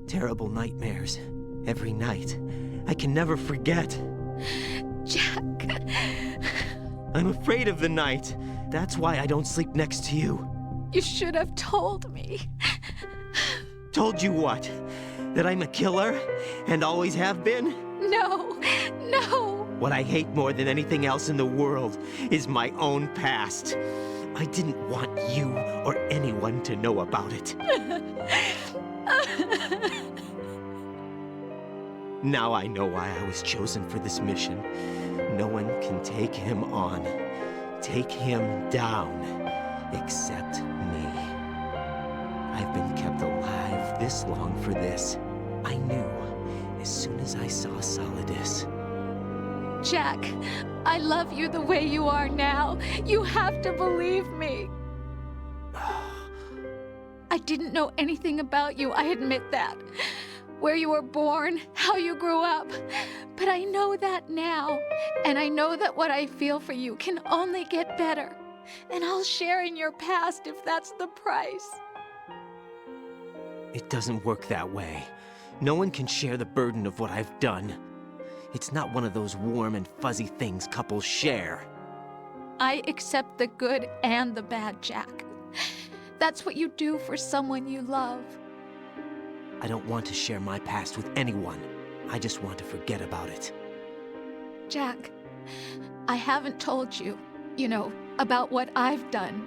Terrible nightmares. Every night. I can never forget.
Jack.
I'm afraid of the night. That's why I don't sleep next to you.
You should have told me.
Told you what? That I'm a killer? And always have been?
No, no.
What I hate more than anything else in the world is my own past. I didn't want you or anyone to know about it. Now I know why I was chosen for this mission. No one can take him on, take him down, except me. I've been kept alive this long for this. I knew as soon as I saw Solidus.
Jack, I love you the way you are now. You have to believe me. I didn't know anything about you, I admit that. Where you were born, how you grew up. But I know that now. And I know that what I feel for you can only get better. And I'll share in your past if that's the price.
It doesn't work that way. No one can share the burden of what I've done. It's not one of those warm and fuzzy things couples share.
I accept the good and the bad, Jack. That's what you do for someone you love.
I don't want to share my past with anyone. I just want to forget about it.
Jack, I haven't told you, about what I've done.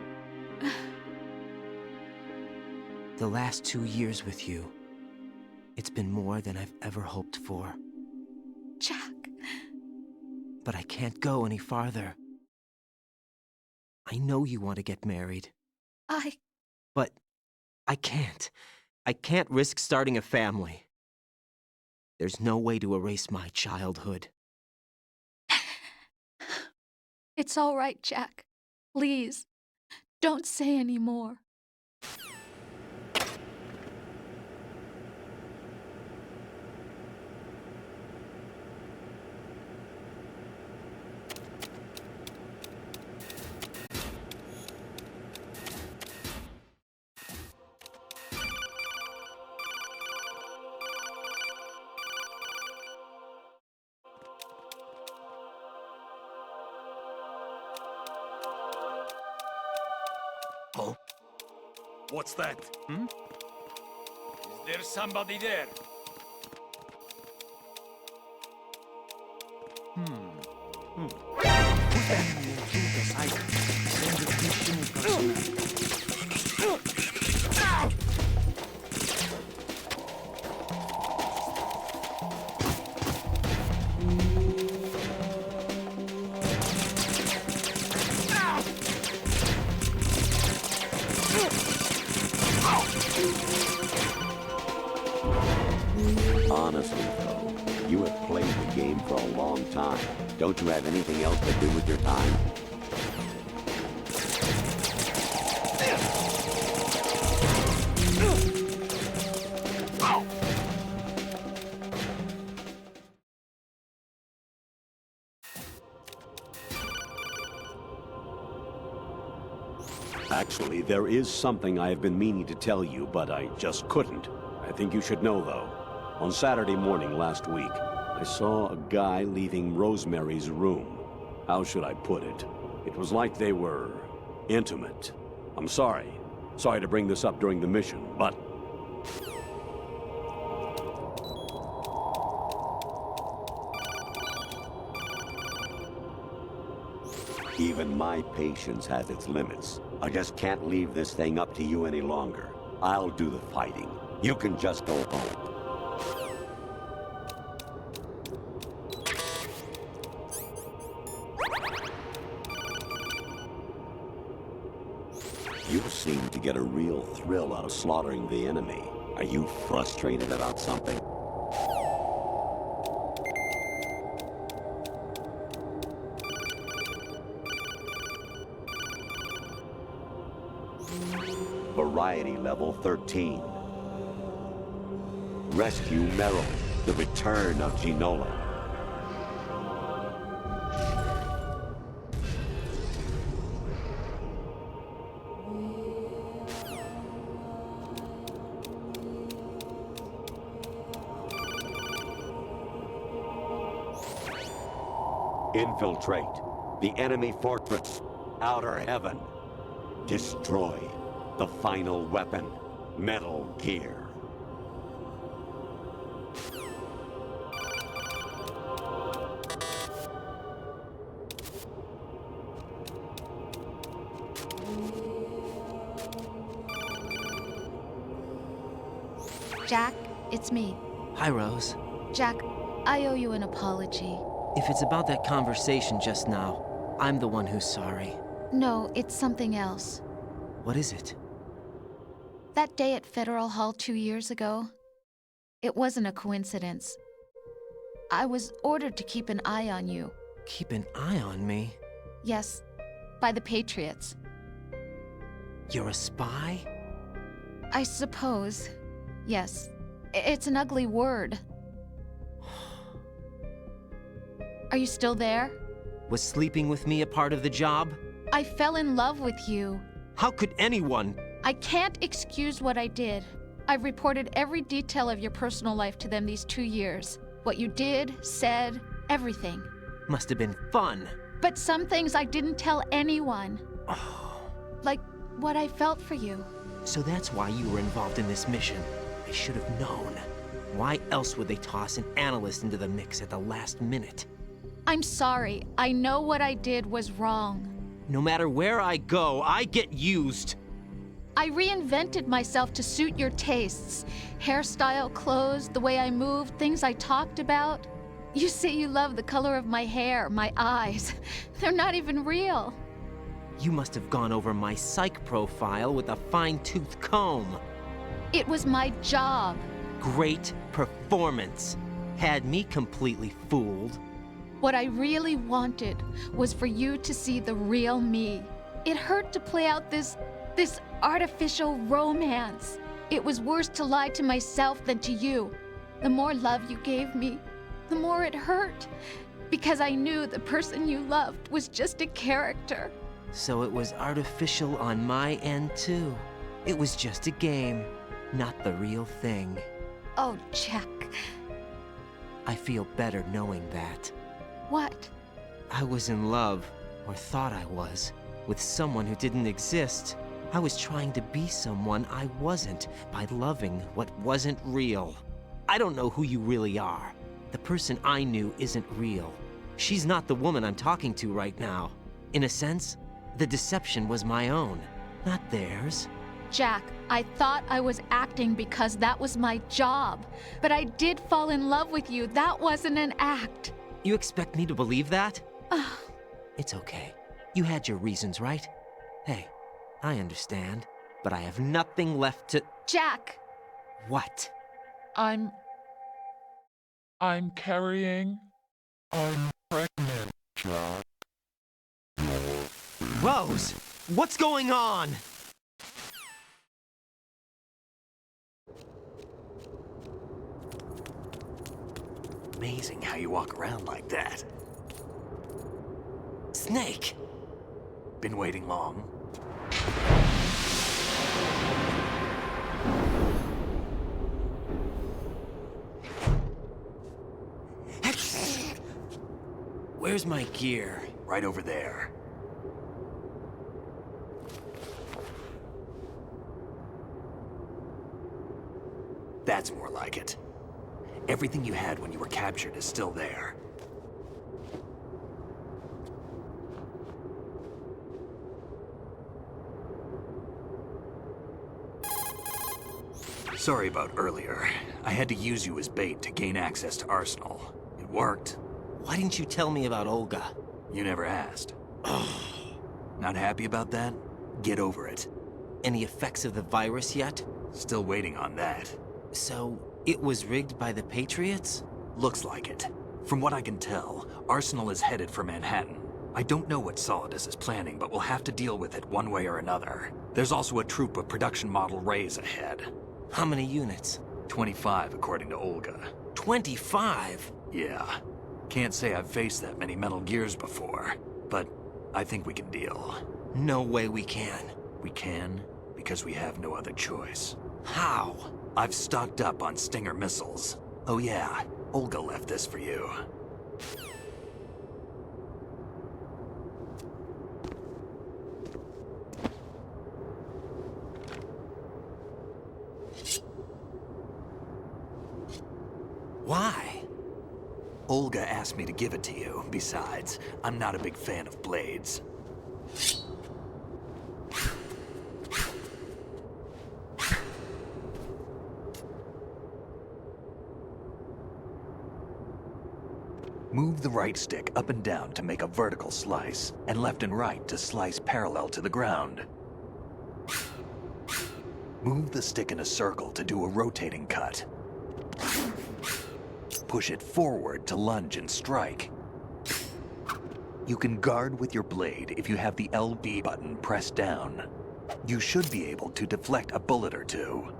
The last 2 years with you, it's been more than I've ever hoped for.
Jack.
But I can't go any farther. I know you want to get married. But I can't. I can't risk starting a family. There's no way to erase my childhood.
It's all right, Jack. Please, don't say any more.
Oh? What's that? Is there somebody there?
Honestly, though, you have played the game for a long time. Don't you have anything else to do with your time? Actually, there is something I have been meaning to tell you, but I just couldn't. I think you should know, though. On Saturday morning last week, I saw a guy leaving Rosemary's room. How should I put it? It was like they were intimate. I'm sorry. Sorry to bring this up during the mission, but... Even my patience has its limits. I just can't leave this thing up to you any longer.
I'll do the fighting. You can just go home. You seem to get a real thrill out of slaughtering the enemy. Are you frustrated about something? Variety level 13. Rescue Meryl, the return of Ginola. Infiltrate the enemy fortress, Outer Heaven. Destroy the final weapon, Metal Gear.
Jack, it's me.
Hi, Rose.
Jack, I owe you an apology.
If it's about that conversation just now, I'm the one who's sorry.
No, it's something else.
What is it?
That day at Federal Hall 2 years ago, it wasn't a coincidence. I was ordered to keep an eye on you.
Keep an eye on me?
Yes, by the Patriots.
You're a spy?
I suppose. Yes. It's an ugly word. Are you still there?
Was sleeping with me a part of the job?
I fell in love with you.
How could anyone?
I can't excuse what I did. I've reported every detail of your personal life to them these 2 years. What you did, said, everything.
Must have been fun.
But some things I didn't tell anyone. Like what I felt for you.
So that's why you were involved in this mission. I should have known. Why else would they toss an analyst into the mix at the last minute?
I'm sorry. I know what I did was wrong.
No matter where I go, I get used.
I reinvented myself to suit your tastes. Hairstyle, clothes, the way I moved, things I talked about. You say you love the color of my hair, my eyes. They're not even real.
You must have gone over my psych profile with a fine-tooth comb.
It was my job.
Great performance. Had me completely fooled.
What I really wanted was for you to see the real me. It hurt to play out this artificial romance. It was worse to lie to myself than to you. The more love you gave me, the more it hurt. Because I knew the person you loved was just a character.
So it was artificial on my end too. It was just a game, not the real thing.
Oh, Jack.
I feel better knowing that.
What?
I was in love, or thought I was, with someone who didn't exist. I was trying to be someone I wasn't by loving what wasn't real. I don't know who you really are. The person I knew isn't real. She's not the woman I'm talking to right now. In a sense, the deception was my own, not theirs.
Jack, I thought I was acting because that was my job. But I did fall in love with you. That wasn't an act.
You expect me to believe that? It's okay. You had your reasons, right? Hey, I understand, but I have nothing left to—
Jack!
What?
I'm carrying. I'm pregnant, Jack.
Rose! What's going on?
Amazing how you walk around like that.
Snake!
Been waiting long?
Where's my gear?
Right over there. That's more like it. Everything you had when you were captured is still there. Sorry about earlier. I had to use you as bait to gain access to Arsenal. It worked.
Why didn't you tell me about Olga?
You never asked. Not happy about that? Get over it.
Any effects of the virus yet?
Still waiting on that.
So, it was rigged by the Patriots?
Looks like it. From what I can tell, Arsenal is headed for Manhattan. I don't know what Solidus is planning, but we'll have to deal with it one way or another. There's also a troop of production model Rays ahead.
How many units?
25, according to Olga.
25?
Yeah. Can't say I've faced that many Metal Gears before, but I think we can deal.
No way we can.
We can, because we have no other choice.
How?
I've stocked up on Stinger missiles. Oh yeah, Olga left this for you.
Why?
Olga asked me to give it to you. Besides, I'm not a big fan of blades. Move the right stick up and down to make a vertical slice, and left and right to slice parallel to the ground. Move the stick in a circle to do a rotating cut. Push it forward to lunge and strike. You can guard with your blade if you have the LB button pressed down. You should be able to deflect a bullet or two.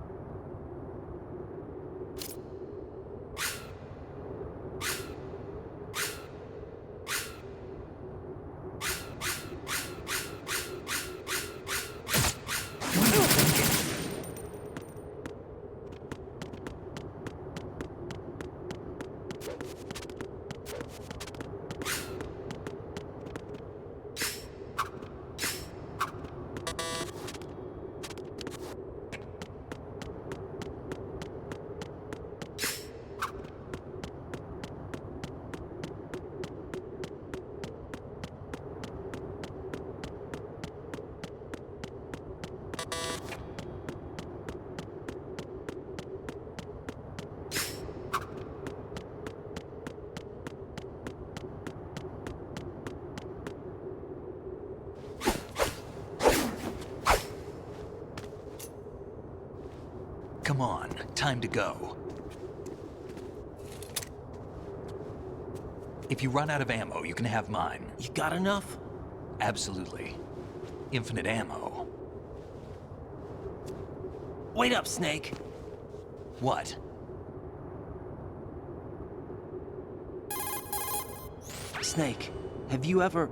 Come on, time to go. If you run out of ammo, you can have mine.
You got enough?
Absolutely. Infinite ammo.
Wait up, Snake.
What?
Snake, have you ever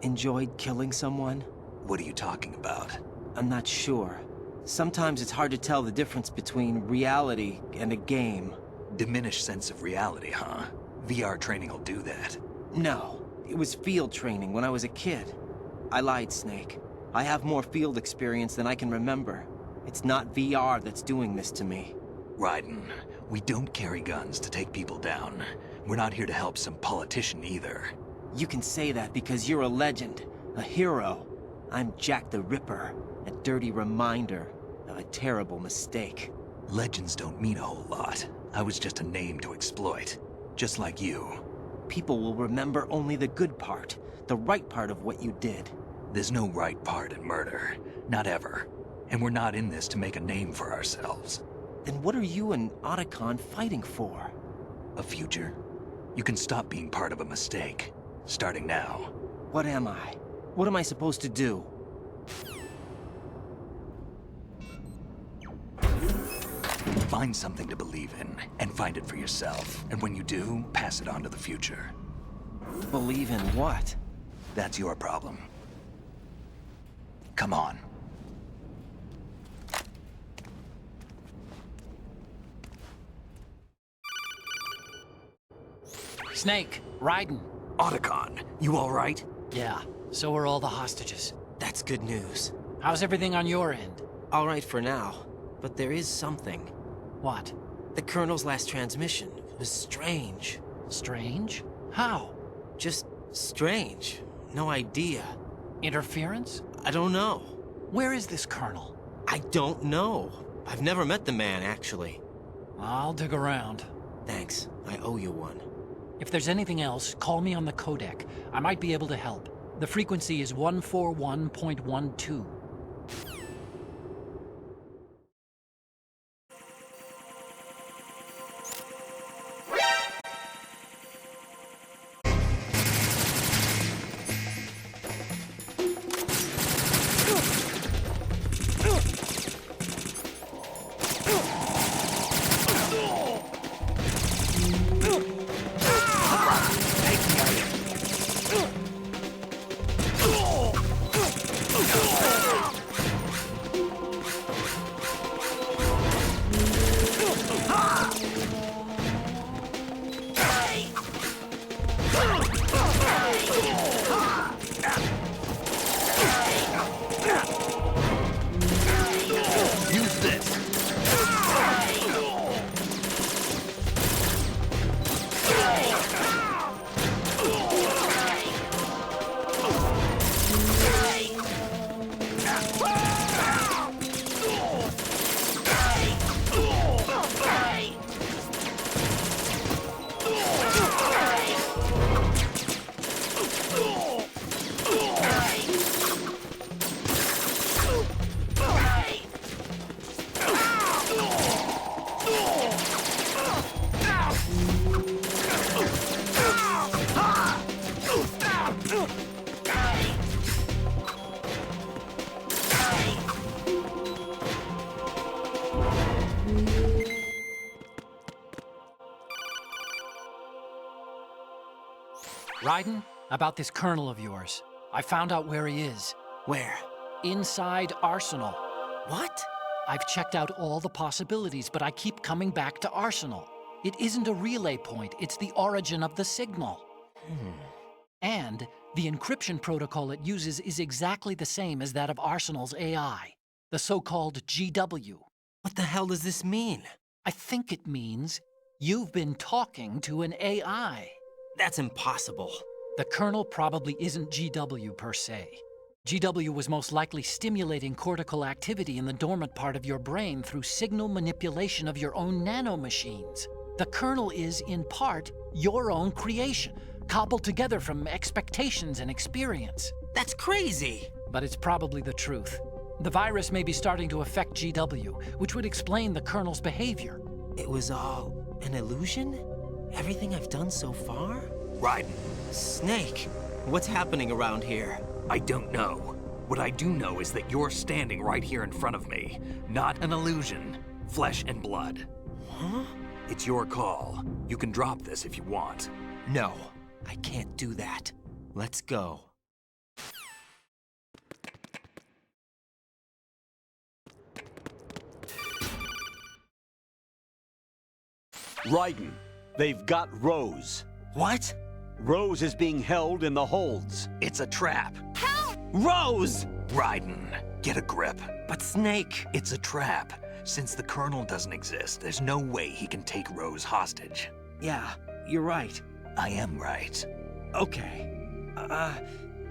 enjoyed killing someone?
What are you talking about?
I'm not sure. Sometimes it's hard to tell the difference between reality and a game.
Diminished sense of reality, huh? VR training will do that.
No, it was field training when I was a kid. I lied, Snake. I have more field experience than I can remember. It's not VR that's doing this to me.
Raiden, we don't carry guns to take people down. We're not here to help some politician either.
You can say that because you're a legend, a hero. I'm Jack the Ripper, a dirty reminder of a terrible mistake.
Legends don't mean a whole lot. I was just a name to exploit, just like you.
People will remember only the good part, the right part of what you did.
There's no right part in murder, not ever. And we're not in this to make a name for ourselves.
Then what are you and Otacon fighting for?
A future? You can stop being part of a mistake, starting now.
What am I? What am I supposed to do?
Find something to believe in, and find it for yourself. And when you do, pass it on to the future.
Believe in what?
That's your problem. Come on.
Snake, Raiden.
Otacon, you all right?
Yeah, so are all the hostages.
That's good news.
How's everything on your end?
All right for now, but there is something.
What?
The Colonel's last transmission was strange.
Strange? How?
Just strange. No idea.
Interference?
I don't know.
Where is this Colonel?
I don't know. I've never met the man, actually.
I'll dig around.
Thanks. I owe you one.
If there's anything else, call me on the codec. I might be able to help. The frequency is 141.12. Raiden, about this colonel of yours. I found out where he is.
Where?
Inside Arsenal.
What?
I've checked out all the possibilities, but I keep coming back to Arsenal. It isn't a relay point, it's the origin of the signal. And the encryption protocol it uses is exactly the same as that of Arsenal's AI, the so-called GW.
What the hell does this mean?
I think it means you've been talking to an AI.
That's impossible.
The Colonel probably isn't GW per se. GW was most likely stimulating cortical activity in the dormant part of your brain through signal manipulation of your own nanomachines. The Colonel is, in part, your own creation, cobbled together from expectations and experience.
That's crazy!
But it's probably the truth. The virus may be starting to affect GW, which would explain the Colonel's behavior.
It was all an illusion? Everything I've done so far?
Raiden.
Snake, what's happening around here?
I don't know. What I do know is that you're standing right here in front of me. Not an illusion. Flesh and blood.
Huh?
It's your call. You can drop this if you want.
No, I can't do that. Let's go.
Raiden, they've got Rose.
What?
Rose is being held in the holds.
It's a trap.
Help! Rose!
Raiden, get a grip.
But Snake...
It's a trap. Since the Colonel doesn't exist, there's no way he can take Rose hostage.
Yeah, you're right.
I am right.
Okay.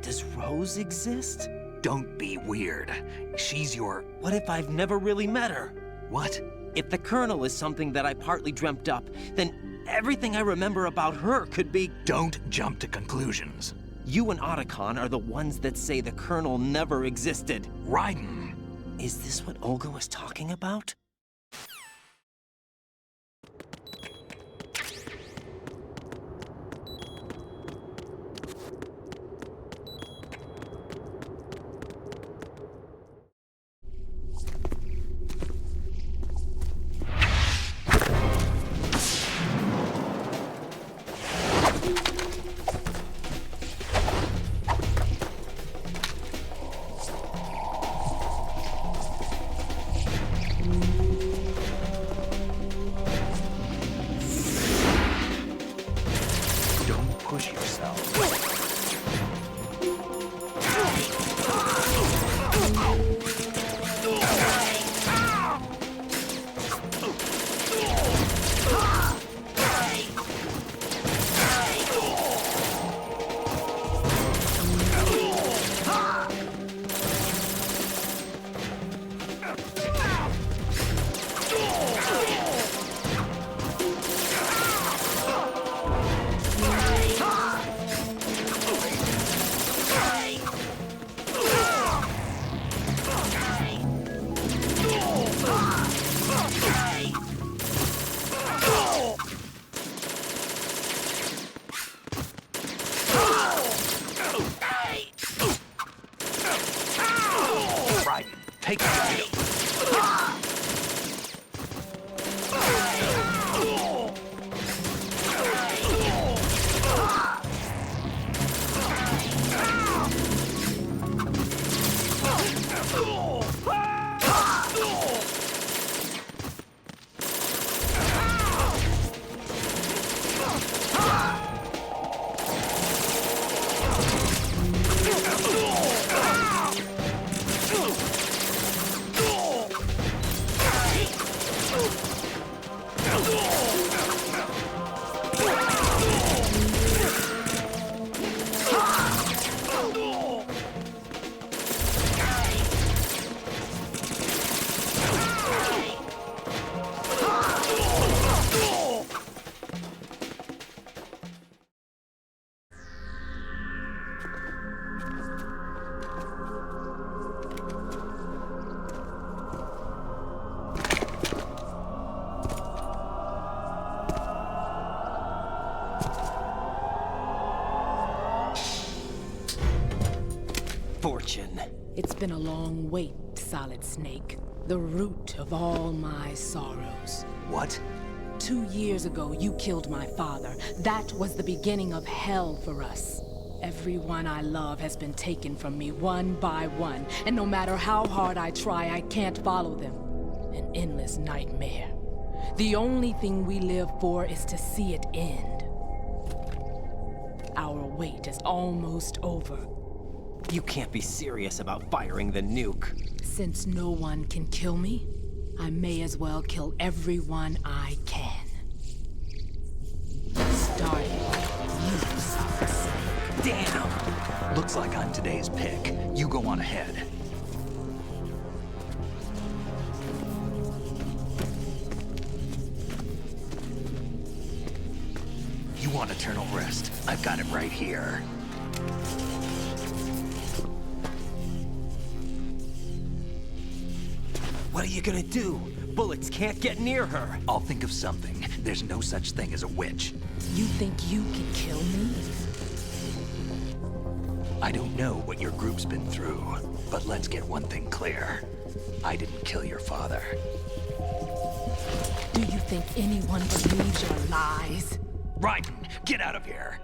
Does Rose exist?
Don't be weird. She's your...
What if I've never really met her?
What?
If the Colonel is something that I partly dreamt up, then everything I remember about her could be...
Don't jump to conclusions.
You and Otacon are the ones that say the Colonel never existed.
Raiden!
Is this what Olga was talking about?
Push yourself.
take it.
Fortune.
It's been a long wait, Solid Snake. The root of all my sorrows.
What?
2 years ago, you killed my father. That was the beginning of hell for us. Everyone I love has been taken from me one by one, and no matter how hard I try, I can't follow them. An endless nightmare. The only thing we live for is to see it end. Our wait is almost over.
You can't be serious about firing the nuke.
Since no one can kill me, I may as well kill everyone I can. Starting with you, Solid Snake.
Damn! Looks like I'm today's pick. You go on ahead. You want eternal rest? I've got it right here.
What are you gonna do? Bullets can't get near her.
I'll think of something. There's no such thing as a witch.
You think you can kill me?
I don't know what your group's been through, but let's get one thing clear. I didn't kill your father.
Do you think anyone believes your lies?
Raiden, get out of here!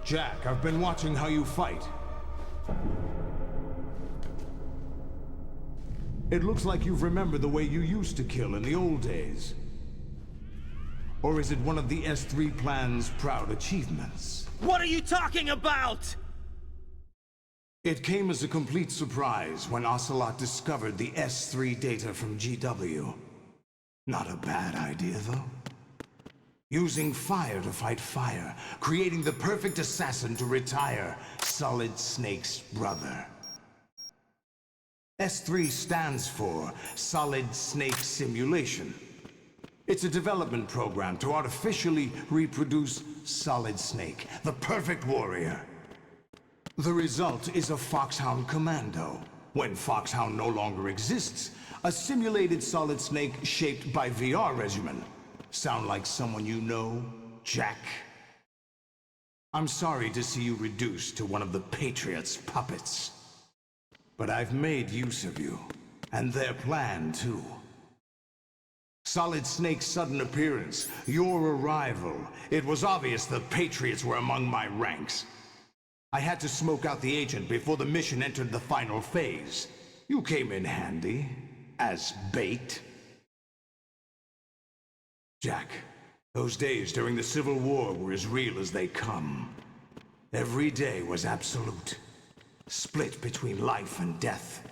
Jack, I've been watching how you fight. It looks like you've remembered the way you used to kill in the old days. Or is it one of the S3 plan's proud achievements?
What are you talking about?
It came as a complete surprise when Ocelot discovered the S3 data from GW. Not a bad idea, though. Using fire to fight fire, creating the perfect assassin to retire Solid Snake's brother. S3 stands for Solid Snake Simulation. It's a development program to artificially reproduce Solid Snake, the perfect warrior. The result is a Foxhound Commando. When Foxhound no longer exists, a simulated Solid Snake shaped by VR regimen. Sound like someone you know, Jack? I'm sorry to see you reduced to one of the Patriots' puppets. But I've made use of you, and their plan too. Solid Snake's sudden appearance, your arrival, it was obvious the Patriots were among my ranks. I had to smoke out the agent before the mission entered the final phase. You came in handy, as bait. Jack, those days during the Civil War were as real as they come. Every day was absolute, split between life and death.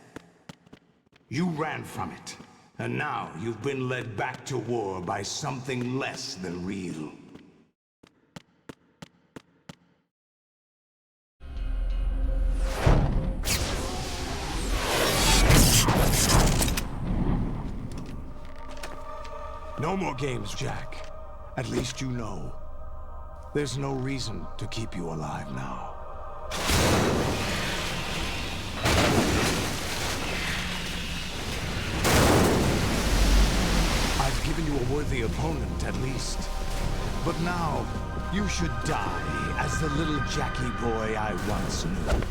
You ran from it, and now you've been led back to war by something less than real. No more games, Jack. At least you know. There's no reason to keep you alive now. I've given you a worthy opponent, at least. But now, you should die as the little Jackie boy I once knew.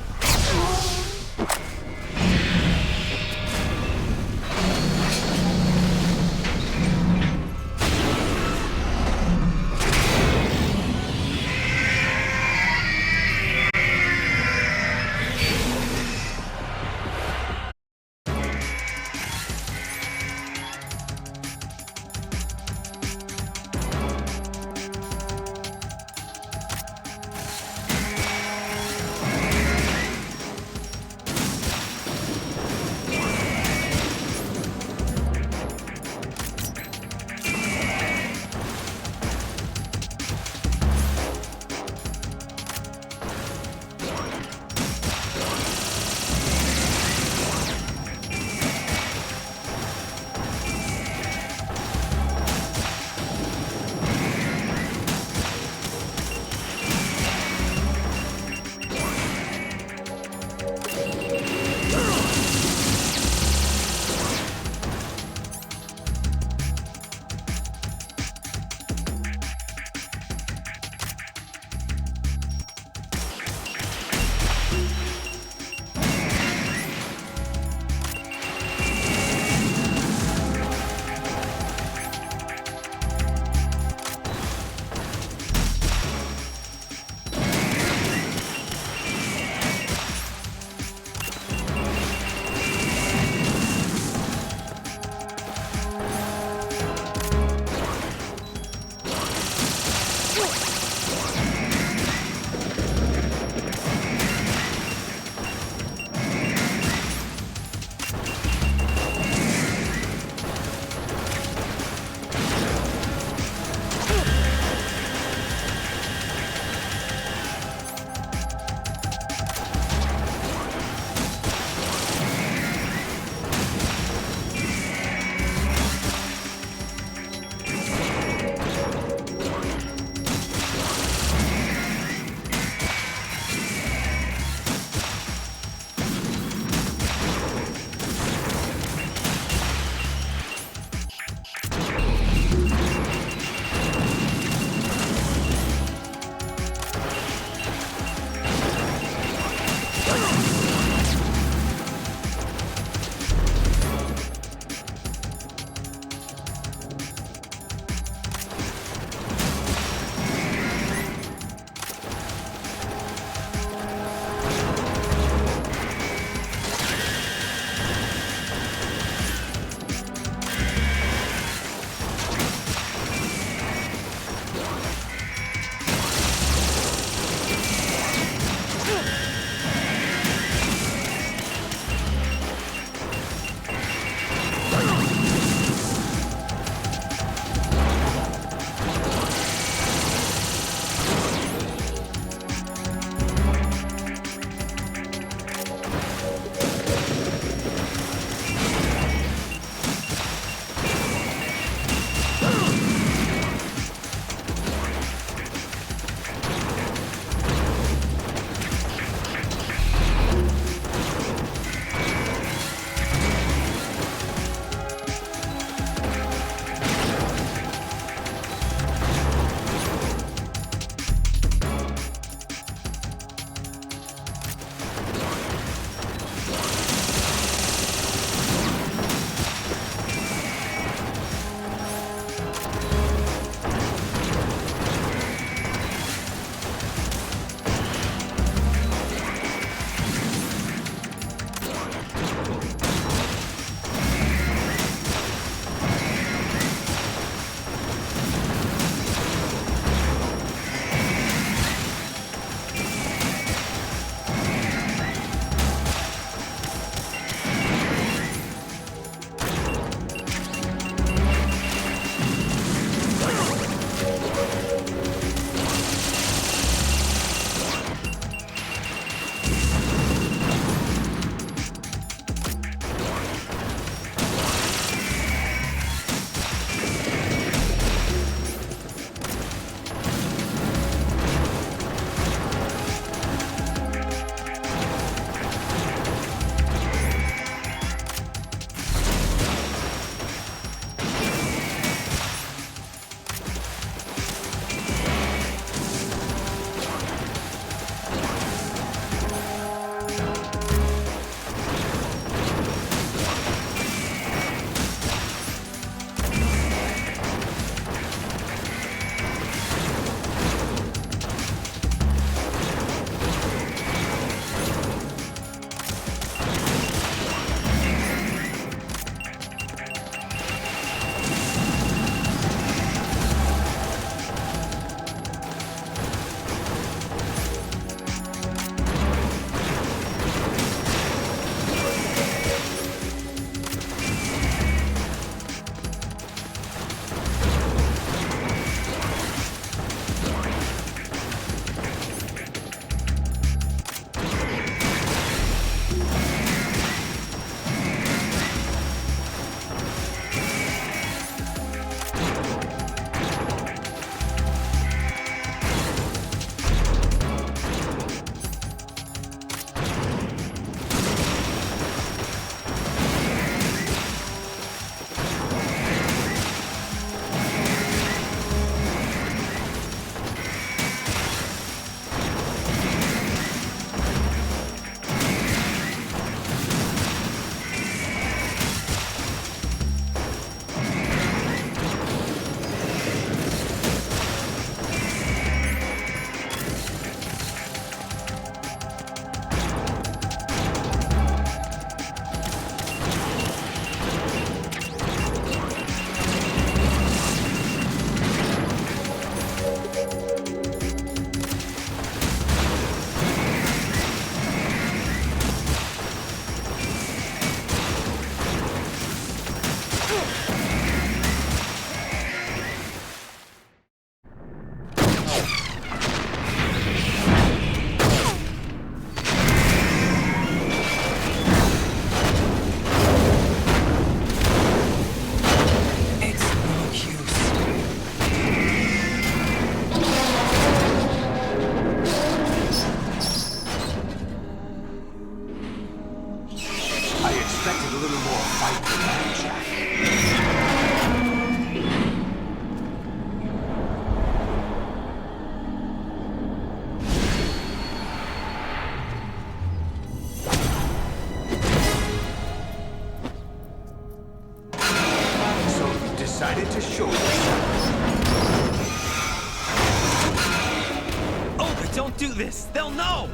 do this! They'll know!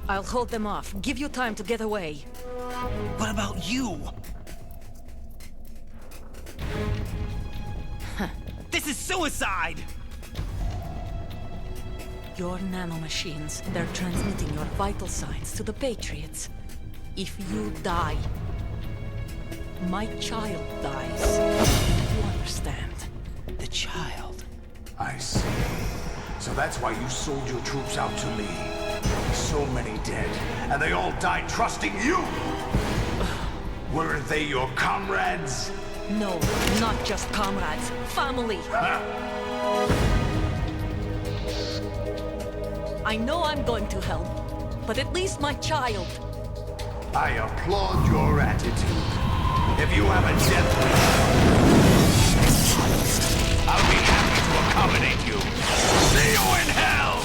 I'll hold them off. Give you time to get away.
What about you?
This is suicide!
Your nanomachines, they're transmitting your vital signs to the Patriots. If you die, my child dies. You understand?
The child.
I see. So that's why you sold your troops out to me. So many dead, and they all died trusting you! Weren't they your comrades?
No, not just comrades. Family! I know I'm going to help, but at least my child.
I applaud your attitude. If you have a death wish, I'll be happy to accommodate you. See you in hell!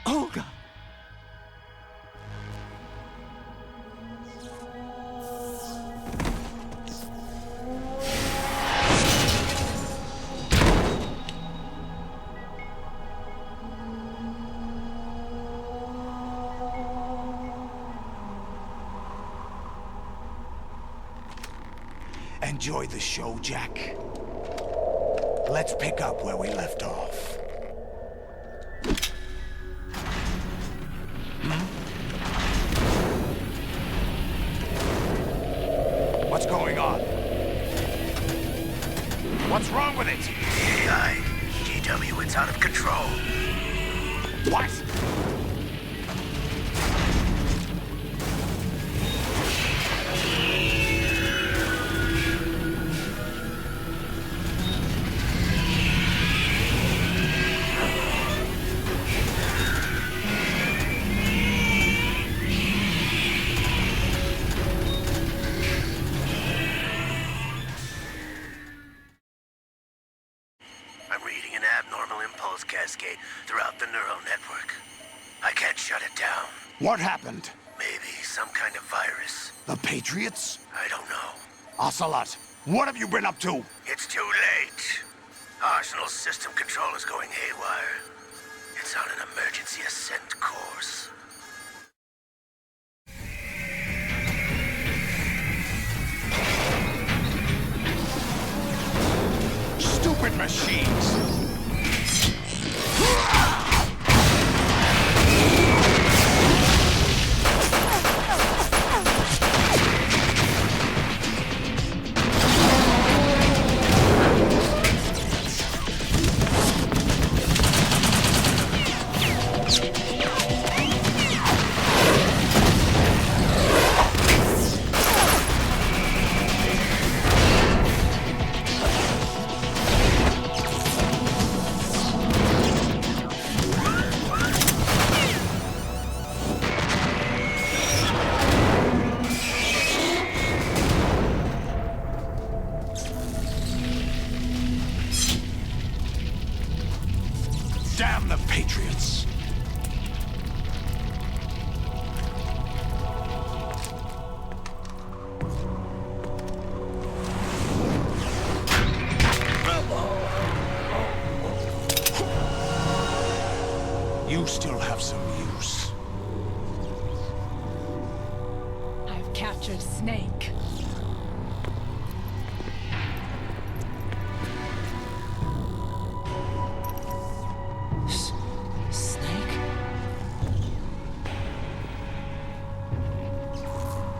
Olga!
Enjoy the show, Jack. Let's pick up where we left off. What's going on? What's wrong with it?
AI, GW, it's out of control.
What?
Cascade throughout the neural network. I can't shut it down.
What happened?
Maybe some kind of virus.
The Patriots?
I don't know.
Ocelot, what have you been up to?
It's too late. Arsenal's system control is going haywire. It's on an emergency ascent course.
Stupid machines! Damn the Patriots! You still have some use.
I've captured Snake.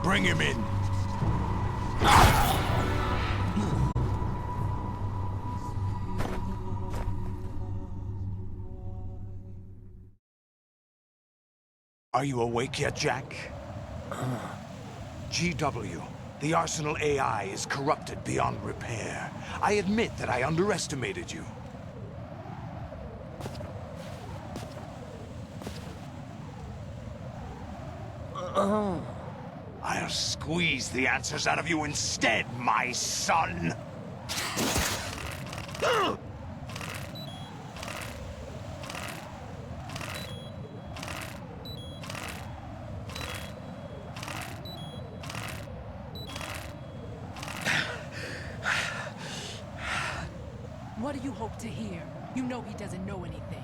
Bring him in. Are you awake yet, Jack? GW, the Arsenal AI is corrupted beyond repair. I admit that I underestimated you. I'll squeeze the answers out of you instead, my son!
What do you hope to hear? You know he doesn't know anything.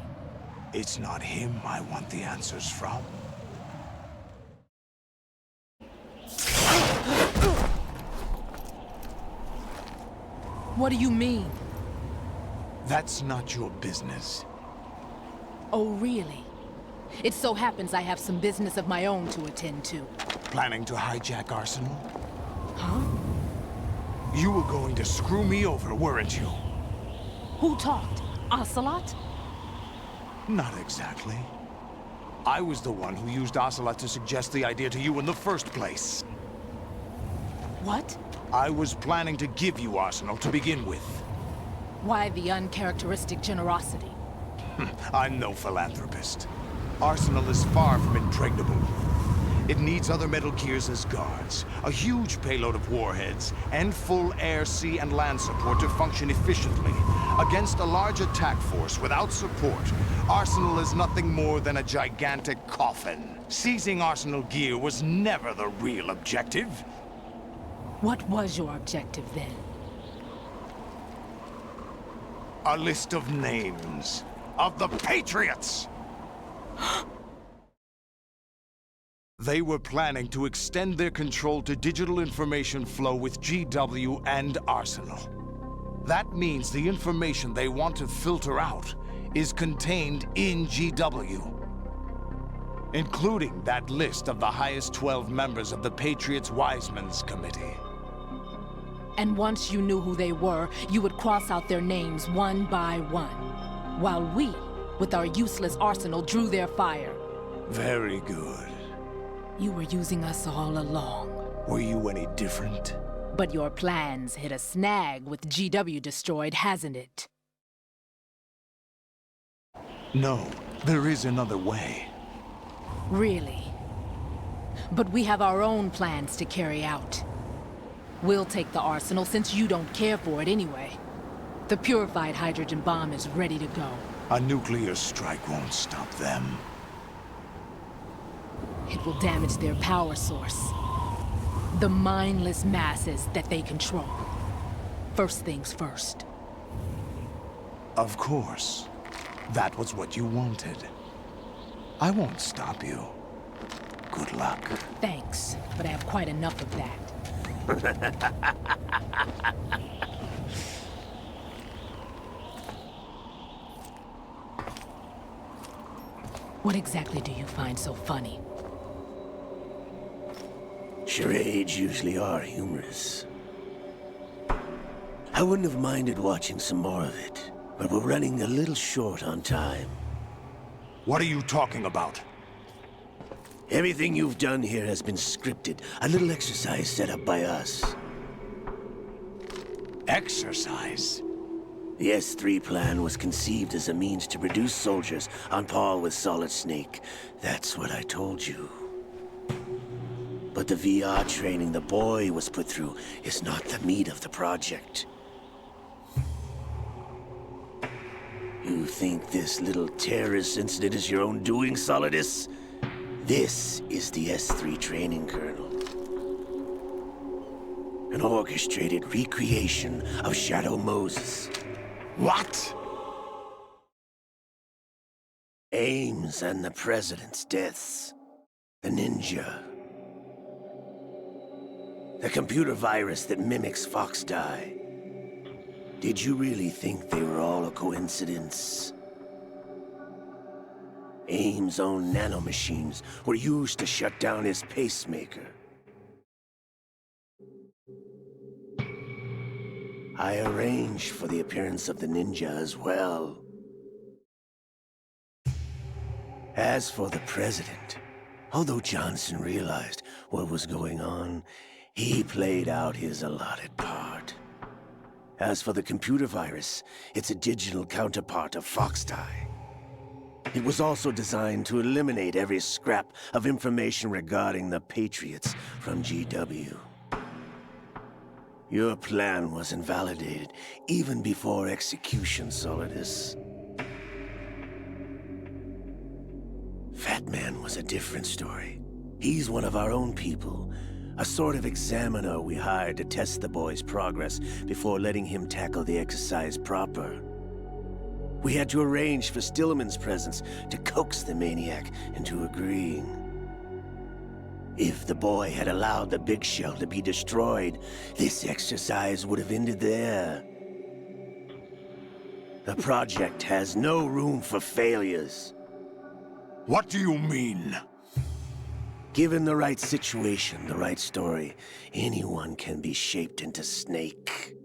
It's not him I want the answers from.
What do you mean?
That's not your business.
Oh, really? It so happens I have some business of my own to attend to.
Planning to hijack Arsenal?
Huh?
You were going to screw me over, weren't you?
Who talked? Ocelot?
Not exactly. I was the one who used Ocelot to suggest the idea to you in the first place.
What?
I was planning to give you Arsenal to begin with.
Why the uncharacteristic generosity?
I'm no philanthropist. Arsenal is far from impregnable. It needs other Metal Gears as guards, a huge payload of warheads, and full air, sea, and land support to function efficiently. Against a large attack force without support, Arsenal is nothing more than a gigantic coffin. Seizing Arsenal gear was never the real objective.
What was your objective then?
A list of names of the Patriots! They were planning to extend their control to digital information flow with GW and Arsenal. That means the information they want to filter out is contained in GW, including that list of the highest 12 members of the Patriots Wiseman's Committee.
And once you knew who they were, you would cross out their names one by one, while we, with our useless arsenal, drew their fire.
Very good.
You were using us all along.
Were you any different?
But your plans hit a snag with GW destroyed, hasn't it?
No, there is another way.
Really? But we have our own plans to carry out. We'll take the arsenal since you don't care for it anyway. The purified hydrogen bomb is ready to go.
A nuclear strike won't stop them.
It will damage their power source. The mindless masses that they control. First things first.
Of course. That was what you wanted. I won't stop you. Good luck.
Thanks, but I have quite enough of that. What exactly do you find so funny?
Charades usually are humorous. I wouldn't have minded watching some more of it, but we're running a little short on time.
What are you talking about?
Everything you've done here has been scripted. A little exercise set up by us.
Exercise?
The S3 plan was conceived as a means to produce soldiers on par with Solid Snake. That's what I told you. But the VR training the boy was put through is not the meat of the project. You think this little terrorist incident is your own doing, Solidus? This is the S3 training kernel. An orchestrated recreation of Shadow Moses.
What?
Ames and the President's deaths. The Ninja. The computer virus that mimics Foxdie. Did you really think they were all a coincidence? Ames' own nanomachines were used to shut down his pacemaker. I arranged for the appearance of the Ninja as well. As for the President, although Johnson realized what was going on, he played out his allotted part. As for the computer virus, it's a digital counterpart of Foxdie. It was also designed to eliminate every scrap of information regarding the Patriots from GW. Your plan was invalidated even before execution, Solidus. Fat Man was a different story. He's one of our own people, a sort of examiner we hired to test the boy's progress before letting him tackle the exercise proper. We had to arrange for Stillman's presence to coax the maniac into agreeing. If the boy had allowed the big shell to be destroyed, this exercise would have ended there. The project has no room for failures.
What do you mean?
Given the right situation, the right story, anyone can be shaped into Snake.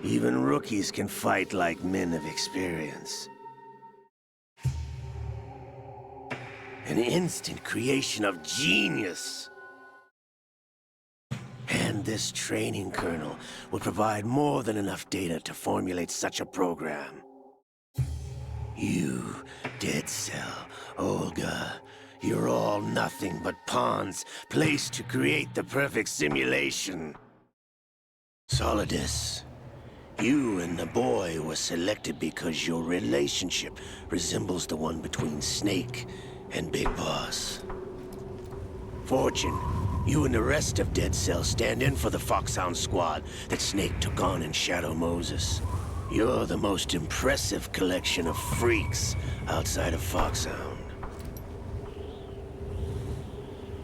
Even rookies can fight like men of experience. An instant creation of genius. And this training kernel will provide more than enough data to formulate such a program. You, Dead Cell, Olga, you're all nothing but pawns placed to create the perfect simulation. Solidus, you and the boy were selected because your relationship resembles the one between Snake and Big Boss. Fortune, you and the rest of Dead Cell stand in for the Foxhound squad that Snake took on in Shadow Moses. You're the most impressive collection of freaks outside of Foxhound.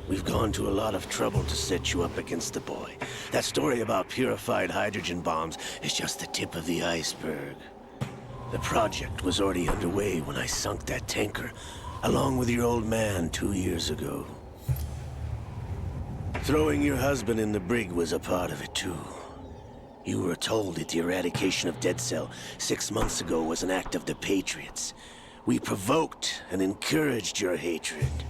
We've gone to a lot of trouble to set you up against the boy. That story about purified hydrogen bombs is just the tip of the iceberg. The project was already underway when I sunk that tanker, along with your old man 2 years ago. Throwing your husband in the brig was a part of it too. You were told that the eradication of Dead Cell 6 months ago was an act of the Patriots. We provoked and encouraged your hatred.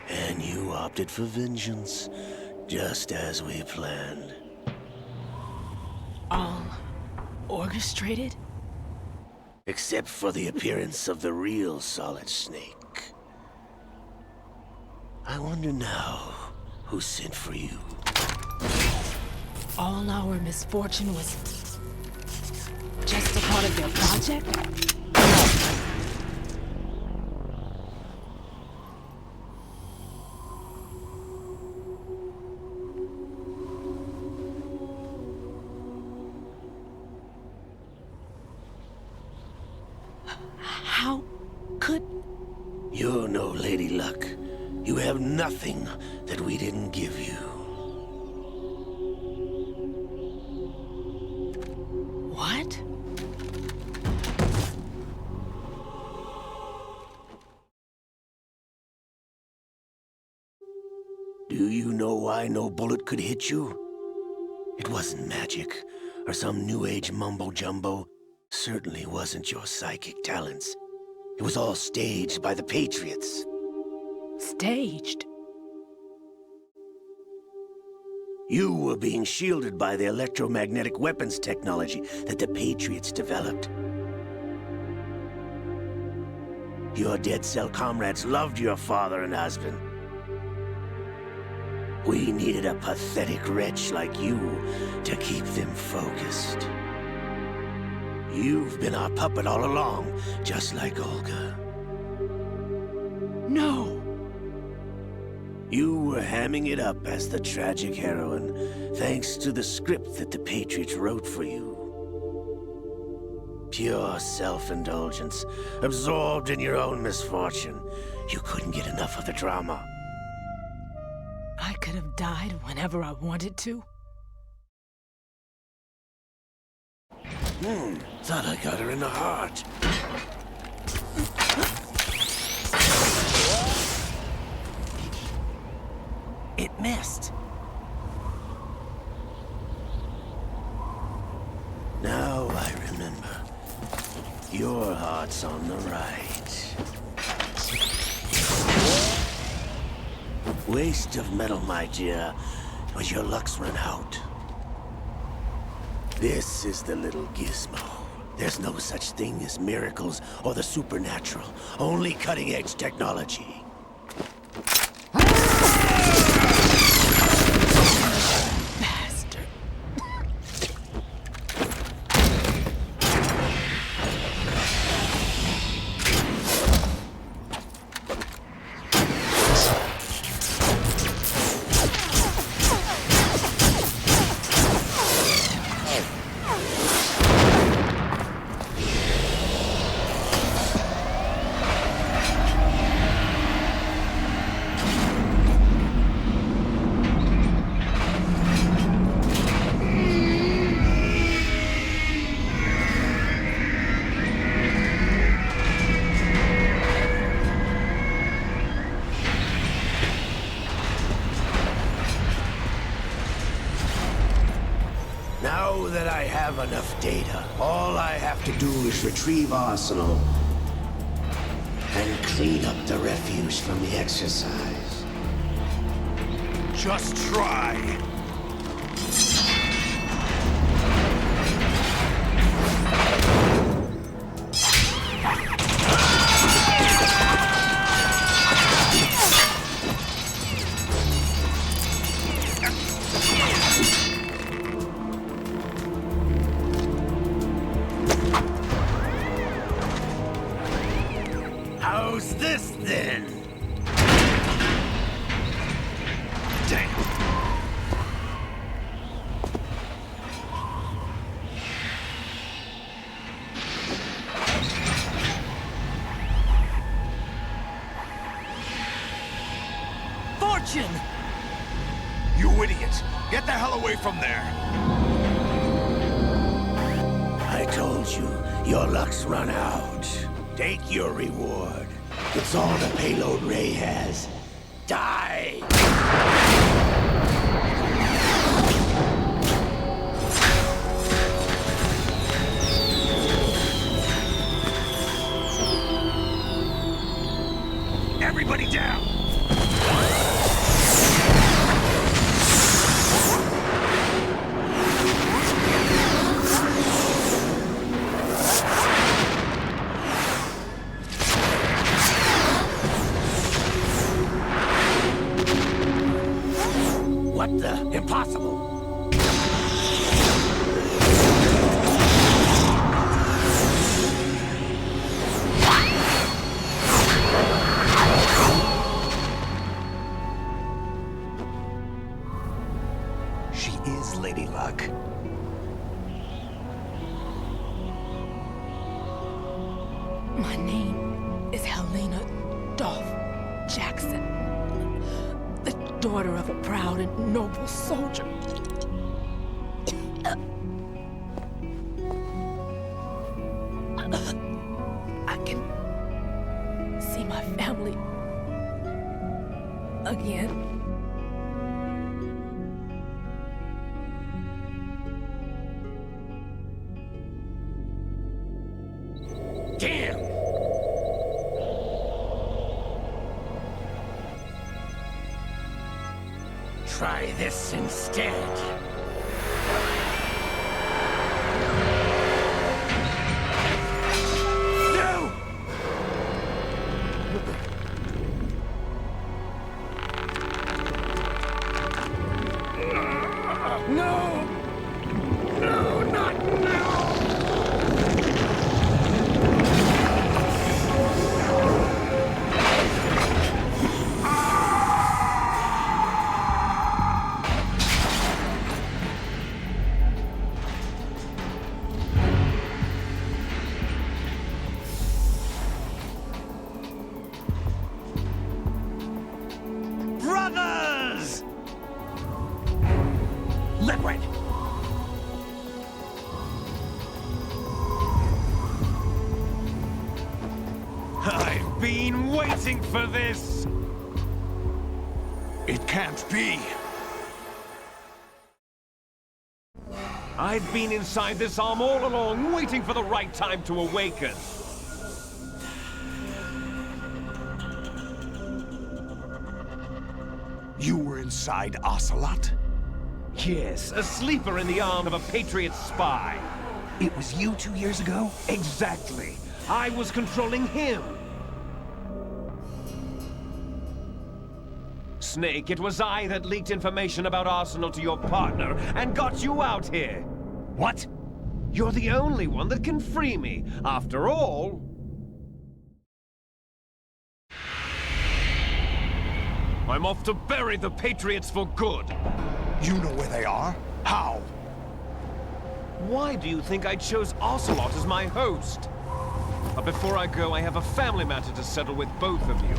And you opted for vengeance, just as we planned.
All orchestrated?
Except for the appearance of the real Solid Snake. I wonder now who sent for you.
All our misfortune was just a part of their project? How could...
You're no Lady Luck. You have nothing that we didn't give you.
What?
Do you know why no bullet could hit you? It wasn't magic, or some new age mumbo-jumbo. Certainly wasn't your psychic talents. It was all staged by the Patriots.
Staged?
You were being shielded by the electromagnetic weapons technology that the Patriots developed. Your Dead Cell comrades loved your father and husband. We needed a pathetic wretch like you to keep them focused. You've been our puppet all along, just like Olga.
No!
You were hamming it up as the tragic heroine, thanks to the script that the Patriots wrote for you. Pure self-indulgence, absorbed in your own misfortune. You couldn't get enough of the drama.
I could have died whenever I wanted to.
Thought I got her in the heart.
It missed.
Now I remember. Your heart's on the right. Waste of metal, my dear, but your luck's run out. This is the little gizmo. There's no such thing as miracles or the supernatural. Only cutting-edge technology. Now that I have enough data, all I have to do is retrieve Arsenal and clean up the refuse from the exercise.
Just try.
How's this then? Damn.
Fortune!
You idiot! Get the hell away from there!
I told you, your luck's run out. Take your reward. It's all the payload Ray has. Die!
Everybody down!
What the? Impossible!
She is Lady Luck.
My name is Helena Dolph Jackson, the daughter of a proud and noble soldier. I can see my family again.
Damn! Try this instead. No! No! No, not now!
Brothers! Liquid! I've been waiting for this! It can't be! I've been inside this arm all along, waiting for the right time to awaken. You were inside Ocelot?
Yes, a sleeper in the arm of a Patriot spy.
It was you 2 years ago?
Exactly. I was controlling him. Snake, it was I that leaked information about Arsenal to your partner and got you out here.
What?
You're the only one that can free me. After all... I'm off to bury the Patriots for good.
You know where they are? How?
Why do you think I chose Ocelot as my host? But before I go, I have a family matter to settle with both of you.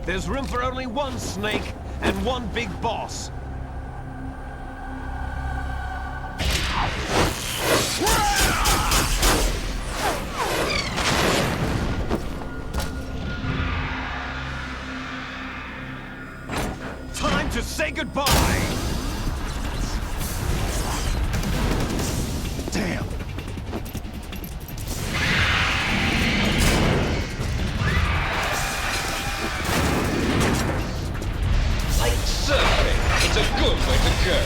There's room for only one Snake and one big boss. Time to say goodbye!
Damn!
Like surfing, it's a good way to go.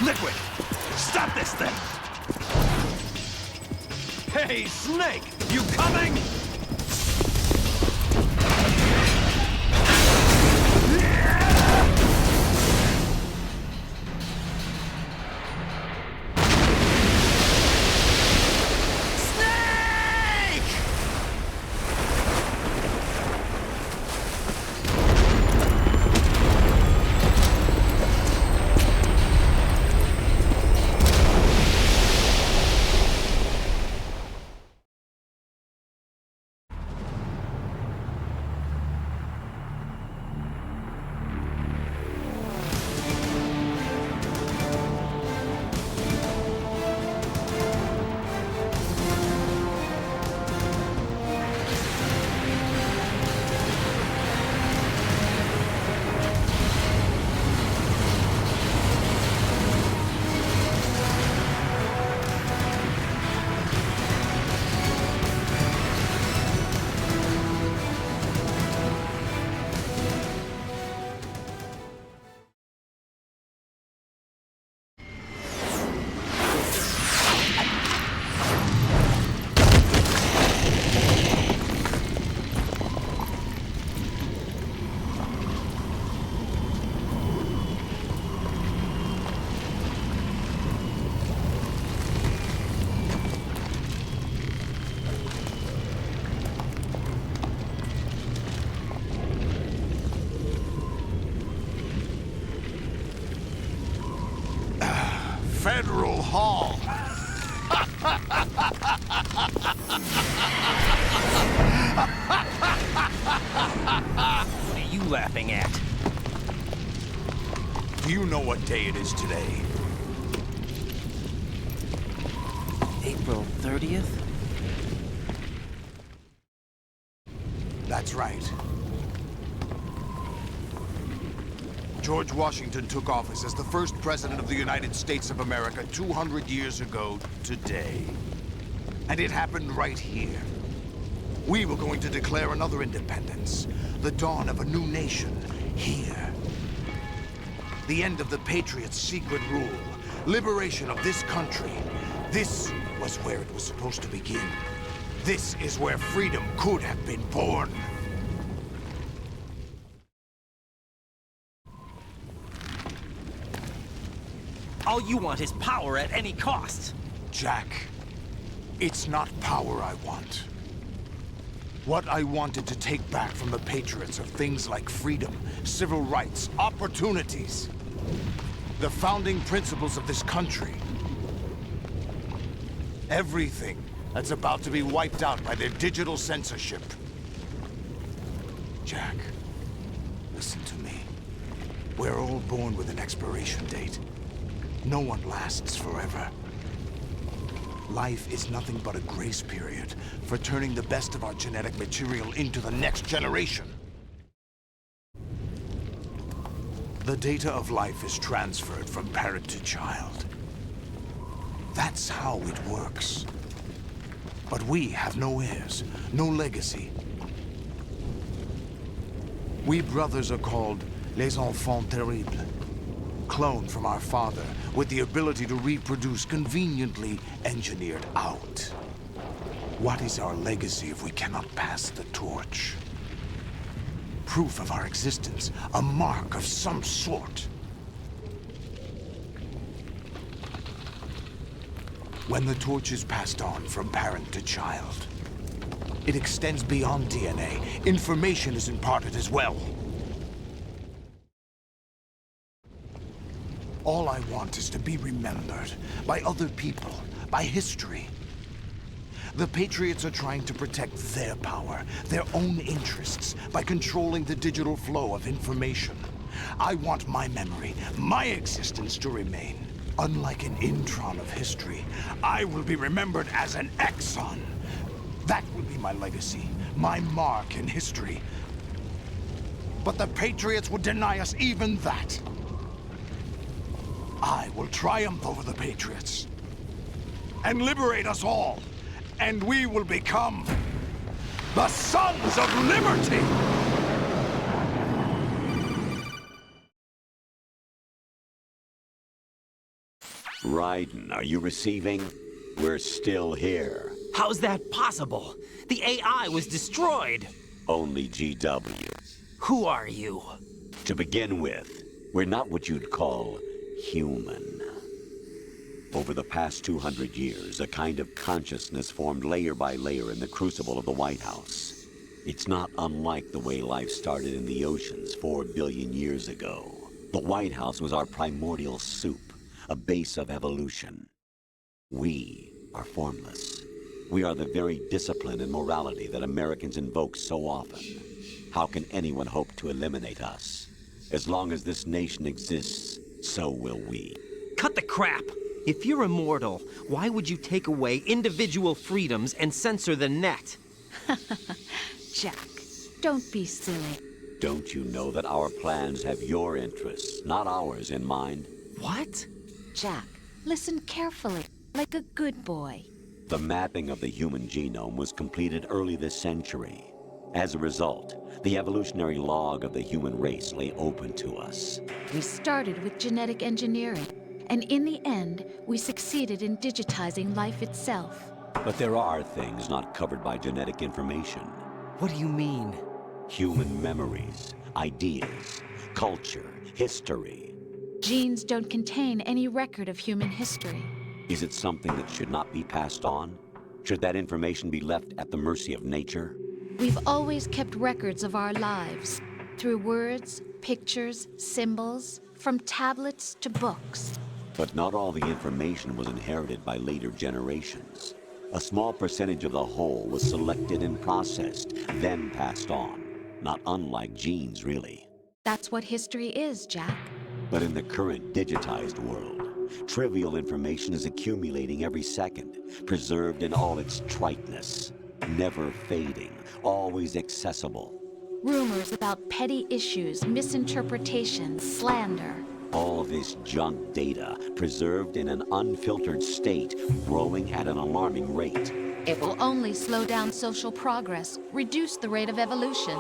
Liquid! Stop this thing!
Hey, Snake! You coming?
Federal Hall.
What are you laughing at?
Do you know what day it is today?
April 30th?
That's right. George Washington took office as the first president of the United States of America 200 years ago today. And it happened right here. We were going to declare another independence, the dawn of a new nation, here. The end of the Patriots' secret rule, liberation of this country. This was where it was supposed to begin. This is where freedom could have been born.
All you want is power at any cost.
Jack, it's not power I want. What I wanted to take back from the Patriots are things like freedom, civil rights, opportunities. The founding principles of this country. Everything that's about to be wiped out by their digital censorship. Jack, listen to me. We're all born with an expiration date. No one lasts forever. Life is nothing but a grace period for turning the best of our genetic material into the next generation. The data of life is transferred from parent to child. That's how it works. But we have no heirs, no legacy. We brothers are called Les Enfants Terribles. Cloned from our father, with the ability to reproduce conveniently engineered out. What is our legacy if we cannot pass the torch? Proof of our existence, a mark of some sort. When the torch is passed on from parent to child, it extends beyond DNA. Information is imparted as well. All I want is to be remembered by other people, by history. The Patriots are trying to protect their power, their own interests, by controlling the digital flow of information. I want my memory, my existence to remain. Unlike an intron of history, I will be remembered as an exon. That will be my legacy, my mark in history. But the Patriots would deny us even that. I will triumph over the Patriots and liberate us all, and we will become the Sons of Liberty!
Raiden, are you receiving? We're still here.
How's that possible? The AI was destroyed.
Only GW.
Who are you?
To begin with, we're not what you'd call human. Over the past 200 years, a kind of consciousness formed layer by layer in the crucible of the White House. It's not unlike the way life started in the oceans 4 billion years ago. The White House was our primordial soup, a base of evolution. We are formless. We are the very discipline and morality that Americans invoke so often. How can anyone hope to eliminate us? As long as this nation exists, so will we.
Cut the crap! If you're immortal, why would you take away individual freedoms and censor the net?
Jack, don't be silly.
Don't you know that our plans have your interests, not ours, in mind?
What?
Jack, listen carefully, like a good boy.
The mapping of the human genome was completed early this century. As a result, the evolutionary log of the human race lay open to us.
We started with genetic engineering, and in the end, we succeeded in digitizing life itself.
But there are things not covered by genetic information.
What do you mean?
Human memories, ideas, culture, history.
Genes don't contain any record of human history.
Is it something that should not be passed on? Should that information be left at the mercy of nature?
We've always kept records of our lives, through words, pictures, symbols, from tablets to books.
But not all the information was inherited by later generations. A small percentage of the whole was selected and processed, then passed on. Not unlike genes, really.
That's what history is, Jack.
But in the current digitized world, trivial information is accumulating every second, preserved in all its triteness, never fading, always accessible.
Rumors about petty issues, misinterpretations, slander.
All this junk data, preserved in an unfiltered state, growing at an alarming rate.
It will only slow down social progress, reduce the rate of evolution.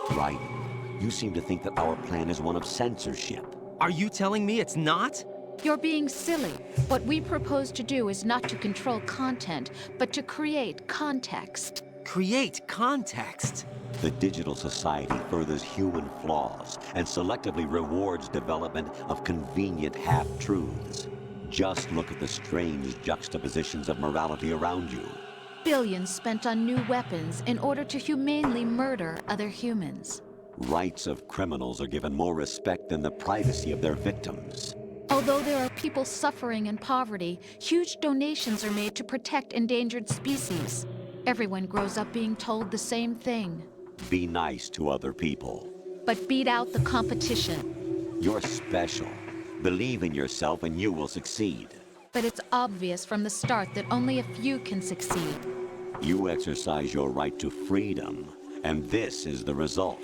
Raiden, you seem to think that our plan is one of censorship.
Are you telling me it's not?
You're being silly. What we propose to do is not to control content, but to create context.
Create context?
The digital society furthers human flaws and selectively rewards development of convenient half-truths. Just look at the strange juxtapositions of morality around you.
Billions spent on new weapons in order to humanely murder other humans.
Rights of criminals are given more respect than the privacy of their victims.
Although there are people suffering in poverty, huge donations are made to protect endangered species. Everyone grows up being told the same thing.
Be nice to other people.
But beat out the competition.
You're special. Believe in yourself and you will succeed.
But it's obvious from the start that only a few can succeed.
You exercise your right to freedom, and this is the result.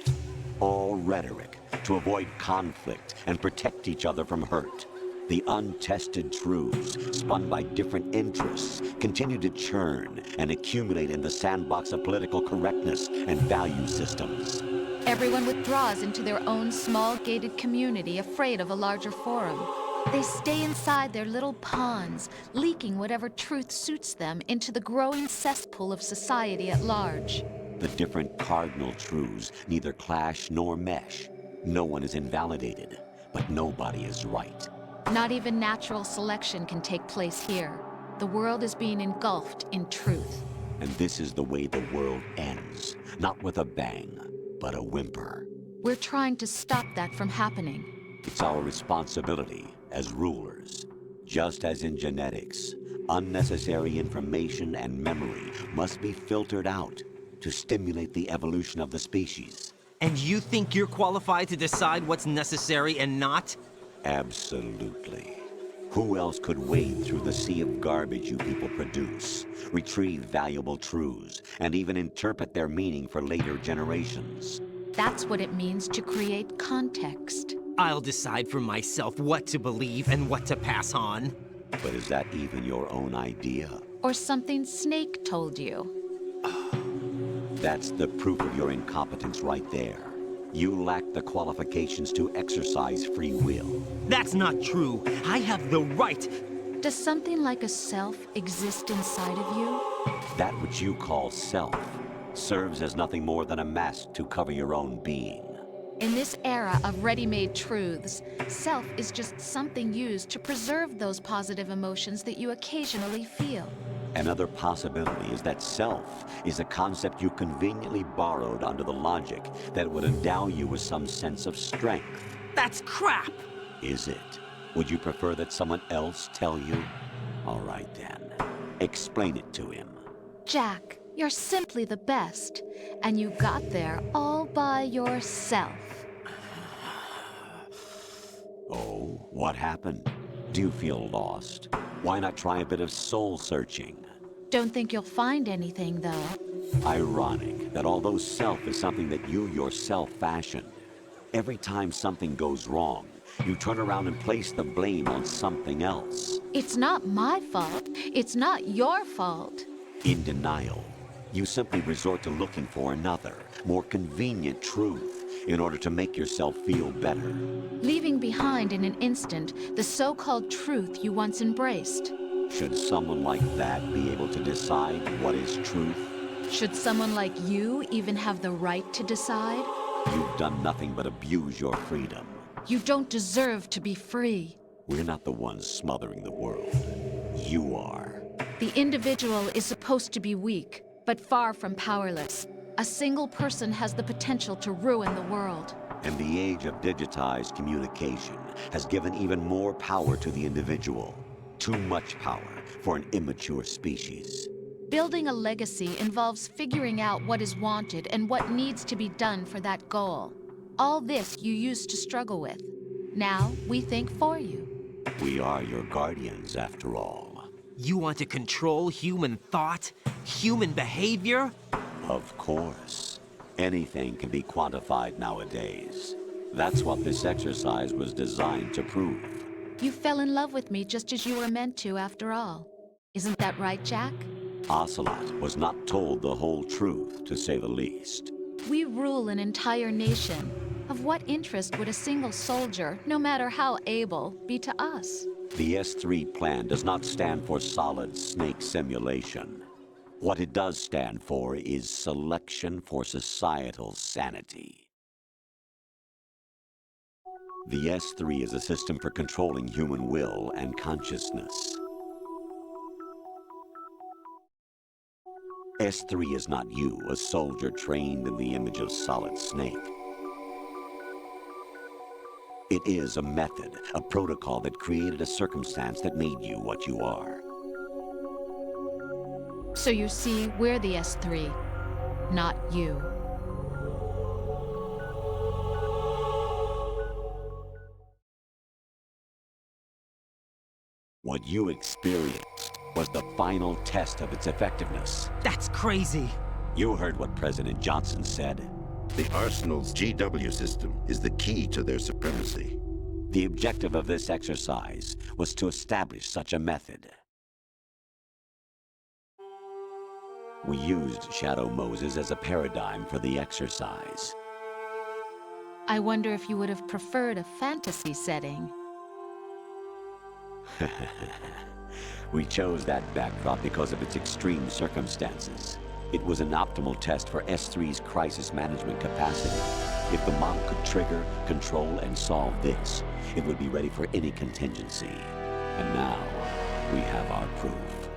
All rhetoric to avoid conflict and protect each other from hurt. The untested truths, spun by different interests, continue to churn and accumulate in the sandbox of political correctness and value systems.
Everyone withdraws into their own small gated community, afraid of a larger forum. They stay inside their little ponds, leaking whatever truth suits them into the growing cesspool of society at large.
The different cardinal truths neither clash nor mesh. No one is invalidated, but nobody is right.
Not even natural selection can take place here. The world is being engulfed in truth.
And this is the way the world ends. Not with a bang, but a whimper.
We're trying to stop that from happening.
It's our responsibility as rulers. Just as in genetics, unnecessary information and memory must be filtered out to stimulate the evolution of the species.
And you think you're qualified to decide what's necessary and not?
Absolutely. Who else could wade through the sea of garbage you people produce, retrieve valuable truths, and even interpret their meaning for later generations?
That's what it means to create context.
I'll decide for myself what to believe and what to pass on.
But is that even your own idea?
Or something Snake told you?
That's the proof of your incompetence right there. You lack the qualifications to exercise free will.
That's not true. I have the right.
Does something like a self exist inside of you?
That which you call self serves as nothing more than a mask to cover your own being.
In this era of ready-made truths, self is just something used to preserve those positive emotions that you occasionally feel.
Another possibility is that self is a concept you conveniently borrowed under the logic that would endow you with some sense of strength.
That's crap!
Is it? Would you prefer that someone else tell you? All right then. Explain it to him.
Jack, you're simply the best, and you got there all by yourself.
Oh, what happened? Do you feel lost? Why not try a bit of soul searching?
Don't think you'll find anything, though.
Ironic that although self is something that you yourself fashioned, every time something goes wrong, you turn around and place the blame on something else.
It's not my fault. It's not your fault.
In denial, you simply resort to looking for another, more convenient truth in order to make yourself feel better.
Leaving behind in an instant the so-called truth you once embraced.
Should someone like that be able to decide what is truth?
Should someone like you even have the right to decide?
You've done nothing but abuse your freedom.
You don't deserve to be free.
We're not the ones smothering the world. You are.
The individual is supposed to be weak, but far from powerless. A single person has the potential to ruin the world.
And the age of digitized communication has given even more power to the individual. Too much power for an immature species.
Building a legacy involves figuring out what is wanted and what needs to be done for that goal. All this you used to struggle with. Now we think for you.
We are your guardians, after all.
You want to control human thought? Human behavior?
Of course. Anything can be quantified nowadays. That's what this exercise was designed to prove.
You fell in love with me just as you were meant to, after all. Isn't that right, Jack?
Ocelot was not told the whole truth, to say the least.
We rule an entire nation. Of what interest would a single soldier, no matter how able, be to us?
The S3 plan does not stand for solid snake simulation. What it does stand for is selection for societal sanity. The S3 is a system for controlling human will and consciousness. S3 is not you, a soldier trained in the image of Solid Snake. It is a method, a protocol that created a circumstance that made you what you are.
So you see, we're the S3, not you.
What you experienced was the final test of its effectiveness.
That's crazy.
You heard what President Johnson said.
The Arsenal's GW system is the key to their supremacy.
The objective of this exercise was to establish such a method. We used Shadow Moses as a paradigm for the exercise.
I wonder if you would have preferred a fantasy setting.
We chose that backdrop because of its extreme circumstances. It was an optimal test for S3's crisis management capacity. If the model could trigger, control, and solve this, it would be ready for any contingency. And now, we have our proof.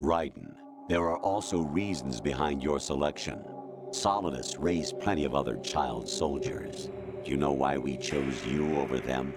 Raiden, there are also reasons behind your selection. Solidus raised plenty of other child soldiers. Do you know why we chose you over them?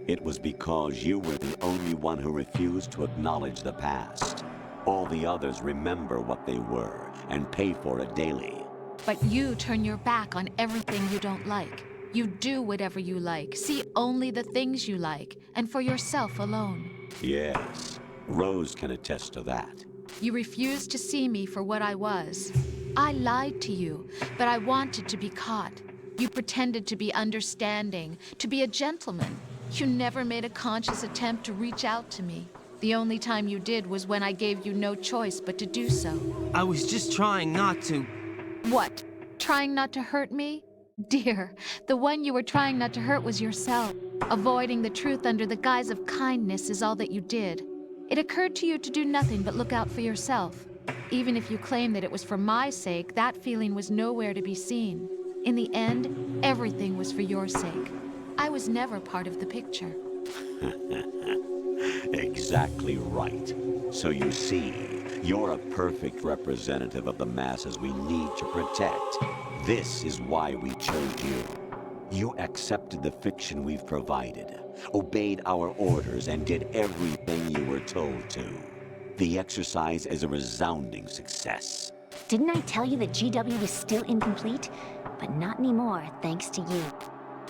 It was because you were the only one who refused to acknowledge the past. All the others remember what they were and pay for it daily.
But you turn your back on everything you don't like. You do whatever you like, see only the things you like, and for yourself alone.
Yes, Rose can attest to that.
You refused to see me for what I was. I lied to you, but I wanted to be caught. You pretended to be understanding, to be a gentleman. You never made a conscious attempt to reach out to me. The only time you did was when I gave you no choice but to do so.
I was just trying not to...
What? Trying not to hurt me? Dear, the one you were trying not to hurt was yourself. Avoiding the truth under the guise of kindness is all that you did. It occurred to you to do nothing but look out for yourself. Even if you claim that it was for my sake, that feeling was nowhere to be seen. In the end, everything was for your sake. I was never part of the picture.
Exactly right. So you see, you're a perfect representative of the masses we need to protect. This is why we chose you. You accepted the fiction we've provided, obeyed our orders, and did everything you were told to. The exercise is a resounding success.
Didn't I tell you that GW was still incomplete? But not anymore, thanks to you.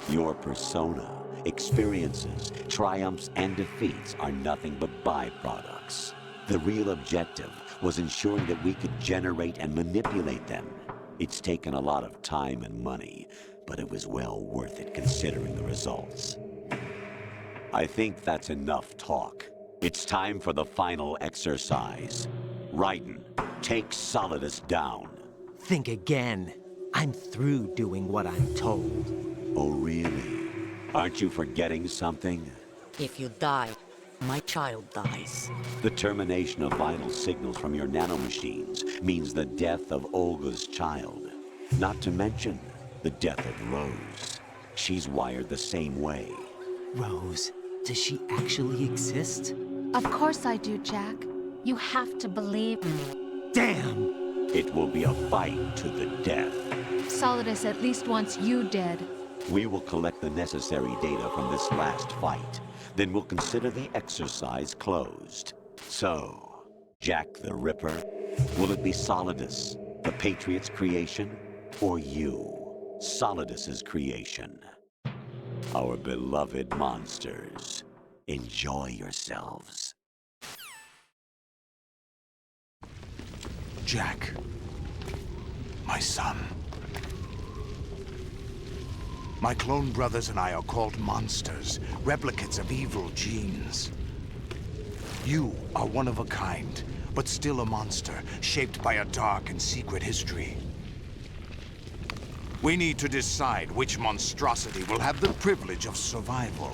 Your persona, experiences, triumphs, and defeats are nothing but byproducts. The real objective was ensuring that we could generate and manipulate them. It's taken a lot of time and money, but it was well worth it considering the results. I think that's enough talk. It's time for the final exercise. Raiden, take Solidus down.
Think again. I'm through doing what I'm told.
Oh, really? Aren't you forgetting something?
If you die, my child dies.
The termination of vital signals from your nanomachines means the death of Olga's child. Not to mention the death of Rose. She's wired the same way.
Rose, does she actually exist?
Of course I do, Jack. You have to believe me.
Damn!
It will be a fight to the death.
Solidus at least wants you dead.
We will collect the necessary data from this last fight. Then we'll consider the exercise closed. So, Jack the Ripper, will it be Solidus, the Patriot's creation, or you, Solidus's creation? Our beloved monsters, enjoy yourselves.
Jack, my son. My clone brothers and I are called monsters, replicates of evil genes. You are one of a kind, but still a monster, shaped by a dark and secret history. We need to decide which monstrosity will have the privilege of survival.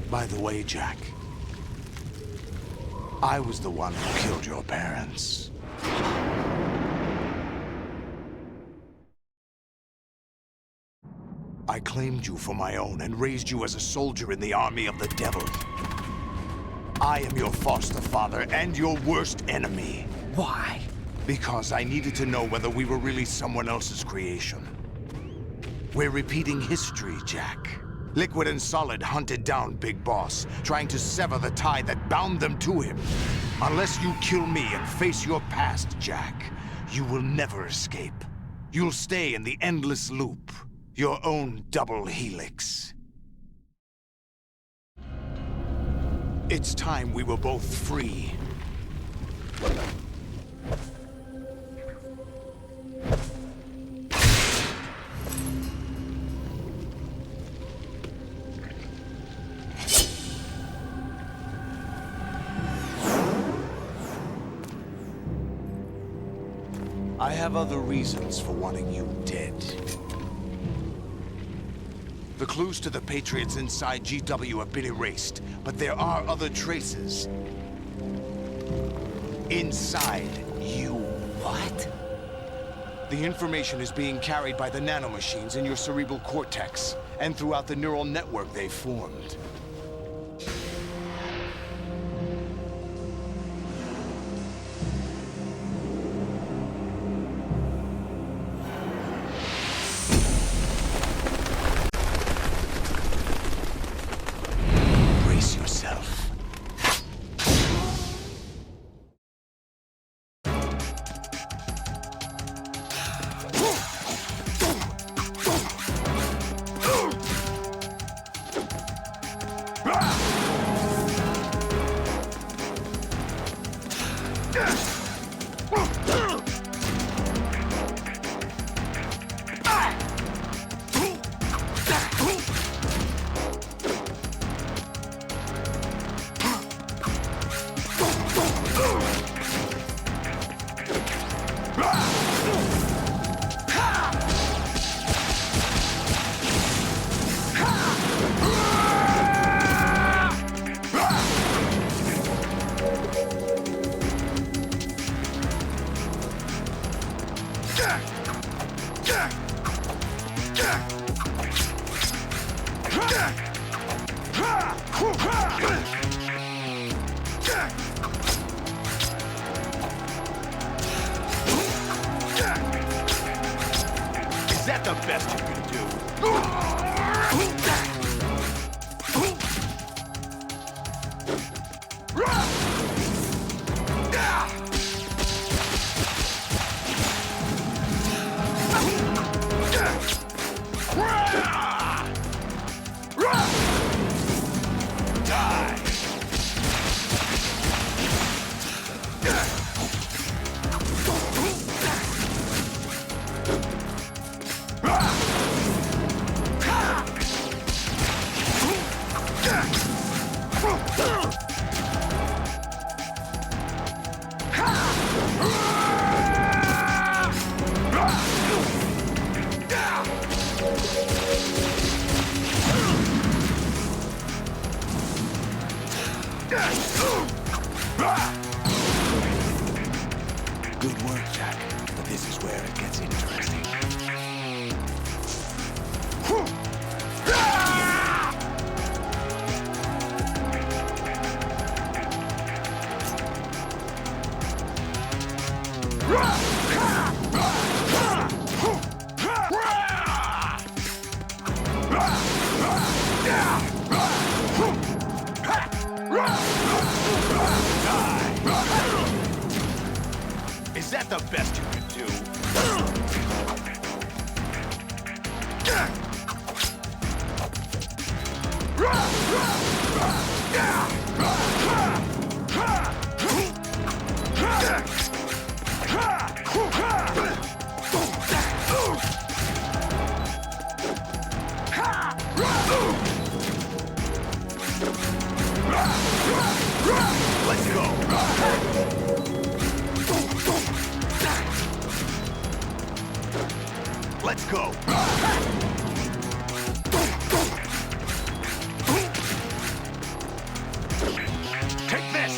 By the way, Jack, I was the one who killed your parents. I claimed you for my own and raised you as a soldier in the army of the devil. I am your foster father and your worst enemy.
Why?
Because I needed to know whether we were really someone else's creation. We're repeating history, Jack. Liquid and Solid hunted down Big Boss, trying to sever the tie that bound them to him. Unless you kill me and face your past, Jack, you will never escape. You'll stay in the endless loop. Your own double helix. It's time we were both free. I have other reasons for wanting you dead. The clues to the Patriots inside GW have been erased, but there are other traces. Inside you.
What?
The information is being carried by the nanomachines in your cerebral cortex, and throughout the neural network they formed. Brace yourself. Is that the best you can do? Good work, Jack. But this is where it gets interesting. Is that the best you can do? Let's go! Let's go! Take this!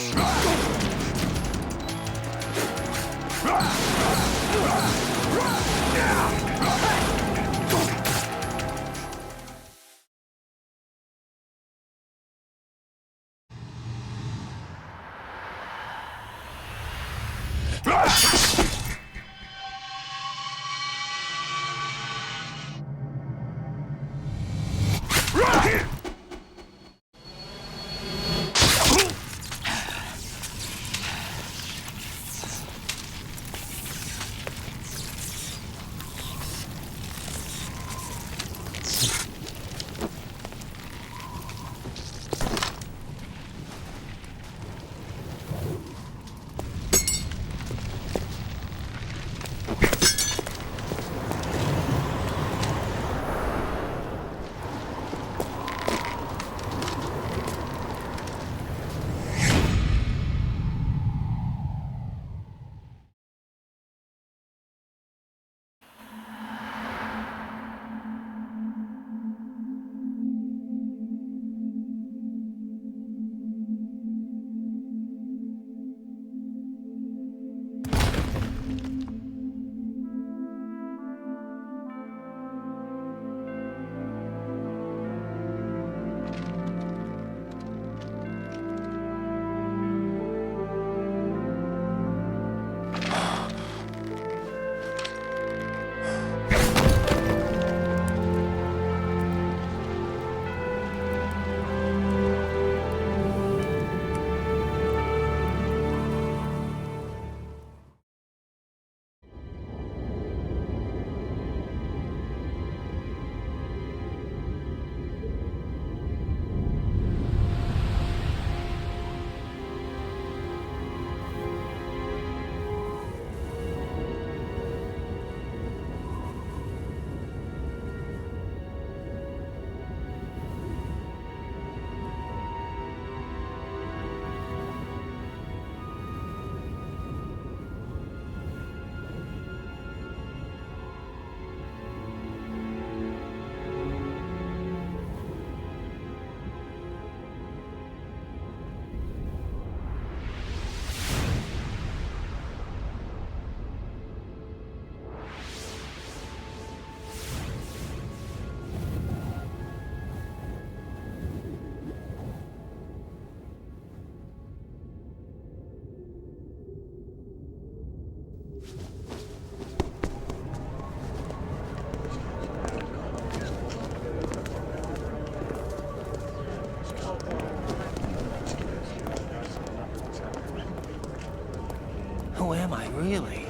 Really?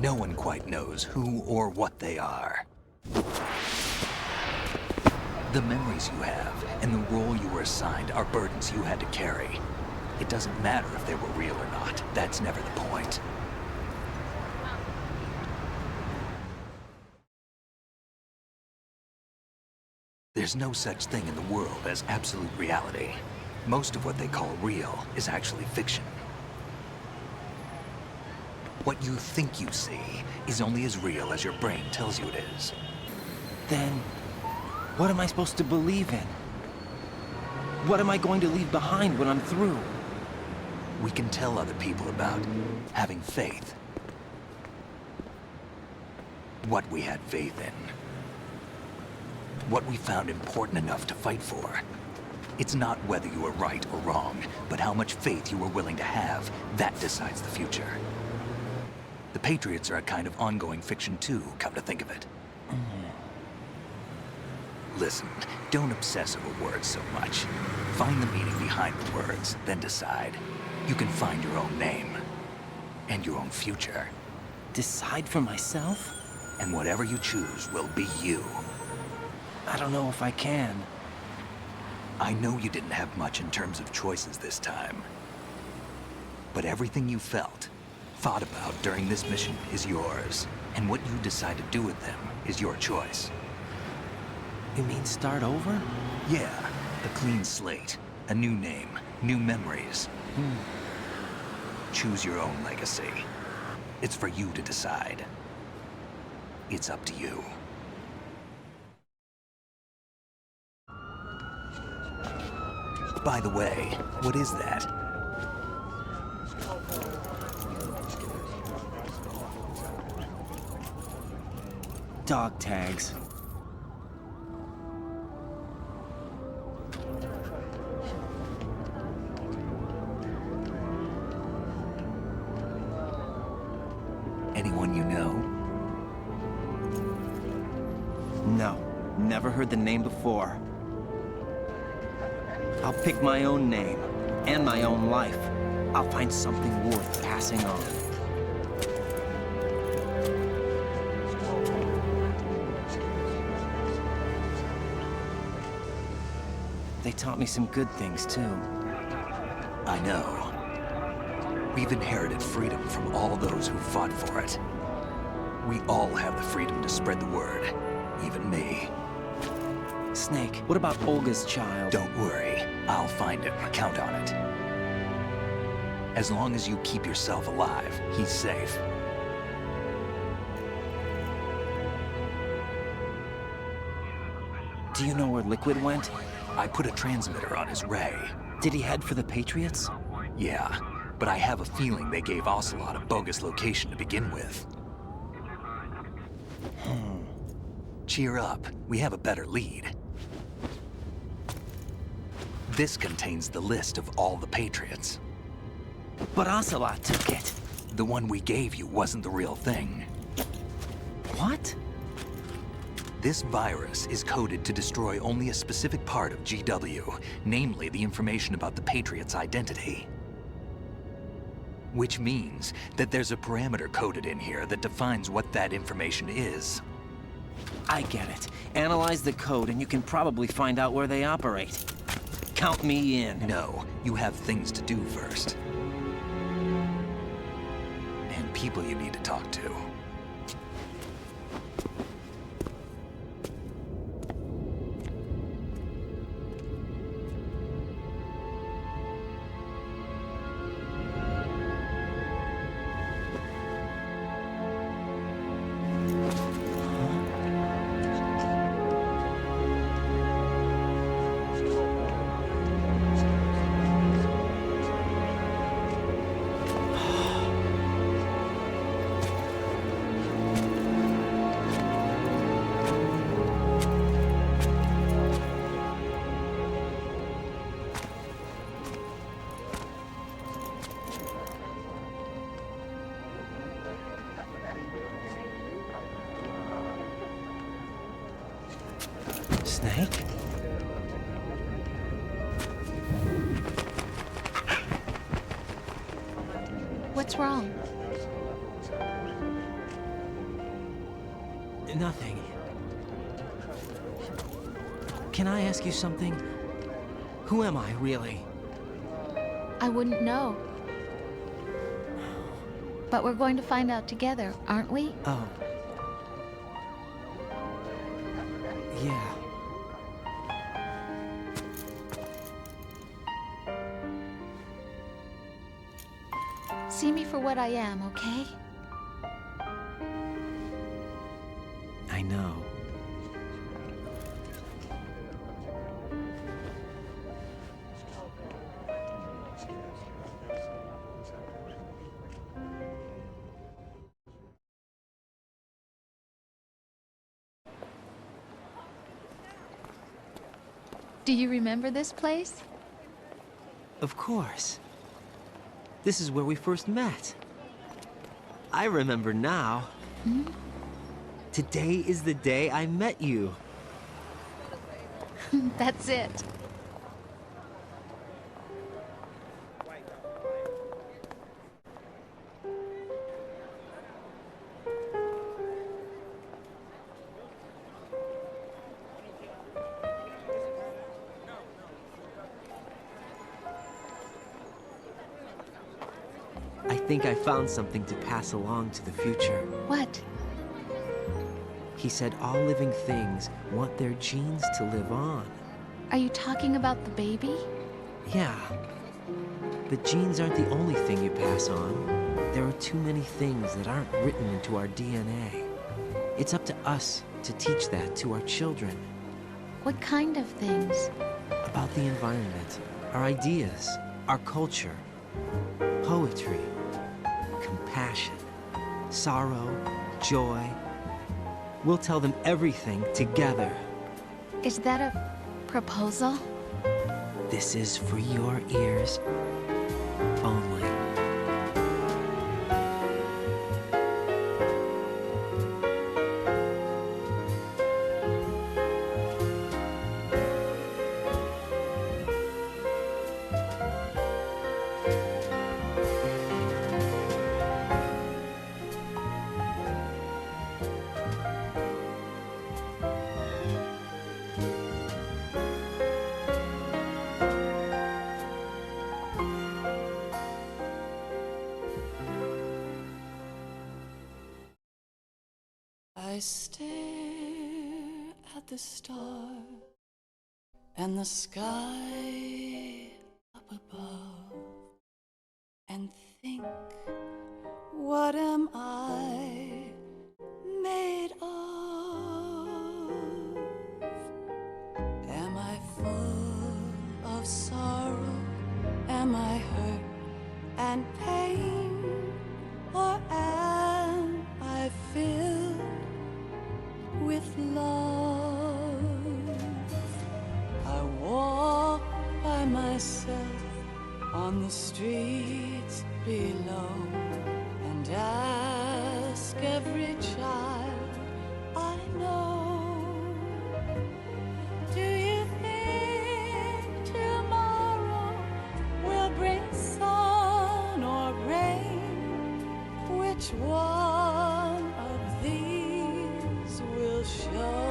No one quite knows who or what they are. The memories you have and the role you were assigned are burdens you had to carry. It doesn't matter if they were real or not. That's never the point. There's no such thing in the world as absolute reality. Most of what they call real is actually fiction. What you think you see is only as real as your brain tells you it is.
Then, what am I supposed to believe in? What am I going to leave behind when I'm through?
We can tell other people about having faith. What we had faith in. What we found important enough to fight for. It's not whether you were right or wrong, but how much faith you were willing to have. That decides the future. The Patriots are a kind of ongoing fiction too, come to think of it. Listen, don't obsess over words so much. Find the meaning behind the words, then decide. You can find your own name. And your own future.
Decide for myself?
And whatever you choose will be you.
I don't know if I can.
I know you didn't have much in terms of choices this time. But everything you felt, thought about during this mission is yours. And what you decide to do with them is your choice.
You mean start over?
Yeah, a clean slate, a new name, new memories. Choose your own legacy. It's for you to decide. It's up to you. By the way, what is that?
Dog tags.
Anyone you know?
No, never heard the name before. I'll pick my own name, and my own life. I'll find something worth passing on. They taught me some good things, too.
I know. We've inherited freedom from all those who fought for it. We all have the freedom to spread the word, even me.
Snake, what about Olga's child?
Don't worry. I'll find him. Count on it. As long as you keep yourself alive, he's safe.
Do you know where Liquid went?
I put a transmitter on his ray.
Did he head for the Patriots?
Yeah, but I have a feeling they gave Ocelot a bogus location to begin with. Cheer up. We have a better lead. This contains the list of all the Patriots.
But Ocelot took it.
The one we gave you wasn't the real thing.
What?
This virus is coded to destroy only a specific part of GW, namely the information about the Patriots' identity. Which means that there's a parameter coded in here that defines what that information is.
I get it. Analyze the code and you can probably find out where they operate. Count me in.
No, you have things to do first. And people you need to talk to.
Snake?
What's wrong?
Nothing. Can I ask you something? Who am I, really?
I wouldn't know. But we're going to find out together, aren't we?
Oh. Yeah.
See me for what I am, okay?
I know.
Do you remember this place?
Of course. This is where we first met. I remember now.
Hmm?
Today is the day I met you.
That's it.
I think I found something to pass along to the future.
What?
He said all living things want their genes to live on.
Are you talking about the baby?
Yeah. But genes aren't the only thing you pass on. There are too many things that aren't written into our DNA. It's up to us to teach that to our children.
What kind of things?
About the environment, our ideas, our culture, poetry, compassion, sorrow, joy. We'll tell them everything together.
Is that a proposal?
This is for your ears only.
I stare at the stars and the sky up above and think, what am I made of? Am I full of sorrow? Am I hurt and pain? Or am I filled with love? I walk by myself on the streets below and ask every child I know, do you think tomorrow will bring sun or rain? Which one of these will show?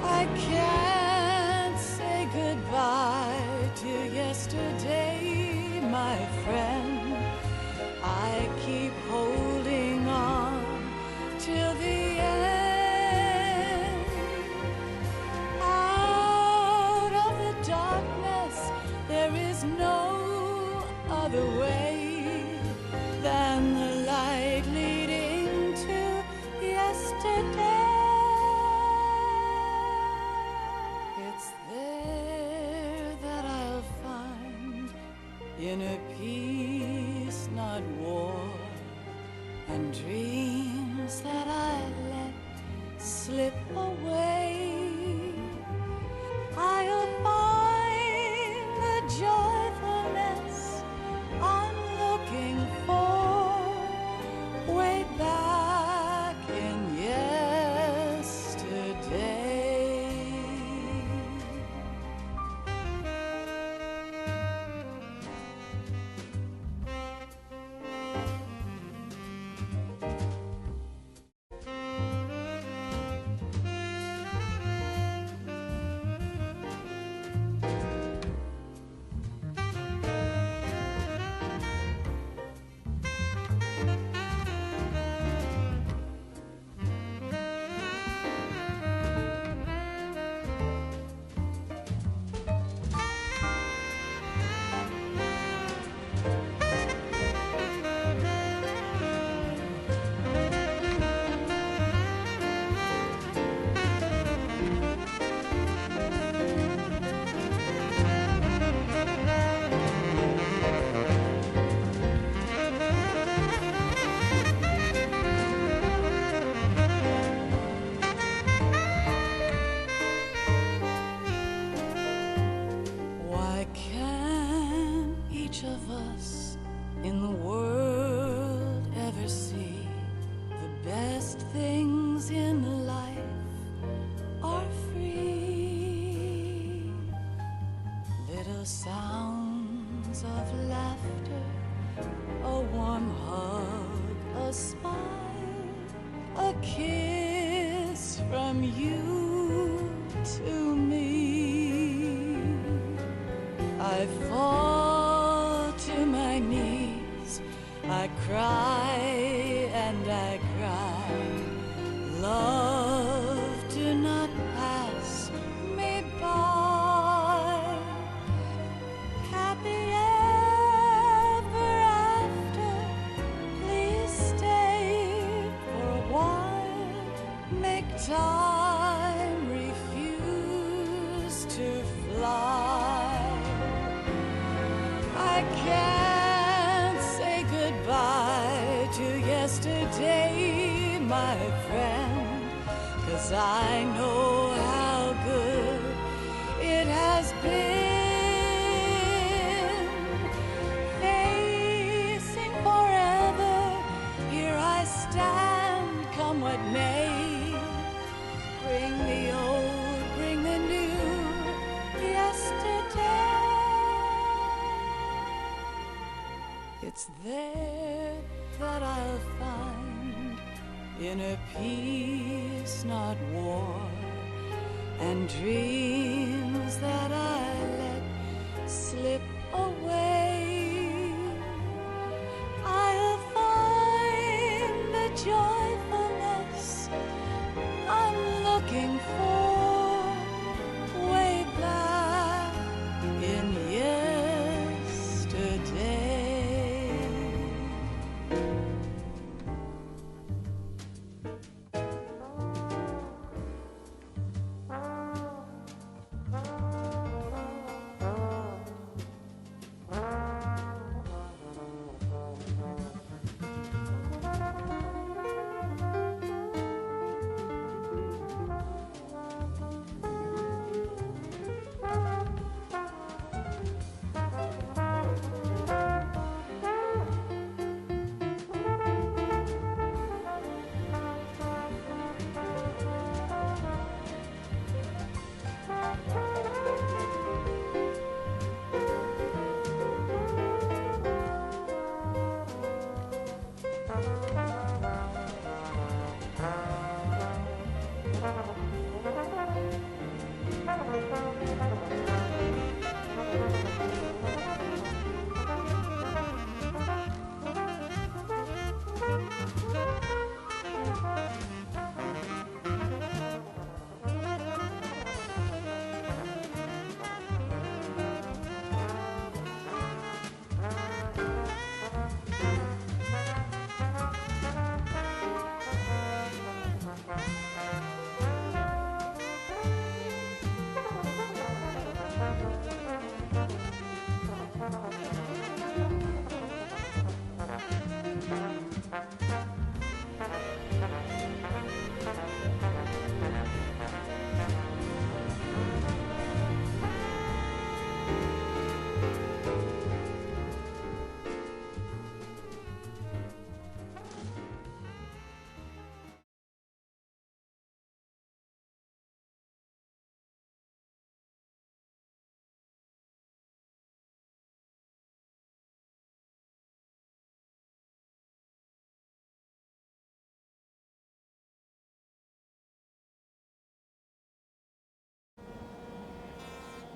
I can't say goodbye to yesterday, my friend. I keep holding on till the end. Out of the darkness, there is no other way than the light leading to yesterday. It's there that I'll find inner peace, not war, and dreams that I let slip away. I'll find the joyfulness I'm looking for way back in yesterday. sounds of laughter, a warm hug, a smile, a kiss from you to me. I fall to my knees, I cry and I cry. Love, do not pass me by. Happy ever after, please stay for a while. Make time, refuse to fly. I can't say goodbye to yesterday, my friend, 'cause I know how good it has been. Facing forever, here I stand, come what may. Bring the old, bring the new, yesterday. It's there that I'll find inner peace, not war, and dreams that I let slip away. I'll find the joyfulness I'm looking for way back in yesterday.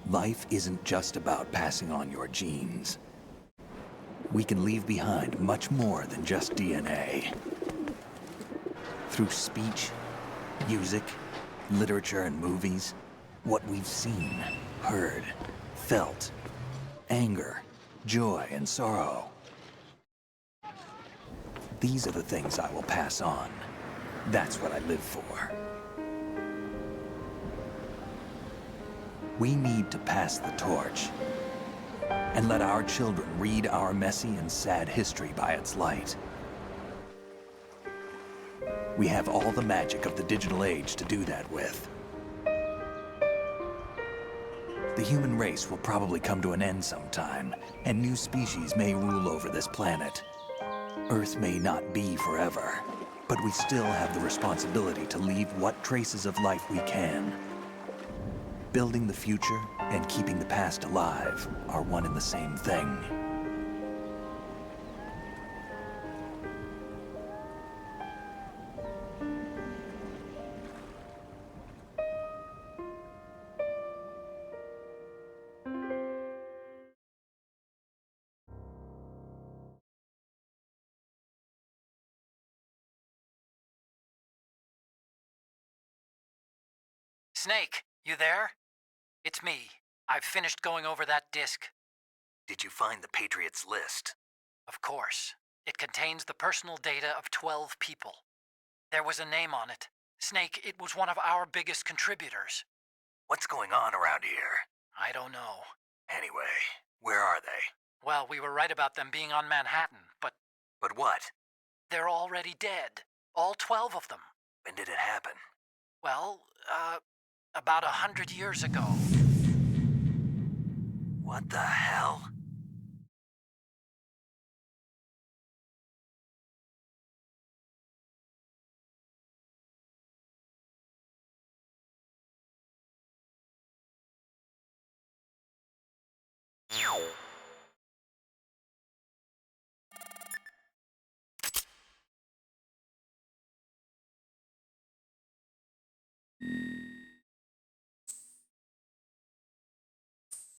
Life isn't just about passing on your genes. We can leave behind much more than just DNA. Through speech, music, literature, and movies, what we've seen, heard, felt, anger, joy, and sorrow. These are the things I will pass on. That's what I live for. We need to pass the torch and let our children read our messy and sad history by its light. We have all the magic of the digital age to do that with. The human race will probably come to an end sometime, and new species may rule over this planet. Earth may not be forever, but we still have the responsibility to leave what traces of life we can. Building the future and keeping the past alive are one and the same thing.
Snake, you there? It's me. I've finished going over that disk.
Did you find the Patriots list?
Of course. It contains the personal data of 12 people. There was a name on it. Snake, it was one of our biggest contributors.
What's going on around here?
I don't know.
Anyway, where are they?
Well, we were right about them being on Manhattan, but...
But what?
They're already dead. All 12 of them.
When did it happen?
Well, about 100 years ago.
What the hell?